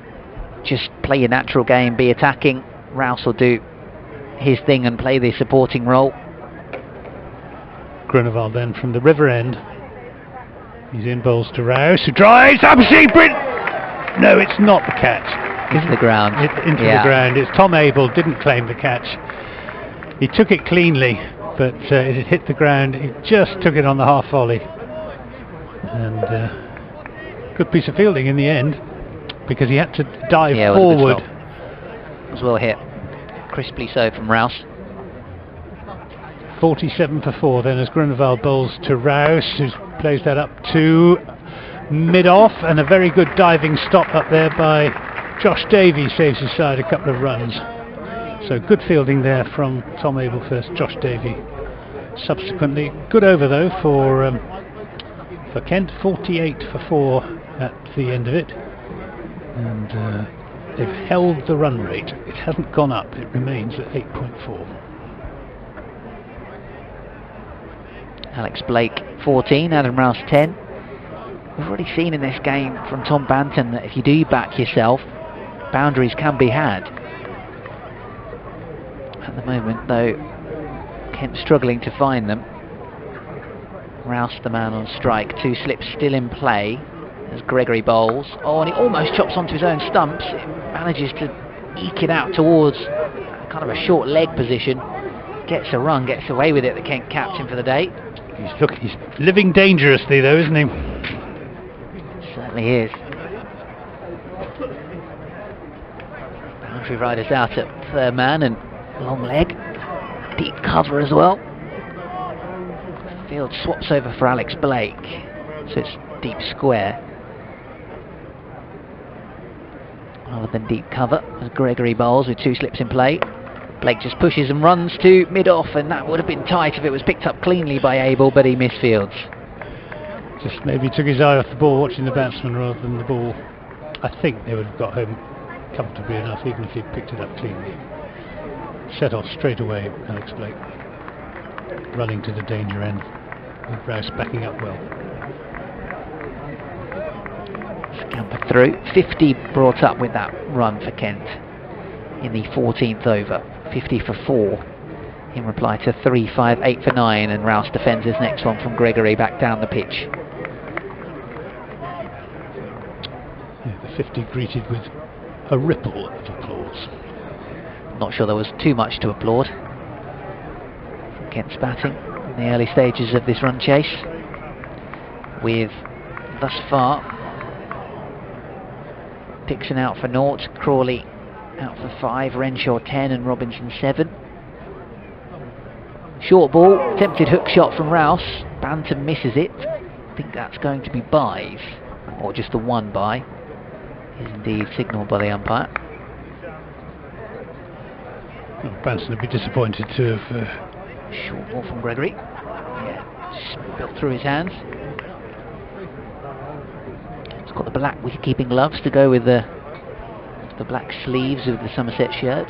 Just play your natural game, be attacking. Rouse will do his thing and play the supporting role. Grunwald then from the river end. He's in, bowls to Rouse, who drives up Seabrint. No, it's not the catch. Into the ground. Into the ground. It's Tom Abel, didn't claim the catch. He took it cleanly, but it had hit the ground. He just took it on the half volley. And good piece of fielding in the end, because he had to dive forward. It was well hit. Crisply so from Rouse. 47 for 4 then as Grunwald bowls to Rouse, who plays that up to mid-off, and a very good diving stop up there by Josh Davey saves his side a couple of runs. So good fielding there from Tom Abel first, Josh Davey subsequently. Good over though for Kent. 48 for 4 at the end of it, and they've held the run rate. It hasn't gone up, it remains at 8.4. Alex Blake 14, Adam Rouse 10. We've already seen in this game from Tom Banton that if you do back yourself, boundaries can be had. At the moment though, Kent struggling to find them. Rouse the man on strike, 2 slips still in play as Gregory bowls. Oh, and he almost chops onto his own stumps. It manages to eke it out towards kind of a short leg position. Gets a run, gets away with it, the Kent captain for the day. He's living dangerously though, isn't he? Certainly is. Boundary riders out at third man and long leg. Deep cover as well. Field swaps over for Alex Blake, so it's deep square rather than deep cover as Gregory bowls with 2 slips in play. Blake just pushes and runs to mid-off, and that would have been tight if it was picked up cleanly by Abel, but he misfields. Just maybe took his eye off the ball, watching the batsman rather than the ball. I think they would have got home comfortably enough, even if he'd picked it up cleanly. Set off straight away, Alex Blake, running to the danger end, with Rouse backing up well. Scampered through. 50 brought up with that run for Kent in the 14th over. 50 for 4 in reply to 3, 5, 8 for 9, and Rouse defends his next one from Gregory back down the pitch. Yeah, the 50 greeted with a ripple of applause. Not sure there was too much to applaud from Kent's batting in the early stages of this run chase. with, thus far, Dixon out for 0, Crawley out for 5, Renshaw 10 and Robinson 7. Short ball, attempted hook shot from Rouse, Banton misses it. I think that's going to be byes, or just the one bye, is indeed signalled by the umpire. Well, Banton would be disappointed to have... Short ball from Gregory. Yeah, built through his hands. He's got the black wicket-keeping gloves to go with the black sleeves of the Somerset shirt.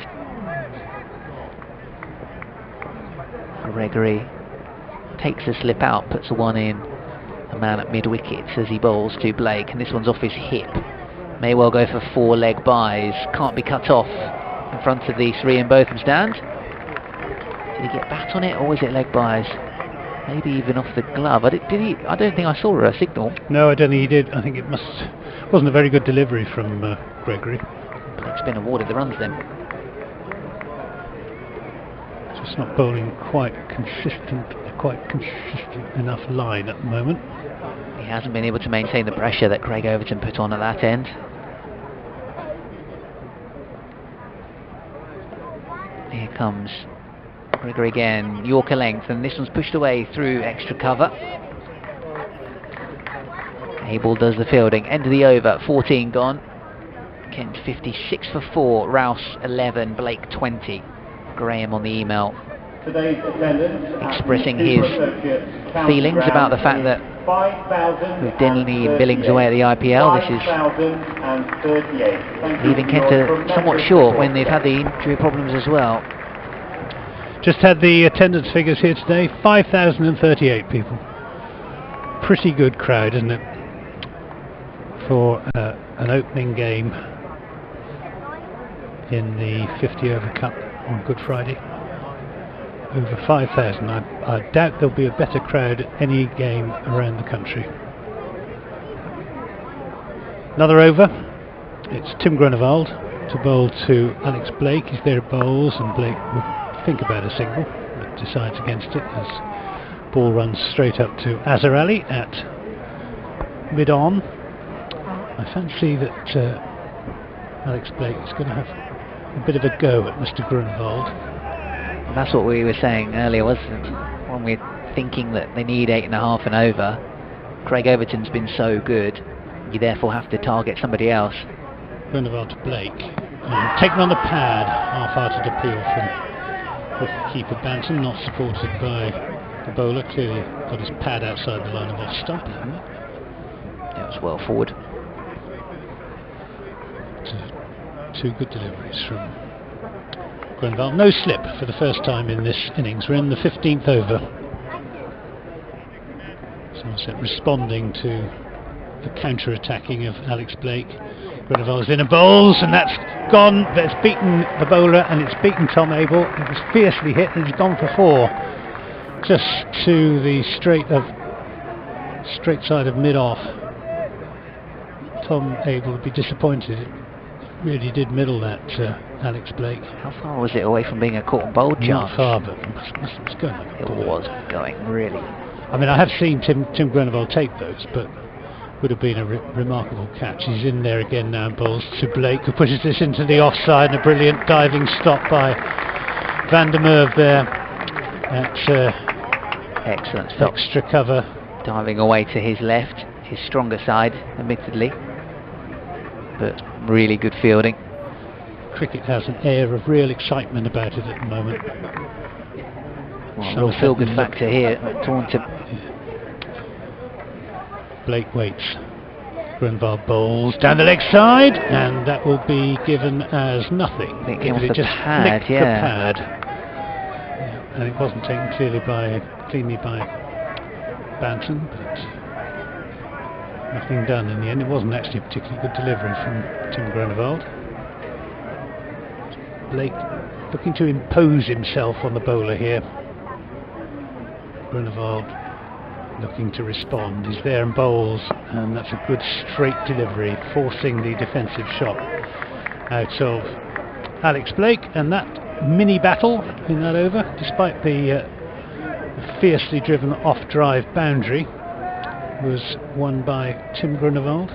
Gregory takes a slip out, puts a one in. A man at mid-wicket as he bowls to Blake, and this one's off his hip. May well go for 4 leg byes. Can't be cut off in front of the 3 in Botham stand. Did he get bat on it, or was it leg byes? Maybe even off the glove. I don't think I saw a signal. No, I don't think he did. I think it wasn't a very good delivery from Gregory. Blake's been awarded the runs then. Just not bowling quite consistent enough line at the moment. He hasn't been able to maintain the pressure that Craig Overton put on at that end. Here comes Gregory again, Yorker length, and this one's pushed away through extra cover. Abel does the fielding. End of the over, 14 gone. Kent 56 for 4, Rouse 11, Blake 20. Graham on the email expressing his feelings about the fact that with Denley and Billings away at the IPL, this is leaving Kent somewhat short when they've had the injury problems as well. Just had the attendance figures here today, 5,038 people. Pretty good crowd, isn't it, for an opening game in the 50 over cup on Good Friday. Over 5,000. I doubt there'll be a better crowd at any game around the country. Another over. It's Tim Grunewald to bowl to Alex Blake. He's there at bowls, and Blake would think about a single, but decides against it as ball runs straight up to Azhar Ali at mid-on. I fancy that Alex Blake is going to have a bit of a go at Mr. Grunewald. That's what we were saying earlier, wasn't it? When we're thinking that they need 8.5 and over, Craig Overton's been so good, you therefore have to target somebody else. Grunewald to Blake, taken on the pad, half-hearted appeal from keeper Banton, not supported by the bowler, clearly got his pad outside the line of off stump. It was well forward. Two good deliveries from Grunewald. No slip for the first time in this innings. We're in the 15th over. Somerset responding to the counter-attacking of Alex Blake. Grunewald's in a bowls, and that's gone. That's beaten the bowler, and it's beaten Tom Abel. It was fiercely hit, and it's gone for 4. Just to the straight side of mid-off. Tom Abel would be disappointed. It really did middle that Alex Blake. How far was it away from being a caught and bowled charge? Not far, but it was going like a ball. It was going, really. I mean, I have seen Tim Grunewald take those, but would have been a remarkable catch. He's in there again now and bowls to Blake, who pushes this into the offside, and a brilliant diving stop by Van der Merwe there at excellent stop. Extra cover. Diving away to his left, his stronger side, admittedly, but really good fielding. Cricket has an air of real excitement about it at the moment. Well, real feel-good factor here. Taunton. Blake waits. Grunewald bowls down the leg side, and that will be given as nothing. I think it was just the pad, the pad. Yeah, and it wasn't taken cleanly by Banton, but nothing done in the end. It wasn't actually a particularly good delivery from Tim Grunewald. Blake looking to impose himself on the bowler here. Grunewald looking to respond. He's there and bowls, and that's a good straight delivery, forcing the defensive shot out of Alex Blake. And that mini battle in that over, despite the fiercely driven off-drive boundary, was won by Tim Grunewald.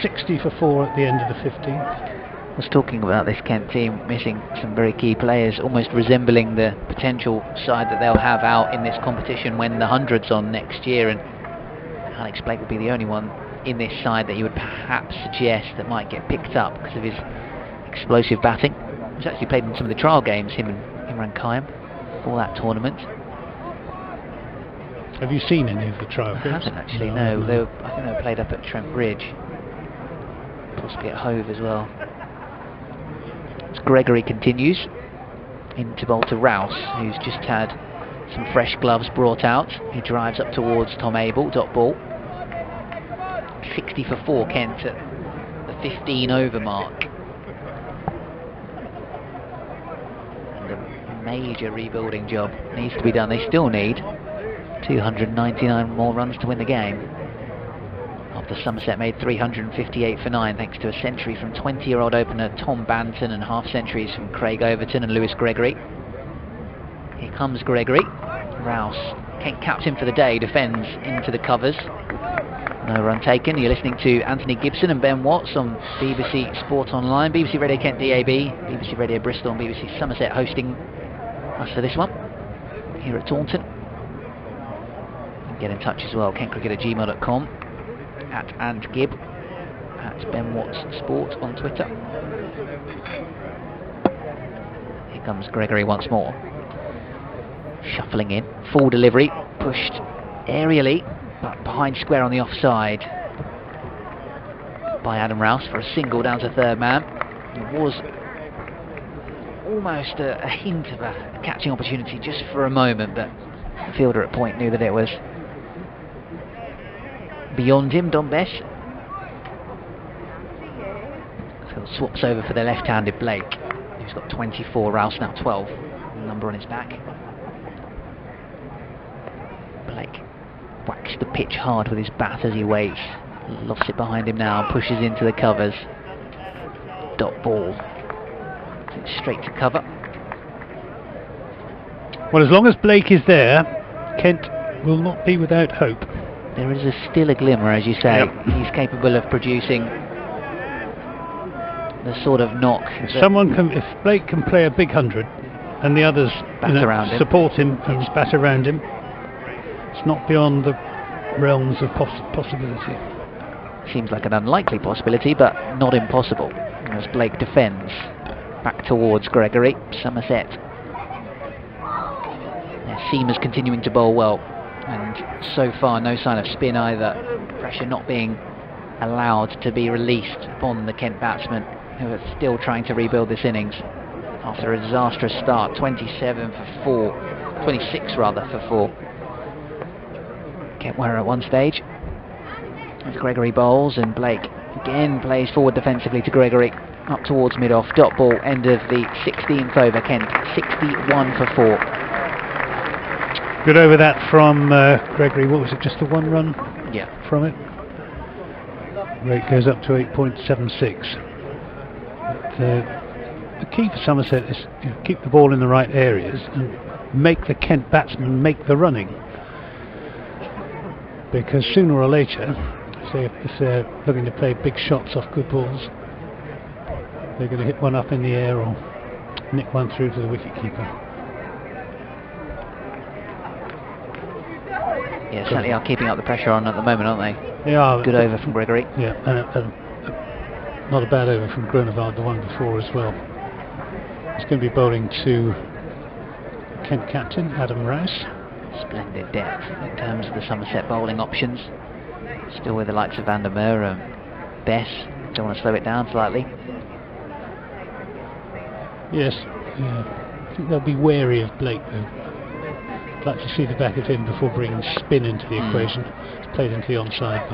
60 for 4 at the end of the 15th. I was talking about this Kent team missing some very key players, almost resembling the potential side that they'll have out in this competition when the 100's on next year, and Alex Blake would be the only one in this side that you would perhaps suggest that might get picked up because of his explosive batting. He's actually played in some of the trial games, him and Imran Kayum, for that tournament. Have you seen any of the trial games? I haven't actually, no. I think they were played up at Trent Bridge, possibly at Hove as well. Gregory continues into bowl to Rouse, who's just had some fresh gloves brought out. He drives up towards Tom Abel, dot ball. 60 for 4 Kent at the 15 over mark. And a major rebuilding job needs to be done. They still need 299 more runs to win the game. After Somerset made 358 for 9 thanks to a century from 20-year-old opener Tom Banton and half centuries from Craig Overton and Lewis Gregory. Here comes Gregory. Rouse, Kent captain for the day, defends into the covers. No run taken. You're listening to Anthony Gibson and Ben Watts on BBC Sport Online, BBC Radio Kent DAB, BBC Radio Bristol and BBC Somerset hosting us for this one here at Taunton. Get in touch as well, kentcricket@gmail.com, at @antgib, at Ben Watts Sport on Twitter. Here comes Gregory once more. Shuffling in, full delivery, pushed aerially, but behind square on the offside by Adam Rouse for a single down to third man. There was almost a hint of a catching opportunity just for a moment, but the fielder at point knew that it was beyond him. Don Bess. So swaps over for the left-handed Blake, who's got 24, Rouse now 12, number on his back. Blake whacks the pitch hard with his bat as he waits, lofts it behind him now, pushes into the covers. Dot ball, straight to cover. Well, as long as Blake is there, Kent will not be without hope. There is still a glimmer, as you say. Yep. He's capable of producing the sort of knock. If Blake can play a big 100 and the others around him, support him and bat around him, it's not beyond the realms of possibility. Seems like an unlikely possibility, but not impossible. As Blake defends back towards Gregory. Somerset, their seamers continuing to bowl well, and so far no sign of spin either. Pressure not being allowed to be released upon the Kent batsmen, who are still trying to rebuild this innings after a disastrous start. 26 rather for 4. Kent were at one stage as Gregory bowls, and Blake again plays forward defensively to Gregory up towards mid-off. Dot ball, end of the 16th over. Kent 61 for 4. Good over that from Gregory. What was it, just the 1 run from it? Rate goes up to 8.76. The key for Somerset is keep the ball in the right areas and make the Kent batsmen make the running. Because sooner or later, say if they're looking to play big shots off good balls, they're going to hit one up in the air or nick one through to the wicketkeeper. Yeah, certainly are keeping up the pressure on at the moment, aren't they? They are. Good over from Gregory. Yeah, and not a bad over from Grunewald, the one before as well. He's going to be bowling to Kent captain Adam Rouse. Splendid depth in terms of the Somerset bowling options. Still with the likes of Van der Merwe and Bess. Don't want to slow it down slightly. Yes, I think they'll be wary of Blake though. I'd like to see the back of him before bringing spin into the equation. It's played into the onside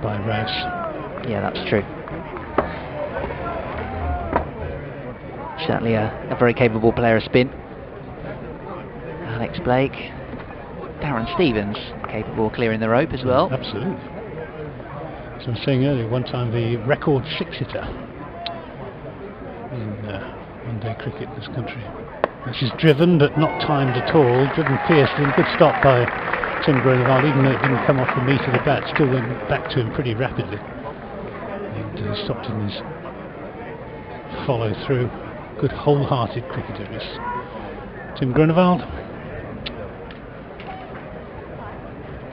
by Rouse. Yeah, that's true. Certainly a very capable player of spin. Alex Blake. Darren Stevens, capable of clearing the rope as well. Absolutely. As I was saying earlier, one time the record 6-hitter in one-day cricket in this country, which is driven but not timed at all. Driven fiercely. Good stop by Tim Grunewald, even though it didn't come off the meat of the bat, still went back to him pretty rapidly. And stopped in his follow through. Good wholehearted cricketer is Tim Grunewald.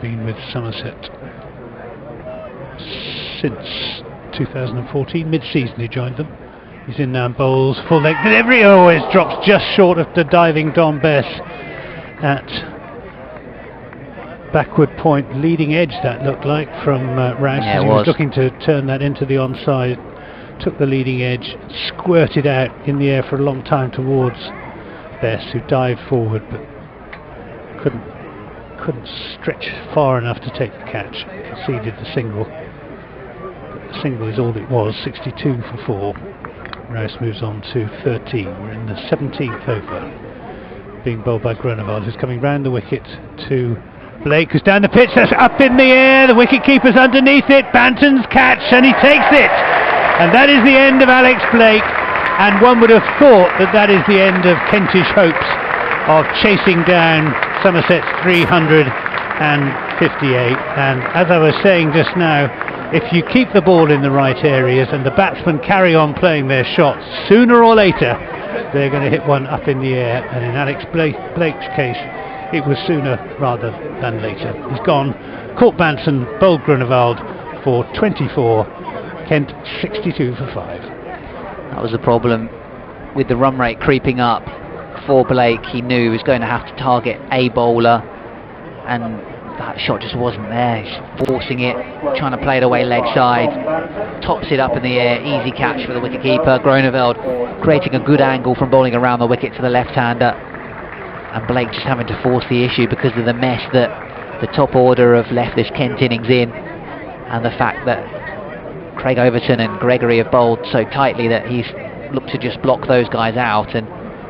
Been with Somerset since 2014, mid-season he joined them. He's in now, bowls, full leg delivery, always drops just short of the diving Don Bess at backward point, leading edge that looked like from Rouse. Yeah, he was looking to turn that into the onside, took the leading edge, squirted out in the air for a long time towards Bess, who dived forward but couldn't stretch far enough to take the catch, conceded the single. The single is all it was, 62 for 4. Rouse moves on to 13. We're in the 17th over, being bowled by Grunewald, who's coming round the wicket to Blake, who's down the pitch, that's up in the air, the wicket keeper's underneath it, Banton's catch, and he takes it, and that is the end of Alex Blake. And one would have thought that that is the end of Kentish hopes of chasing down Somerset's 358. And as I was saying just now, if you keep the ball in the right areas and the batsmen carry on playing their shots, sooner or later they're going to hit one up in the air. And in Alex Blake's case, it was sooner rather than later. He's gone, caught Banton, bowled Grunewald for 24, Kent 62 for 5. That was the problem with the run rate creeping up for Blake. He knew he was going to have to target a bowler, and that shot just wasn't there. He's forcing it, trying to play it away leg side, tops it up in the air, easy catch for the wicketkeeper. Grunewald creating a good angle from bowling around the wicket to the left-hander, and Blake just having to force the issue because of the mess that the top order have left this Kent innings in, and the fact that Craig Overton and Gregory have bowled so tightly that he's looked to just block those guys out and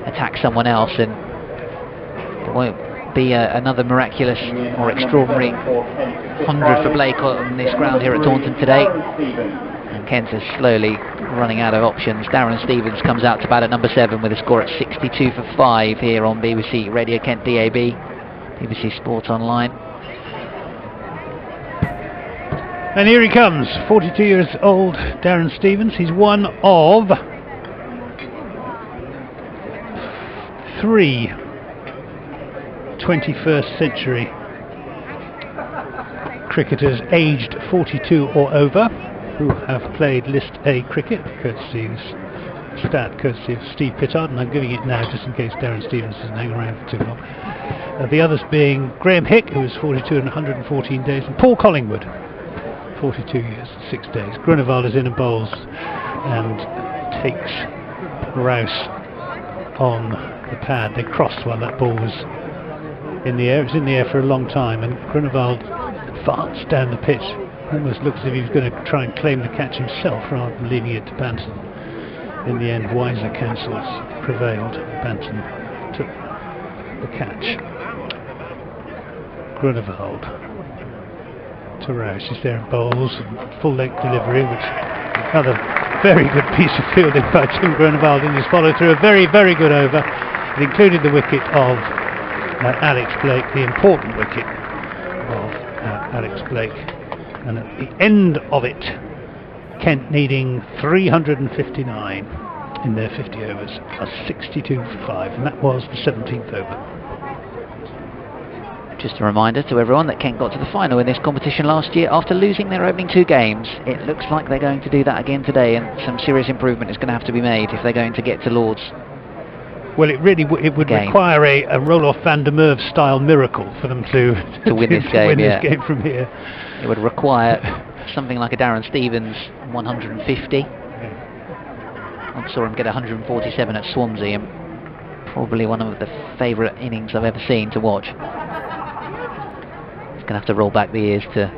attack someone else, and there won't be another miraculous or extraordinary 100 for Blake on this ground here at Taunton today. And Kent is slowly running out of options. Darren Stevens comes out to bat at number 7 with a score at 62 for 5 here on BBC Radio Kent DAB, BBC Sport Online. And here he comes, 42 years old, Darren Stevens. He's one of 3 21st century cricketers aged 42 or over who have played List A cricket, courtesy of Steve Pittard, and I'm giving it now just in case Darren Stevens doesn't hang around for too long. The others being Graham Hick, who was 42 and 114 days, and Paul Collingwood, 42 years and 6 days. Grunewald is in and bowls and takes Rouse on the pad. They crossed while that ball was in the air. It was in the air for a long time, and Grunewald advanced down the pitch. Almost looks as if he was going to try and claim the catch himself rather than leaving it to Banton. In the end, wiser counsels prevailed. Banton took the catch. Grunewald to Rouse. He's there and bowls, full length delivery, which another very good piece of fielding by Tim Grunewald in his follow through. A very, very good over. It included the wicket of Alex Blake, the important wicket of Alex Blake. And at the end of it, Kent needing 359 in their 50 overs, a 62 for 5, and that was the 17th over. Just a reminder to everyone that Kent got to the final in this competition last year after losing their opening 2 games. It looks like they're going to do that again today, and some serious improvement is going to have to be made if they're going to get to Lord's. Well, it really would require a Roloff van der Merwe style miracle for them to win this game. This game from here. It would require something like a Darren Stevens 150. I saw him get 147 at Swansea, and probably one of the favourite innings I've ever seen to watch. He's going to have to roll back the years to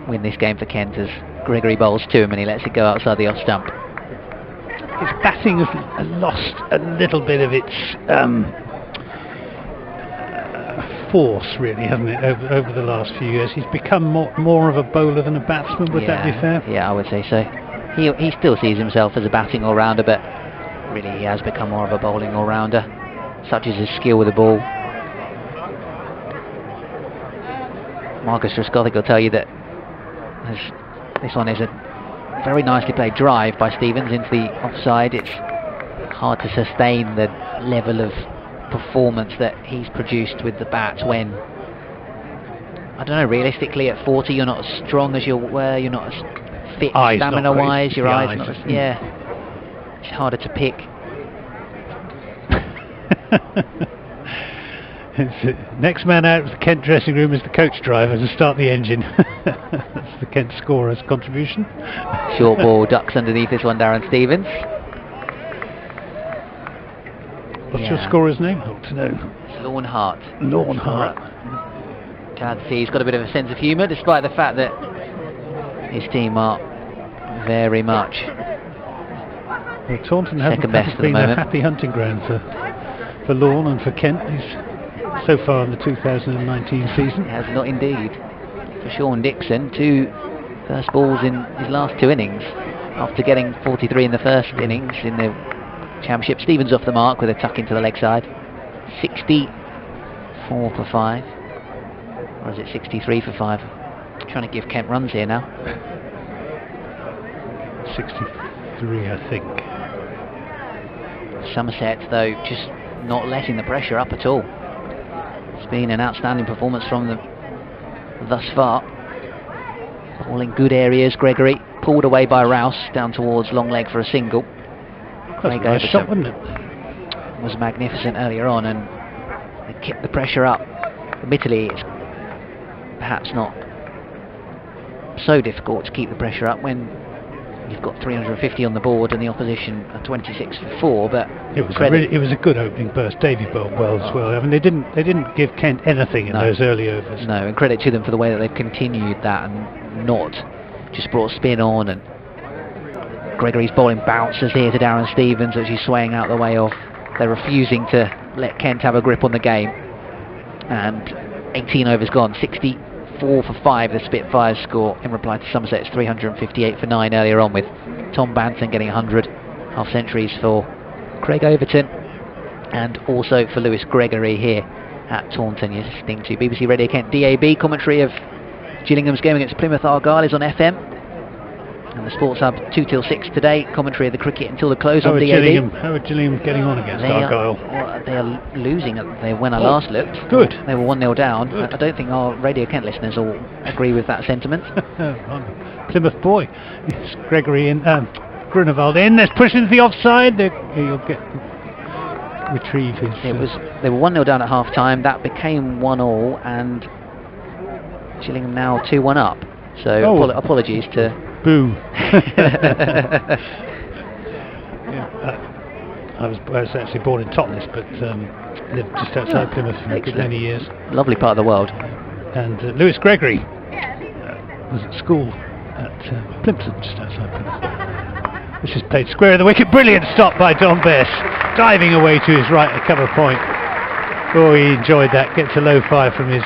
win this game for Kent, as Gregory bowls to him and he lets it go outside the off stump. His batting has lost a little bit of its force, really, hasn't it, over the last few years. He's become more of a bowler than a batsman, would that be fair? Yeah, I would say so. He still sees himself as a batting all-rounder, but really he has become more of a bowling all-rounder. Such is his skill with the ball. Marcus Ruskothic will tell you that this one is a very nicely played drive by Stevens into the offside. It's hard to sustain the level of performance that he's produced with the bat when, I don't know, realistically at 40 you're not as strong as you were, you're not as fit stamina wise, your eyes not as, it's harder to pick. Next man out of the Kent dressing room is the coach driver to start the engine. That's the Kent scorer's contribution. Short ball ducks underneath this one, Darren Stevens. What's your scorer's name? I hope to know. It's Lorne Hart. Lorne Hart. Glad to see he's got a bit of a sense of humour, despite the fact that his team are very much Taunton second best at the been moment. A happy hunting ground for Lorne and for Kent. He's so far in the 2019 season. Has not indeed. For Sean Dixon, 2 first balls in his last 2 innings, after getting 43 in the first innings in the Championship. Stevens off the mark with a tuck into the leg side. 64 for 5. Or is it 63 for 5? Trying to give Kent runs here now. 63, I think. Somerset, though, just not letting the pressure up at all. It's been an outstanding performance from them thus far. All in good areas. Gregory pulled away by Rouse down towards long leg for a single. That's a nice shot, wasn't it? Was magnificent earlier on, and they kept the pressure up. Admittedly, it's perhaps not so difficult to keep the pressure up when you've got 350 on the board and the opposition are 26 for 4. But it was a good opening burst. Davy bowled well as well. I mean, they didn't give Kent anything in those early overs. No, and credit to them for the way that they've continued that and not just brought spin on. And Gregory's bowling bounces here to Darren Stevens, which he's swaying out the way of. They're refusing to let Kent have a grip on the game. And 18 overs gone, 64 for 5 the Spitfires score in reply to Somerset's 358 for 9 earlier on, with Tom Banton getting 100 half centuries for Craig Overton and also for Lewis Gregory here at Taunton. You're listening to BBC Radio Kent DAB. Commentary of Gillingham's game against Plymouth Argyle is on FM, and the Sports Hub 2 till 6 today. Commentary of the cricket until the close on DAB. How are Gillingham getting on against Argyle? They are losing when I last looked. Good. They were 1-0 down. I don't think our Radio Kent listeners will agree with that sentiment. Plymouth boy. It's Gregory in, Grunewald in. There's push into the offside. He'll retrieve his... They were 1-0 down at half time. That became 1-1, and Gillingham now 2-1 up. So apologies to... Boo. I was actually born in Totnes, but lived just outside Plymouth for a good many years. Lovely part of the world. And Lewis Gregory was at school at Plimpton, just outside Plymouth. This is played square of the wicket. Brilliant stop by Don Bess, diving away to his right to cover point. Oh, he enjoyed that. Gets a low 5 from his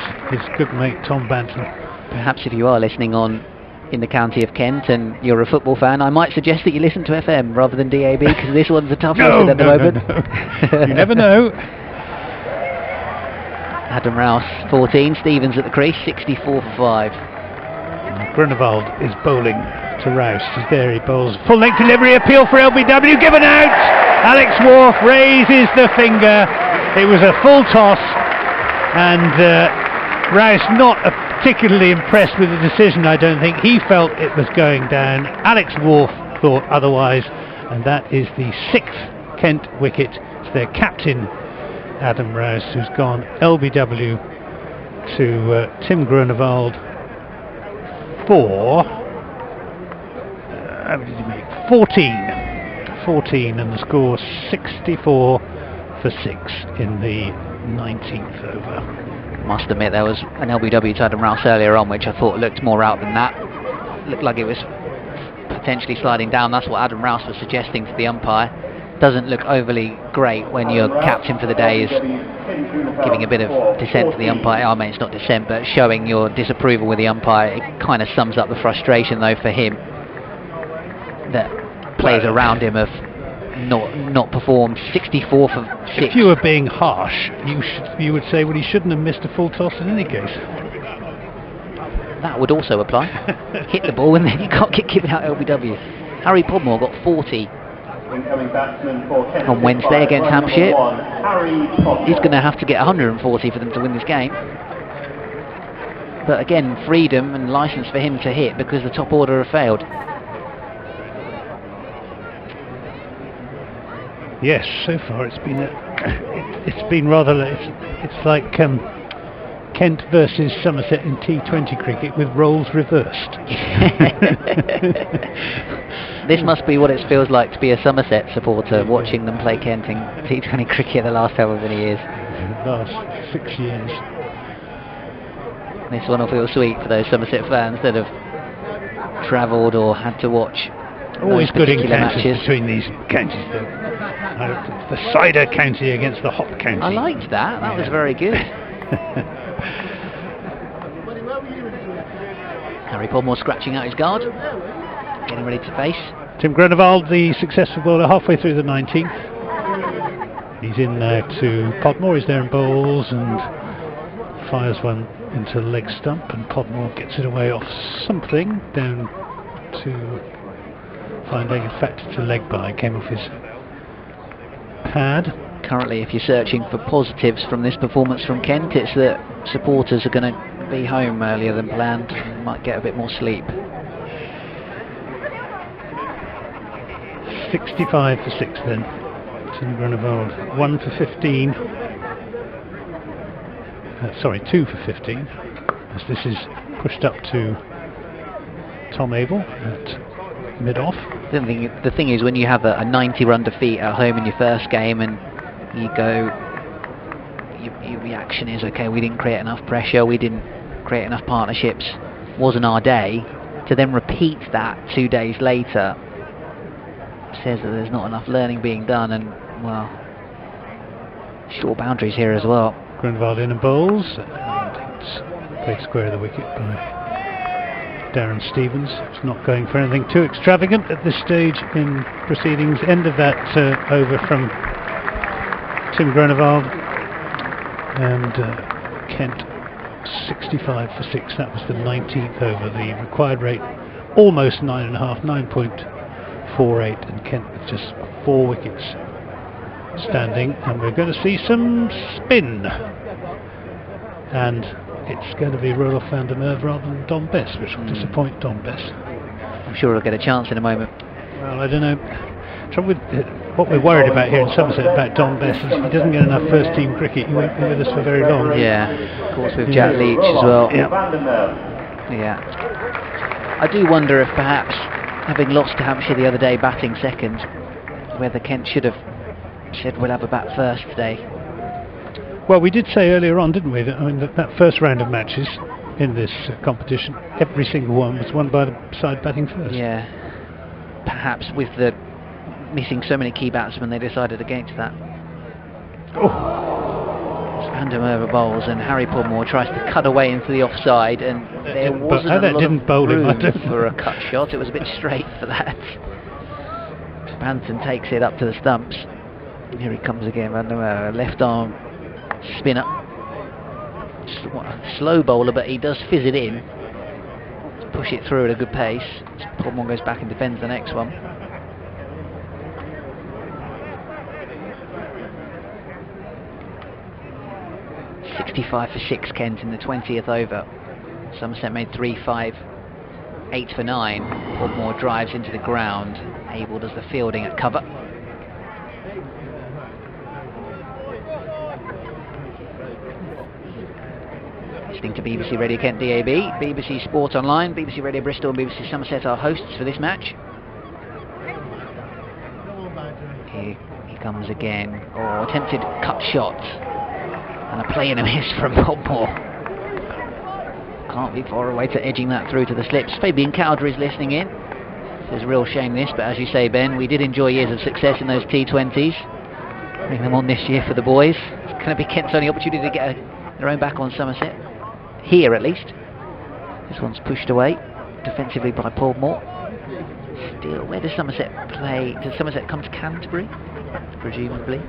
good mate Tom Banton. Perhaps if you are listening on in the county of Kent and you're a football fan, I might suggest that you listen to FM rather than DAB, because this one's a tough listen at the moment. No. You never know. Adam Rouse 14, Stevens at the crease, 64 for 5. Grunewald is bowling to Rouse. He's there, he bowls full length delivery, appeal for LBW, given out. Alex Wharf raises the finger. It was a full toss, and Rouse not particularly impressed with the decision, I don't think. He felt it was going down. Alex Wharf thought otherwise, and that is the 6th Kent wicket. It's their captain, Adam Rouse, who's gone LBW to Tim Grunewald for how many did he make? 14, and the score 64 for 6 in the 19th over. Must admit there was an LBW to Adam Rouse earlier on, which I thought looked more out than that. Looked like it was potentially sliding down. That's what Adam Rouse was suggesting to the umpire. Doesn't look overly great when your captain for the day is giving a bit of dissent to the umpire. I mean, it's not dissent, but showing your disapproval with the umpire. It kind of sums up the frustration, though, for him, that players around him have not performed. 64 for 6. If you were being harsh, you would say, well, he shouldn't have missed a full toss in any case. that would also apply. Hit the ball and then you can't get given out LBW. Harry Podmore got 40 on Wednesday against Hampshire. He's going to have to get 140 for them to win this game. But again, freedom and licence for him to hit because the top order have failed. Yes, so far it's been rather. It's like Kent versus Somerset in T20 cricket with roles reversed. This must be what it feels like to be a Somerset supporter, watching them play Kent in T20 cricket the last however many years. Last 6 years. This one will feel sweet for those Somerset fans that have travelled or had to watch. Always good encounters matches between these counties, though. The cider county against the hop county. I liked that. That was very good. Harry Podmore scratching out his guard, getting ready to face. Tim Grunewald, the successful bowler, halfway through the 19th. He's in there to Podmore. He's there in bowls and fires one into the leg stump, and Podmore gets it away off something down to fine leg. In fact, it's a leg by. Came off his pad. Currently, if you're searching for positives from this performance from Kent, it's that supporters are going to be home earlier than planned and might get a bit more sleep. 65 for 6 then. Tim Grunewald. 1 for 15. Sorry, 2 for 15. As this is pushed up to Tom Abel at mid-off. The thing is, when you have a 90-run defeat at home in your first game and you go, your reaction is, okay, we didn't create enough pressure, we didn't create enough partnerships, wasn't our day, to then repeat that 2 days later says that there's not enough learning being done, and, well, short boundaries here as well. Grunewald in and bowls, and it's played square of the wicket by Darren Stevens. It's not going for anything too extravagant at this stage in proceedings. End of that over from Tim Grunewald, and Kent 65 for 6. That was the 19th over. The required rate almost 9.5, 9.48, and Kent with just 4 wickets standing. And we're going to see some spin, and it's going to be Roelof van der Merwe rather than Don Bess, which will disappoint Don Bess. I'm sure he'll get a chance in a moment. Well, I don't know. Trouble with what we're worried about here in Somerset about Don Bess is he doesn't get enough first team cricket. He won't be with us for very long. Yeah, of course with Jack Leach as well. Yeah. I do wonder if perhaps, having lost to Hampshire the other day batting second, whether Kent should have said we'll have a bat first today. Well, we did say earlier on, didn't we, that, that first round of matches in this competition, every single one was won by the side batting first. Yeah. Perhaps with the missing so many key batsmen, they decided against that. Van der Merwe bowls, and Harry Podmore tries to cut away into the offside, and there wasn't a lot of room for a cut shot. It was a bit straight for that. Banton takes it up to the stumps. Here he comes again, Van der Merwe, left arm spinner. Slow bowler, but he does fizz it in. Push it through at a good pace. Podmore goes back and defends the next one. .65 for 6 Kent in the 20th over. Somerset made 3-5, 8 for 9. Podmore drives into the ground. Abel does the fielding at cover. Listening to BBC Radio Kent DAB, BBC Sport Online, BBC Radio Bristol and BBC Somerset are hosts for this match. Here he comes again. Oh, attempted cut shot. And a play and a miss from Podmore. Can't be far away to edging that through to the slips. Fabian Cowder is listening in. It's a real shame this, but as you say, Ben, we did enjoy years of success in those T20s. Bring them on this year for the boys. It's going to be Kent's only opportunity to get their own back on Somerset. Here at least. This one's pushed away defensively by Podmore. Still, where does Somerset play? Does Somerset come to Canterbury? Presumably.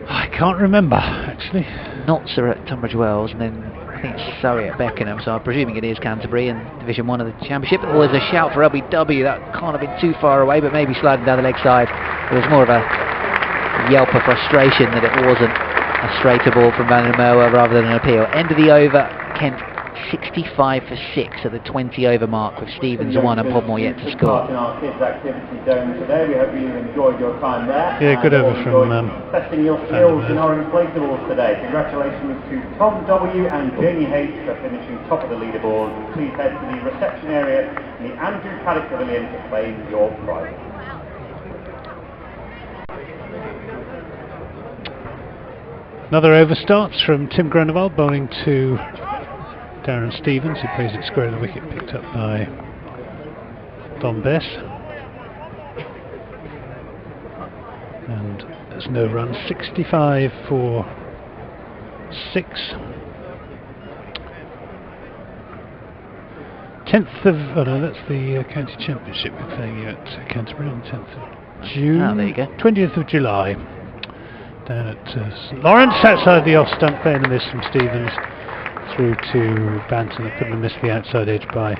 I can't remember, actually. Notts are at Tunbridge Wells, and then think it's Surrey at Beckenham, so I'm presuming it is Canterbury in Division 1 of the Championship. Oh, there's a shout for LBW. That can't have been too far away, but maybe sliding down the leg side. It was more of a yelp of frustration that it wasn't a straighter ball from Banton and Trigo rather than an appeal. End of the over, Kent 65 for 6 at the 20 over mark, with Stevens 1 and Podmore yet to score. In our kids activity zone today, we hope you enjoyed your time there. Yeah, good over from testing your skills in our inflatables today. Congratulations to Tom W and Jamie H for finishing top of the leaderboard. Please head to the reception area in the Andrew Paddock Pavilion to claim your prize. Another over starts from Tim Groenewald, bowling to Darren Stevens, who plays it square of the wicket, picked up by Don Bess. And there's no run, 65 for 6. 10th of, oh no, that's the County Championship we're playing here at Canterbury on 10th of June. Oh, there you go. 20th of July. Down at St Lawrence, outside the off stump, playing a miss from Stevens through to Banton. I couldn't have missed the outside edge by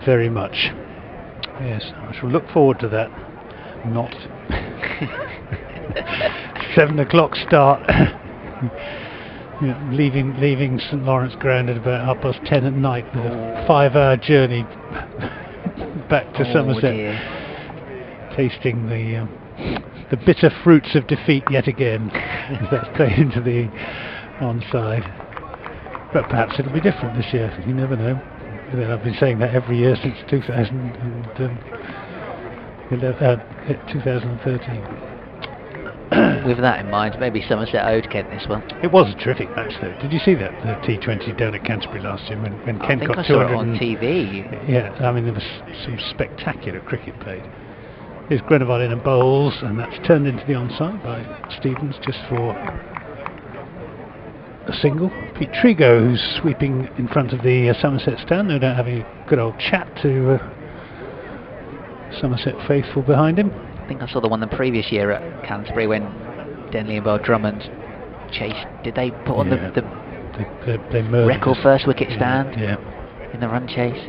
very much. Yes, I shall look forward to that. Not 7 o'clock start. leaving St Lawrence ground at about 10:30 at night with a 5-hour journey back to Somerset, dear. Tasting the bitter fruits of defeat yet again as that's played into the onside. But perhaps it'll be different this year, you never know. I've been saying that every year since 2013. With that in mind, maybe Somerset owed Kent this one. It was a terrific match though. Did you see that, the T20 down at Canterbury last year when Kent got 200? I saw it on TV. Yeah, I mean there was some spectacular cricket played. Here's Groenewald in and bowls, and that's turned into the onside by Stevens just for a single. Pete Trigo, who's sweeping in front of the Somerset stand, no doubt having a good old chat to Somerset faithful behind him. I think I saw the one the previous year at Canterbury when Denley and Bell Drummond chased. Did they put on the they record first wicket stand in the run chase?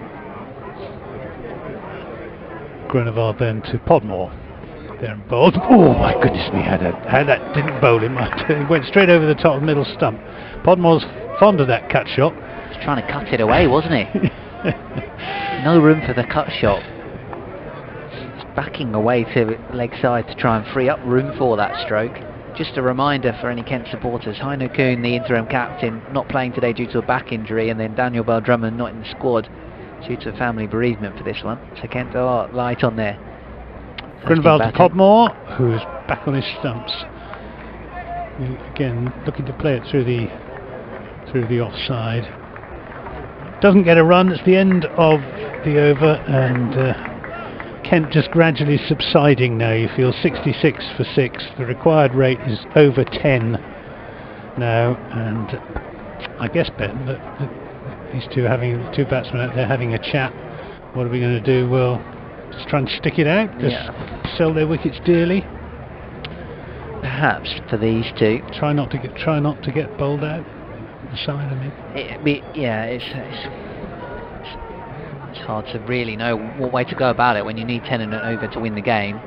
Groenewald then to Podmore. There and bowled. Oh my goodness me, how that didn't bowl him. It went straight over the top of the middle stump. Podmore's fond of that cut shot. He was trying to cut it away, wasn't he? No room for the cut shot. He's backing away to leg side to try and free up room for that stroke. Just a reminder for any Kent supporters, Heino Kuhn, the interim captain, not playing today due to a back injury, and then Daniel Bell Drummond not in the squad due to a family bereavement for this one. So Kent are light on there. Groenewald to Podmore, who is back on his stumps. Again, looking to play it through the offside. Doesn't get a run. It's the end of the over, and Kent just gradually subsiding now. You feel 66 for 6. The required rate is over 10 now, and I guess, Ben, that these two batsmen out there having a chat. What are we going to do? Well, just try and stick it out. Just sell their wickets dearly. Perhaps for these two. Try not to get bowled out. The side, I mean. It's hard to really know what way to go about it when you need 10 and an over to win the game.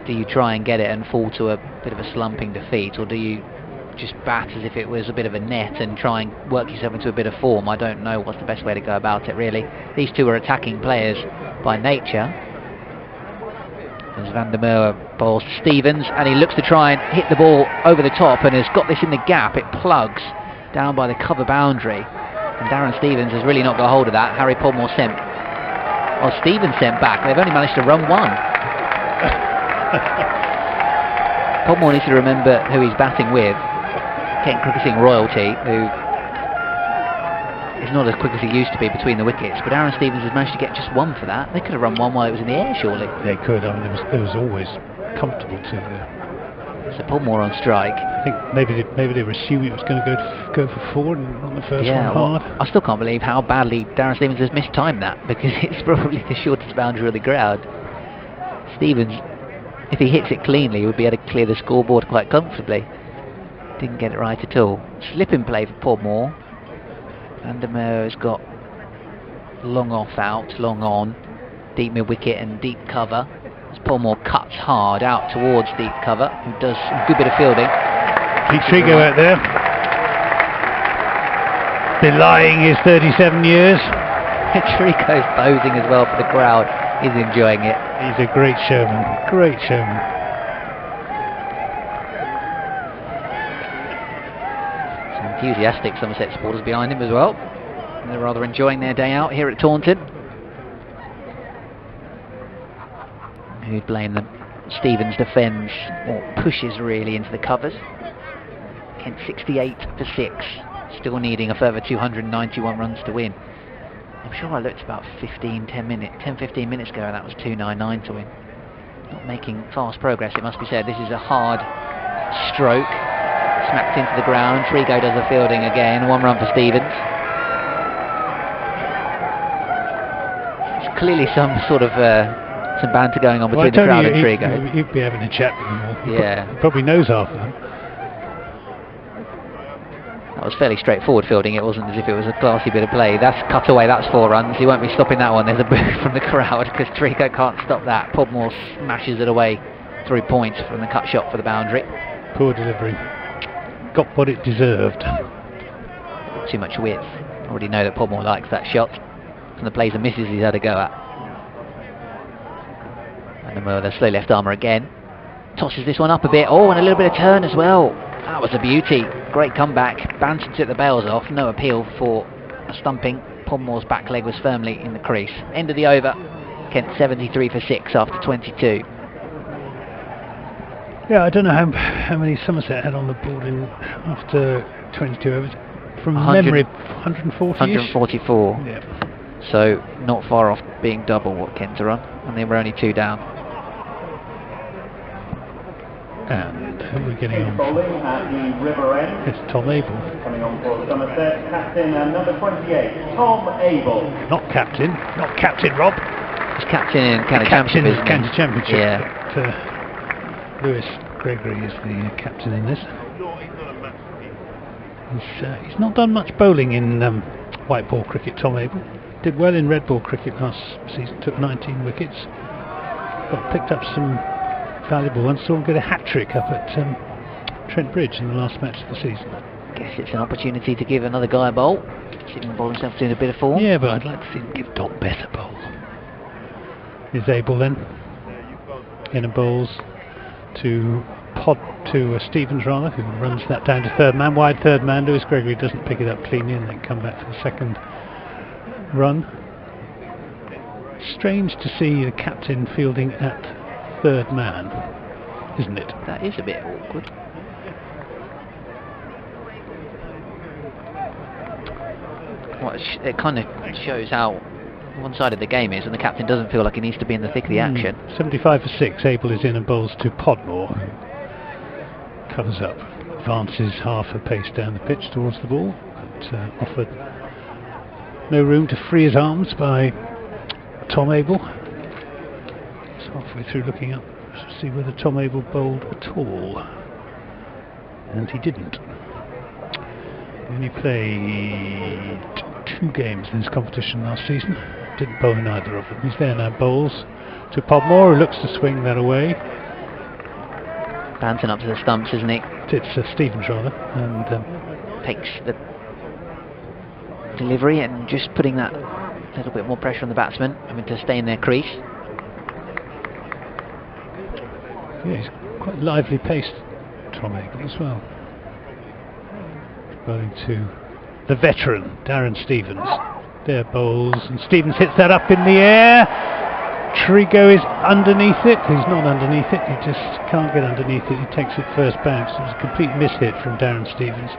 Do you try and get it and fall to a bit of a slumping defeat, or do you just bat as if it was a bit of a net and try and work yourself into a bit of form? I don't know what's the best way to go about it, really. These two are attacking players by nature. As Van der Merwe bowls to Stevens, and he looks to try and hit the ball over the top, and has got this in the gap. It plugs down by the cover boundary, and Darren Stevens has really not got a hold of that. Harry Podmore sent, well, Stevens sent back. They've only managed to run one. Podmore needs to remember who he's batting with. Kent cricketing royalty, who is not as quick as he used to be between the wickets, but Darren Stevens has managed to get just one for that. They could have run one while it was in the air, surely. They could. I mean, it was always comfortable to the. So Podmore on strike. I think maybe they were assuming it was going to go for 4 and on the first one hard. Well, I still can't believe how badly Darren Stevens has mistimed that, because it's probably the shortest boundary of the ground. Stevens, if he hits it cleanly, would be able to clear the scoreboard quite comfortably. Didn't get it right at all. Slip in play for Podmore. Van der Merwe's got long off out, long on, deep mid wicket and deep cover. As Podmore cuts hard out towards deep cover, who does a good bit of fielding. Pete Trigo out there, belying his 37 years. Trigo's posing as well for the crowd. He's enjoying it. He's a great showman. Great showman. Some enthusiastic Somerset supporters behind him as well. And they're rather enjoying their day out here at Taunton. Who'd blame them? Stevens defends, or pushes really into the covers. Kent 68 for 6. Still needing a further 291 runs to win. I'm sure I looked about 10-15 minutes ago, and that was 299 to win. Not making fast progress, it must be said. This is a hard stroke. Smacked into the ground. Trigo does the fielding again. 1 run for Stevens. There's clearly some sort of some banter going on between the crowd and Trigo. He'd be having a chat with them all. Yeah. He probably knows half of them. That was fairly straightforward fielding. It wasn't as if it was a classy bit of play. That's cut away. That's 4 runs. He won't be stopping that one. There's a boo from the crowd because Trigo can't stop that. Podmore smashes it away 3 points from the cut shot for the boundary. Poor delivery. Got what it deserved. Too much width. Already know that Podmore likes that shot from the plays and misses he's had a go at. And then with a slow left armour again. Tosses this one up a bit. Oh, and a little bit of turn as well. That was a beauty. Great comeback. Banton took the bails off. No appeal for a stumping. Podmore's back leg was firmly in the crease. End of the over. Kent 73 for 6 after 22. Yeah, I don't know how many Somerset had on the board after 22 overs. From memory, 140-ish? 144. Yeah. So not far off being double what Kent to run. And they were only 2 down. And who are we getting on? Bowling at the River End. It's Tom Abel. Coming on for Somerset, captain and number 28, Tom Abel. Not captain, Rob. He's captain in County Championship, isn't he? County Championship. Yeah. But, Lewis Gregory is the captain in this. He's not done much bowling in white ball cricket, Tom Abel. Did well in red ball cricket last season, took 19 wickets. Got picked up some valuable ones. Saw him get a hat-trick up at Trent Bridge in the last match of the season. Guess it's an opportunity to give another guy a bowl. See him bowl himself doing a bit of form. Yeah, but I'd like to see him give Dom Bess a bowl. Is Abel then? In a bowls to Stevens rather, who runs that down to third man, wide third man. Lewis Gregory doesn't pick it up cleanly and then come back for the second run. Strange to see the captain fielding at third man, isn't it? That is a bit awkward. Well, it kind of shows how one-sided the game is, and the captain doesn't feel like he needs to be in the thick of the action. 75 for 6. Abel is in and bowls to Podmore. Covers up, advances half a pace down the pitch towards the ball, but offered no room to free his arms by Tom Abel. Halfway through looking up to see whether Tom Abel bowled at all, and he didn't. He only played 2 games in this competition last season, didn't bowl in either of them. He's there now, bowls to Podmore, who looks to swing that away. Banton up to the stumps, isn't he? It's Stevens rather, and takes the delivery and just putting that little bit more pressure on the batsman, having to stay in their crease. Yeah, he's quite lively paced, Tom Abel as well. Bowling to the veteran, Darren Stevens. There bowls, and Stevens hits that up in the air. Trigo is underneath it. He's not underneath it, he just can't get underneath it. He takes it first bounce. It was a complete mishit from Darren Stevens.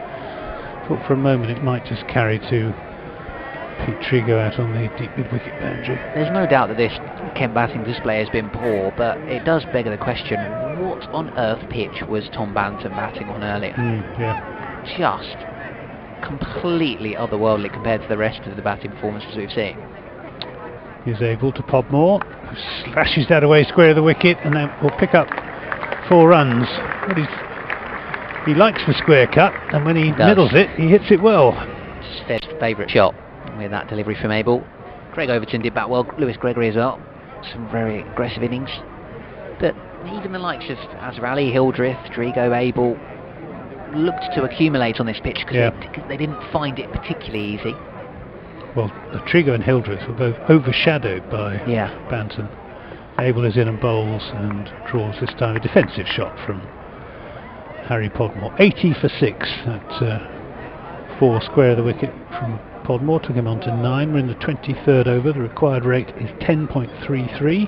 Thought for a moment it might just carry to Pete Trigo out on the deep mid-wicket boundary. There's no doubt that this Kent batting display has been poor, but it does beg the question, what on earth pitch was Tom Banton batting on earlier? Yeah. Just completely otherworldly compared to the rest of the batting performances we've seen. He's able to Podmore, who slashes that away square of the wicket, and then will pick up 4 runs. But he likes the square cut, and when he middles it, he hits it well. Ken's favourite shot with that delivery from Abel. Craig Overton did bat well, Lewis Gregory as well. Some very aggressive innings. But even the likes of Azarali, Hildreth, Trigo, Abel looked to accumulate on this pitch because they didn't find it particularly easy. Well, Trigo and Hildreth were both overshadowed by Banton. Abel is in and bowls and draws this time a defensive shot from Harry Podmore. 80 for 6 at 4 square of the wicket from Podmore. Took him on to 9. We're in the 23rd over. The required rate is 10.33.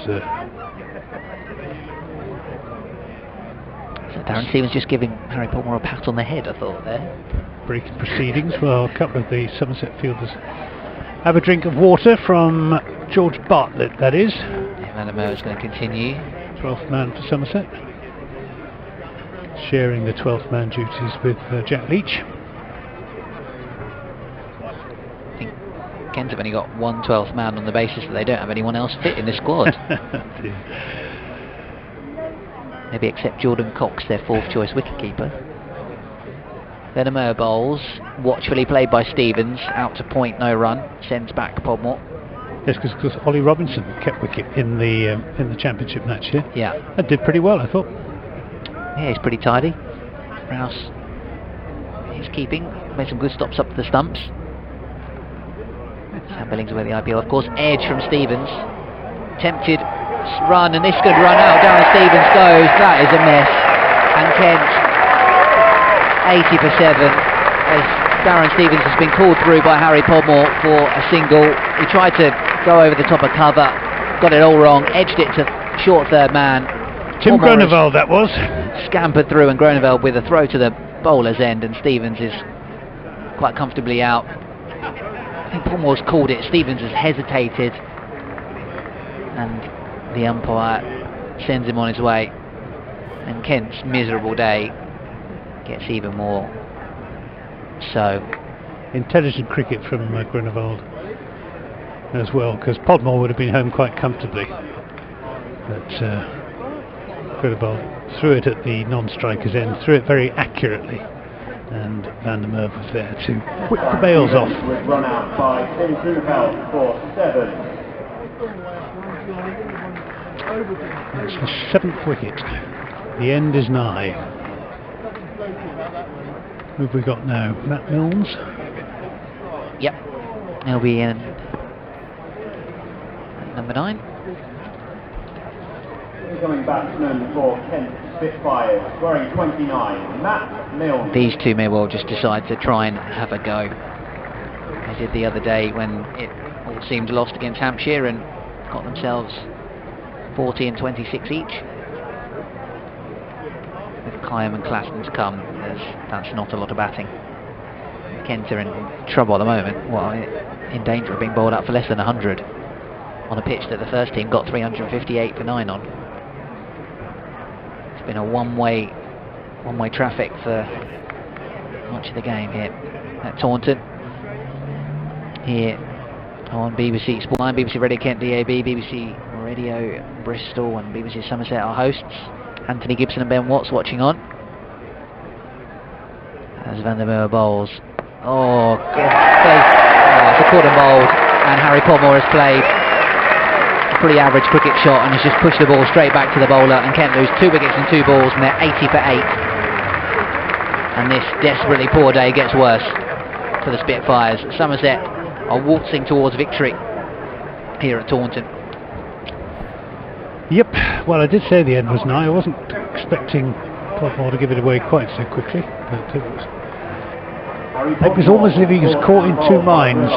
So Darren Stevens just giving Harry Podmore a pat on the head, I thought there. Breaking proceedings. Well, a couple of the Somerset fielders have a drink of water from George Bartlett, that is. Van der Merwe is going to continue. 12th man for Somerset. Sharing the 12th man duties with Jack Leach. I think Kent have only got one 12th man on the basis that they don't have anyone else fit in the squad. Maybe except Jordan Cox, their 4th choice wicketkeeper. Van der Merwe bowls, watchfully played by Stevens, out to point, no run, sends back Podmore. Yes, because Ollie Robinson kept wicket in the championship match here. Yeah. That did pretty well, I thought. Yeah, he's pretty tidy. Rouse is keeping, made some good stops up to the stumps. Sam Billingsley the IPL, of course. Edge from Stevens. Tempted run, and this could run out. Darren Stevens goes. That is a mess. And Kent 80 for 7 as Darren Stevens has been called through by Harry Podmore for a single. He tried to go over the top of cover, got it all wrong, edged it to short third man. Tim Groneveld that was. Scampered through, and Groneveld with a throw to the bowler's end, and Stevens is quite comfortably out. I think Podmore's called it. Stevens has hesitated, and the umpire sends him on his way. And Kent's miserable day gets even more so. Intelligent cricket from Groneveld as well, because Podmore would have been home quite comfortably. But Groneveld threw it at the non-striker's end, threw it very accurately, and Van der Merwe was there to whip the bails off. Was run out by Tim Grunewald for 7. It's the 7th wicket. The end is nigh. Who have we got now? Matt Milnes? Yep. He'll be in number 9. Incoming batsman for Kent Spitfires, wearing 29, Matt Milnes. These two may well just decide to try and have a go. They did the other day when it all seemed lost against Hampshire and got themselves 40 and 26 each. With Kyam and Clafton to come, that's not a lot of batting. Kent are in trouble at the moment. Well, in danger of being bowled out for less than 100 on a pitch that the first team got 358 for 9 on. It's been a one-way traffic for much of the game here at Taunton. Here on BBC Sport 9, BBC Radio Kent DAB, BBC Radio Bristol and BBC Somerset are hosts. Anthony Gibson and Ben Watts watching on as Van der Merwe bowls. Oh, it's a cordon bowled, and Harry Podmore has played a pretty average cricket shot and has just pushed the ball straight back to the bowler, and Kent lose 2 wickets and 2 balls, and they're 80 for 8. And this desperately poor day gets worse for the Spitfires. Somerset are waltzing towards victory here at Taunton. Yep, well, I did say the end was nigh. I wasn't expecting Podmore to give it away quite so quickly, but it was almost as if he was caught in two minds.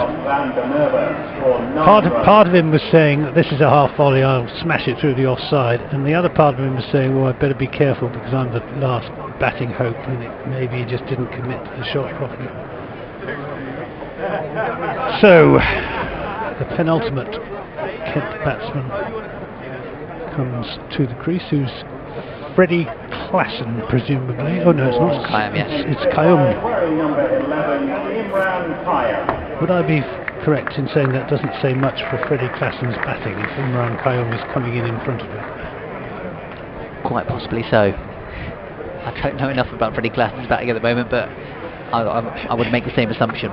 Part of him was saying, this is a half volley, I'll smash it through the offside, and the other part of him was saying, well, I'd better be careful because I'm the last batting hope, and maybe he just didn't commit to the shot properly. So, the penultimate Kent batsman comes to the crease, who's Freddie Klassen, presumably. Oh no, it's not. Kyam, yes. It's Kyum. Wearing number 11, Imran Kyam. Would I be correct in saying that doesn't say much for Freddie Klassen's batting if Imran Kyum is coming in front of him? Quite possibly so. I don't know enough about Freddie Clatten's batting at the moment, but I would make the same assumption.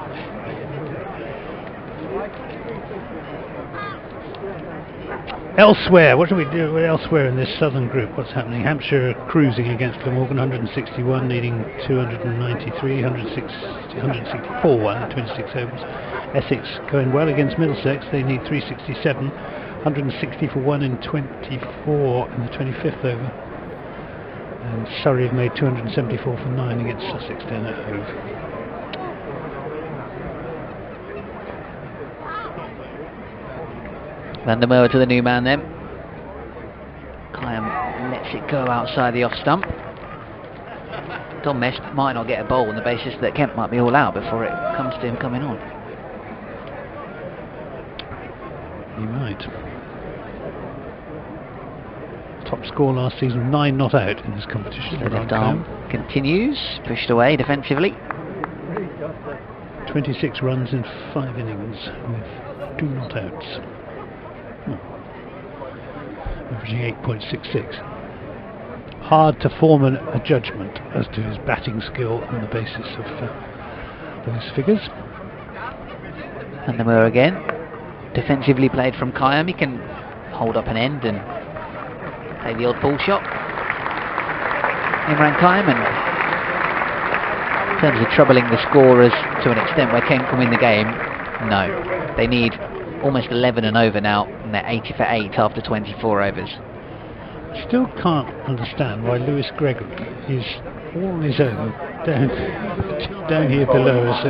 Elsewhere, what do we do elsewhere in this southern group? What's happening? Hampshire cruising against Glamorgan, 161, needing 293, 164 1, 26 overs. Essex going well against Middlesex, they need 367, 160 for 1 in 24 in the 25th over. And Surrey have made 274 for 9 against Sussex down at Hove. Van der Merwe to the new man then. Kayam lets it go outside the off stump. Don Mesh might not get a bowl on the basis that Kemp might be all out before it comes to him coming on. He might. Top score last season, 9 not out in this competition. The left arm continues, pushed away defensively. 26 runs in 5 innings with 2 not outs. Averaging 8.66. Hard to form a judgment as to his batting skill on the basis of those figures. And the Moore again. Defensively played from Kayam. He can hold up an end and play the odd ball shot. Imran Kayam, and in terms of troubling the scorers to an extent where Kent can win the game, no. They need almost 11 and over now, and they're 80 for 8 after 24 overs. Still can't understand why Lewis Gregory is all on his own down here below us.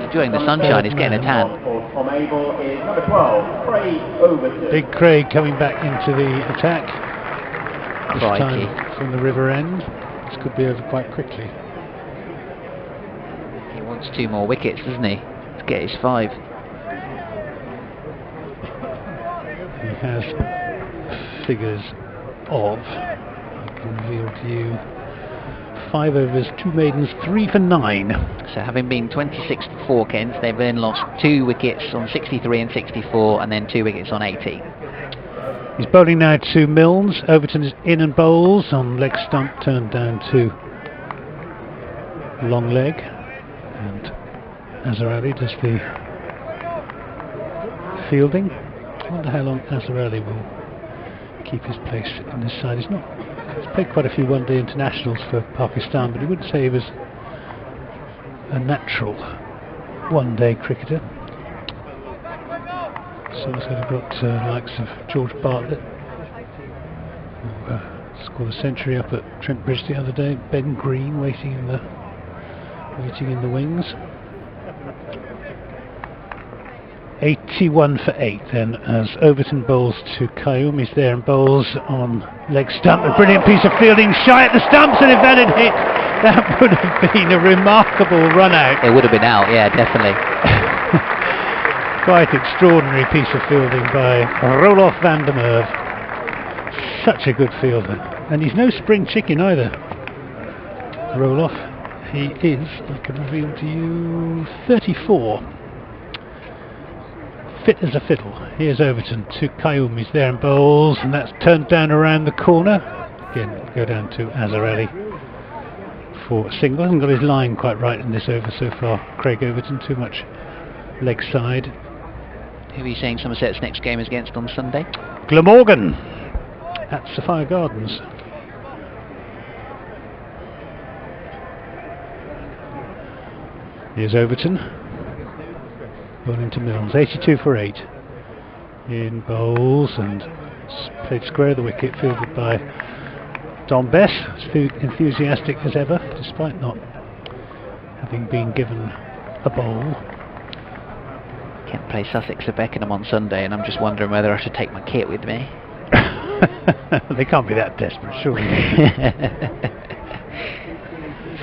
Enjoying the sunshine, he's getting a tan. Big Craig coming back into the attack. This Crikey. time from the river end. This could be over quite quickly. He wants 2 more wickets, doesn't he? To get his 5. He has figures of, I can reveal to you, 5 overs, 2 maidens, 3 for 9. So having been 26 for 4 Kents, they've then lost 2 wickets on 63 and 64, and then 2 wickets on 80. He's bowling now to Milnes. Overton is in and bowls on leg stump, turned down to long leg, and Azarali does the fielding. I wonder how long Azarali will keep his place in this side. He's played quite a few one-day internationals for Pakistan, but he wouldn't say he was a natural one-day cricketer. Somerset have got likes of George Bartlett, who scored a century up at Trent Bridge the other day. Ben Green waiting in the wings. 81 for 8 then, as Overton bowls to Kayum. He's there and bowls on leg stump. A brilliant piece of fielding, shy at the stumps, and if that had hit, that would have been a remarkable run out. It would have been out, yeah, definitely. Quite extraordinary piece of fielding by Roloff van der Merwe. Such a good fielder, and he's no spring chicken either. Roloff, he is, I can reveal to you, 34. Fit as a fiddle. Here's Overton to Kayum. He's there and bowls, and that's turned down around the corner. Again, go down to Azarali for a single. Hasn't got his line quite right in this over so far. Craig Overton, too much leg side. Who are you saying Somerset's next game is against on Sunday? Glamorgan at Sapphire Gardens. Here's Overton. Bowling to Milnes, 82 for 8. In bowls and played square of the wicket, fielded by Don Bess, enthusiastic as ever, despite not having been given a bowl. Can't play Sussex at Beckenham on Sunday, and I'm just wondering whether I should take my kit with me. They can't be that desperate, surely.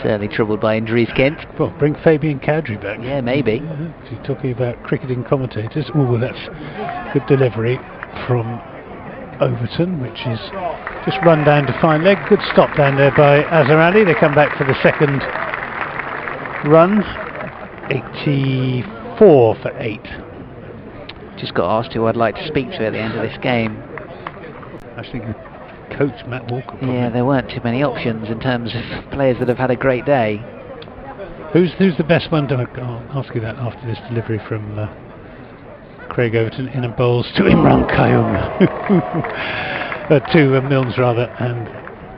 Certainly troubled by injuries, Kent. Well, bring Fabian Cowdrey back. Yeah, maybe. If you're talking about cricketing commentators, that's good delivery from Overton, which is just run down to fine leg. Good stop down there by Azarali. They come back for the second run. 84 for 8. Just got asked who I'd like to speak to at the end of this game. I think coach Matt Walker. Probably. Yeah, there weren't too many options in terms of players that have had a great day. Who's the best one? I'll ask you that after this delivery from Craig Overton in and bowls to Imran Qayyum, to Milnes rather, and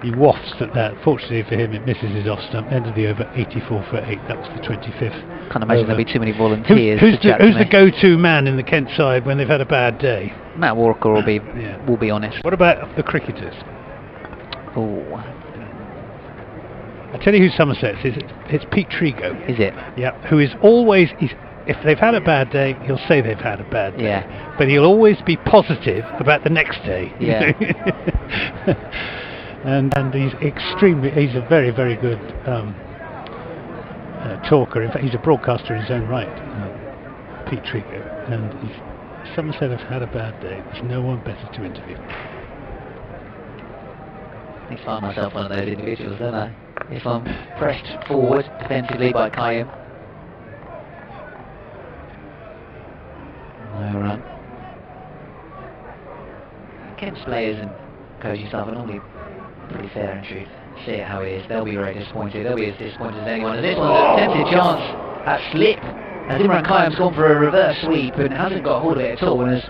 he wafts at that. Fortunately for him, it misses his off stump. End of the over, 84 for 8. That was the 25th. Can't imagine there'll be too many volunteers. Who's the go-to man in the Kent side when they've had a bad day? Matt Walker will be honest. What about the cricketers? Oh, I tell you who Somerset's is. It's Pete Trigo. Is it? Yeah. Who is always, if they've had a bad day, he'll say they've had a bad day. Yeah. But he'll always be positive about the next day. Yeah. and he's he's a very, very good talker. In fact, he's a broadcaster in his own right, Pete Trigo. And Somerset have had a bad day. There's no one better to interview. I find myself one of those individuals, don't I? If I'm pressed forward defensively by Qayyum. No run. Kent's players and coaching staff are normally pretty fair in truth. See it how it is. They'll be very disappointed. They'll be as disappointed as anyone. And this one's an attempted chance at slip. As Imran Qayyum's gone for a reverse sweep and hasn't got hold of it at all and has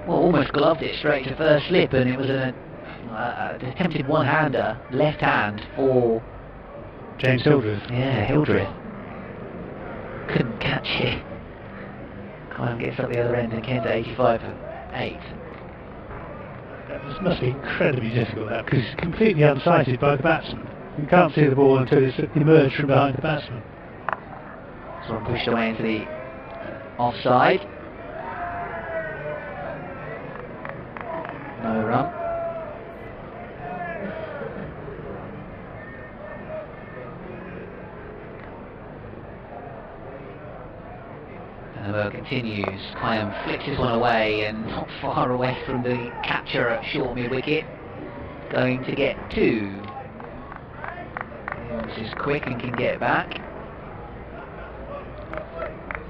almost gloved it straight to first slip, and it was an attempted one-hander, left hand for James Hildreth. Yeah, Hildreth. Couldn't catch it. Qayyum gets up the other end and Kent at 85 for 8. This must be incredibly difficult now because it's completely unsighted by the batsman. You can't see the ball until it's emerged from behind the batsman. So one pushed away into the offside. No run. And the ball continues. Qayyum flicks this one away and not far away from the catcher at short mid-wicket. Going to get 2. This is quick and can get back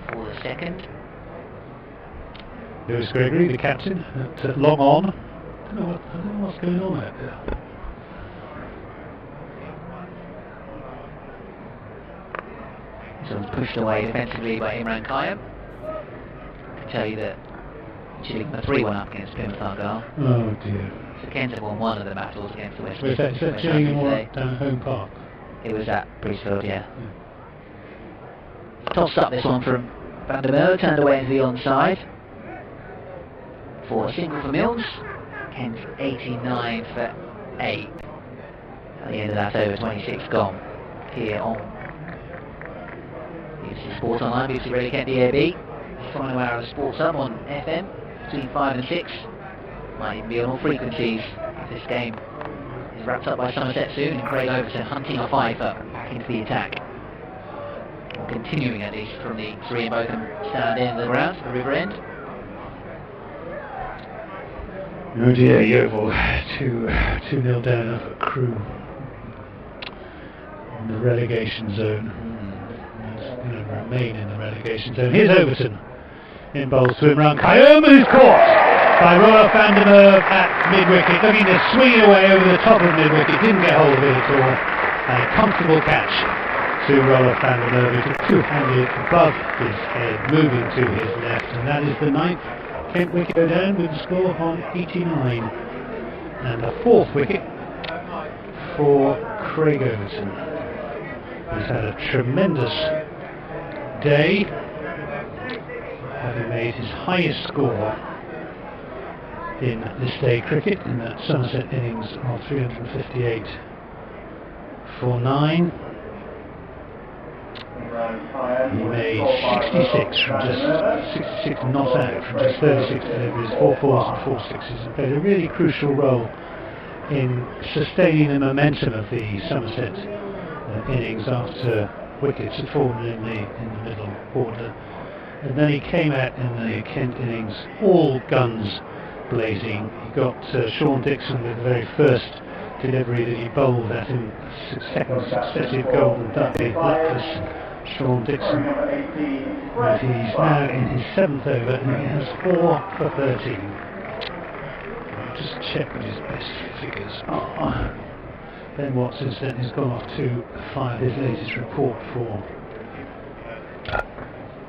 for the second. Lewis Gregory, the captain, at long on. I don't know what's going on out there. So it's pushed away defensively by Imran Qayyum. I can tell you that Chile got 3-1 up against Plymouth Argyle. Oh dear. So Kent have won one of the battles against the West Is that Chillingham down at Home Park? It was at Priestfield, yeah. Tossed up this one from Van der Merwe, turned away into the onside. For a single for Milnes. Kent 89 for 8. At the end of that over, 26 gone. Here on BBC Sports Online, BBC Radio Kent DAB. Final hour of the Sports Hub on FM between 5 and 6. Might even be on all frequencies if this game is wrapped up by Somerset soon, and Craig Overton hunting a fifer back into the attack. Or continuing at least from the 3 in Overton stand in the ground, the river end. Oh dear, Yeovil 2-0 down up at Crewe in the relegation zone. Going to remain in the relegation zone. Here's Overton in bowls to Imran Qayyum, who's caught by Royal Van der Merwe at mid-wicket, looking to swing it away over the top of mid-wicket, didn't get hold of it at all, and a comfortable catch to Royal Van der Merwe, who two-handed above his head, moving to his left, and that is the 9th Kent wicket go down with the score on 89, and the 4th wicket for Craig Overton, who's had a tremendous day, having made his highest score in this day cricket in that Somerset innings of 358 for 9. He made 66 from just 66 not out from just 36 deliveries, 4 fours and 4 sixes, and played a really crucial role in sustaining the momentum of the Somerset innings after wickets had fallen in the middle order. And then he came out in the Kent innings, all guns blazing. He got Sean Dixon with the very first delivery that he bowled at him, second successive golden duck, luckless Sean Dixon. And he's now in his 7th over and he has 4 for 13. just check what his best figures are. Ben Watson has gone off to fire his latest report for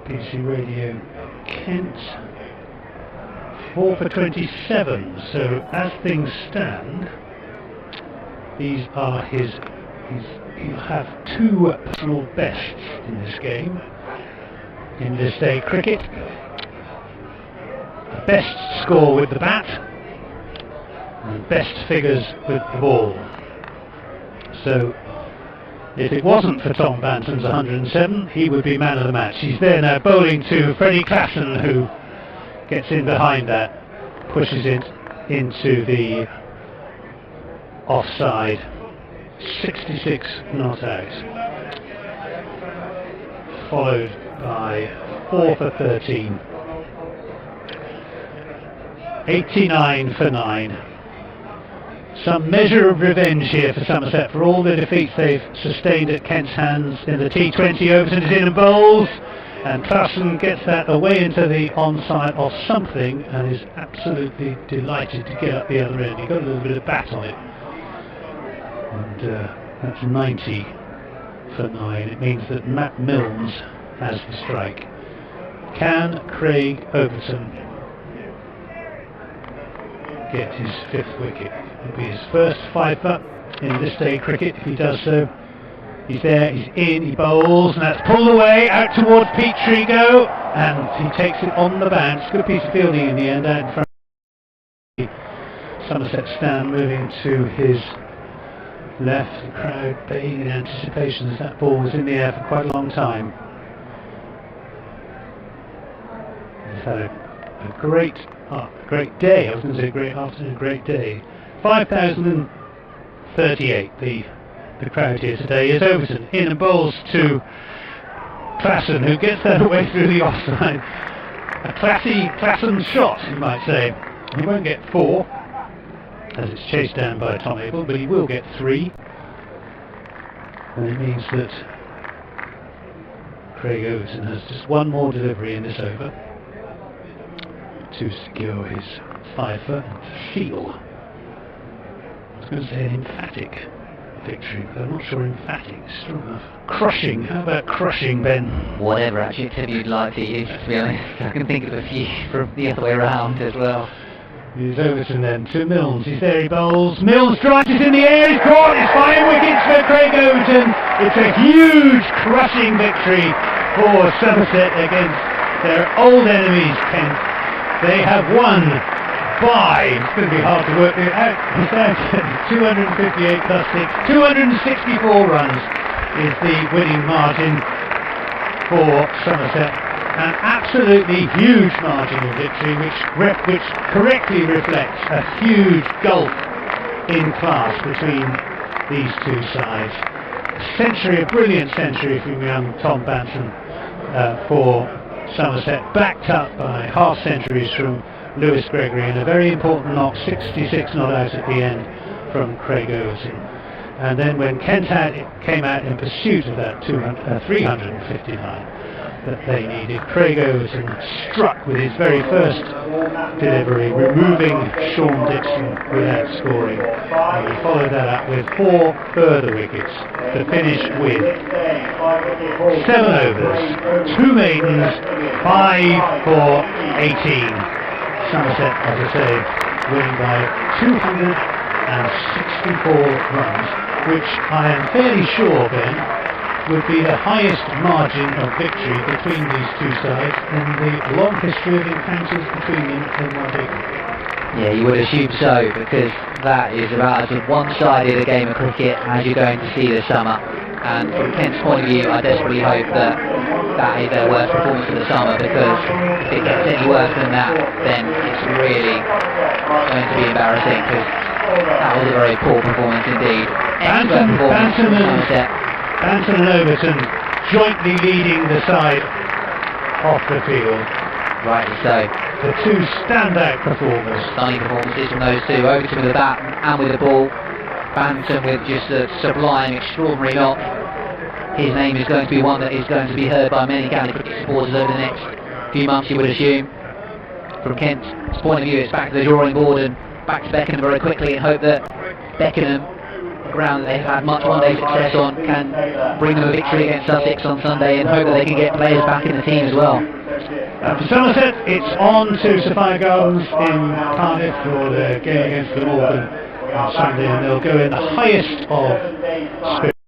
BBC Radio Kent. 4 for 27. So as things stand, these are he'll have 2 personal bests in this game. In this day cricket, the best score with the bat and best figures with the ball. So if it wasn't for Tom Banton's 107, he would be man of the match. He's there now bowling to Freddie Classen, who gets in behind that, pushes it into the offside. 66 not out, followed by 4 for 13. 89 for 9. Some measure of revenge here for Somerset for all the defeats they've sustained at Kent's hands in the T20. Overton is in and bowls, and Classen gets that away into the onside of something and is absolutely delighted to get up the other end. He got a little bit of bat on it, and that's 90 for 9. It means that Matt Milnes has the strike. Can Craig Overton get his 5th wicket? It'll be his first 5-up in this day cricket. If he does so, he's there, he's in, he bowls, and that's pulled away out towards Pete Trigo, and he takes it on the bounce. Good piece of fielding in the end, out in front of the Somerset stand, moving to his left. The crowd baying in anticipation as that ball was in the air for quite a long time. He's had a great day. I was going to say great afternoon, great day. 5,038 the crowd here today. Is Overton in and bowls to Classen, who gets that away through the offside. A classy Classen shot, you might say. He won't get 4 as it's chased down by Tom Abel, but he will get 3, and it means that Craig Overton has just 1 more delivery in this over to secure his 5-for and seal. I was going to say an emphatic victory, but I'm not sure emphatic is strong enough. Crushing, how about crushing, Ben? Whatever adjective you'd like to use, to be honest. I can think of a few from the other way around as well. Here's Overton then to Milnes. He's there, he bowls. Milnes drives it in the air, he's caught. It's 5 wickets for Craig Overton. It's a huge, crushing victory for Somerset against their old enemies, Kent. They have won by, it's going to be hard to work it out, 258 plus 6, 264 runs is the winning margin for Somerset. An absolutely huge margin of victory, which correctly reflects a huge gulf in class between these two sides. A century, a brilliant century from young Tom Banton for Somerset, backed up by half centuries from Lewis Gregory, and a very important knock, 66 not out at the end from Craig Overton. And then when Kent came out in pursuit of that 359 that they needed, Craig Overton struck with his very first delivery, removing Sean Dixon without scoring, and he followed that up with 4 further wickets to finish with 7 overs, 2 maidens, 5 for 18. Somerset, as I say, winning by 264 runs, which I am fairly sure, Ben, would be the highest margin of victory between these two sides in the long history of encounters between them in one day. Yeah, you would assume so, because that is about as one-sided a game of cricket as you're going to see this summer. And from Kent's point of view, I desperately hope that that is their worst performance of the summer, because if it gets any worse than that, then it's really going to be embarrassing, because that was a very poor performance indeed. Excellent performance from Somerset. Banton and Overton jointly leading the side off the field. Rightly so. The two standout performers. Stunning performances from those two. Overton with the bat and with the ball. Banton with just a sublime, extraordinary knock. His name is going to be one that is going to be heard by many county cricket supporters over the next few months, you would assume. From Kent's point of view, it's back to the drawing board, and back to Beckenham very quickly and hope that Beckenham, a ground that they've had much one-day success on, can bring them a victory against Sussex on Sunday, and hope that they can get players back in the team as well. For Somerset, it's on to Sophia Gardens in Cardiff for the game against the Overton on Sunday, and they'll go in the highest of spirits.